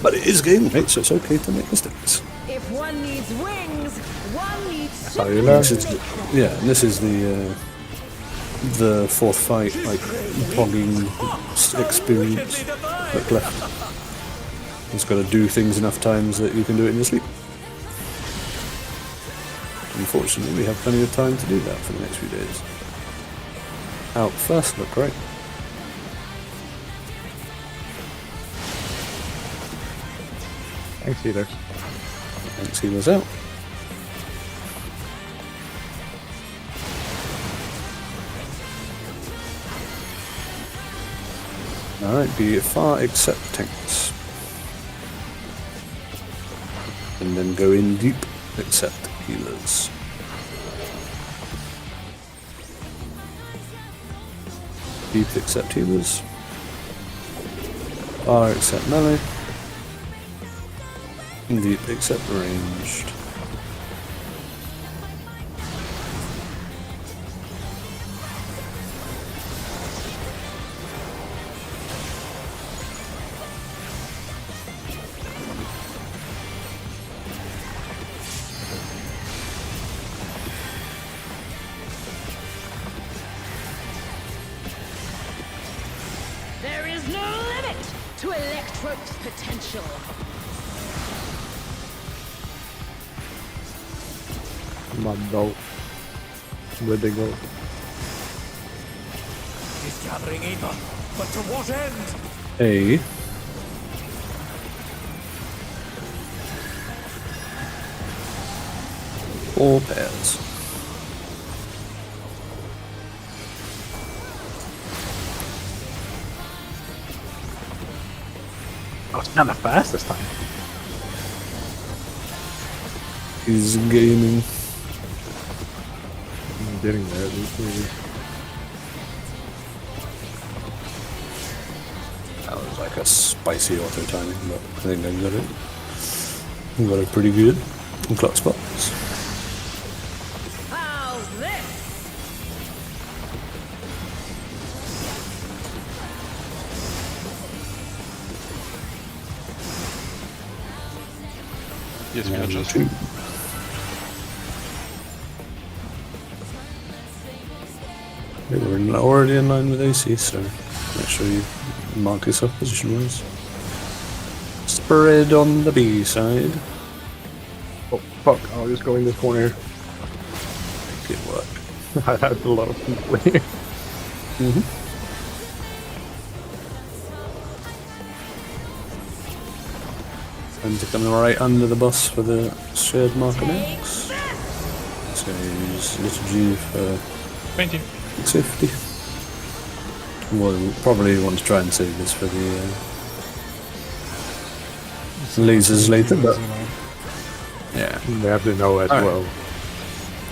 But it is game, right? So it's okay to make mistakes. If one needs wings, one needs how you learn. This is and this is the fourth fight, like logging experience that's left. Just got to do things enough times that you can do it in your sleep. Unfortunately, we have plenty of time to do that for the next few days. Out first, look great. Thanks, Felix. Thanks, he was out. Alright, be far except tanks. And then go in deep except healers. Deep except healers. Far except melee. And deep except ranged. There is no limit to Electro's potential. Mando. Where'd they go? He's gathering Eva, but to what end? A. Four pairs. Oh, it's kind of fast this time. He's gaming. I'm getting there. Maybe. That was like a spicy auto timing, but I think I got it. I got it pretty good in clock spots. How's this? Yes, we adjust. Two. We're already in line with AC, so make sure you mark yourself position-wise. Spread on the B side. Oh, fuck. I'll just go in this corner. Good work. I had a lot of people here. And to come right under the bus for the shared marker next. So use little G for 20. 650. We'll probably want to try and save this for the lasers later, but yeah. They have to know as Alright. well.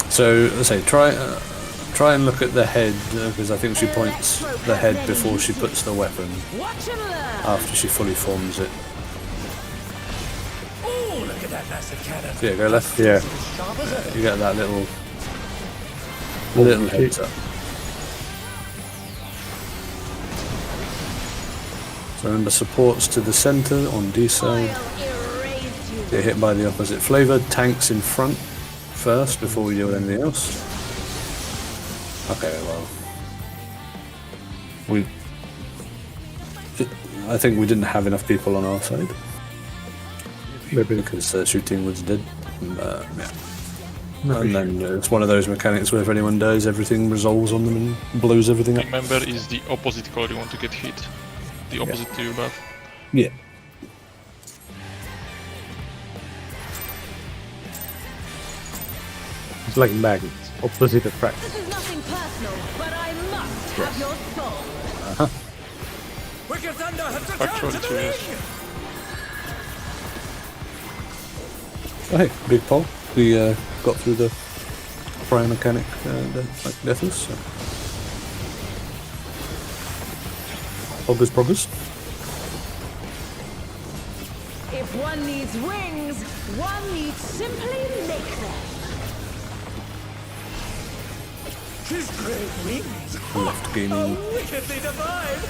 So let's say try and look at the head because I think she points the head before she puts the weapon Watch and learn. after she fully forms it. Oh, look at that massive cannon. So yeah, go left. Yeah. Sharp as ever. You get that little heads up. So remember supports to the center on D side. I'll get hit by the opposite flavor. Tanks in front first before we do anything else. Okay, well, I think we didn't have enough people on our side Maybe. because shooting was dead. Yeah. Maybe. And then it's one of those mechanics where if anyone dies, everything resolves on them and blows everything up. Remember, is the opposite color you want to get hit. The opposite to your buff. Yeah. It's like magnets, opposite attract. This is nothing personal, but I must have your soul. Wicked Thunder has returned to the ring! Oh, hey, big Paul. We got through the prior mechanic like Deathless. So. Progress. If one needs wings, one needs simply make them. His great wings! Left gaming. Oh, wickedly divine!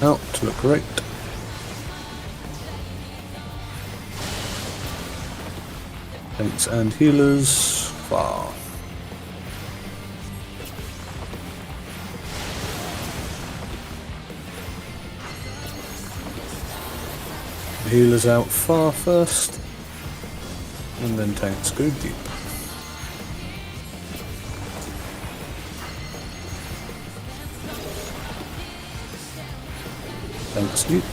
Out to look correct. Tanks and healers far. Healers out far first, and then tanks go deep. Tanks deep.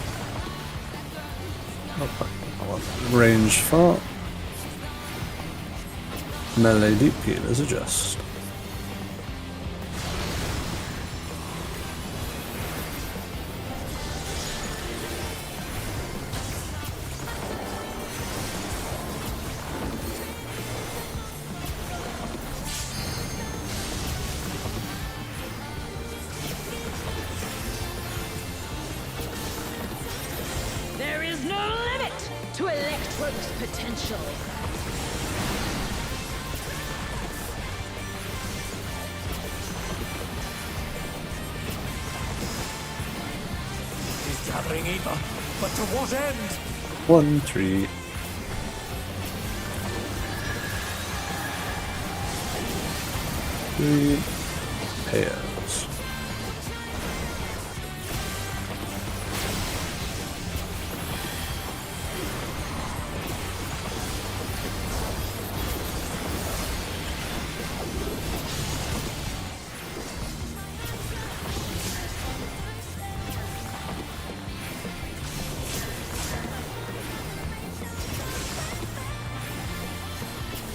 Range far. Melee deep, healers adjust. There is no limit to Electro's potential. He's gathering ether, but to what end? 1, 3. Three pairs.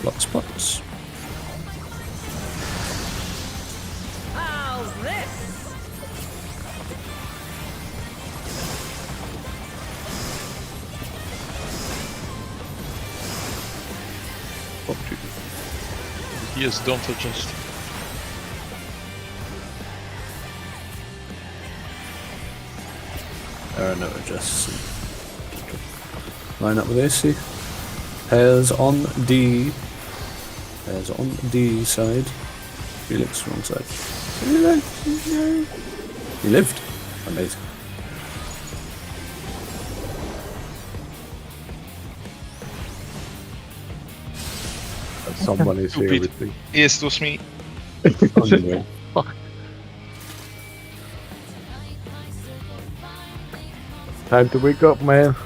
Blood spots. How's this? Yes, don't adjust. No adjusts. Line up with AC. Pairs on D. Pairs on D side. Felix, wrong side. He lived. Amazing. Someone is here Stupid. with me. Yes, it was me. Unreal. Fuck. Time to wake up, man.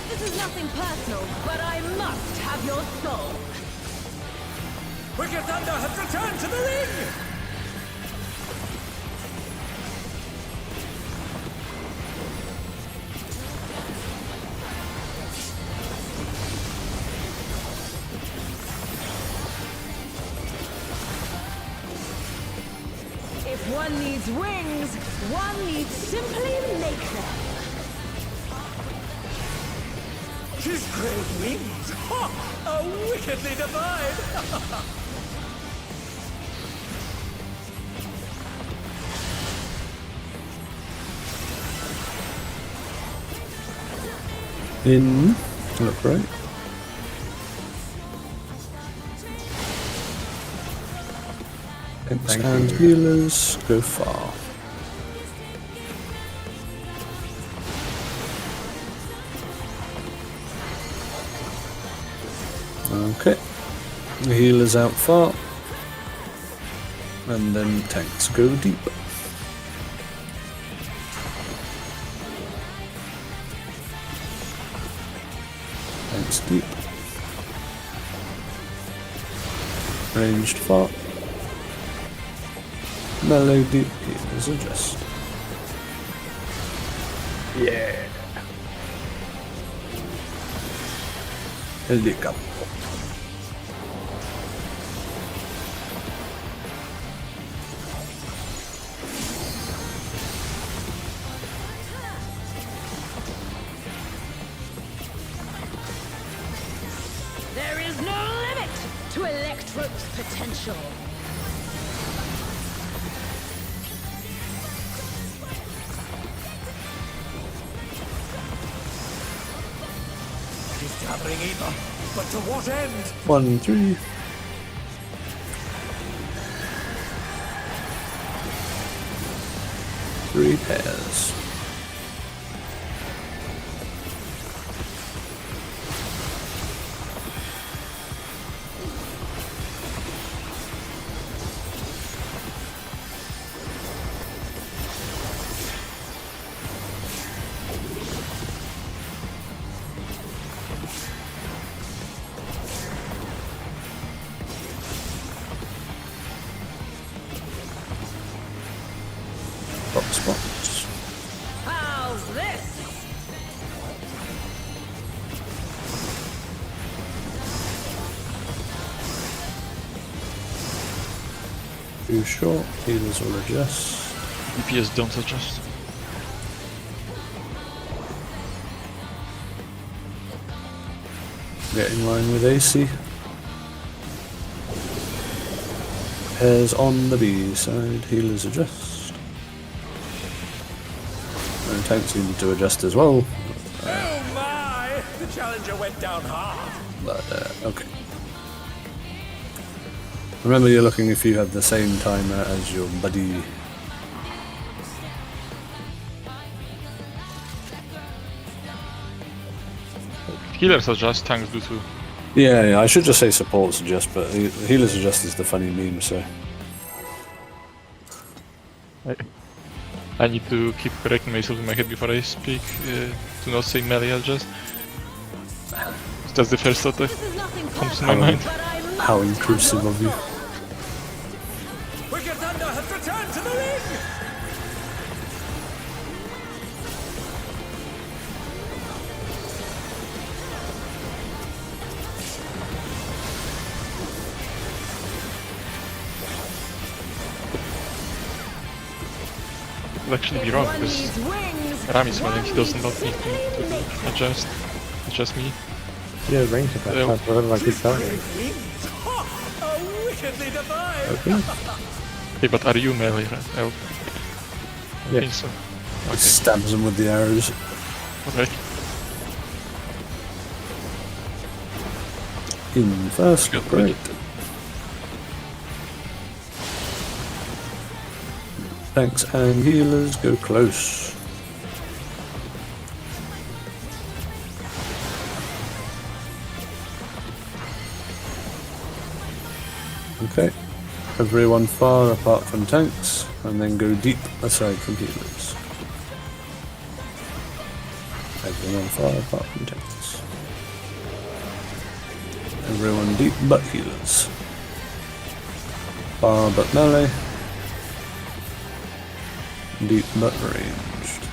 This is nothing personal, but I must have your soul. Wicked Thunder has returned to the ring! If one needs wings, one needs simply make them. His great wings! Ha! Oh, wickedly divine! In. Look right. Tanks and healers go far. Okay. The healers out far. And then tanks go deep. Tanks deep. Ranged far. Melee deep, healers adjust. Yeah. Helicopter. There is no limit to Electro's potential. He's gathering either, but to what end? 1, 3. Three pairs. Drop spots. How's this? Too short, healers will adjust. DPS don't adjust. Get in line with AC. Pairs on the B side, healers adjust. And tanks need to adjust as well, Oh my! The challenger went down hard. but okay. Remember, you're looking if you have the same timer as your buddy. Healers adjust, tanks do too. Yeah, I should just say supports adjust, but healers adjust is the funny meme, so. I need to keep correcting myself in my head before I speak, to not say melee adjust. That's the first thought that This is nothing comes to my personal, mind. but I love How intrusive of you. Wicked Thunder has returned to the ring! Could actually be If wrong, one because needs wings, Rami's running, he one does needs not need simply to makes them. adjust me. Yeah, range attack. Yeah. That's whatever I keep telling you. Wings! Ha! Oh, wickedly divine! Okay. Hey, but are you melee, right? Oh. I Yeah. think so. Okay, Stabs them with the arrows. alright. In first, Good. great. Tanks and healers go close. Okay. Everyone far apart from tanks, and then go deep aside from healers. Everyone far apart from tanks. Everyone deep but healers. Far but melee. Deep but ranged.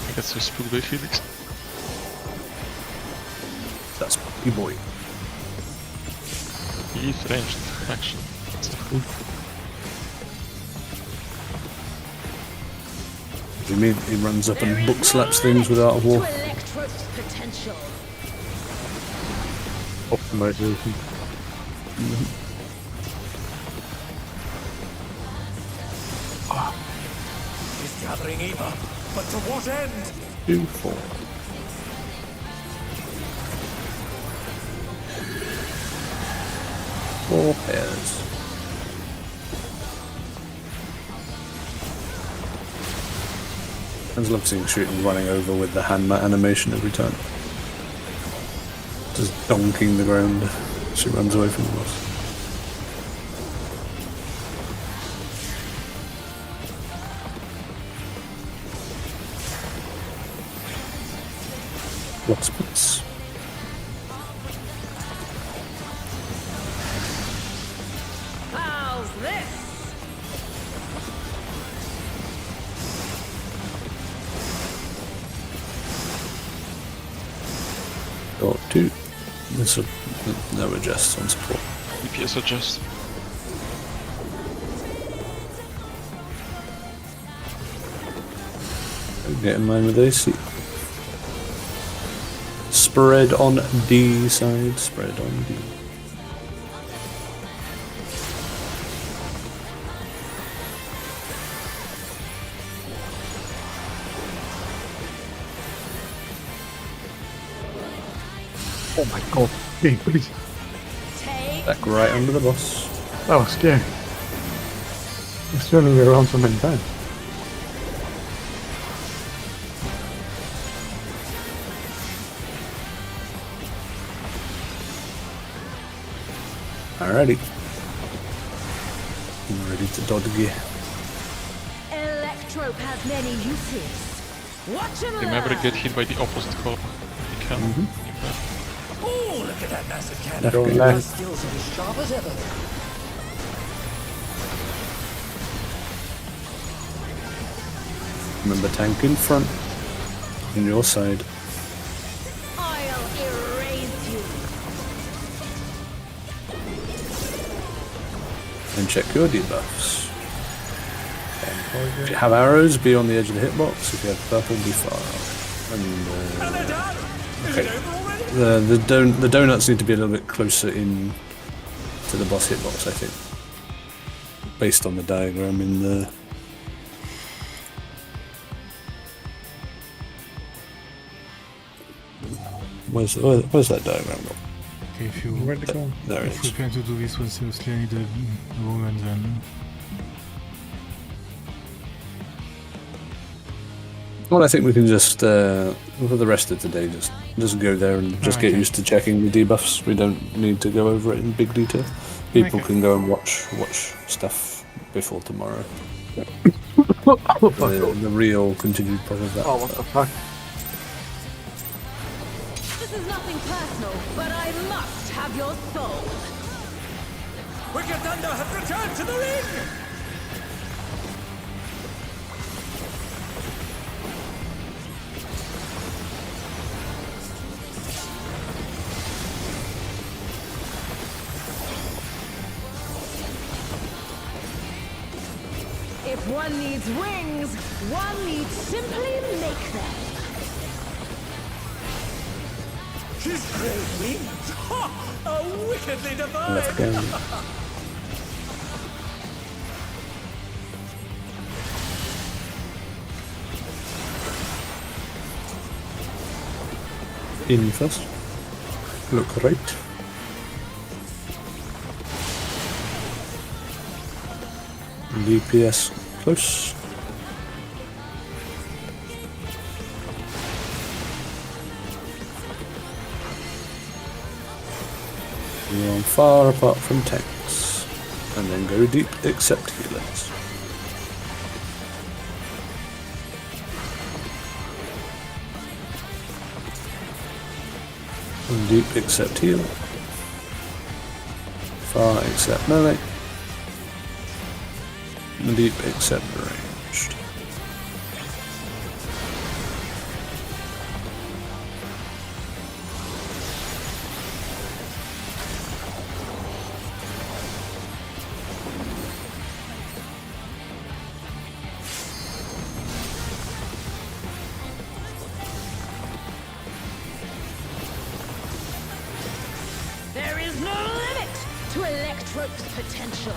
I get so spooked by Felix. That's your boy. He's ranged, actually. That's not cool. What do you mean? He runs up and book slaps things without a To war. Electro's potential. Optimization. suffering either. But to what end? 2, 4. Four pairs. I just love seeing shooting running over with the hand animation every time. Just donking the ground as she runs away from the boss. Block spots. How's this? Got 2. There's no adjust on support. DPS adjust. Get in line with AC. Spread on D side. Spread on D. Oh my god. Hey, please. Take Back right under the boss. That was scary. It's turning me around so many times. Alrighty. I'm ready to dodge gear. Electrope has many uses. Watch and Remember, learn. get hit by the opposite color. You can. Oh, look at that massive cannon. Don't Okay. lag. My skills are as sharp as ever. Remember, tank in front. On your side. I'll erase you. And check your debuffs. If you have arrows, be on the edge of the hitbox. If you have purple, be far out. And they're done. Is Okay. it over already? The donuts need to be a little bit closer in to the boss hitbox, I think. Based on the diagram in the... Where's that diagram gone? Okay, if you Where'd it go? There it if we is. plan to do this one seriously, I need a moment then. Well, I think we can just, for the rest of today, just go there and just get Okay. used to checking the debuffs. We don't need to go over it in big detail. People Okay. can go and watch stuff before tomorrow. The real continued part of that. Oh, what the fuck? This is nothing personal, but I must have your soul. Wicked Thunder has returned to the ring! If one needs wings, one needs simply make them. She's great wings! Ha! A wickedly divine! Left game. In first. Look right. DPS close. You're on far apart from tanks. And then go deep except healers. And deep except heal. Far except melee. And deep except ranged. There is no limit to Electrope's potential.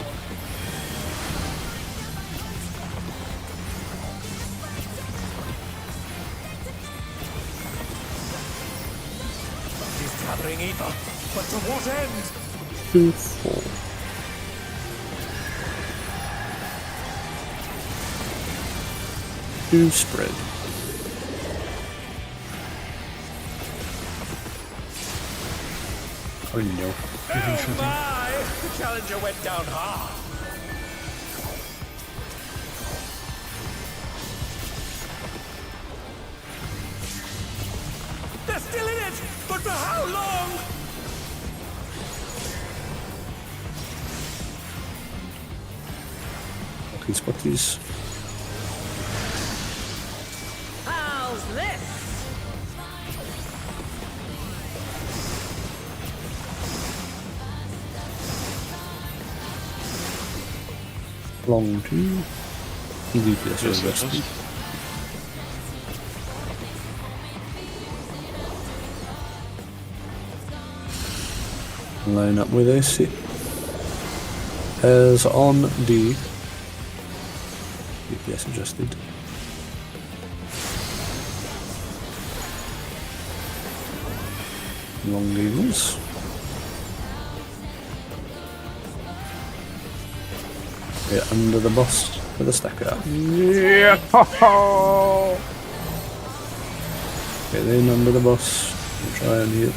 gathering ether, but to what end? 2, 4. Two spread. Oh no. Oh my! The challenger went down hard. They're still in it, but for how long? Spotties, spotties. How's this? Long 2. DPS Yes, rested. Line up with AC. As on D. DPS adjusted. Long gables. Get under the boss with a stacker. Yeah. Get in under the boss. And try and hit.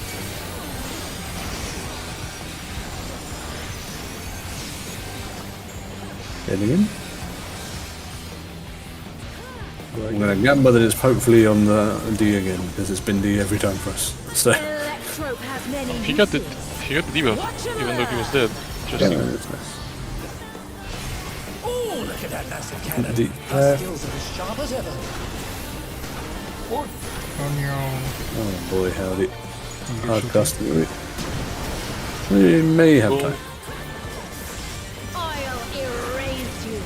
Getting in. I'm gonna gamble that it's hopefully on the D again, because it's been D every time for us. So Electrope has many He got the uses. debuff, even though he was dead. Just yeah, to- it's nice. Oh, look at that massive cannon. D. Our skills are as sharp as ever. Oh no. Oh boy, howdy. Hard custom. We may have Cool. time. I'll erase you.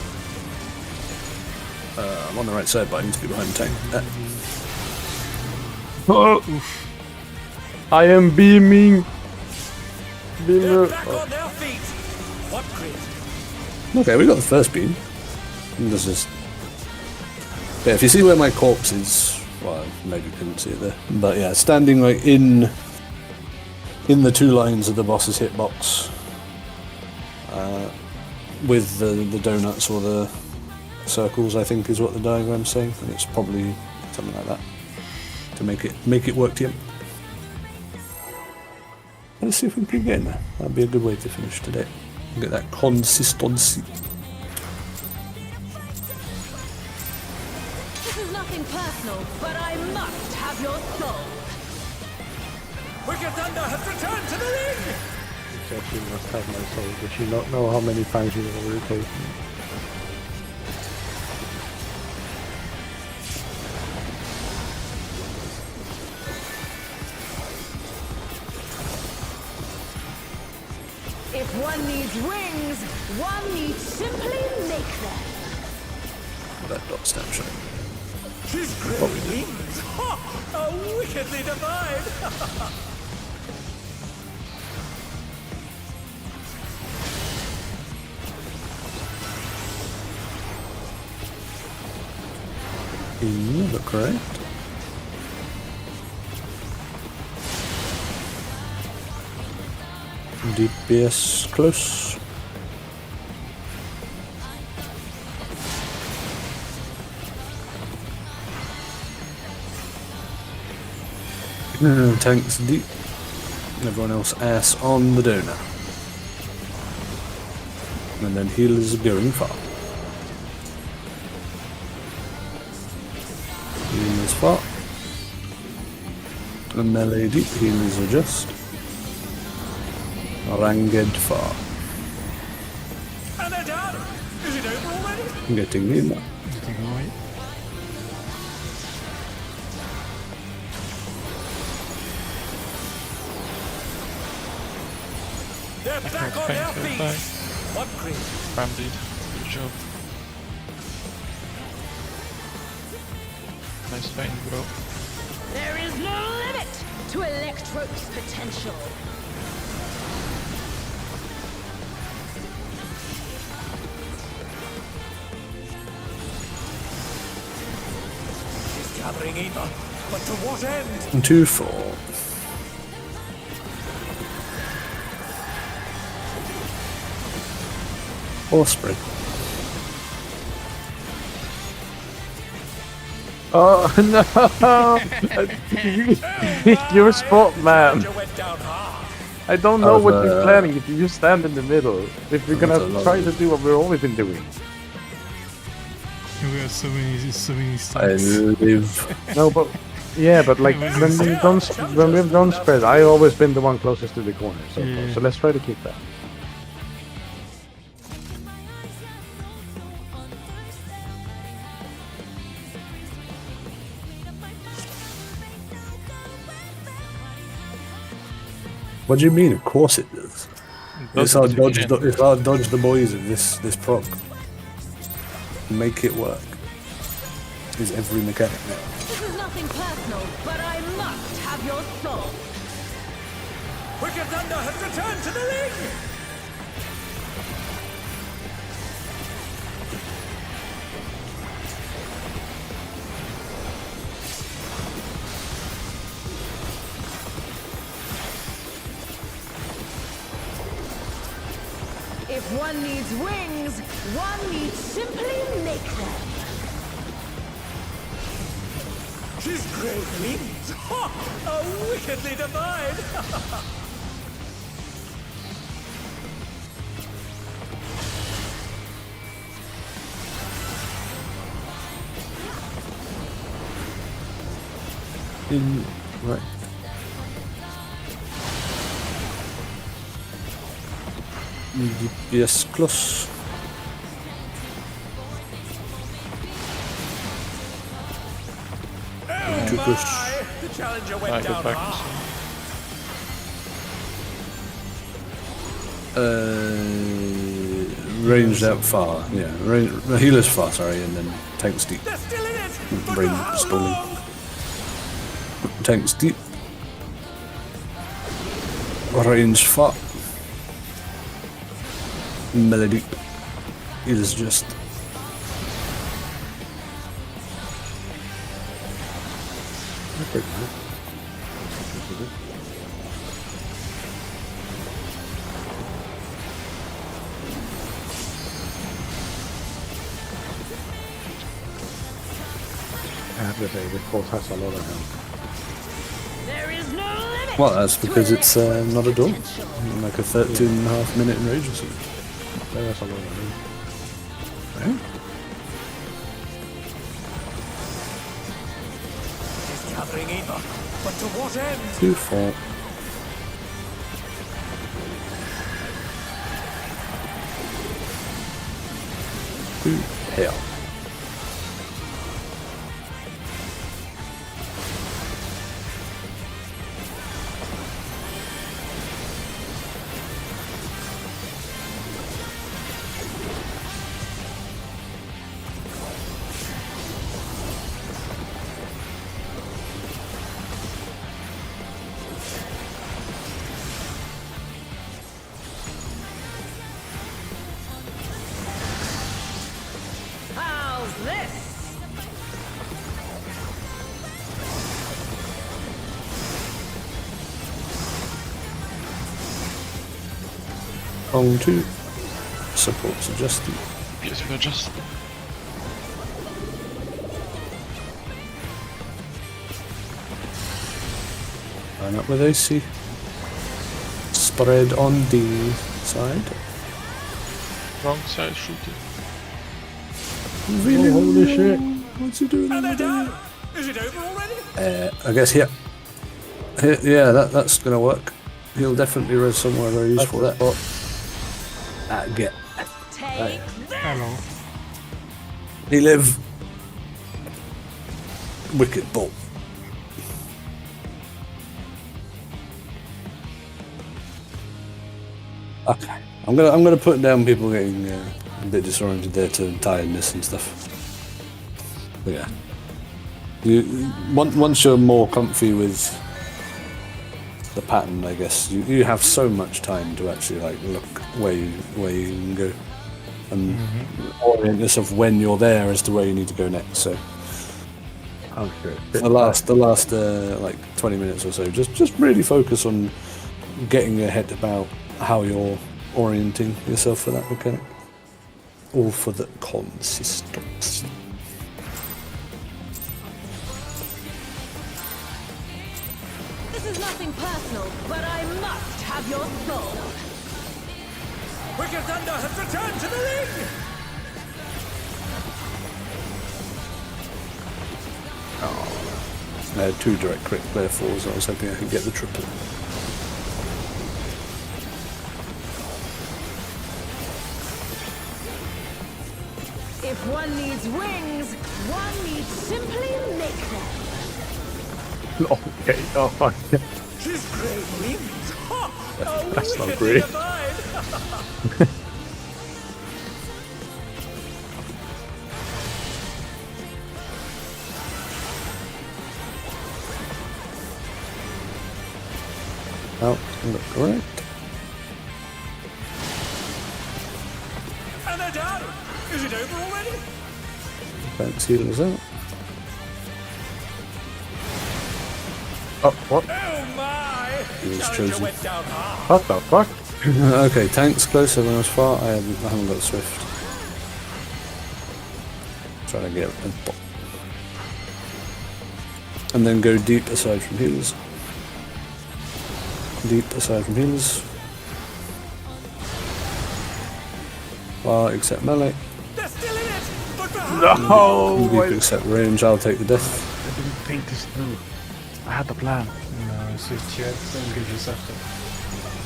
I'm on the right side, but I need to be behind the tank. Oh. I am beaming. They're Beamer. back on their feet. What crit? Okay, we got the first beam. And this is. Yeah, if you see where my corpse is, well, maybe you couldn't see it there. But yeah, standing like in the two lines of the boss's hitbox, with the donuts or the circles, I think is what the diagram's saying, and it's probably something like that to make it work to him. Let's see if we can get in there. That'd be a good way to finish today. Get that consistency. This is nothing personal, but I must have your soul. Wicked Thunder has returned to the ring! She actually must have my soul. Does she not know how many times she's already taken it? If one needs wings, one needs simply make them. That dot snapshot. His great wings! Ha! How wickedly divine! You look correct. DPS close. Tanks deep. Everyone else ass on the donut. And then healers going far. Healers far. And melee deep. Healers adjust. Ranged far. And they're done! Is it over already? Getting in. Getting away. They're back on their Thank you, feet! thanks. What crit? Spam did. Good job. Nice fight, bro. There is no limit to Electrope's potential. He's gathering ether, but to what end? And 2-4. Osprey. Oh no! Your spot, man. You went down hard. I don't know was, what you're planning if you just stand in the middle. If you're gonna was a try lot. to do what we've always been doing. We have so many I stacks. live. No, but yeah, but like when we've done spread, I've always been the one closest to the corner. So far. Yeah. So let's try to keep that. What do you mean? Of course it does. It's our Doesn't dodge. begin. It's our dodge the boys of this proc. Make it work. Is every mechanic now? This is nothing personal, but I must have your soul. Wicked Thunder has returned to the ring. If one needs wings, one needs simply make them. She's great wings. Ha! A wickedly divine. Right. Yes, close. Too close. My, the challenger I went go down back. hard. Ranged out far. Yeah, healer's far. Sorry, and then tanks deep. They're still in it. But Range for how stalling. long? Tanks deep. Range far. Melody. It is just. I have to say, this boss has a lot of health. There is no limit. Well, that's because to it's its not a door. potential. Like a 13.5 minute enrage or something. There is a lot of health. Right? She's gathering either. But to what end? 2-4. Hell. How's this? On 2. Supports adjusted. Yes, we are just. Line up with AC. Spread on the side. Wrong side shooter. Really? holy shit. What's he doing And over they're there? down. Is it over already? I guess here. Yeah, that's gonna work. He'll definitely res somewhere very useful. That. Get. Take Hello. He live. Wicked bolt. Okay, I'm gonna put down people getting a bit disoriented there to tiredness and stuff. But yeah, once you're more comfy with the pattern, I guess you have so much time to actually like look where you can go and orient yourself when you're there as to where you need to go next. So Oh shit. the last like 20 minutes or so, just really focus on getting your head about how you're orienting yourself for that mechanic. all for the consistency. This is nothing personal, but I must have your soul. Wicked Thunder has returned to the ring! I had 2 direct crit player 4s, I was hoping I could get the triple. If one needs wings, one needs simply make them. Okay, oh fuck. She's great wings! Ha! A That's not wickedly great. divine. Oh, look correct. And they're down! Is it over already? Thanks, healers out. Oh, what? Oh my! was Challenger chosen. went down hard. What the fuck? Okay, tanks close, everyone else far. I haven't got Swift. Trying to get a bot. And then go deep aside from healers. Deep aside from healers. Far except melee. They're still in it! But behind! No! Deep I except range, I'll take the death. didn't think this through. I had the plan. No, switch yet, then give just after.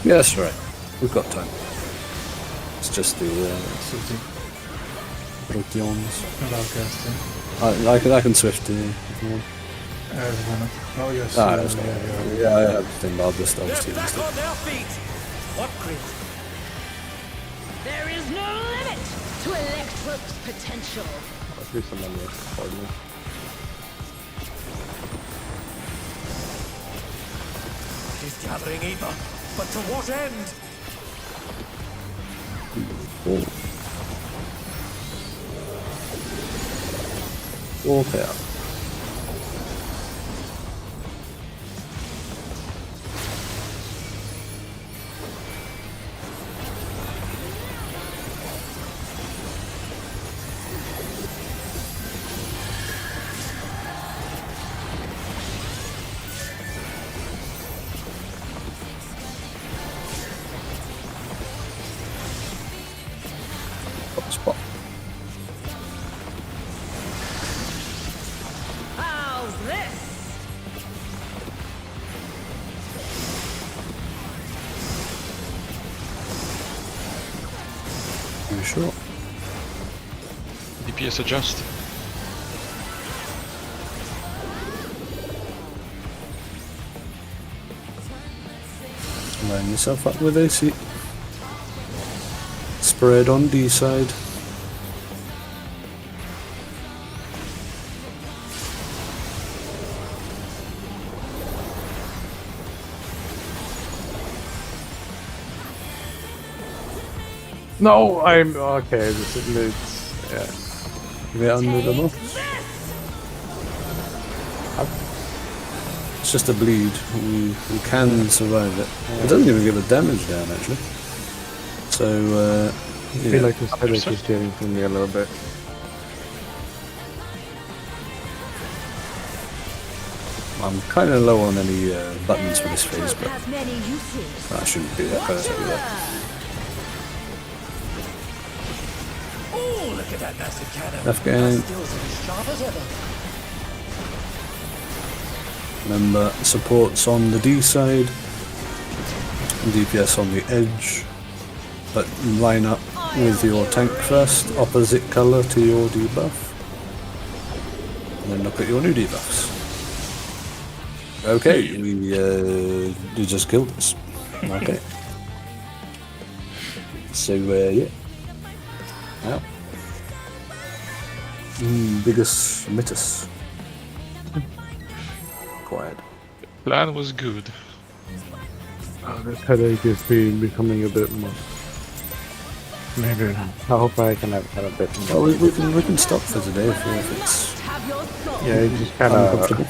Yeah, that's right. We've got time. It's just the Switching. rotions. Without casting. I can Swift if you want. Oh, yes. Ah, that's not. Yeah, I have to think about this They're obviously. back on their feet! What grit? There is no limit to Electro's potential. At least I'm on the partner. She's gathering ether, but to what end? Okay. Spot. How's this? You sure? DPS adjust. Line yourself up with AC. Spread on D side. No, I'm okay. This is yeah. Get under the Take moss. this! It's just a bleed. We can survive it. It doesn't even give a damage down actually. So I feel like this headache is getting to me a little bit. I'm kind of low on any buttons for this phase, Electro but has many uses. that shouldn't be that bad. I'll tell you that. Oh, look at that massive cannon! Left gang. Skills are as sharp as ever. Remember, supports on the D side, DPS on the edge, but line up with your tank first, opposite colour to your debuff, and then look at your new debuffs. Okay, you just killed us. Okay. So, yeah. Now. Biggest Mitus. Quiet. Plan was good. Oh, this headache is becoming a bit more. Maybe not. I hope I can have a bit more. Oh, we can stop for today if it's Must have your soul. Yeah, it just kind of uncomfortable.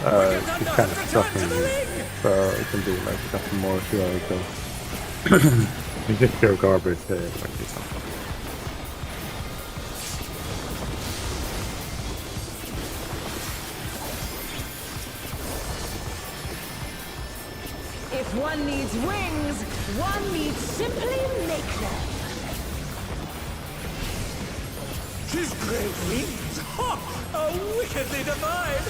it's kind of suffering me. So it can be like a couple more see how it goes. It's just pure garbage. It might be something. If one needs wings, one needs simply make them. She's great wings! Ha! How wickedly divine!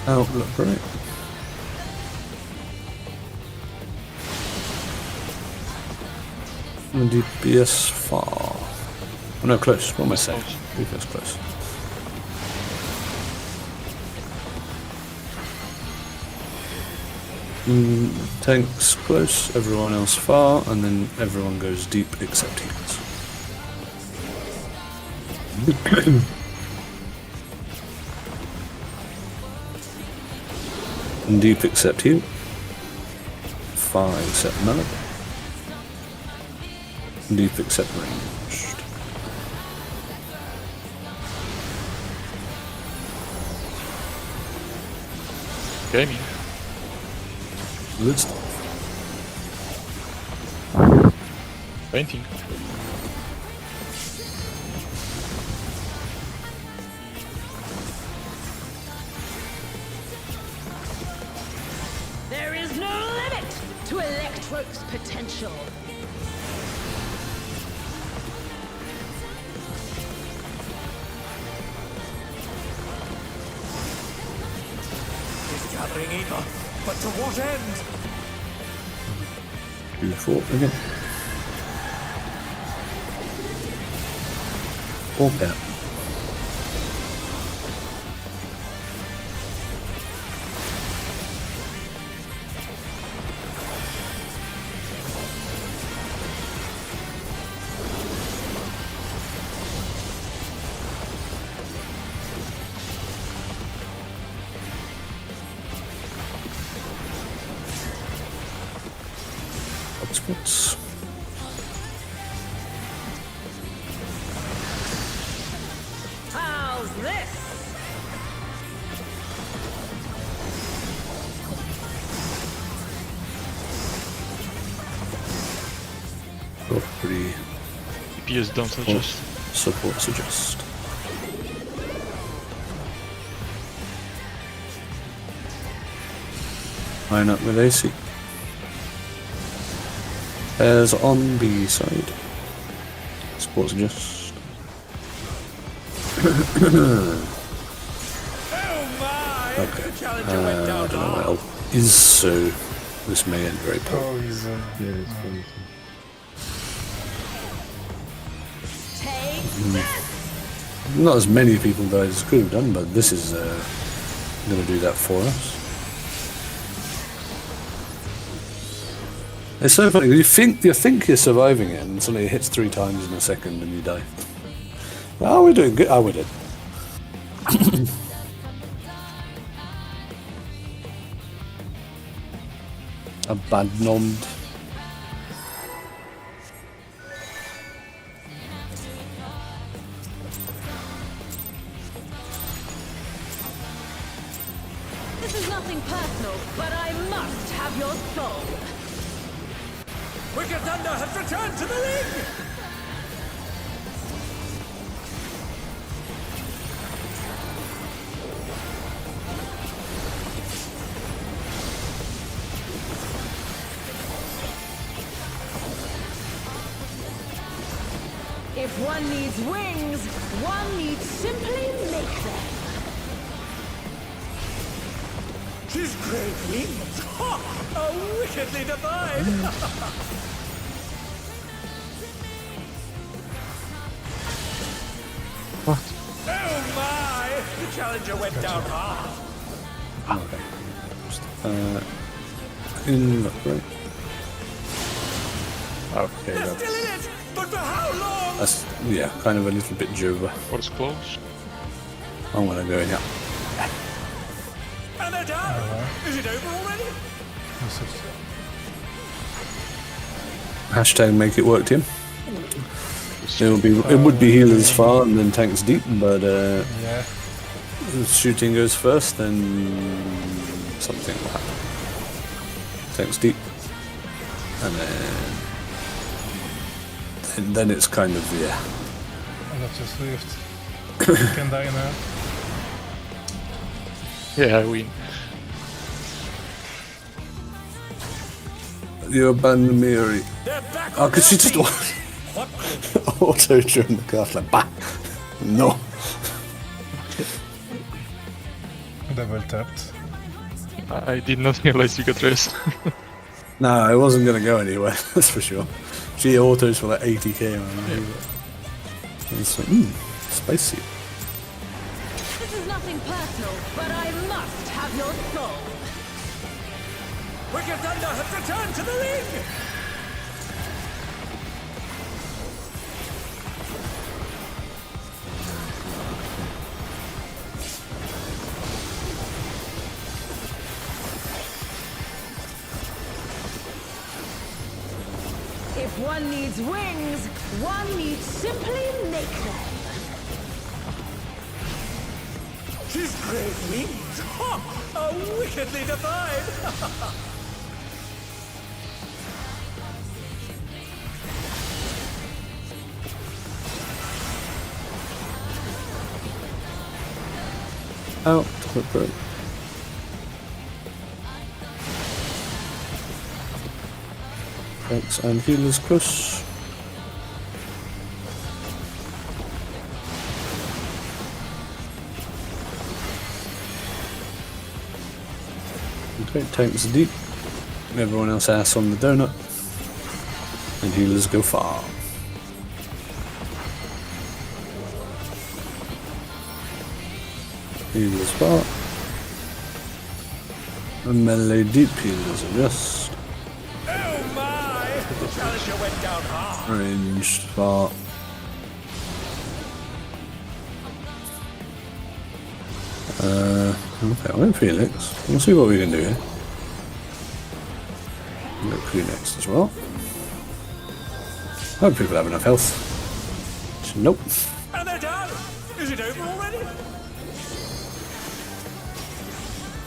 Outlook, right? And DPS far. Oh no, close. What am I saying? DPS close. Tanks close, everyone else far, and then everyone goes deep except heals. And deep except heal. Far except melee. Deep except ranged. Gaming. Good stuff. Painting. There is no limit to Electro's potential. She's gathering ether, but to what end? Do 4 again. 4 cap. Hotspots. How's this? Got pretty DPS don't adjust. support suggest. Line up with AC. As on B side. Support suggest. Oh my! Okay. The challenger went I down don't know hard. what else is, so this may end very poorly. Oh, he's Yeah, it's funny. Take this! Not as many people died as could have done, but this is going to do that for us. It's so funny. You think you're surviving it, and suddenly it hits 3 times in a second, and you die. Oh, we're doing good. Oh, we did. Abandoned. This is nothing personal, but I must have your soul. Wicked Thunder has returned to the ring! If one needs wings, one needs simply make them. She's great wings! Ha! How wickedly divine! Oh my! The challenger went down hard. Okay. In right. Okay, They're that's still in it! But for how long? That's yeah, kind of a little bit Jova. What's close? I'm gonna go in here. And they're down! Is it over already? Hashtag make it work, Tim. It would be healers far and then tanks deep, but yeah. if shooting goes first, then something will happen. Tanks deep, and then And then it's kind of, yeah. Oh, that's just Swift. You can die now. Yeah, I win. You abandoned me, Ori. They're back Oh, on because their she just feet. auto during the cast, like, bah! No. Double tapped. I did not realize you got rest. Nah, it wasn't gonna go anywhere, that's for sure. She autos for like 80k on me. It's like, spicy. This is nothing personal, but I must have your soul. Wicked Thunder has returned to the ring! If one needs wings, one needs simply make them. His great wings! Ha! Are wickedly defied! Out, quick break. Thanks, and healers push. Okay, tanks deep. Everyone else ass on the donut. And healers go far. Healers far. And melee deep healers adjust. Oh my! The challenger went down hard. Ranged far. Okay, I went Felix. We'll see what we can do here. Look who next as well. Hope people have enough health. Nope. And they're done! Is it over already?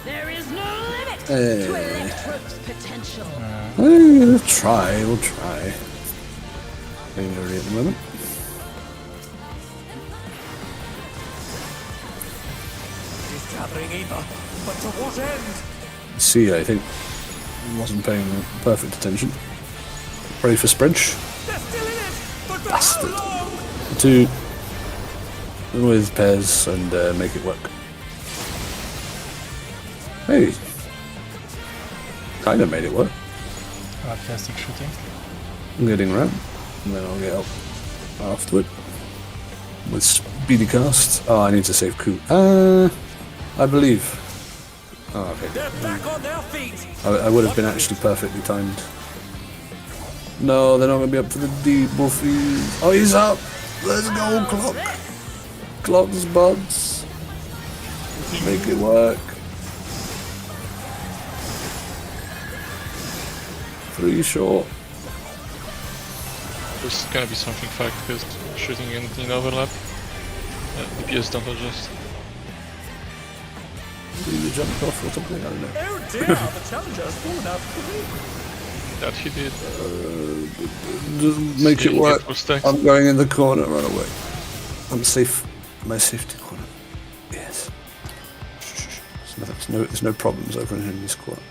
There is no limit Hey. to Electro's potential. We'll try, we'll try. Angry at the moment. He's gathering Eva, but to what end? See, I think wasn't paying perfect attention. Pray for Spridge. They're still in it, but for Bastard. how long? Two with pairs and make it work. Hey, kind of made it work. Plastic shooting. I'm getting around, and then I'll get up afterward with speedy cast. Oh, I need to save coup. I believe. Oh, okay. They're back on their feet! I would have been actually perfectly timed. No, they're not going to be up for the debuff. Oh, he's up! Let's go, Clock! Clock's buds. Make it work. 3 short. There's gonna be something fact because shooting in overlap. DPS don't adjust. Either jumped off or something, I don't know. Oh dear, the challenger's fallen out of the ring. That he did. Just make it See, work. get full stacks. I'm going in the corner, run away. I'm safe. My safety corner. Yes. Shh. There's no problems over in this corner.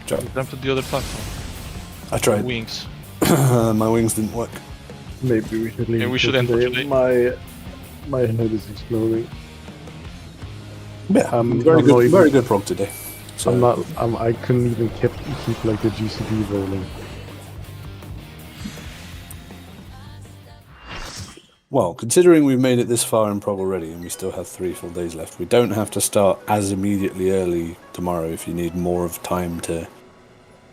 Jump. Jump to the other platform. I tried. Wings. My wings didn't work. Maybe we should leave. Yeah, we it should end for today. My head is exploding. Yeah, I'm very not good. even- Very good prog today. So I'm not. I couldn't even keep like the GCP rolling. well, considering we've made it this far in prog already, and we still have 3 full days left, we don't have to start as immediately early tomorrow if you need more of time to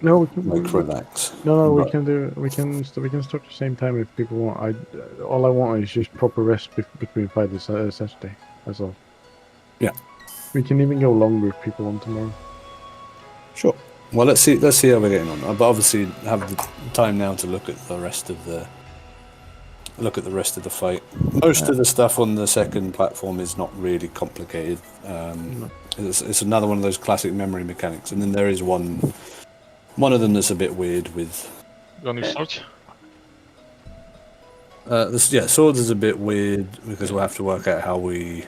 No, we can. like relax. No, we But- can do. We can start the same time if people want. All I want is just proper rest between Friday and Saturday. That's all. Yeah. We can even go longer if people want tomorrow. Sure. Well, let's see how we're getting on. But obviously, have the time now to look at the rest of the fight. Most of the stuff on the second platform is not really complicated. It's another one of those classic memory mechanics, and then there is one of them that's a bit weird with. You want to start? Swords is a bit weird because we'll have to work out how we.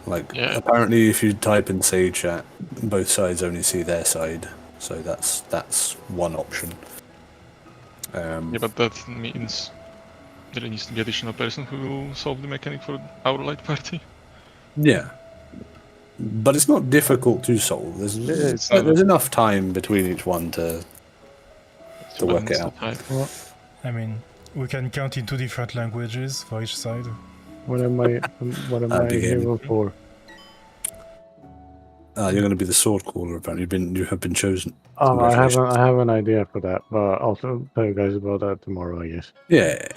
Like, Yeah. apparently, if you type in Sage chat, both sides only see their side, so that's one option. Yeah, but that means there needs to be additional person who will solve the mechanic for our light party. Yeah, but it's not difficult to solve. it's not. There's enough time between each one to work it out. I mean, we can count in 2 different languages for each side. What am I here for? You're going to be the sword caller. Apparently, you have been chosen. Oh, I have an idea for that, but I'll tell you guys about that tomorrow, I guess. Yeah.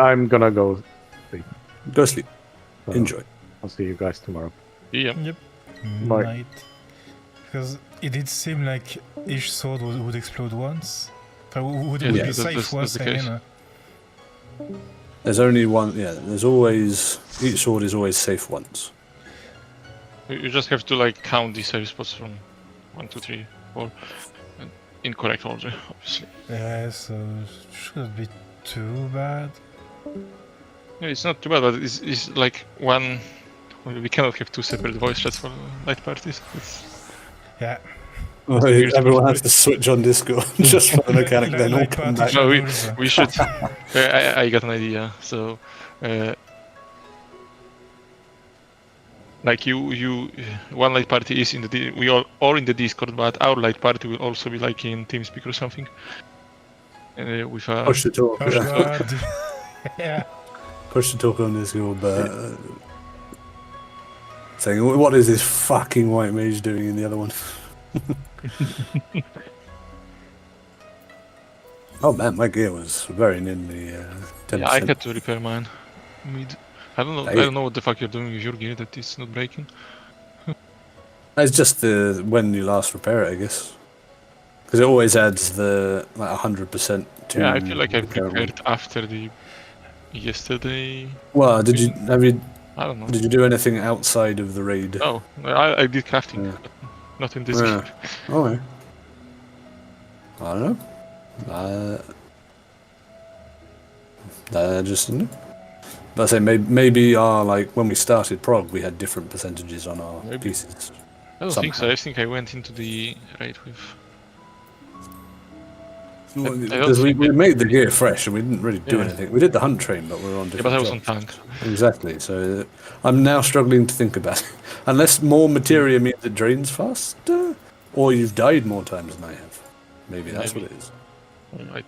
I'm gonna go sleep. Go sleep. So Enjoy. I'll see you guys tomorrow. Yeah. Yep. Bye. Night. Because it did seem like each sword would explode once. Would Yeah, be that's- safe that's once the case. again. There's only one. Yeah. There's always each sword is always safe once. You just have to like count the save spots from 1, 2, 3, 4, in correct order, obviously. Yeah, so shouldn't be too bad. Yeah, it's not too bad, but it's like one. We cannot have 2 separate voice chats for light parties. Yeah. Everyone has to switch on Discord just for the mechanic. Then all Like come party back. No, rules. we should. I got an idea. So, like you, one light party is in the we all in the Discord, but our light party will also be like in TeamSpeak or something. With a Push the talk. Oh god. Yeah. Push the talk on Discord, but saying, "What is this fucking white mage doing in the other one?" Oh man, my gear was very nearly 10%. yeah, I had to repair mine. I don't know. I don't know what the fuck you're doing with your gear that is not breaking. It's just when you last repair it, I guess, because it always adds the like 100% to. Yeah, I feel like I the current prepared one. after the yesterday. Well, did you I don't know. did you do anything outside of the raid? No, I did crafting, Yeah. but not in this Yeah. game. Okay. I don't know. Just. But I say maybe like when we started prog, we had different percentages on our Maybe. pieces. I don't think so. I think I went into the raid with. Because we made the gear fresh and we didn't really do Yeah. anything. We did the hunt train, but we were on Yeah, different. but I was on jobs. tank. Exactly. So I'm now struggling to think about it. Unless more materia means it drains faster, or you've died more times than I have. Maybe that's Maybe. what it is. I